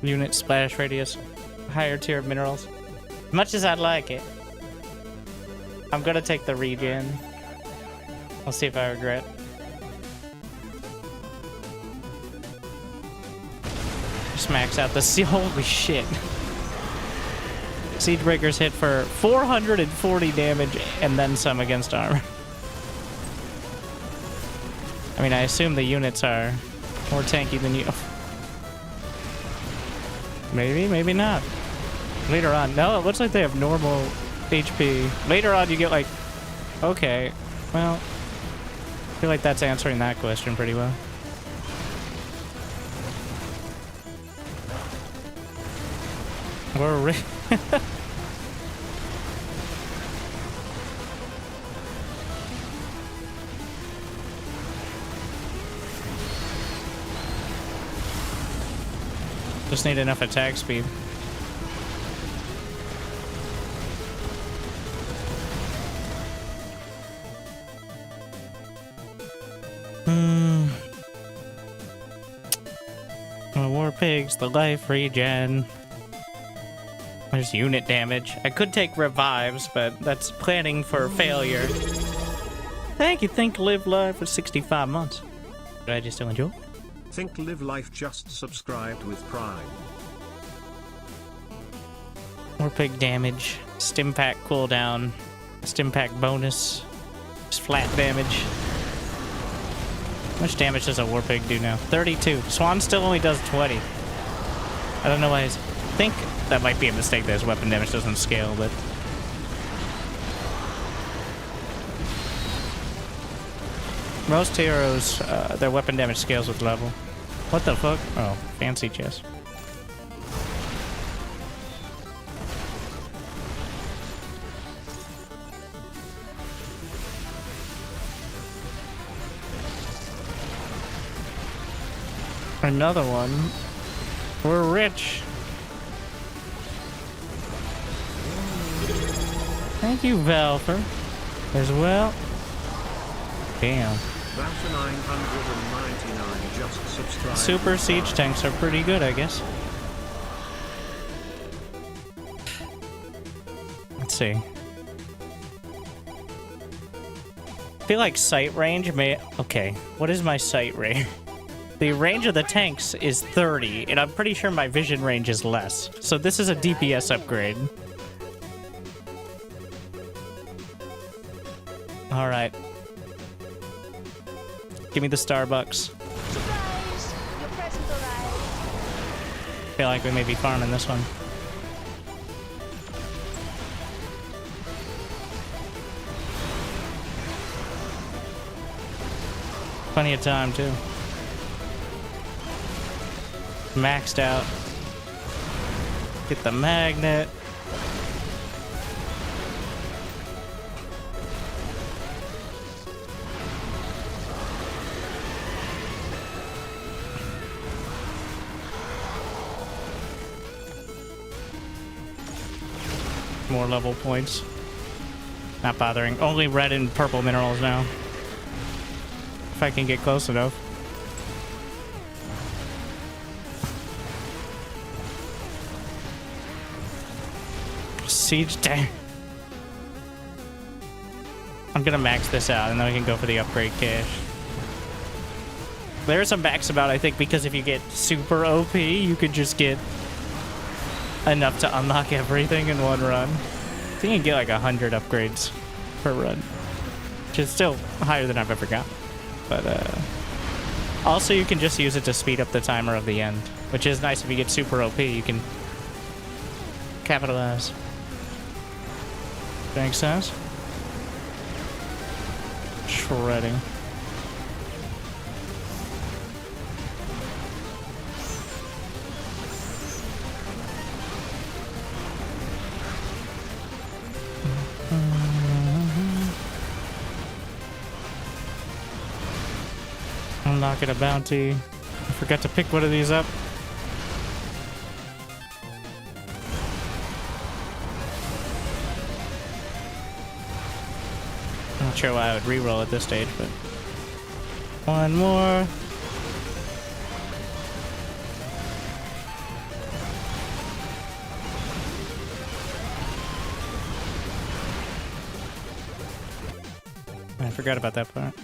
Unit splash radius. Higher tier of minerals. As much as I'd like it, I'm gonna take the regen. I'll see if I regret. Just max out the sea. Holy shit. Siege breakers hit for 440 damage and then some against armor. I mean, I assume the units are more tanky than you. Maybe, maybe not. Later on. No, it looks like they have normal HP. Later on, you get like... Okay. Well, I feel like that's answering that question pretty well. We're just need enough attack speed. War pigs, the life regen. There's unit damage. I could take revives, but that's planning for failure. Thank you, Think Live Live for 65 months. Glad you still enjoy. Think Live Life just subscribed with Prime. More pig damage. Stim pack cooldown. Stim pack bonus. Just flat damage. How much damage does a war pig do now? 32. Swan still only does 20. I don't know why I think that might be a mistake that his weapon damage doesn't scale, but... Most heroes, their weapon damage scales with level. What the fuck? Oh, fancy chest. Another one. We're rich. Thank you, Valfer, as well. Damn. Valfer 999 just subscribed. Super siege tanks are pretty good, I guess. Let's see. I feel like sight range may... Okay, what is my sight range? The range of the tanks is 30, and I'm pretty sure my vision range is less. So this is a DPS upgrade. Alright. Give me the Starbucks. Surprise! Your present arrived. Feel like we may be farming this one. Plenty of time, too. Maxed out. Get the magnet. More level points. Not bothering. Only red and purple minerals now. If I can get close enough. Siege tank. I'm gonna max this out and then we can go for the upgrade cache. There's some max about, I think, because if you get super OP, you could just get enough to unlock everything in one run. I think you can get like 100 upgrades per run, which is still higher than I've ever got. But also you can just use it to speed up the timer of the end, which is nice. If you get super OP, you can capitalize. Makes sense. Shredding. Unlocking a bounty. I forgot to pick one of these up. Not sure why I would reroll at this stage, but one more. I forgot about that part.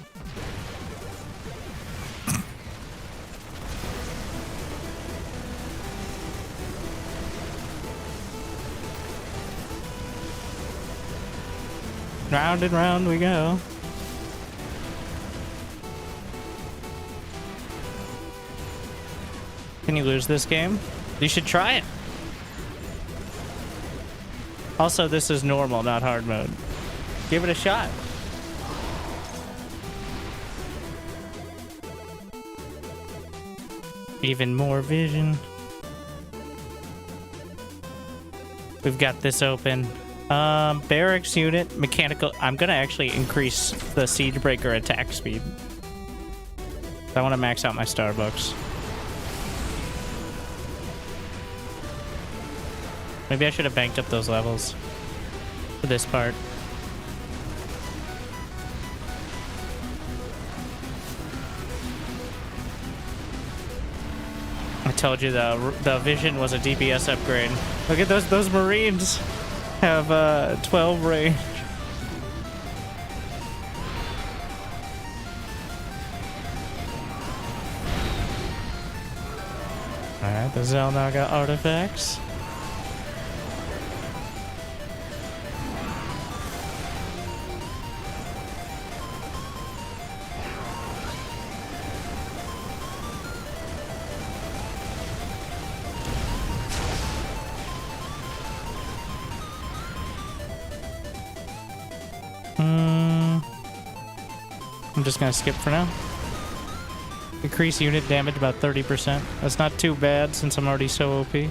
Round and round we go. Can you lose this game? You should try it. Also, this is normal, not hard mode. Give it a shot. Even more vision. We've got this open. Barracks unit, mechanical. I'm gonna actually increase the Siegebreaker attack speed. I want to max out my Starbucks. Maybe I should have banked up those levels for this part. I told you the vision was a DPS upgrade. Look at those Marines have 12 range. Alright, the Zelnaga artifacts. I'm just gonna skip for now. Increase unit damage about 30%. That's not too bad since I'm already so OP.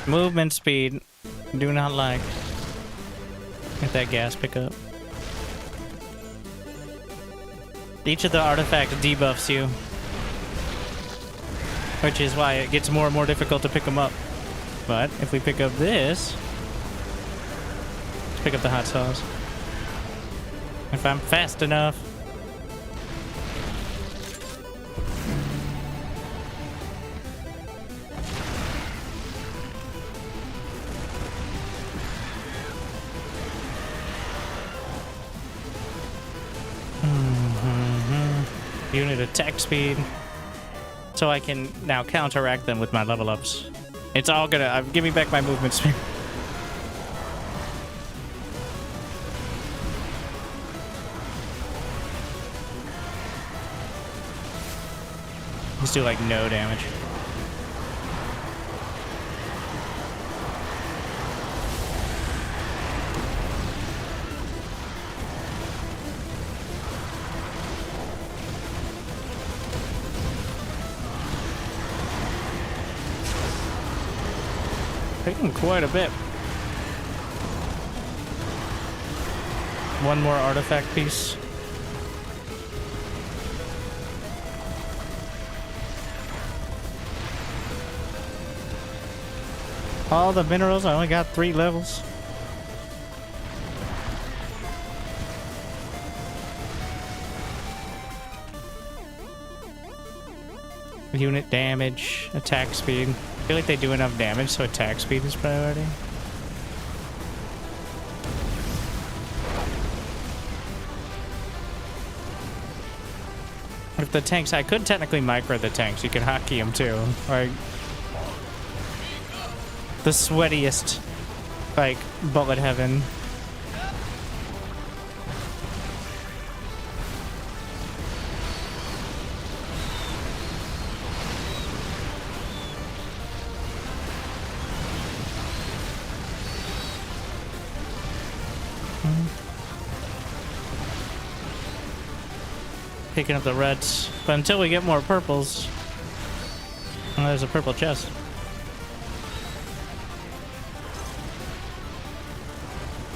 Movement speed. Do not like. Get that gas pickup. Each of the artifacts debuffs you, which is why it gets more and more difficult to pick them up. But if we pick up this, let's pick up the hot sauce. If I'm fast enough. Unit attack speed. So I can now counteract them with my level ups. It's all gonna give me back my movement speed. Just do like no damage. Taking quite a bit. One more artifact piece. All the minerals, I only got 3 levels. Unit damage, attack speed. I feel like they do enough damage, so attack speed is priority. If the tanks, I could technically micro the tanks. You could hotkey them too. Like the sweatiest, like bullet heaven. Picking up the reds, but until we get more purples, oh, there's a purple chest.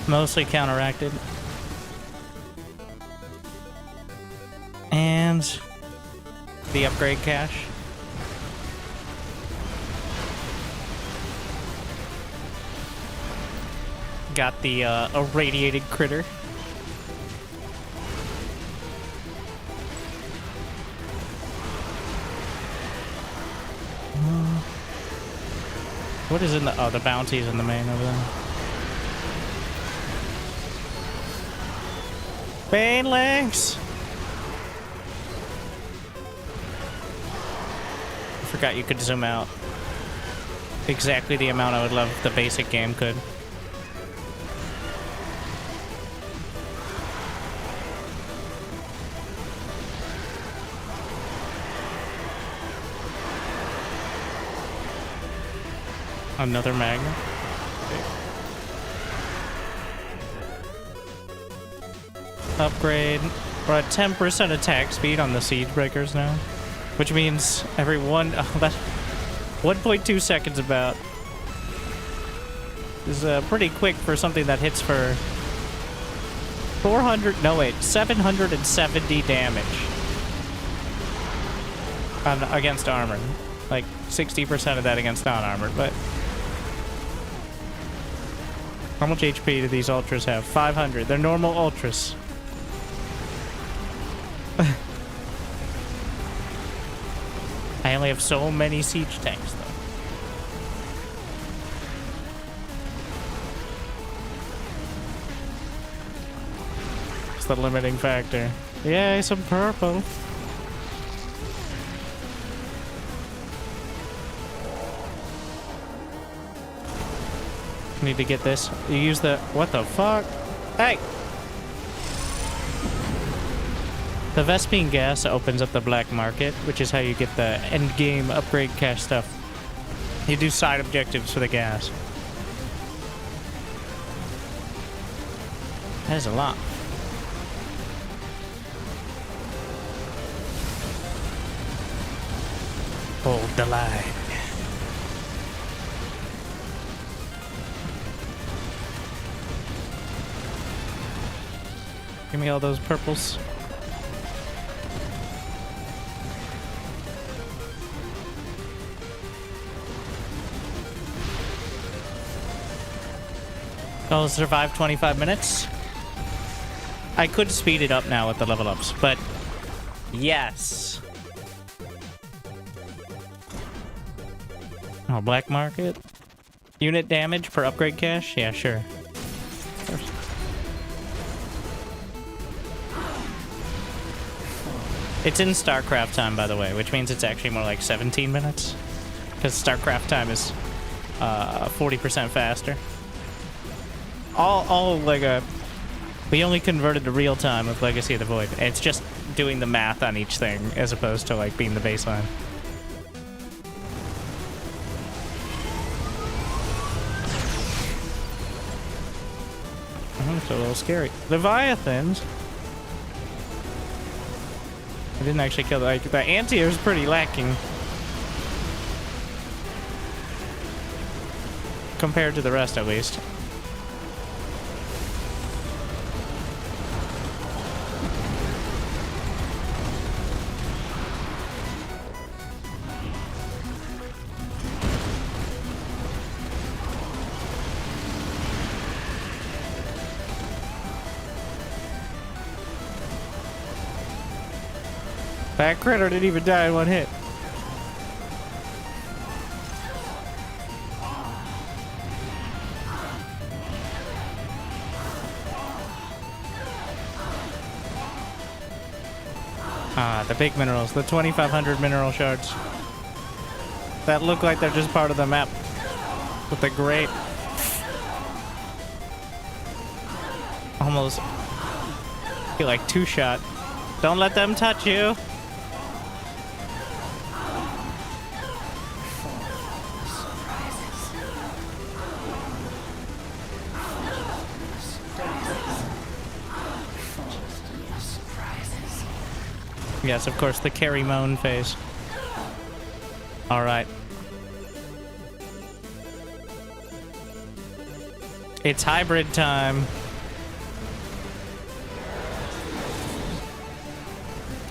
Mostly counteracted. And the upgrade cache. Got the irradiated critter. What is in the... Oh, the bounty's in the main over there. Banelings! I forgot you could zoom out. Exactly the amount I would love if the basic game could. Another magnet. Upgrade. We're at 10% attack speed on the siege breakers now. Which means every that 1.2 seconds about is pretty quick for something that hits for 770 damage against armor. Like 60% of that against non-armored, but how much HP do these ultras have? 500. They're normal ultras. I only have so many siege tanks, though. It's the limiting factor. Yay, some purple. Need to get this. You use the... What the fuck? Hey! The Vespine gas opens up the black market, which is how you get the end-game upgrade cash stuff. You do side objectives for the gas. That is a lot. Hold the line. Give me all those purples. I'll survive 25 minutes. I could speed it up now with the level ups, but yes. Oh, black market. Unit damage per upgrade cache? Yeah, sure. Of course. It's in StarCraft time, by the way, which means it's actually more like 17 minutes. Because StarCraft time is 40% faster. We only converted to real time with Legacy of the Void. It's just doing the math on each thing as opposed to like being the baseline. Oh, it's a little scary. Leviathans. I didn't actually kill the anti-air is pretty lacking compared to the rest, at least. That critter didn't even die in one hit. Ah, the big minerals, the 2,500 mineral shards. That look like they're just part of the map. With the grape. Almost feel like two-shot. Don't let them touch you. Yes, of course, the carry moan phase. All right. It's hybrid time.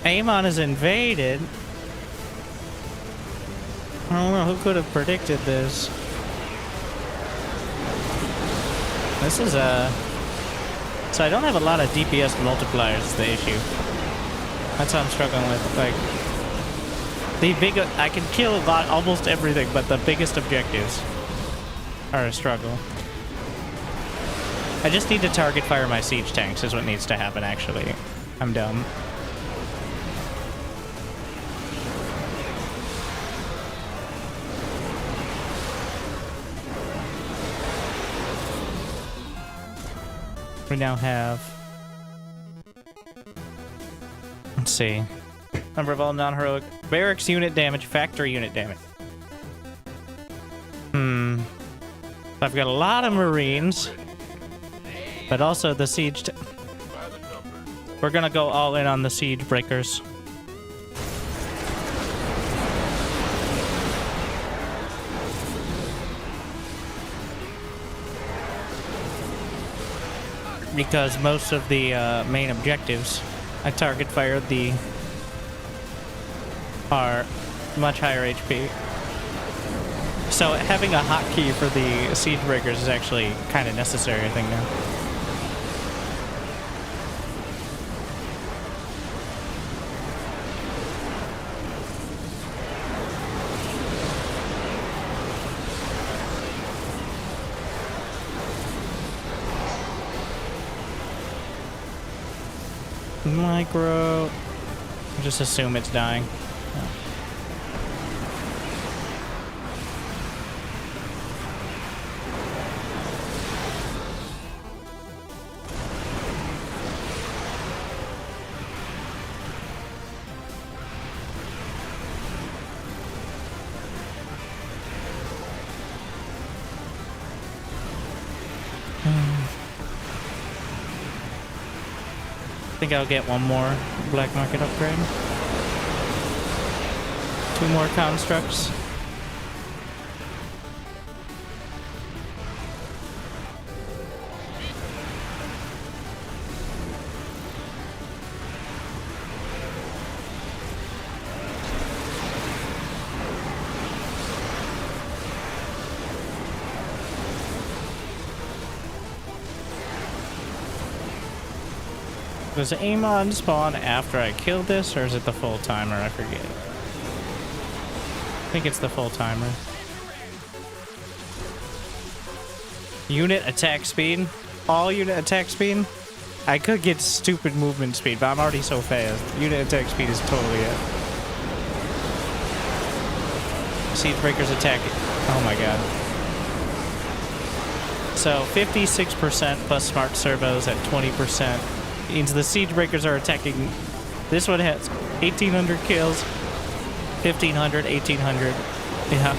Amon is invaded. I don't know who could have predicted this. This is so I don't have a lot of DPS multipliers is the issue. That's how I'm struggling with, like, I can kill a lot, almost everything, but the biggest objectives are a struggle. I just need to target fire my siege tanks is what needs to happen, actually. I'm dumb. We now have... Let's see. Number of all non-heroic barracks unit damage, factory unit damage. I've got a lot of Marines, but also the siege. We're gonna go all in on the siege breakers. because most of the main objectives I target fire are much higher HP. So having a hotkey for the siege breakers is actually kind of necessary, I think, now. Micro. Just assume it's dying. I think I'll get one more black market upgrade. 2 more constructs. Does Amon spawn after I kill this, or is it the full timer? I forget. I think it's the full timer. Unit attack speed. All unit attack speed. I could get stupid movement speed, but I'm already so fast. Unit attack speed is totally it. Siege breakers attack. Oh my god. So 56% plus smart servos at 20%. Means the siege breakers are attacking. This one has 1,800 kills, 1,500, 1,800. Yeah.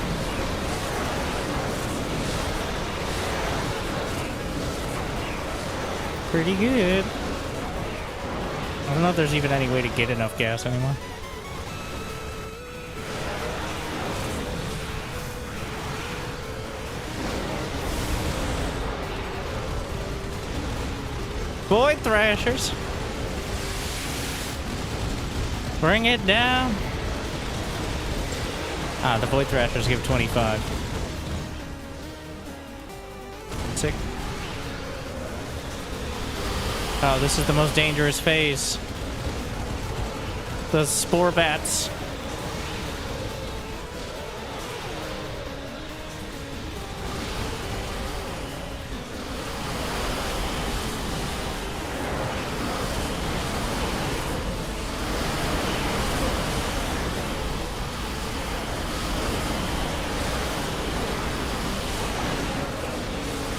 Pretty good. I don't know if there's even any way to get enough gas anymore. Void Thrashers. Bring it down. Ah, the Void Thrashers give 25. Sick. Oh, this is the most dangerous phase. The spore bats.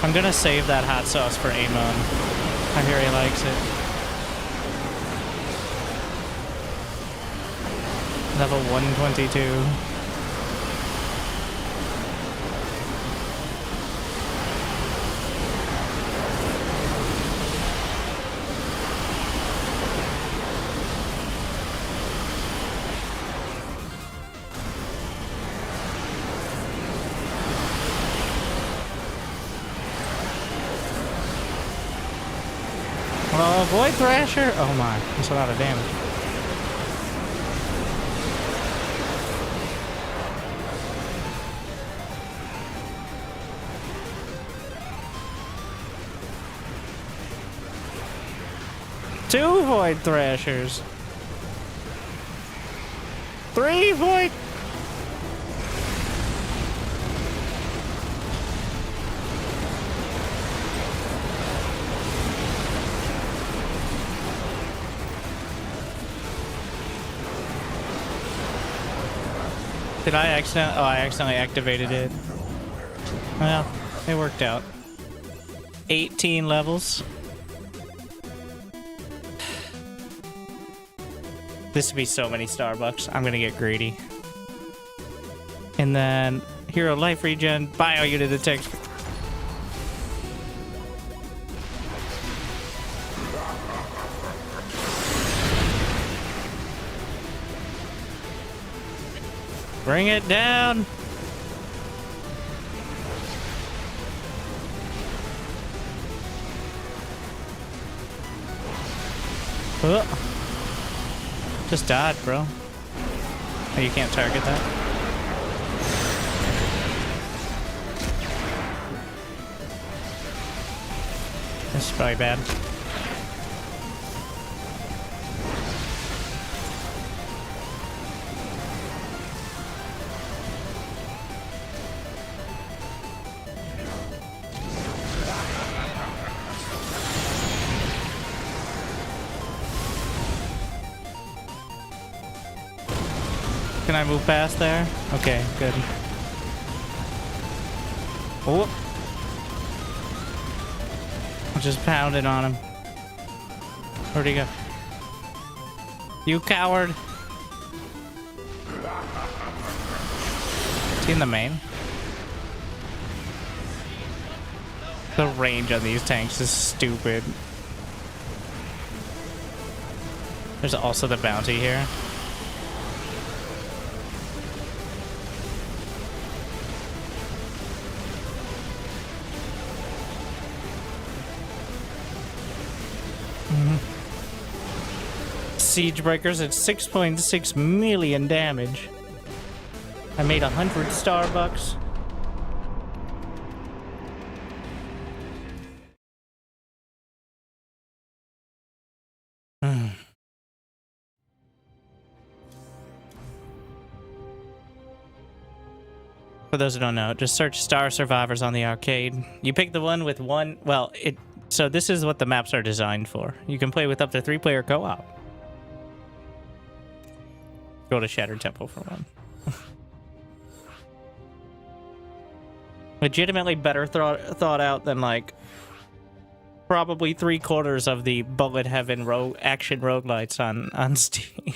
I'm gonna save that hot sauce for Amon. I hear he likes it. Level 122. Oh, Void Thrasher! Oh my, that's a lot of damage. Two Void Thrashers. 3 Void. Did I accidentally? Oh, I accidentally activated it. Well, it worked out. 18 levels. This would be so many Starbucks. I'm gonna get greedy. And then hero life regen, bio unit attack. Bring it down. Just dodge, bro. Oh, you can't target that? This is probably bad. Can I move past there? Okay, good. Oh. I'm just pounding on him. Where'd he go? You coward. Is he in the main? The range on these tanks is stupid. There's also the bounty here. Siege breakers at 6.6 million damage. I made 100 Starbucks. For those who don't know, just search Star Survivors on the arcade. You pick the one with one, well, so this is what the maps are designed for. You can play with up to 3-player co-op. Go to Shattered Temple for one. Legitimately better thought out than, like, probably 3/4 of the Bullet Heaven action roguelites on Steam.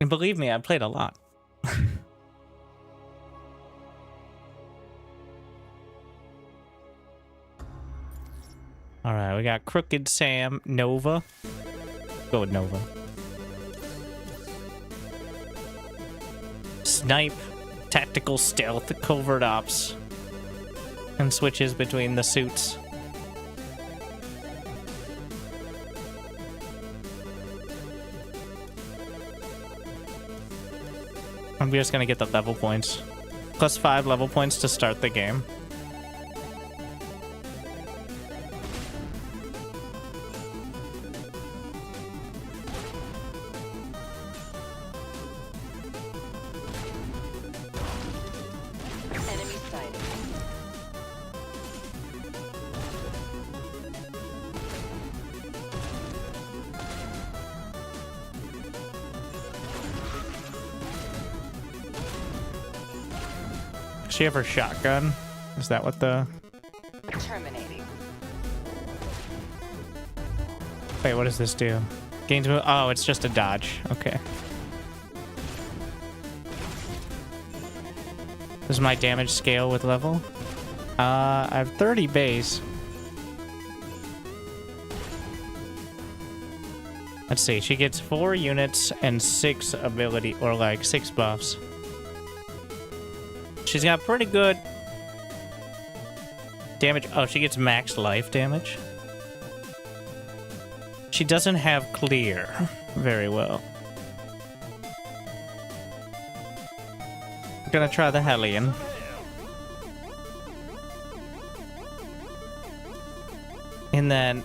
And believe me, I've played a lot. Alright, we got Crooked Sam, Nova. Go with Nova. Snipe, Tactical Stealth, Covert Ops. And switches between the suits. I'm just gonna get the level points. +5 level points to start the game. Enemy sighted. Does she have her shotgun? Is that what the... Terminating. Wait, what does this do? Gains move... Oh, it's just a dodge. Okay. This is my damage scale with level. I have 30 base. Let's see. She gets 4 units and 6 ability, or like 6 buffs. She's got pretty good damage. Oh, she gets max life damage. She doesn't have clear very well. I'm gonna try the Hellion. And then,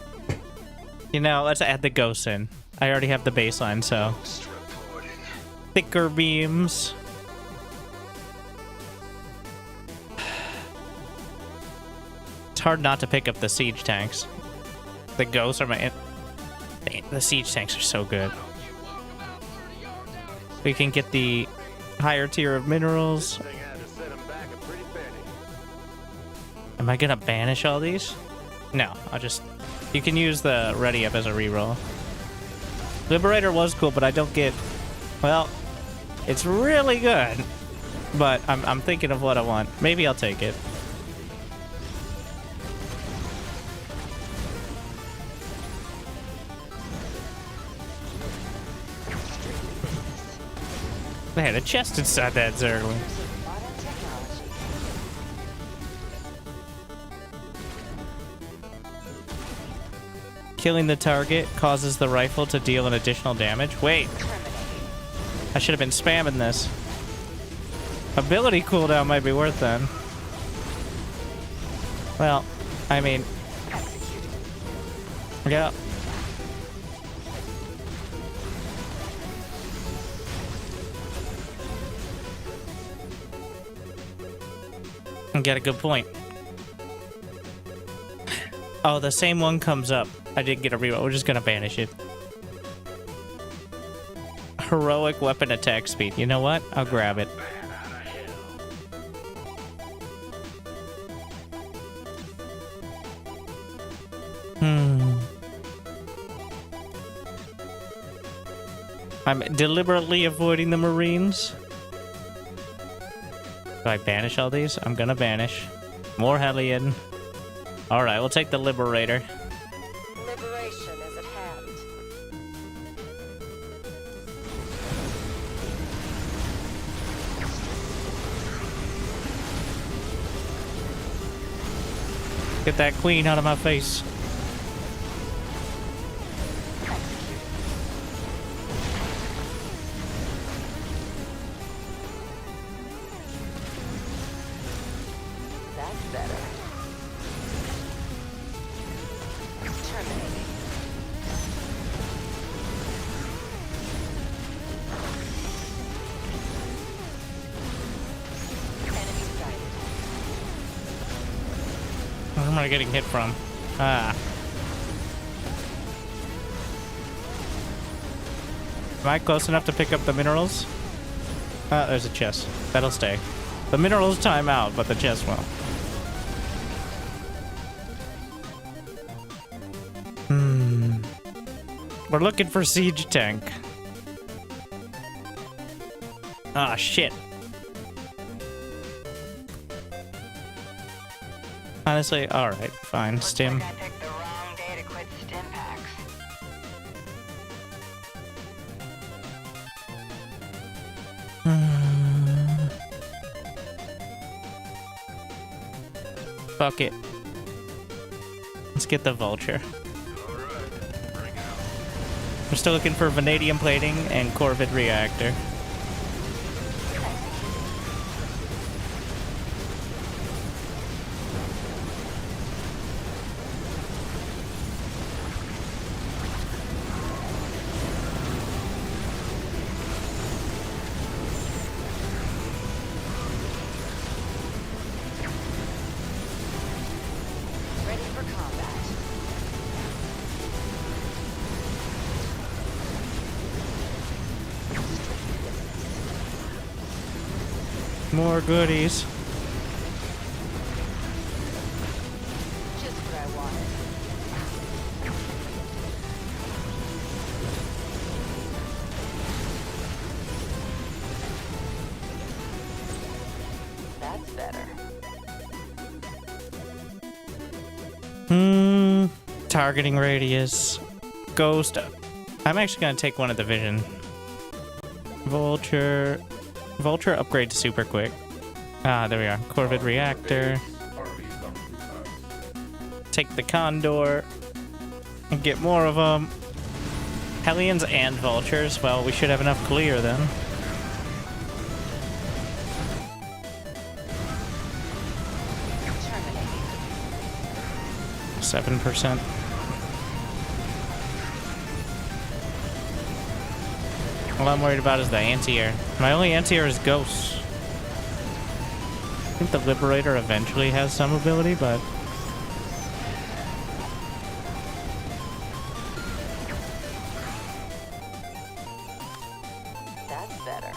you know, let's add the ghosts in. I already have the baseline, so. Thicker beams. It's hard not to pick up the siege tanks. The ghosts are my... The siege tanks are so good. We can get the higher tier of minerals. Am I gonna banish all these? No, I'll just... You can use the ready up as a reroll. Liberator was cool, but I don't get... Well, it's really good. But I'm thinking of what I want. Maybe I'll take it. They had a chest inside that zergling. Modern technology. Killing the target causes the rifle to deal an additional damage. Wait, I should have been spamming this. Ability cooldown might be worth then. Well, I mean, yeah. You got a good point. Oh, the same one comes up. I did get a reroll. We're just gonna banish it. Heroic weapon attack speed. You know what? I'll grab it. I'm deliberately avoiding the Marines. Do I banish all these? I'm gonna banish. More Hellion. Alright, we'll take the Liberator. Liberation is at hand. Get that queen out of my face. That's better. Terminating. Enemy sighted. Where am I getting hit from? Ah. Am I close enough to pick up the minerals? Ah, there's a chest. That'll stay. The minerals time out, but the chest won't. We're looking for siege tank. Ah, shit. Honestly, alright, fine. Stim. I picked the wrong day to quit stim packs. Fuck it. Let's get the vulture. We're still looking for vanadium plating and Corvid reactor. Ready for combat. More goodies. Just what I wanted. That's better. Targeting radius. Ghost. I'm actually gonna take one of the vision. Vulture. Vulture upgrade super quick. Ah, there we are. Corvid reactor. Take the Condor. And get more of them. Hellions and Vultures. Well, we should have enough clear then. Terminating. 7%. All I'm worried about is the anti-air. My only anti-air is ghosts. I think the Liberator eventually has some ability, but... That's better.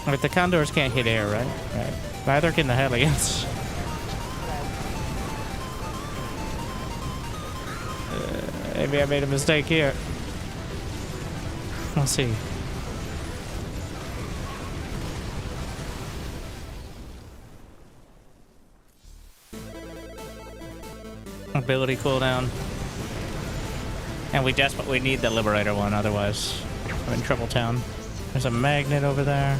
But the Condors can't hit air, right? Right. Neither can the Hellions. Maybe I made a mistake here. We'll see. Ability cooldown. And we desperately need the Liberator one, otherwise I'm in Trouble Town. There's a magnet over there.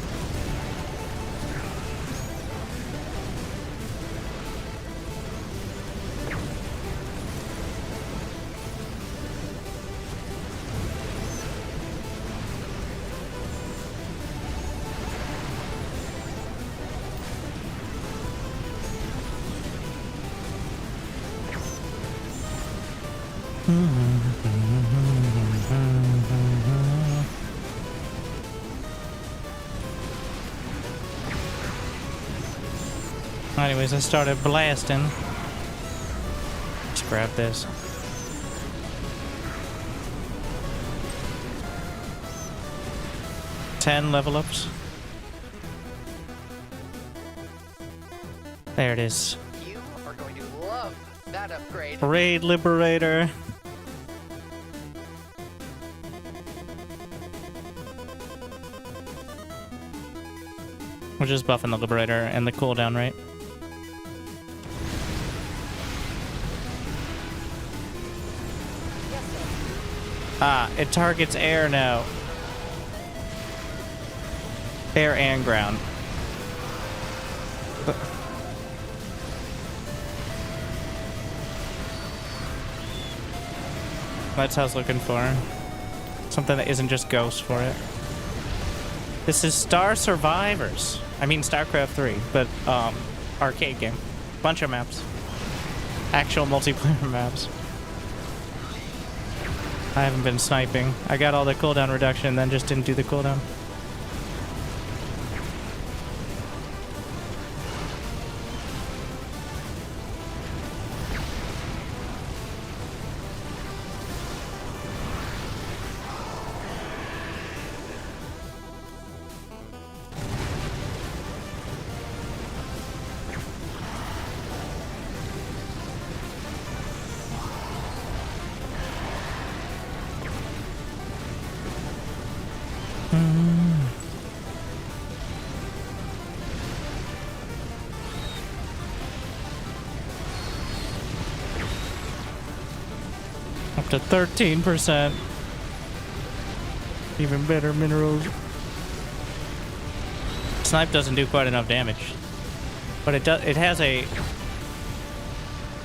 Anyways, I started blasting. Let's grab this. Ten level ups. There it is. You are going to love that upgrade. Raid Liberator. We're just buffing the Liberator and the cooldown rate. Ah, it targets air now. Air and ground. That's what I was looking for. Something that isn't just ghosts for it. This is Star Survivors. I mean StarCraft 3, but arcade game. Bunch of maps. Actual multiplayer maps. I haven't been sniping. I got all the cooldown reduction, then just didn't do the cooldown. Up to 13%. Even better minerals. Snipe doesn't do quite enough damage, but it does. It has a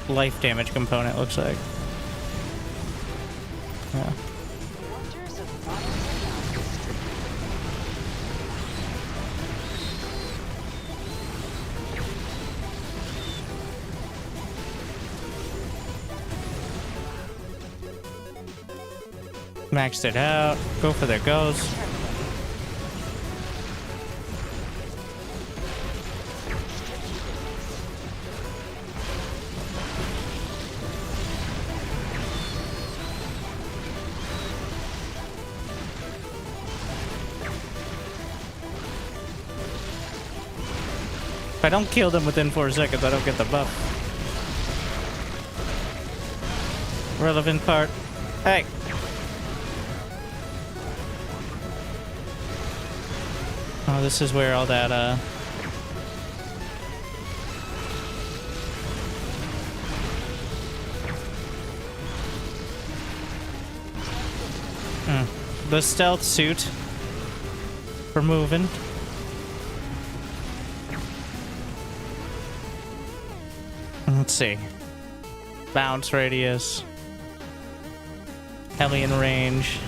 life damage component. Looks like. Yeah. Wonders of modern technology. Maxed it out. Go for the ghost. If I don't kill them within 4 seconds, I don't get the buff. Relevant part. Hey! Oh, this is where all that, the stealth suit for moving. Let's see. Bounce radius. Hellion range.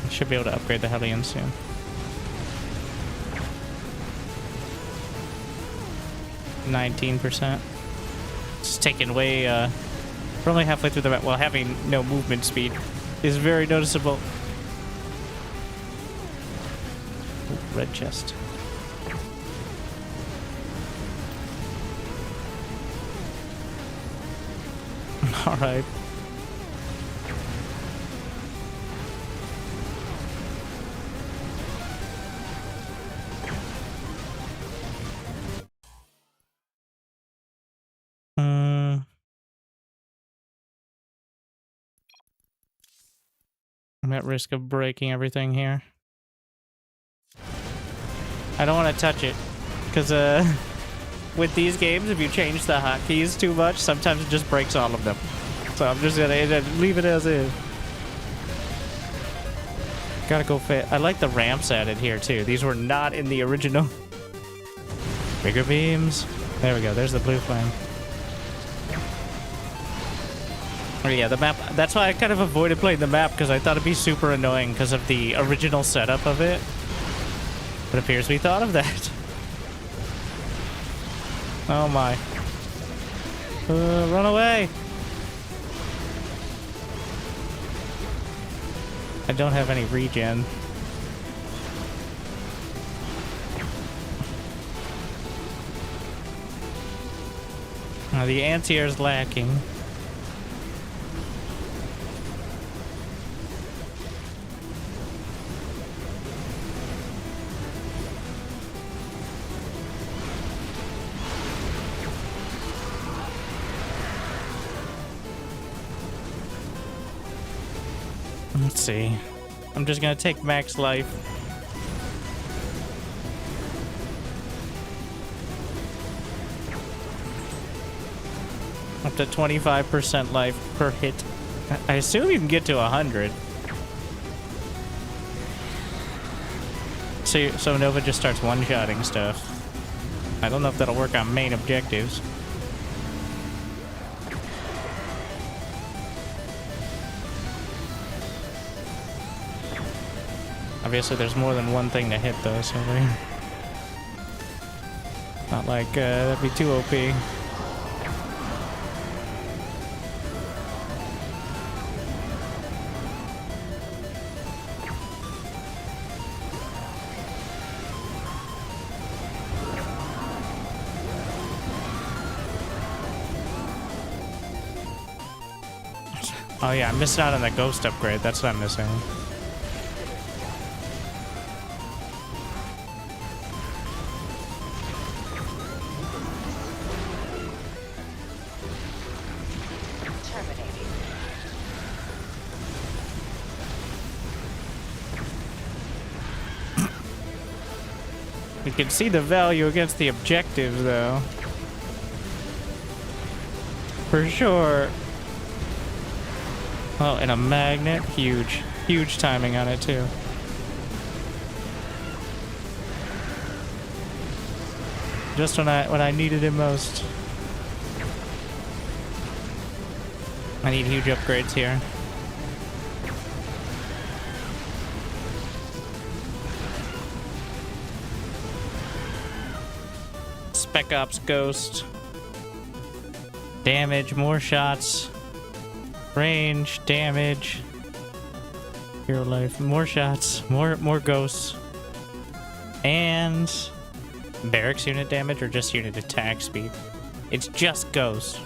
Should be able to upgrade the Hellion soon. %. It's taken way, we're only halfway through the map. Well, having no movement speed is very noticeable. Ooh, red chest. Alright. I'm at risk of breaking everything here. I don't want to touch it, because with these games, if you change the hotkeys too much, sometimes it just breaks all of them. So I'm just gonna leave it as is. Gotta go fit. I like the ramps added here too. These were not in the original. Bigger beams. There we go. There's the blue flame. Oh yeah, the map. That's why I kind of avoided playing the map, because I thought it'd be super annoying because of the original setup of it. It appears we thought of that. Oh my. Run away. I don't have any regen. The anti-air is lacking. Let's see. I'm just gonna take max life. Up to 25% life per hit. I assume you can get to 100. So Nova just starts one-shotting stuff. I don't know if that'll work on main objectives. Obviously, there's more than one thing to hit, though, so not like that'd be too OP. Oh yeah, I'm missing out on the ghost upgrade. That's what I'm missing. You can see the value against the objectives, though. For sure. Oh, and a magnet. Huge. Huge timing on it, too. Just when I needed it most. I need huge upgrades here. Spec Ops Ghost. Damage, more shots. Range, damage. Hero life, more shots, more ghosts. And barracks unit damage or just unit attack speed? It's just ghosts.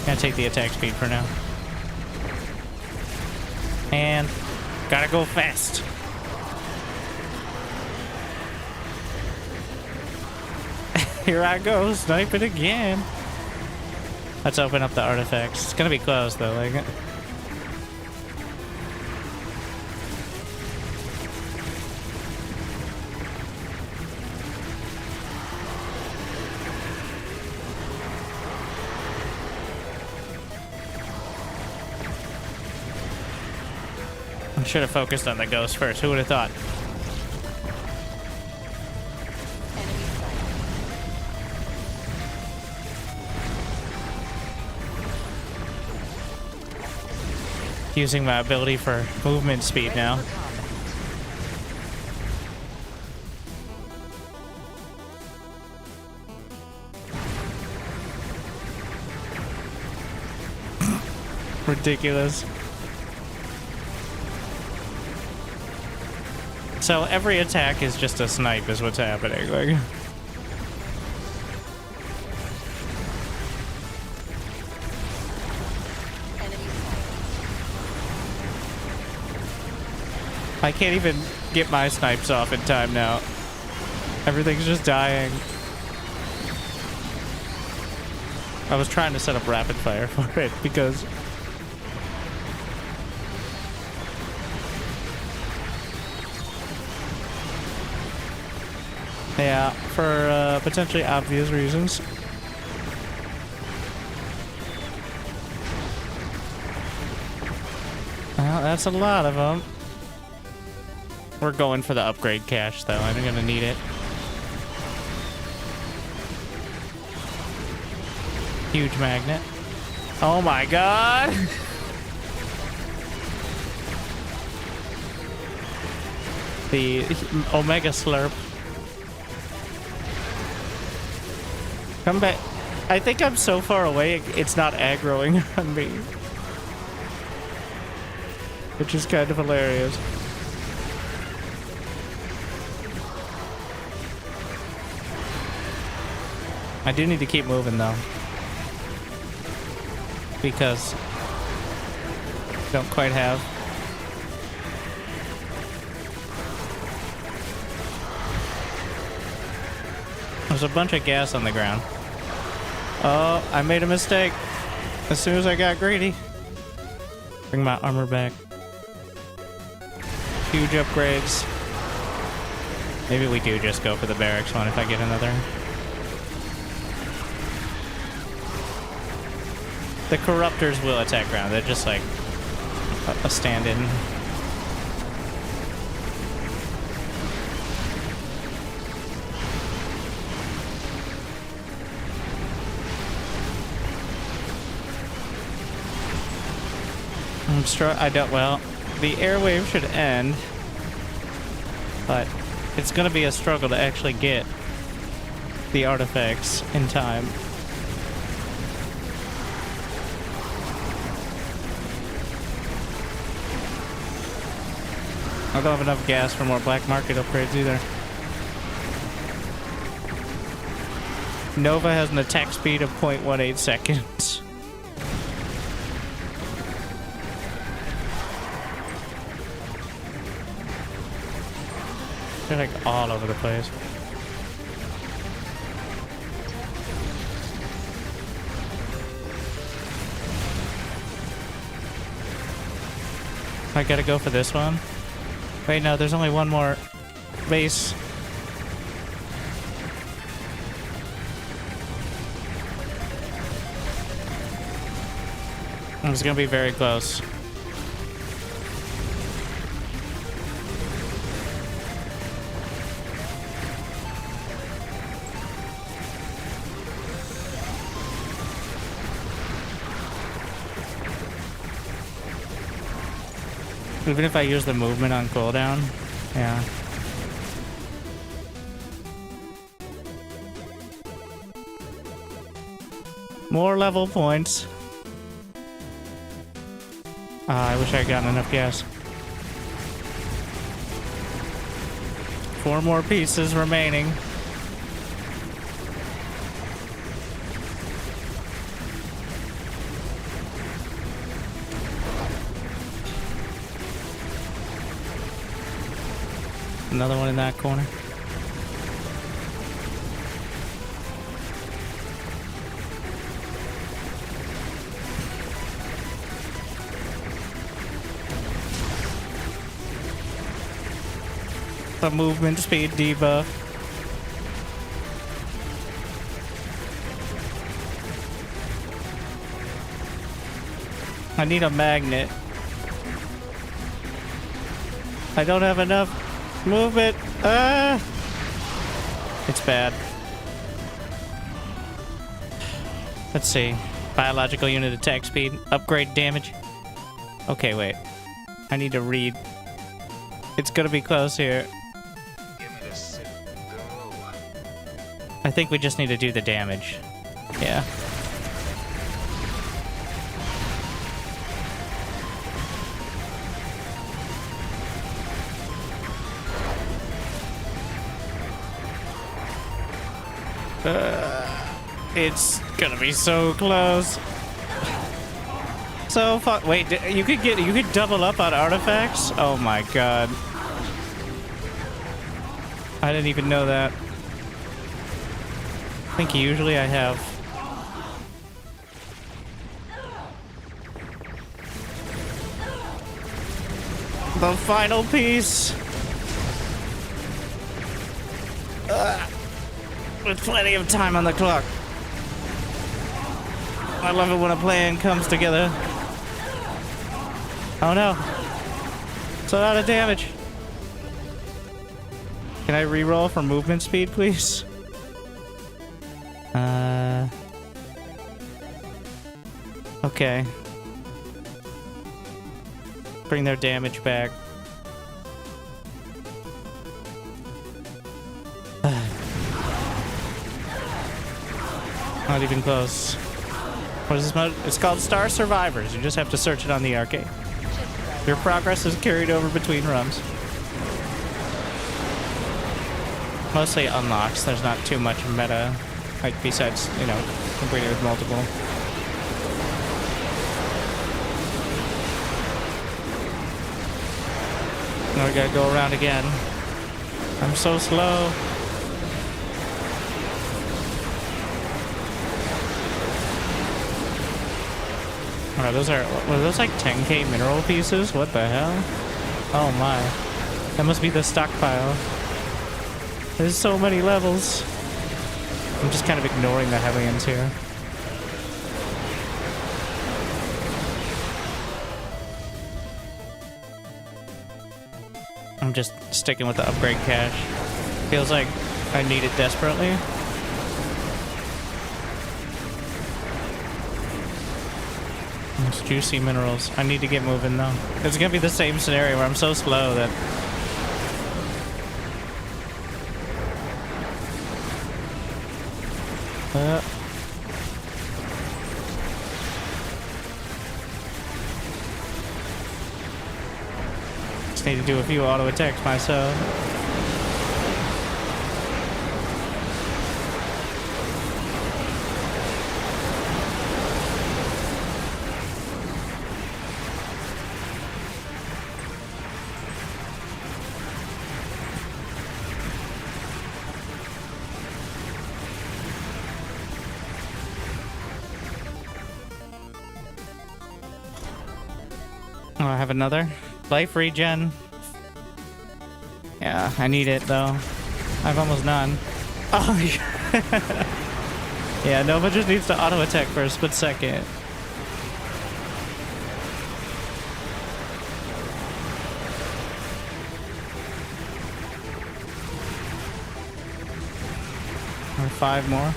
Gonna take the attack speed for now. And gotta go fast. Here I go, sniping again. Let's open up the artifacts. It's gonna be close though, like. I should have focused on the ghost first. Who would have thought? Using my ability for movement speed now. Ridiculous. So every attack is just a snipe is what's happening. Like. I can't even get my snipes off in time now. Everything's just dying. I was trying to set up rapid fire for it because yeah, for potentially obvious reasons. Well, that's a lot of them. We're going for the upgrade cache, though. I'm gonna need it. Huge magnet. Oh my god! The Omega Slurp. Come back. I think I'm so far away, it's not aggroing on me. Which is kind of hilarious. I do need to keep moving, though. Because I don't quite have. There's a bunch of gas on the ground. Oh, I made a mistake. As soon as I got greedy. Bring my armor back. Huge upgrades. Maybe we do just go for the barracks one if I get another. The corruptors will attack ground. They're just like a stand-in. I don't. Well, the airwave should end, but it's gonna be a struggle to actually get the artifacts in time. I don't have enough gas for more black market upgrades either. Nova has an attack speed of 0.18 seconds. They're like all over the place. I gotta go for this one. Wait, no, there's only one more base. It's gonna be very close. Even if I use the movement on cooldown, yeah. More level points. I wish I had gotten enough gas. 4 more pieces remaining. Another one in that corner. The movement speed debuff. I need a magnet. I don't have enough. Move it! Ah! It's bad. Let's see. Biological unit attack speed. Upgrade damage. Okay, wait. I need to read. It's gonna be close here. I think we just need to do the damage. Yeah. It's gonna be so close. So fuck. Wait, you could double up on artifacts? Oh my god. I didn't even know that. I think usually I have. The final piece. With plenty of time on the clock. I love it when a plan comes together. Oh no. It's a lot of damage. Can I reroll for movement speed, please? Okay. Bring their damage back. Not even close. What is this mode? It's called Star Survivors. You just have to search it on the arcade. Your progress is carried over between runs. Mostly unlocks. There's not too much meta, like besides, you know, completing with multiple. Now we gotta go around again. I'm so slow. Oh, were those like 10k mineral pieces? What the hell? Oh my. That must be the stockpile. There's so many levels. I'm just kind of ignoring the Hellions here. I'm just sticking with the upgrade cache. Feels like I need it desperately. Those juicy minerals. I need to get moving though. It's gonna be the same scenario where I'm so slow that just need to do a few auto attacks myself. Oh, I have another life regen. Yeah, I need it though. I have almost none. Oh, yeah, Nova just needs to auto attack for a split second. Or 5 more.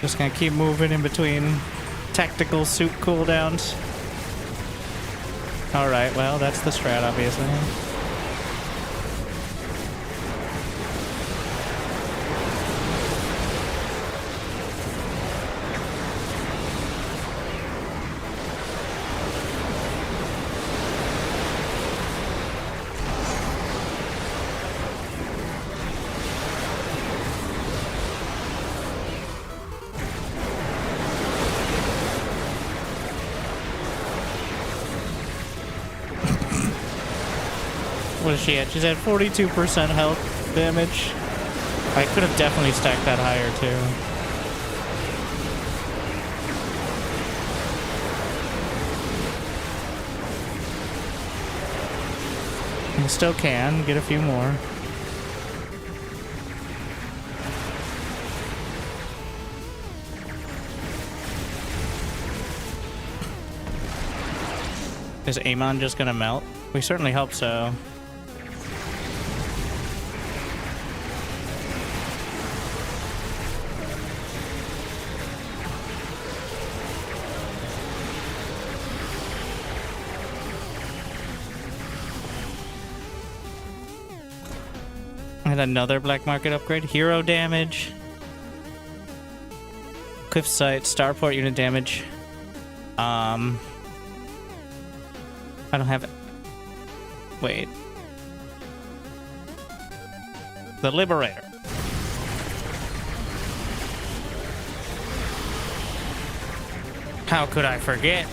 Just gonna keep moving in between tactical suit cooldowns. Alright, well, that's the strat, obviously. What is she at? She's at 42% health damage. I could have definitely stacked that higher too. You still can get a few more. Is Amon just gonna melt? We certainly hope so. And another black market upgrade. Hero damage. Cliff site. Starport unit damage. I don't have it. Wait. The Liberator. How could I forget?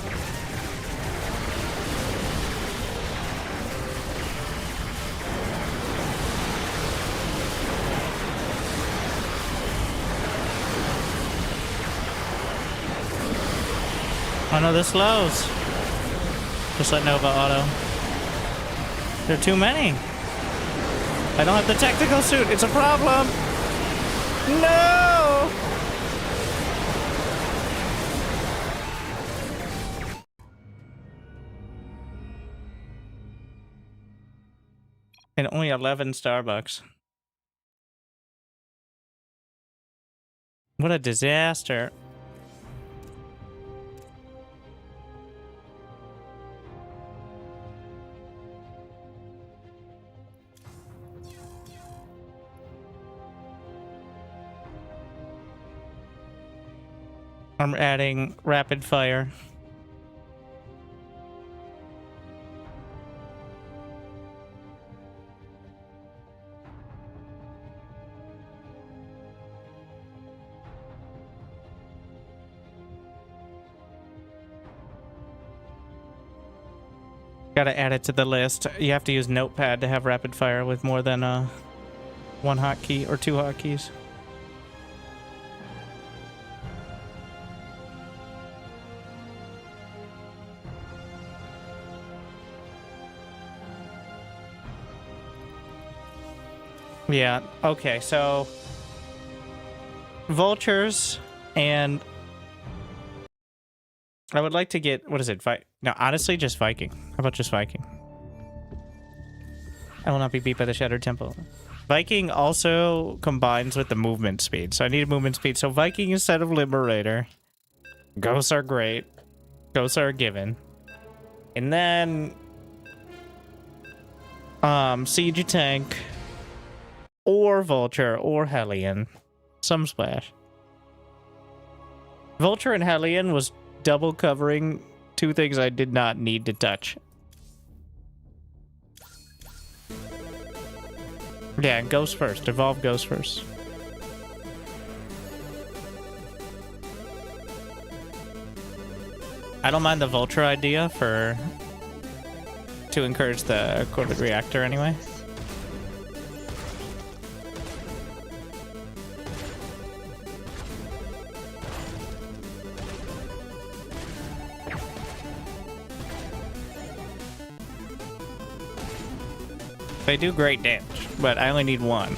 Oh no, this slows. Just let Nova auto. There are too many. I don't have the technical suit. It's a problem. No! And only 11 Starbucks. What a disaster. I'm adding rapid fire. Gotta add it to the list. You have to use Notepad to have rapid fire with more than one hotkey or two hotkeys. Yeah, okay, so vultures and I would like to get, what is it? No, honestly, just Viking. How about just Viking? I will not be beat by the Shattered Temple. Viking also combines with the movement speed, so I need a movement speed. So Viking instead of Liberator. Ghosts are great. Ghosts are a given. And then Siege Tank or Vulture or Hellion. Some splash. Vulture and Hellion was double covering two things I did not need to touch. Yeah, Ghost first. Evolve Ghost first. I don't mind the Vulture idea to encourage the Corvid Reactor anyway. They do great damage, but I only need one.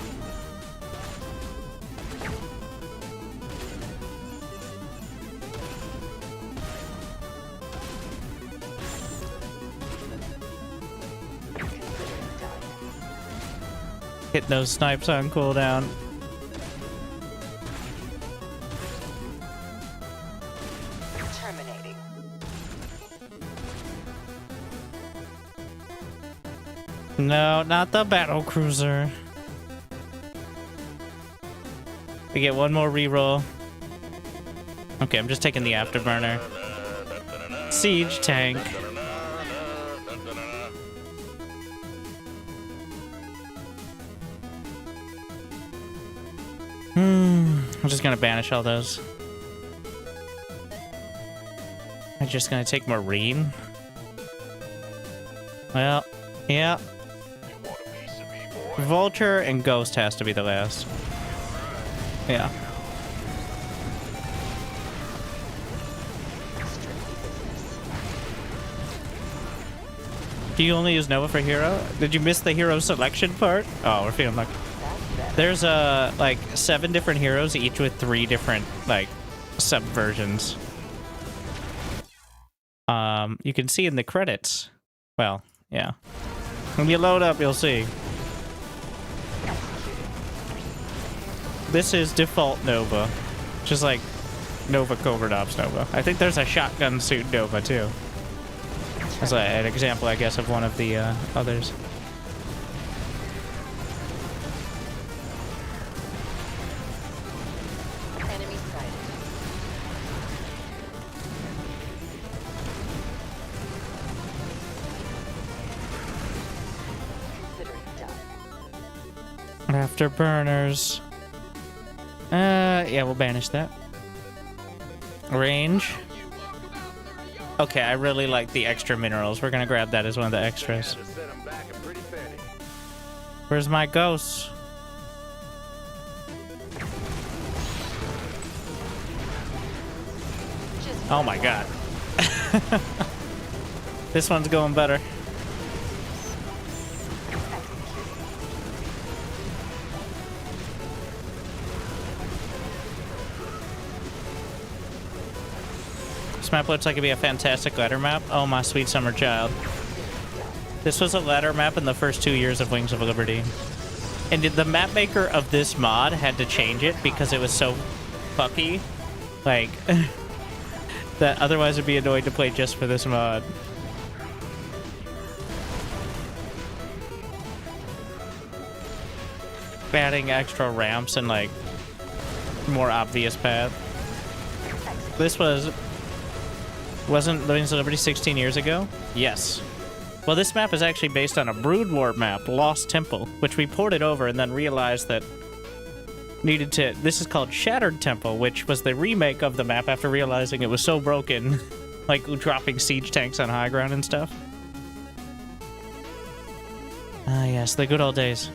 Hit those snipes on cooldown. Terminating. No, not the battle cruiser. We get one more reroll. Okay, I'm just taking the afterburner. Siege tank. I'm just gonna banish all those. I'm just gonna take Marine. Well, yeah. Vulture and Ghost has to be the last. Yeah. Do you only use Nova for hero? Did you miss the hero selection part? Oh, we're feeling lucky. There's like 7 different heroes, each with 3 different like subversions. You can see in the credits. Well, yeah. When you load up, you'll see. This is default Nova. Just like Nova Covert Ops Nova. I think there's a shotgun suit Nova too. That's an example, I guess, of one of the others. Enemy sighted. Consider it done. Afterburners. Yeah, we'll banish that. Range. Okay, I really like the extra minerals. We're gonna grab that as one of the extras. Where's my ghost? Oh my god. This one's going better. This map looks like it'd be a fantastic ladder map. Oh, my sweet summer child. This was a ladder map in the first 2 years of Wings of Liberty. And the map maker of this mod had to change it because it was so fucky. Like, that otherwise it'd be annoying to play just for this mod. Adding extra ramps and, like, more obvious path. This wasn't Wings of Liberty 16 years ago? Yes. Well, this map is actually based on a Brood War map, Lost Temple, which we ported over and then realized that needed to... This is called Shattered Temple, which was the remake of the map after realizing it was so broken, like dropping siege tanks on high ground and stuff. Ah, yes, the good old days.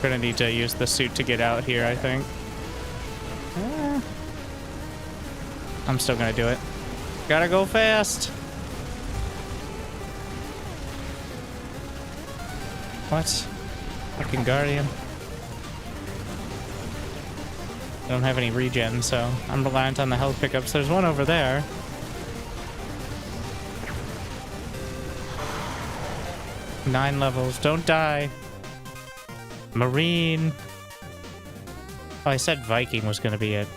Gonna need to use the suit to get out here, I think. I'm still gonna do it. Gotta go fast. What? Fucking Guardian. I don't have any regen, so I'm reliant on the health pickups. There's one over there. Nine levels. Don't die. Marine. Oh, I said Viking was gonna be it.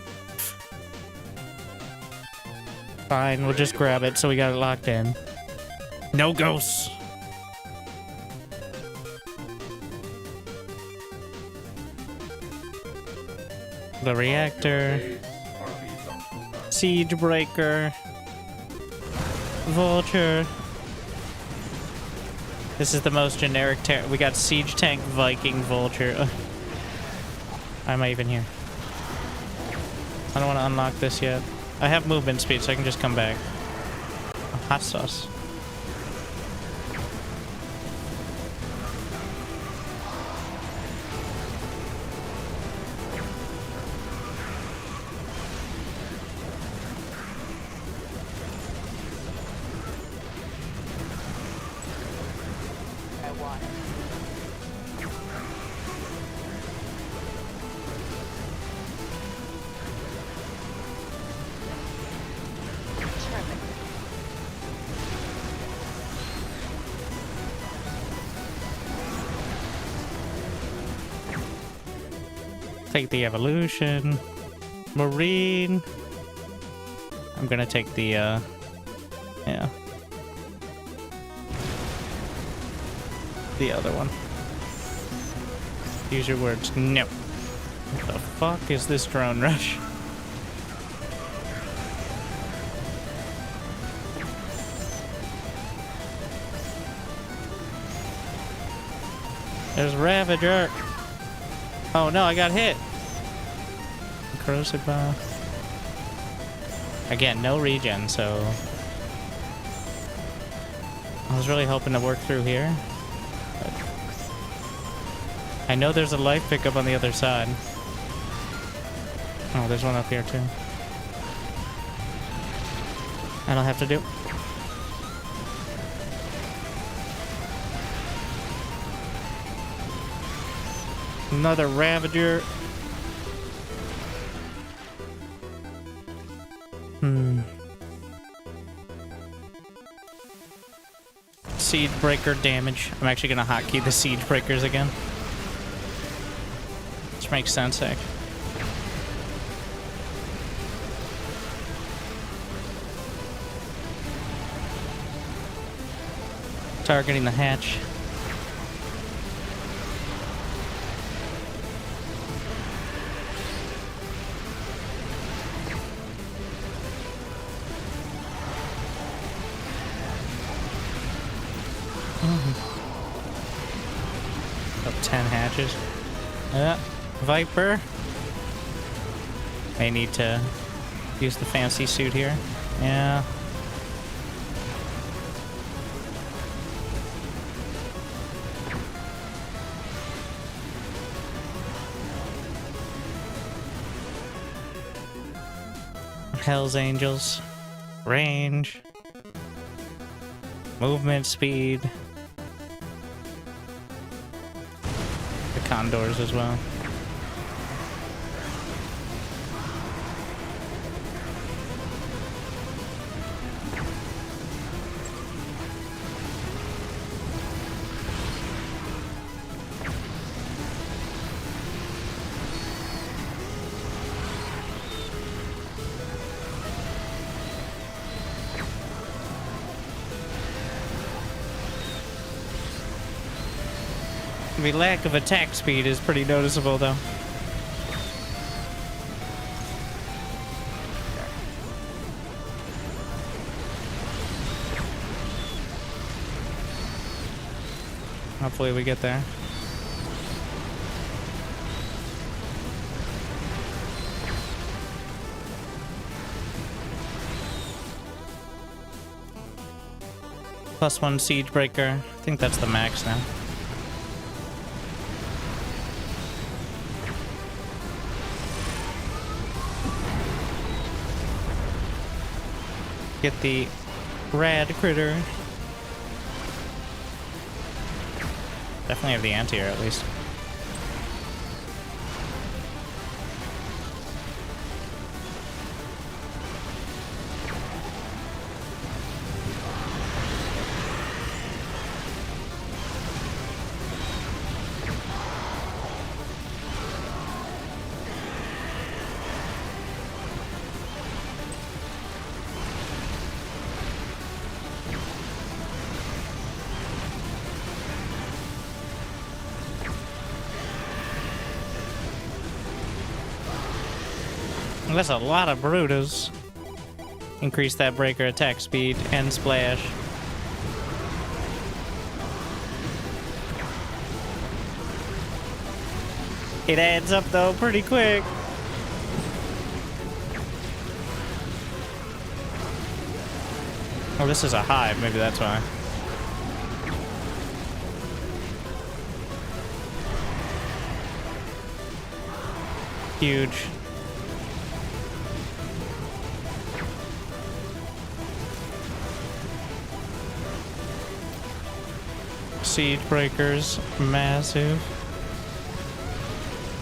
Fine, we'll just grab it so we got it locked in. No ghosts. The reactor. Siege breaker. Vulture. This is the most generic we got Siege Tank, Viking, Vulture. Why am I even here? I don't want to unlock this yet. I have movement speed, so I can just come back. Oh, hot sauce. Take the evolution. Marine. I'm gonna take the, yeah. The other one. Use your words. No. What the fuck is this drone rush? There's Ravager. Oh no, I got hit. Corrosive bomb. Again, no regen, so I was really hoping to work through here. But I know there's a life pickup on the other side. Oh, there's one up here too. I don't have to do. Another Ravager. Siege breaker damage. I'm actually gonna hotkey the siege breakers again. Which makes sense, actually. Targeting the hatch. Up 10 hatches. Viper. May need to use the fancy suit here. Yeah. Hell's Angels. Range. Movement speed. The Condors as well. The lack of attack speed is pretty noticeable, though. Hopefully we get there. +1 siege breaker. I think that's the max now. Get the rad critter. Definitely have the anti-air at least. That's a lot of Brutus. Increase that breaker attack speed and splash. It adds up though pretty quick. Oh, this is a hive, maybe that's why. Huge. Siege breakers, massive.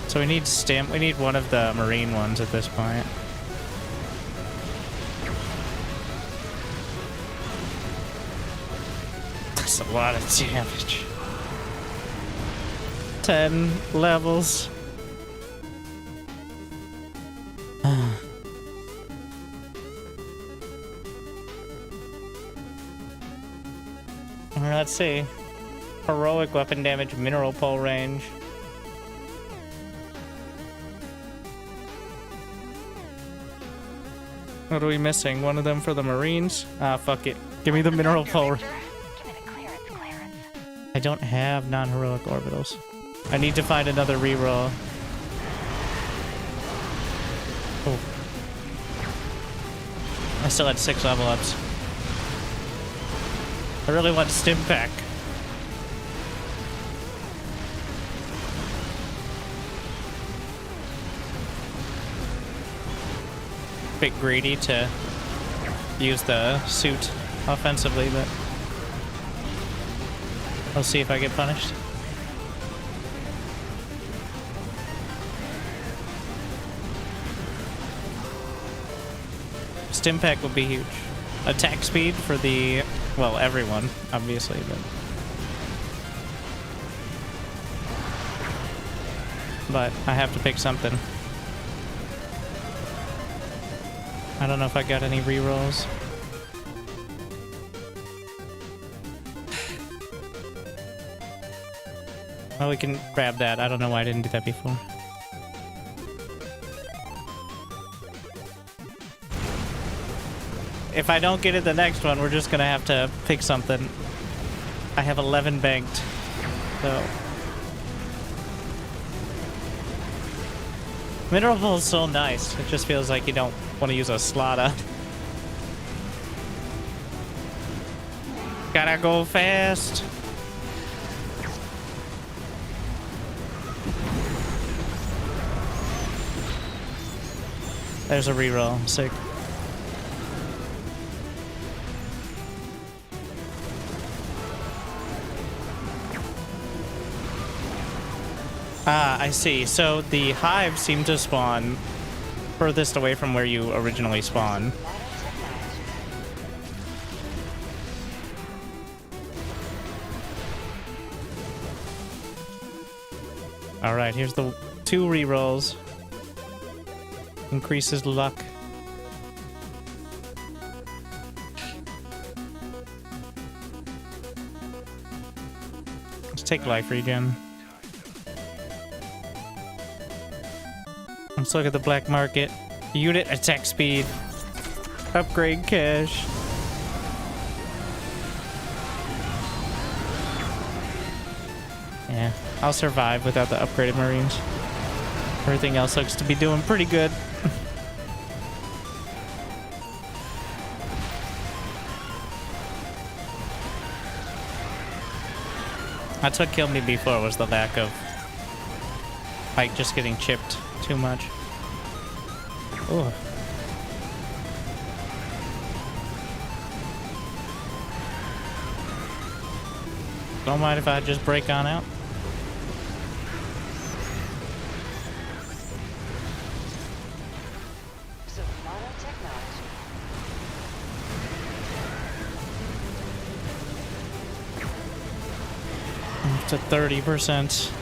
So we need stamp. We need one of the marine ones at this point. That's a lot of damage. 10 levels. Let's see. Heroic weapon damage, mineral pole range. What are we missing? One of them for the Marines? Ah, fuck it. Give me the mineral pole. Give me the clearance. I don't have non-heroic orbitals. I need to find another reroll. Oh. I still had 6 level ups. I really want Stim Pack. Bit greedy to use the suit offensively, but we'll see if I get punished. Stim Pack would be huge. Attack speed for the, well, everyone, obviously, but I have to pick something. I don't know if I got any rerolls. Well, we can grab that. I don't know why I didn't do that before. If I don't get it the next one, we're just gonna have to pick something. I have 11 banked, so. Mineral Pool is so nice. It just feels like you don't want to use a Slaughter. Gotta go fast. There's a reroll. Sick. Ah, I see. So the hives seem to spawn furthest away from where you originally spawn. All right, here's the 2 rerolls. Increases luck. Let's take life regen. Let's look at the black market. Unit attack speed. Upgrade cash. Yeah, I'll survive without the upgraded Marines. Everything else looks to be doing pretty good. That's what killed me before, was the lack of, like, just getting chipped too much. Ooh. Don't mind if I just break on out. To 30%.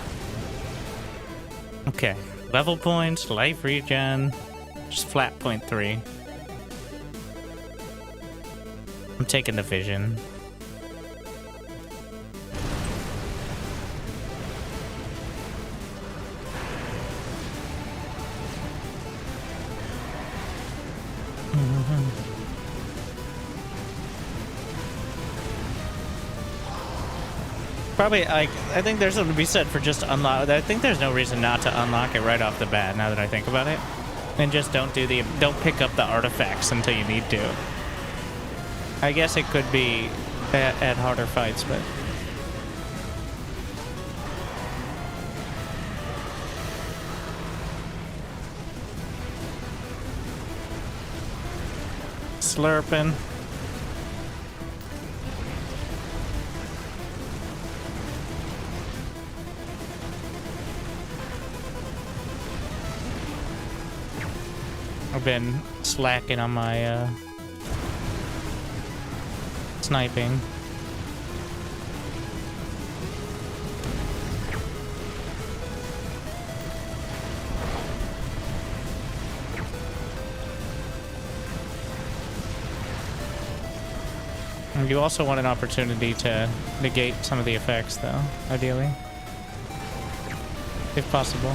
Okay. Level points, life regen, just flat 0.3. I'm taking the vision. Probably, like, I think there's something to be said for just unlock. I think there's no reason not to unlock it right off the bat. Now that I think about it, and just don't pick up the artifacts until you need to. I guess it could be at harder fights, but slurping. I've been slacking on my sniping. And you also want an opportunity to negate some of the effects, though, ideally, if possible.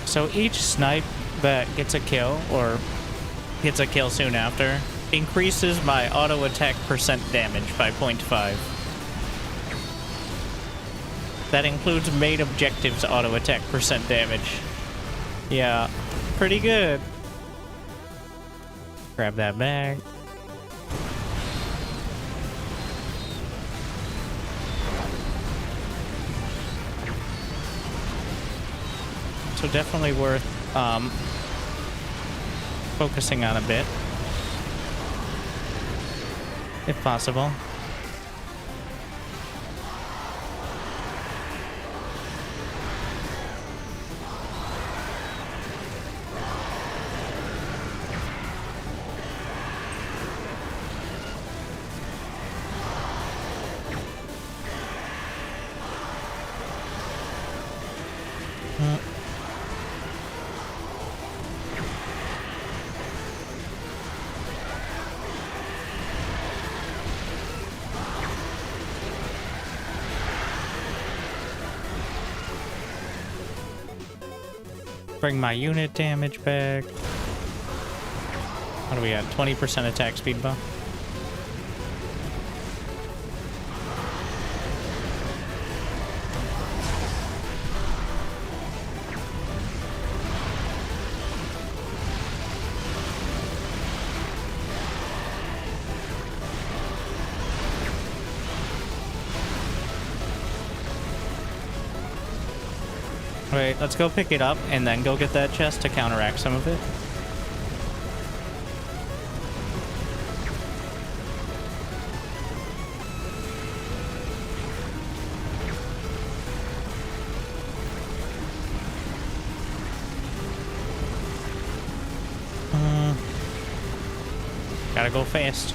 So each snipe that gets a kill, or gets a kill soon after, increases my auto attack percent damage by 0.5. That includes main objectives auto attack percent damage. Yeah, pretty good. Grab that bag. So definitely worth focusing on a bit, if possible. Bring my unit damage back. What do we got? 20% attack speed buff. Wait, let's go pick it up and then go get that chest to counteract some of it. Gotta go fast.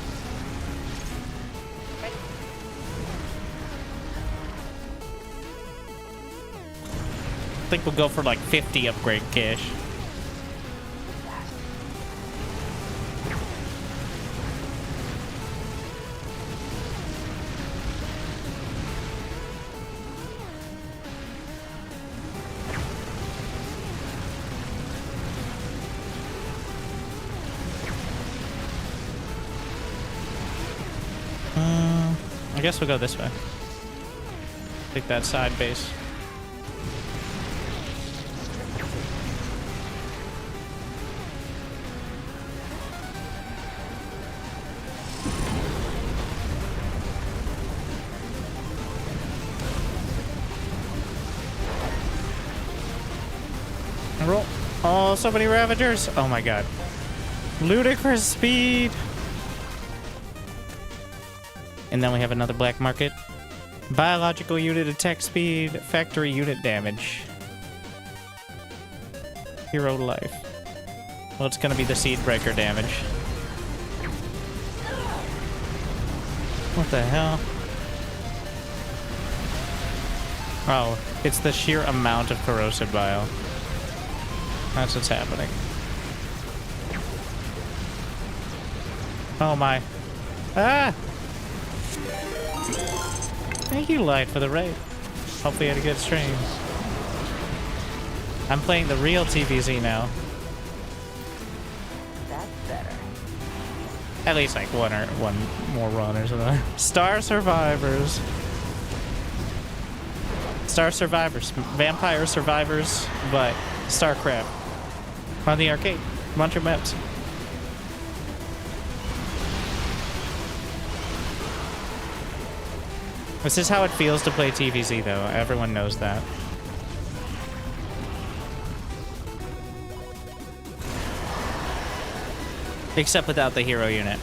I think we'll go for like 50 upgrade cash. I guess we'll go this way. Take that side base. Roll. Oh, so many Ravagers. Oh my god. Ludicrous speed. And then we have another black market. Biological unit attack speed, factory unit damage. Hero life. Well, it's gonna be the seed breaker damage. What the hell? Oh, it's the sheer amount of corrosive bile. That's what's happening. Oh my. Ah! Thank you, Light, for the raid. Hopefully you had a good stream. I'm playing the real TVZ now. That's better. At least like one more run or something. Star Survivors. Star Survivors. Vampire Survivors, but StarCraft. On the arcade. Bunch of maps. This is how it feels to play TVZ, though. Everyone knows that. Except without the hero unit.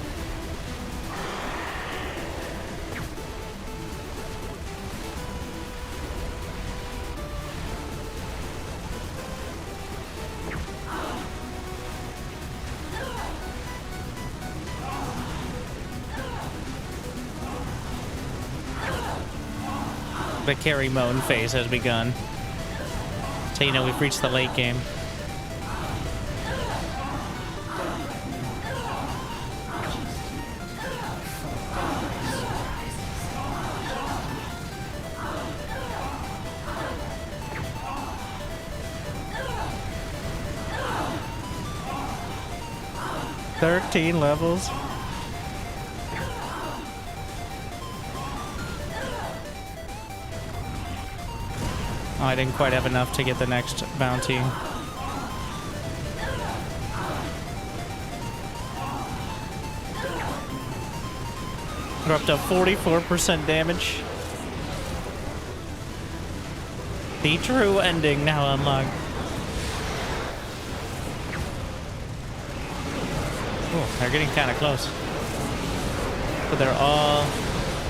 The carry mode phase has begun. So you know we've reached the late game. "13 levels." Oh, I didn't quite have enough to get the next bounty. We're up to 44% damage. The true ending now unlocked. Oh, they're getting kind of close. But they're all...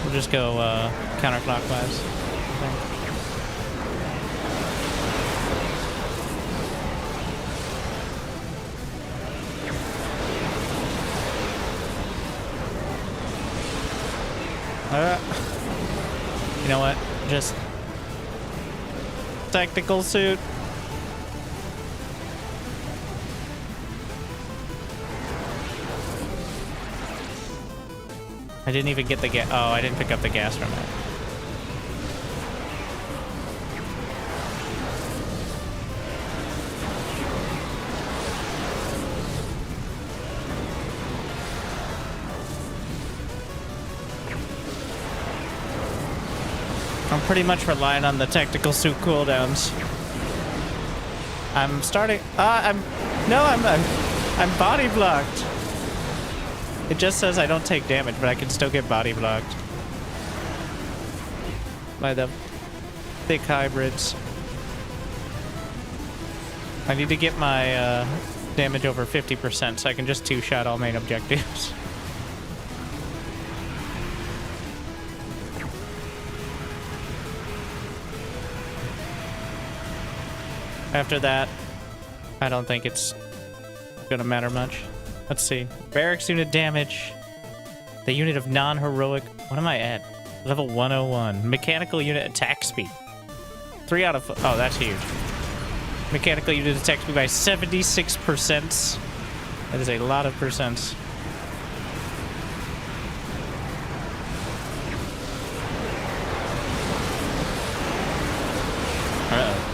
We'll just go counterclockwise, I think. You know what? Just tactical suit. I didn't even get the gas. Oh, I didn't pick up the gas from it. I'm pretty much relying on the tactical suit cooldowns. I'm starting. I'm body blocked. It just says I don't take damage, but I can still get body blocked by the thick hybrids. I need to get my damage over 50% so I can just two-shot all main objectives. After that, I don't think it's gonna matter much. Let's see. Barracks unit damage. The unit of non-heroic. What am I at? Level 101. Mechanical unit attack speed. 3 out of... Oh, that's huge. Mechanical unit attack speed by 76%. That is a lot of percents. Uh-oh.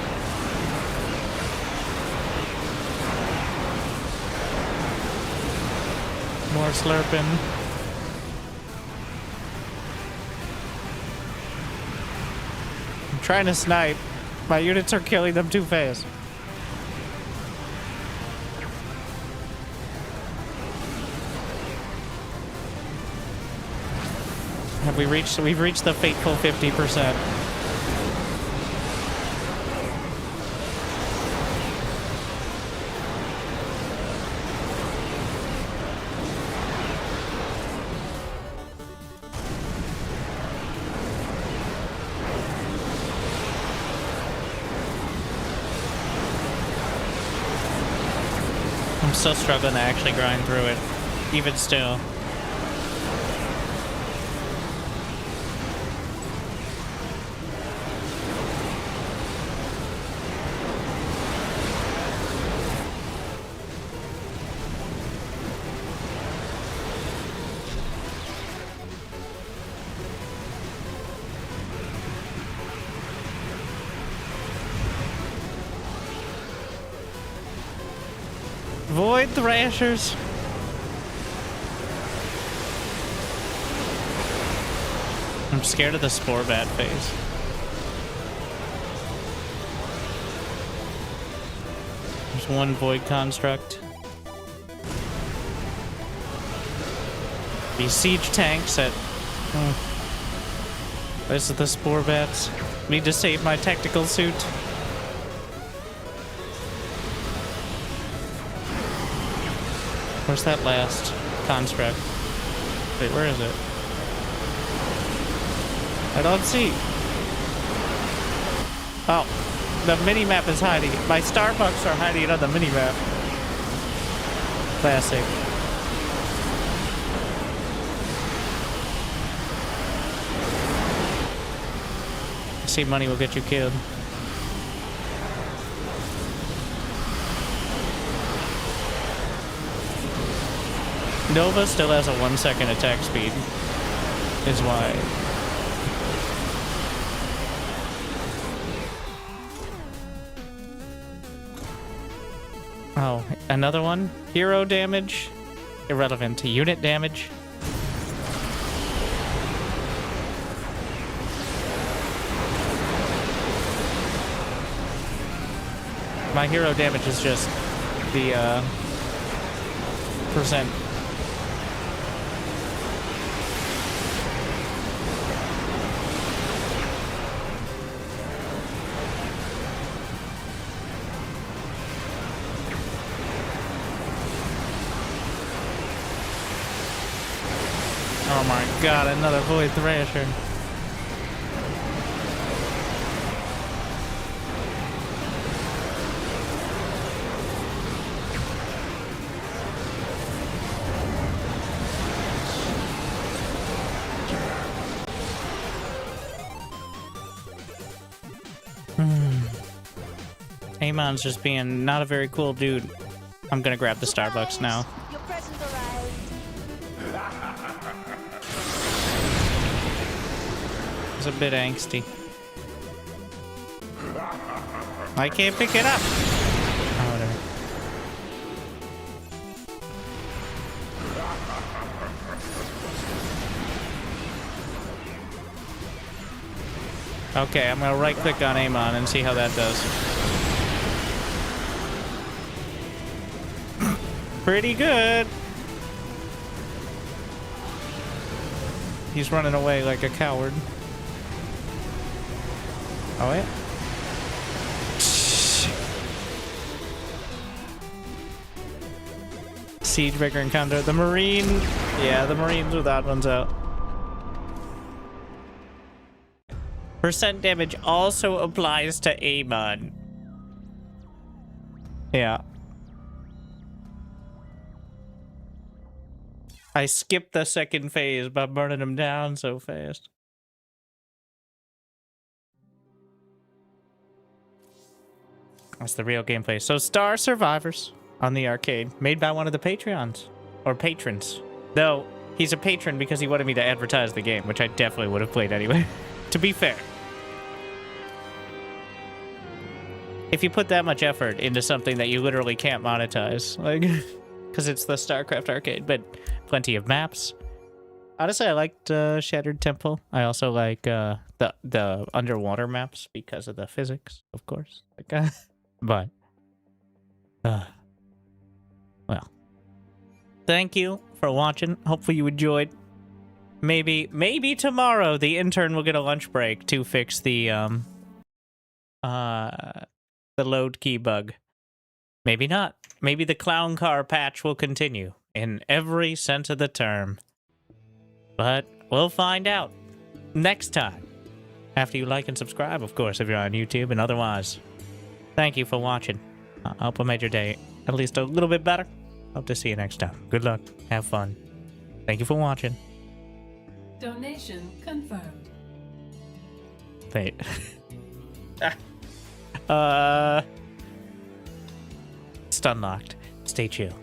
More slurping. I'm trying to snipe. My units are killing them too fast. Have we reached? We've reached the fateful 50%. I'm still struggling to actually grind through it, even still. Void Thrashers. I'm scared of the Spore Bat phase. There's one Void Construct. These siege tanks at... This is the Spore Bats. Need to save my tactical suit. Where's that last construct? Wait, where is it? I don't see. Oh, the mini-map is hiding. My Starbucks are hiding on the mini-map. Classic. See, money will get you killed. Nova still has a 1-second attack speed, is why. Oh, another one? Hero damage? Irrelevant. Unit damage? My hero damage is just the, percent. Oh my god, another Void Thrasher. Amon's just being not a very cool dude. I'm gonna grab the Starbucks now. Your present arrived. It's a bit angsty. I can't pick it up. Oh, whatever. Okay, I'm gonna right click on Amon and see how that does. Pretty good. He's running away like a coward. Oh, yeah. Siege breaker encounter. The Marine. Yeah, the Marines without one's out. Percent damage also applies to Amon. Yeah. I skipped the second phase by burning them down so fast. That's the real gameplay. So Star Survivors on the arcade, made by one of the Patreons. Or patrons. Though, he's a patron because he wanted me to advertise the game, which I definitely would have played anyway. To be fair. If you put that much effort into something that you literally can't monetize, like, because it's the StarCraft arcade, but plenty of maps. Honestly, I liked Shattered Temple. I also like the underwater maps because of the physics, of course. Like, but, well, thank you for watching. Hopefully you enjoyed. Maybe tomorrow the intern will get a lunch break to fix the load key bug. Maybe not. Maybe the clown car patch will continue in every sense of the term. But we'll find out next time. After you like and subscribe, of course, if you're on YouTube, and otherwise. Thank you for watching. I hope I made your day at least a little bit better. Hope to see you next time. Good luck. Have fun. Thank you for watching. Donation confirmed. Wait. Stun locked. Stay chill.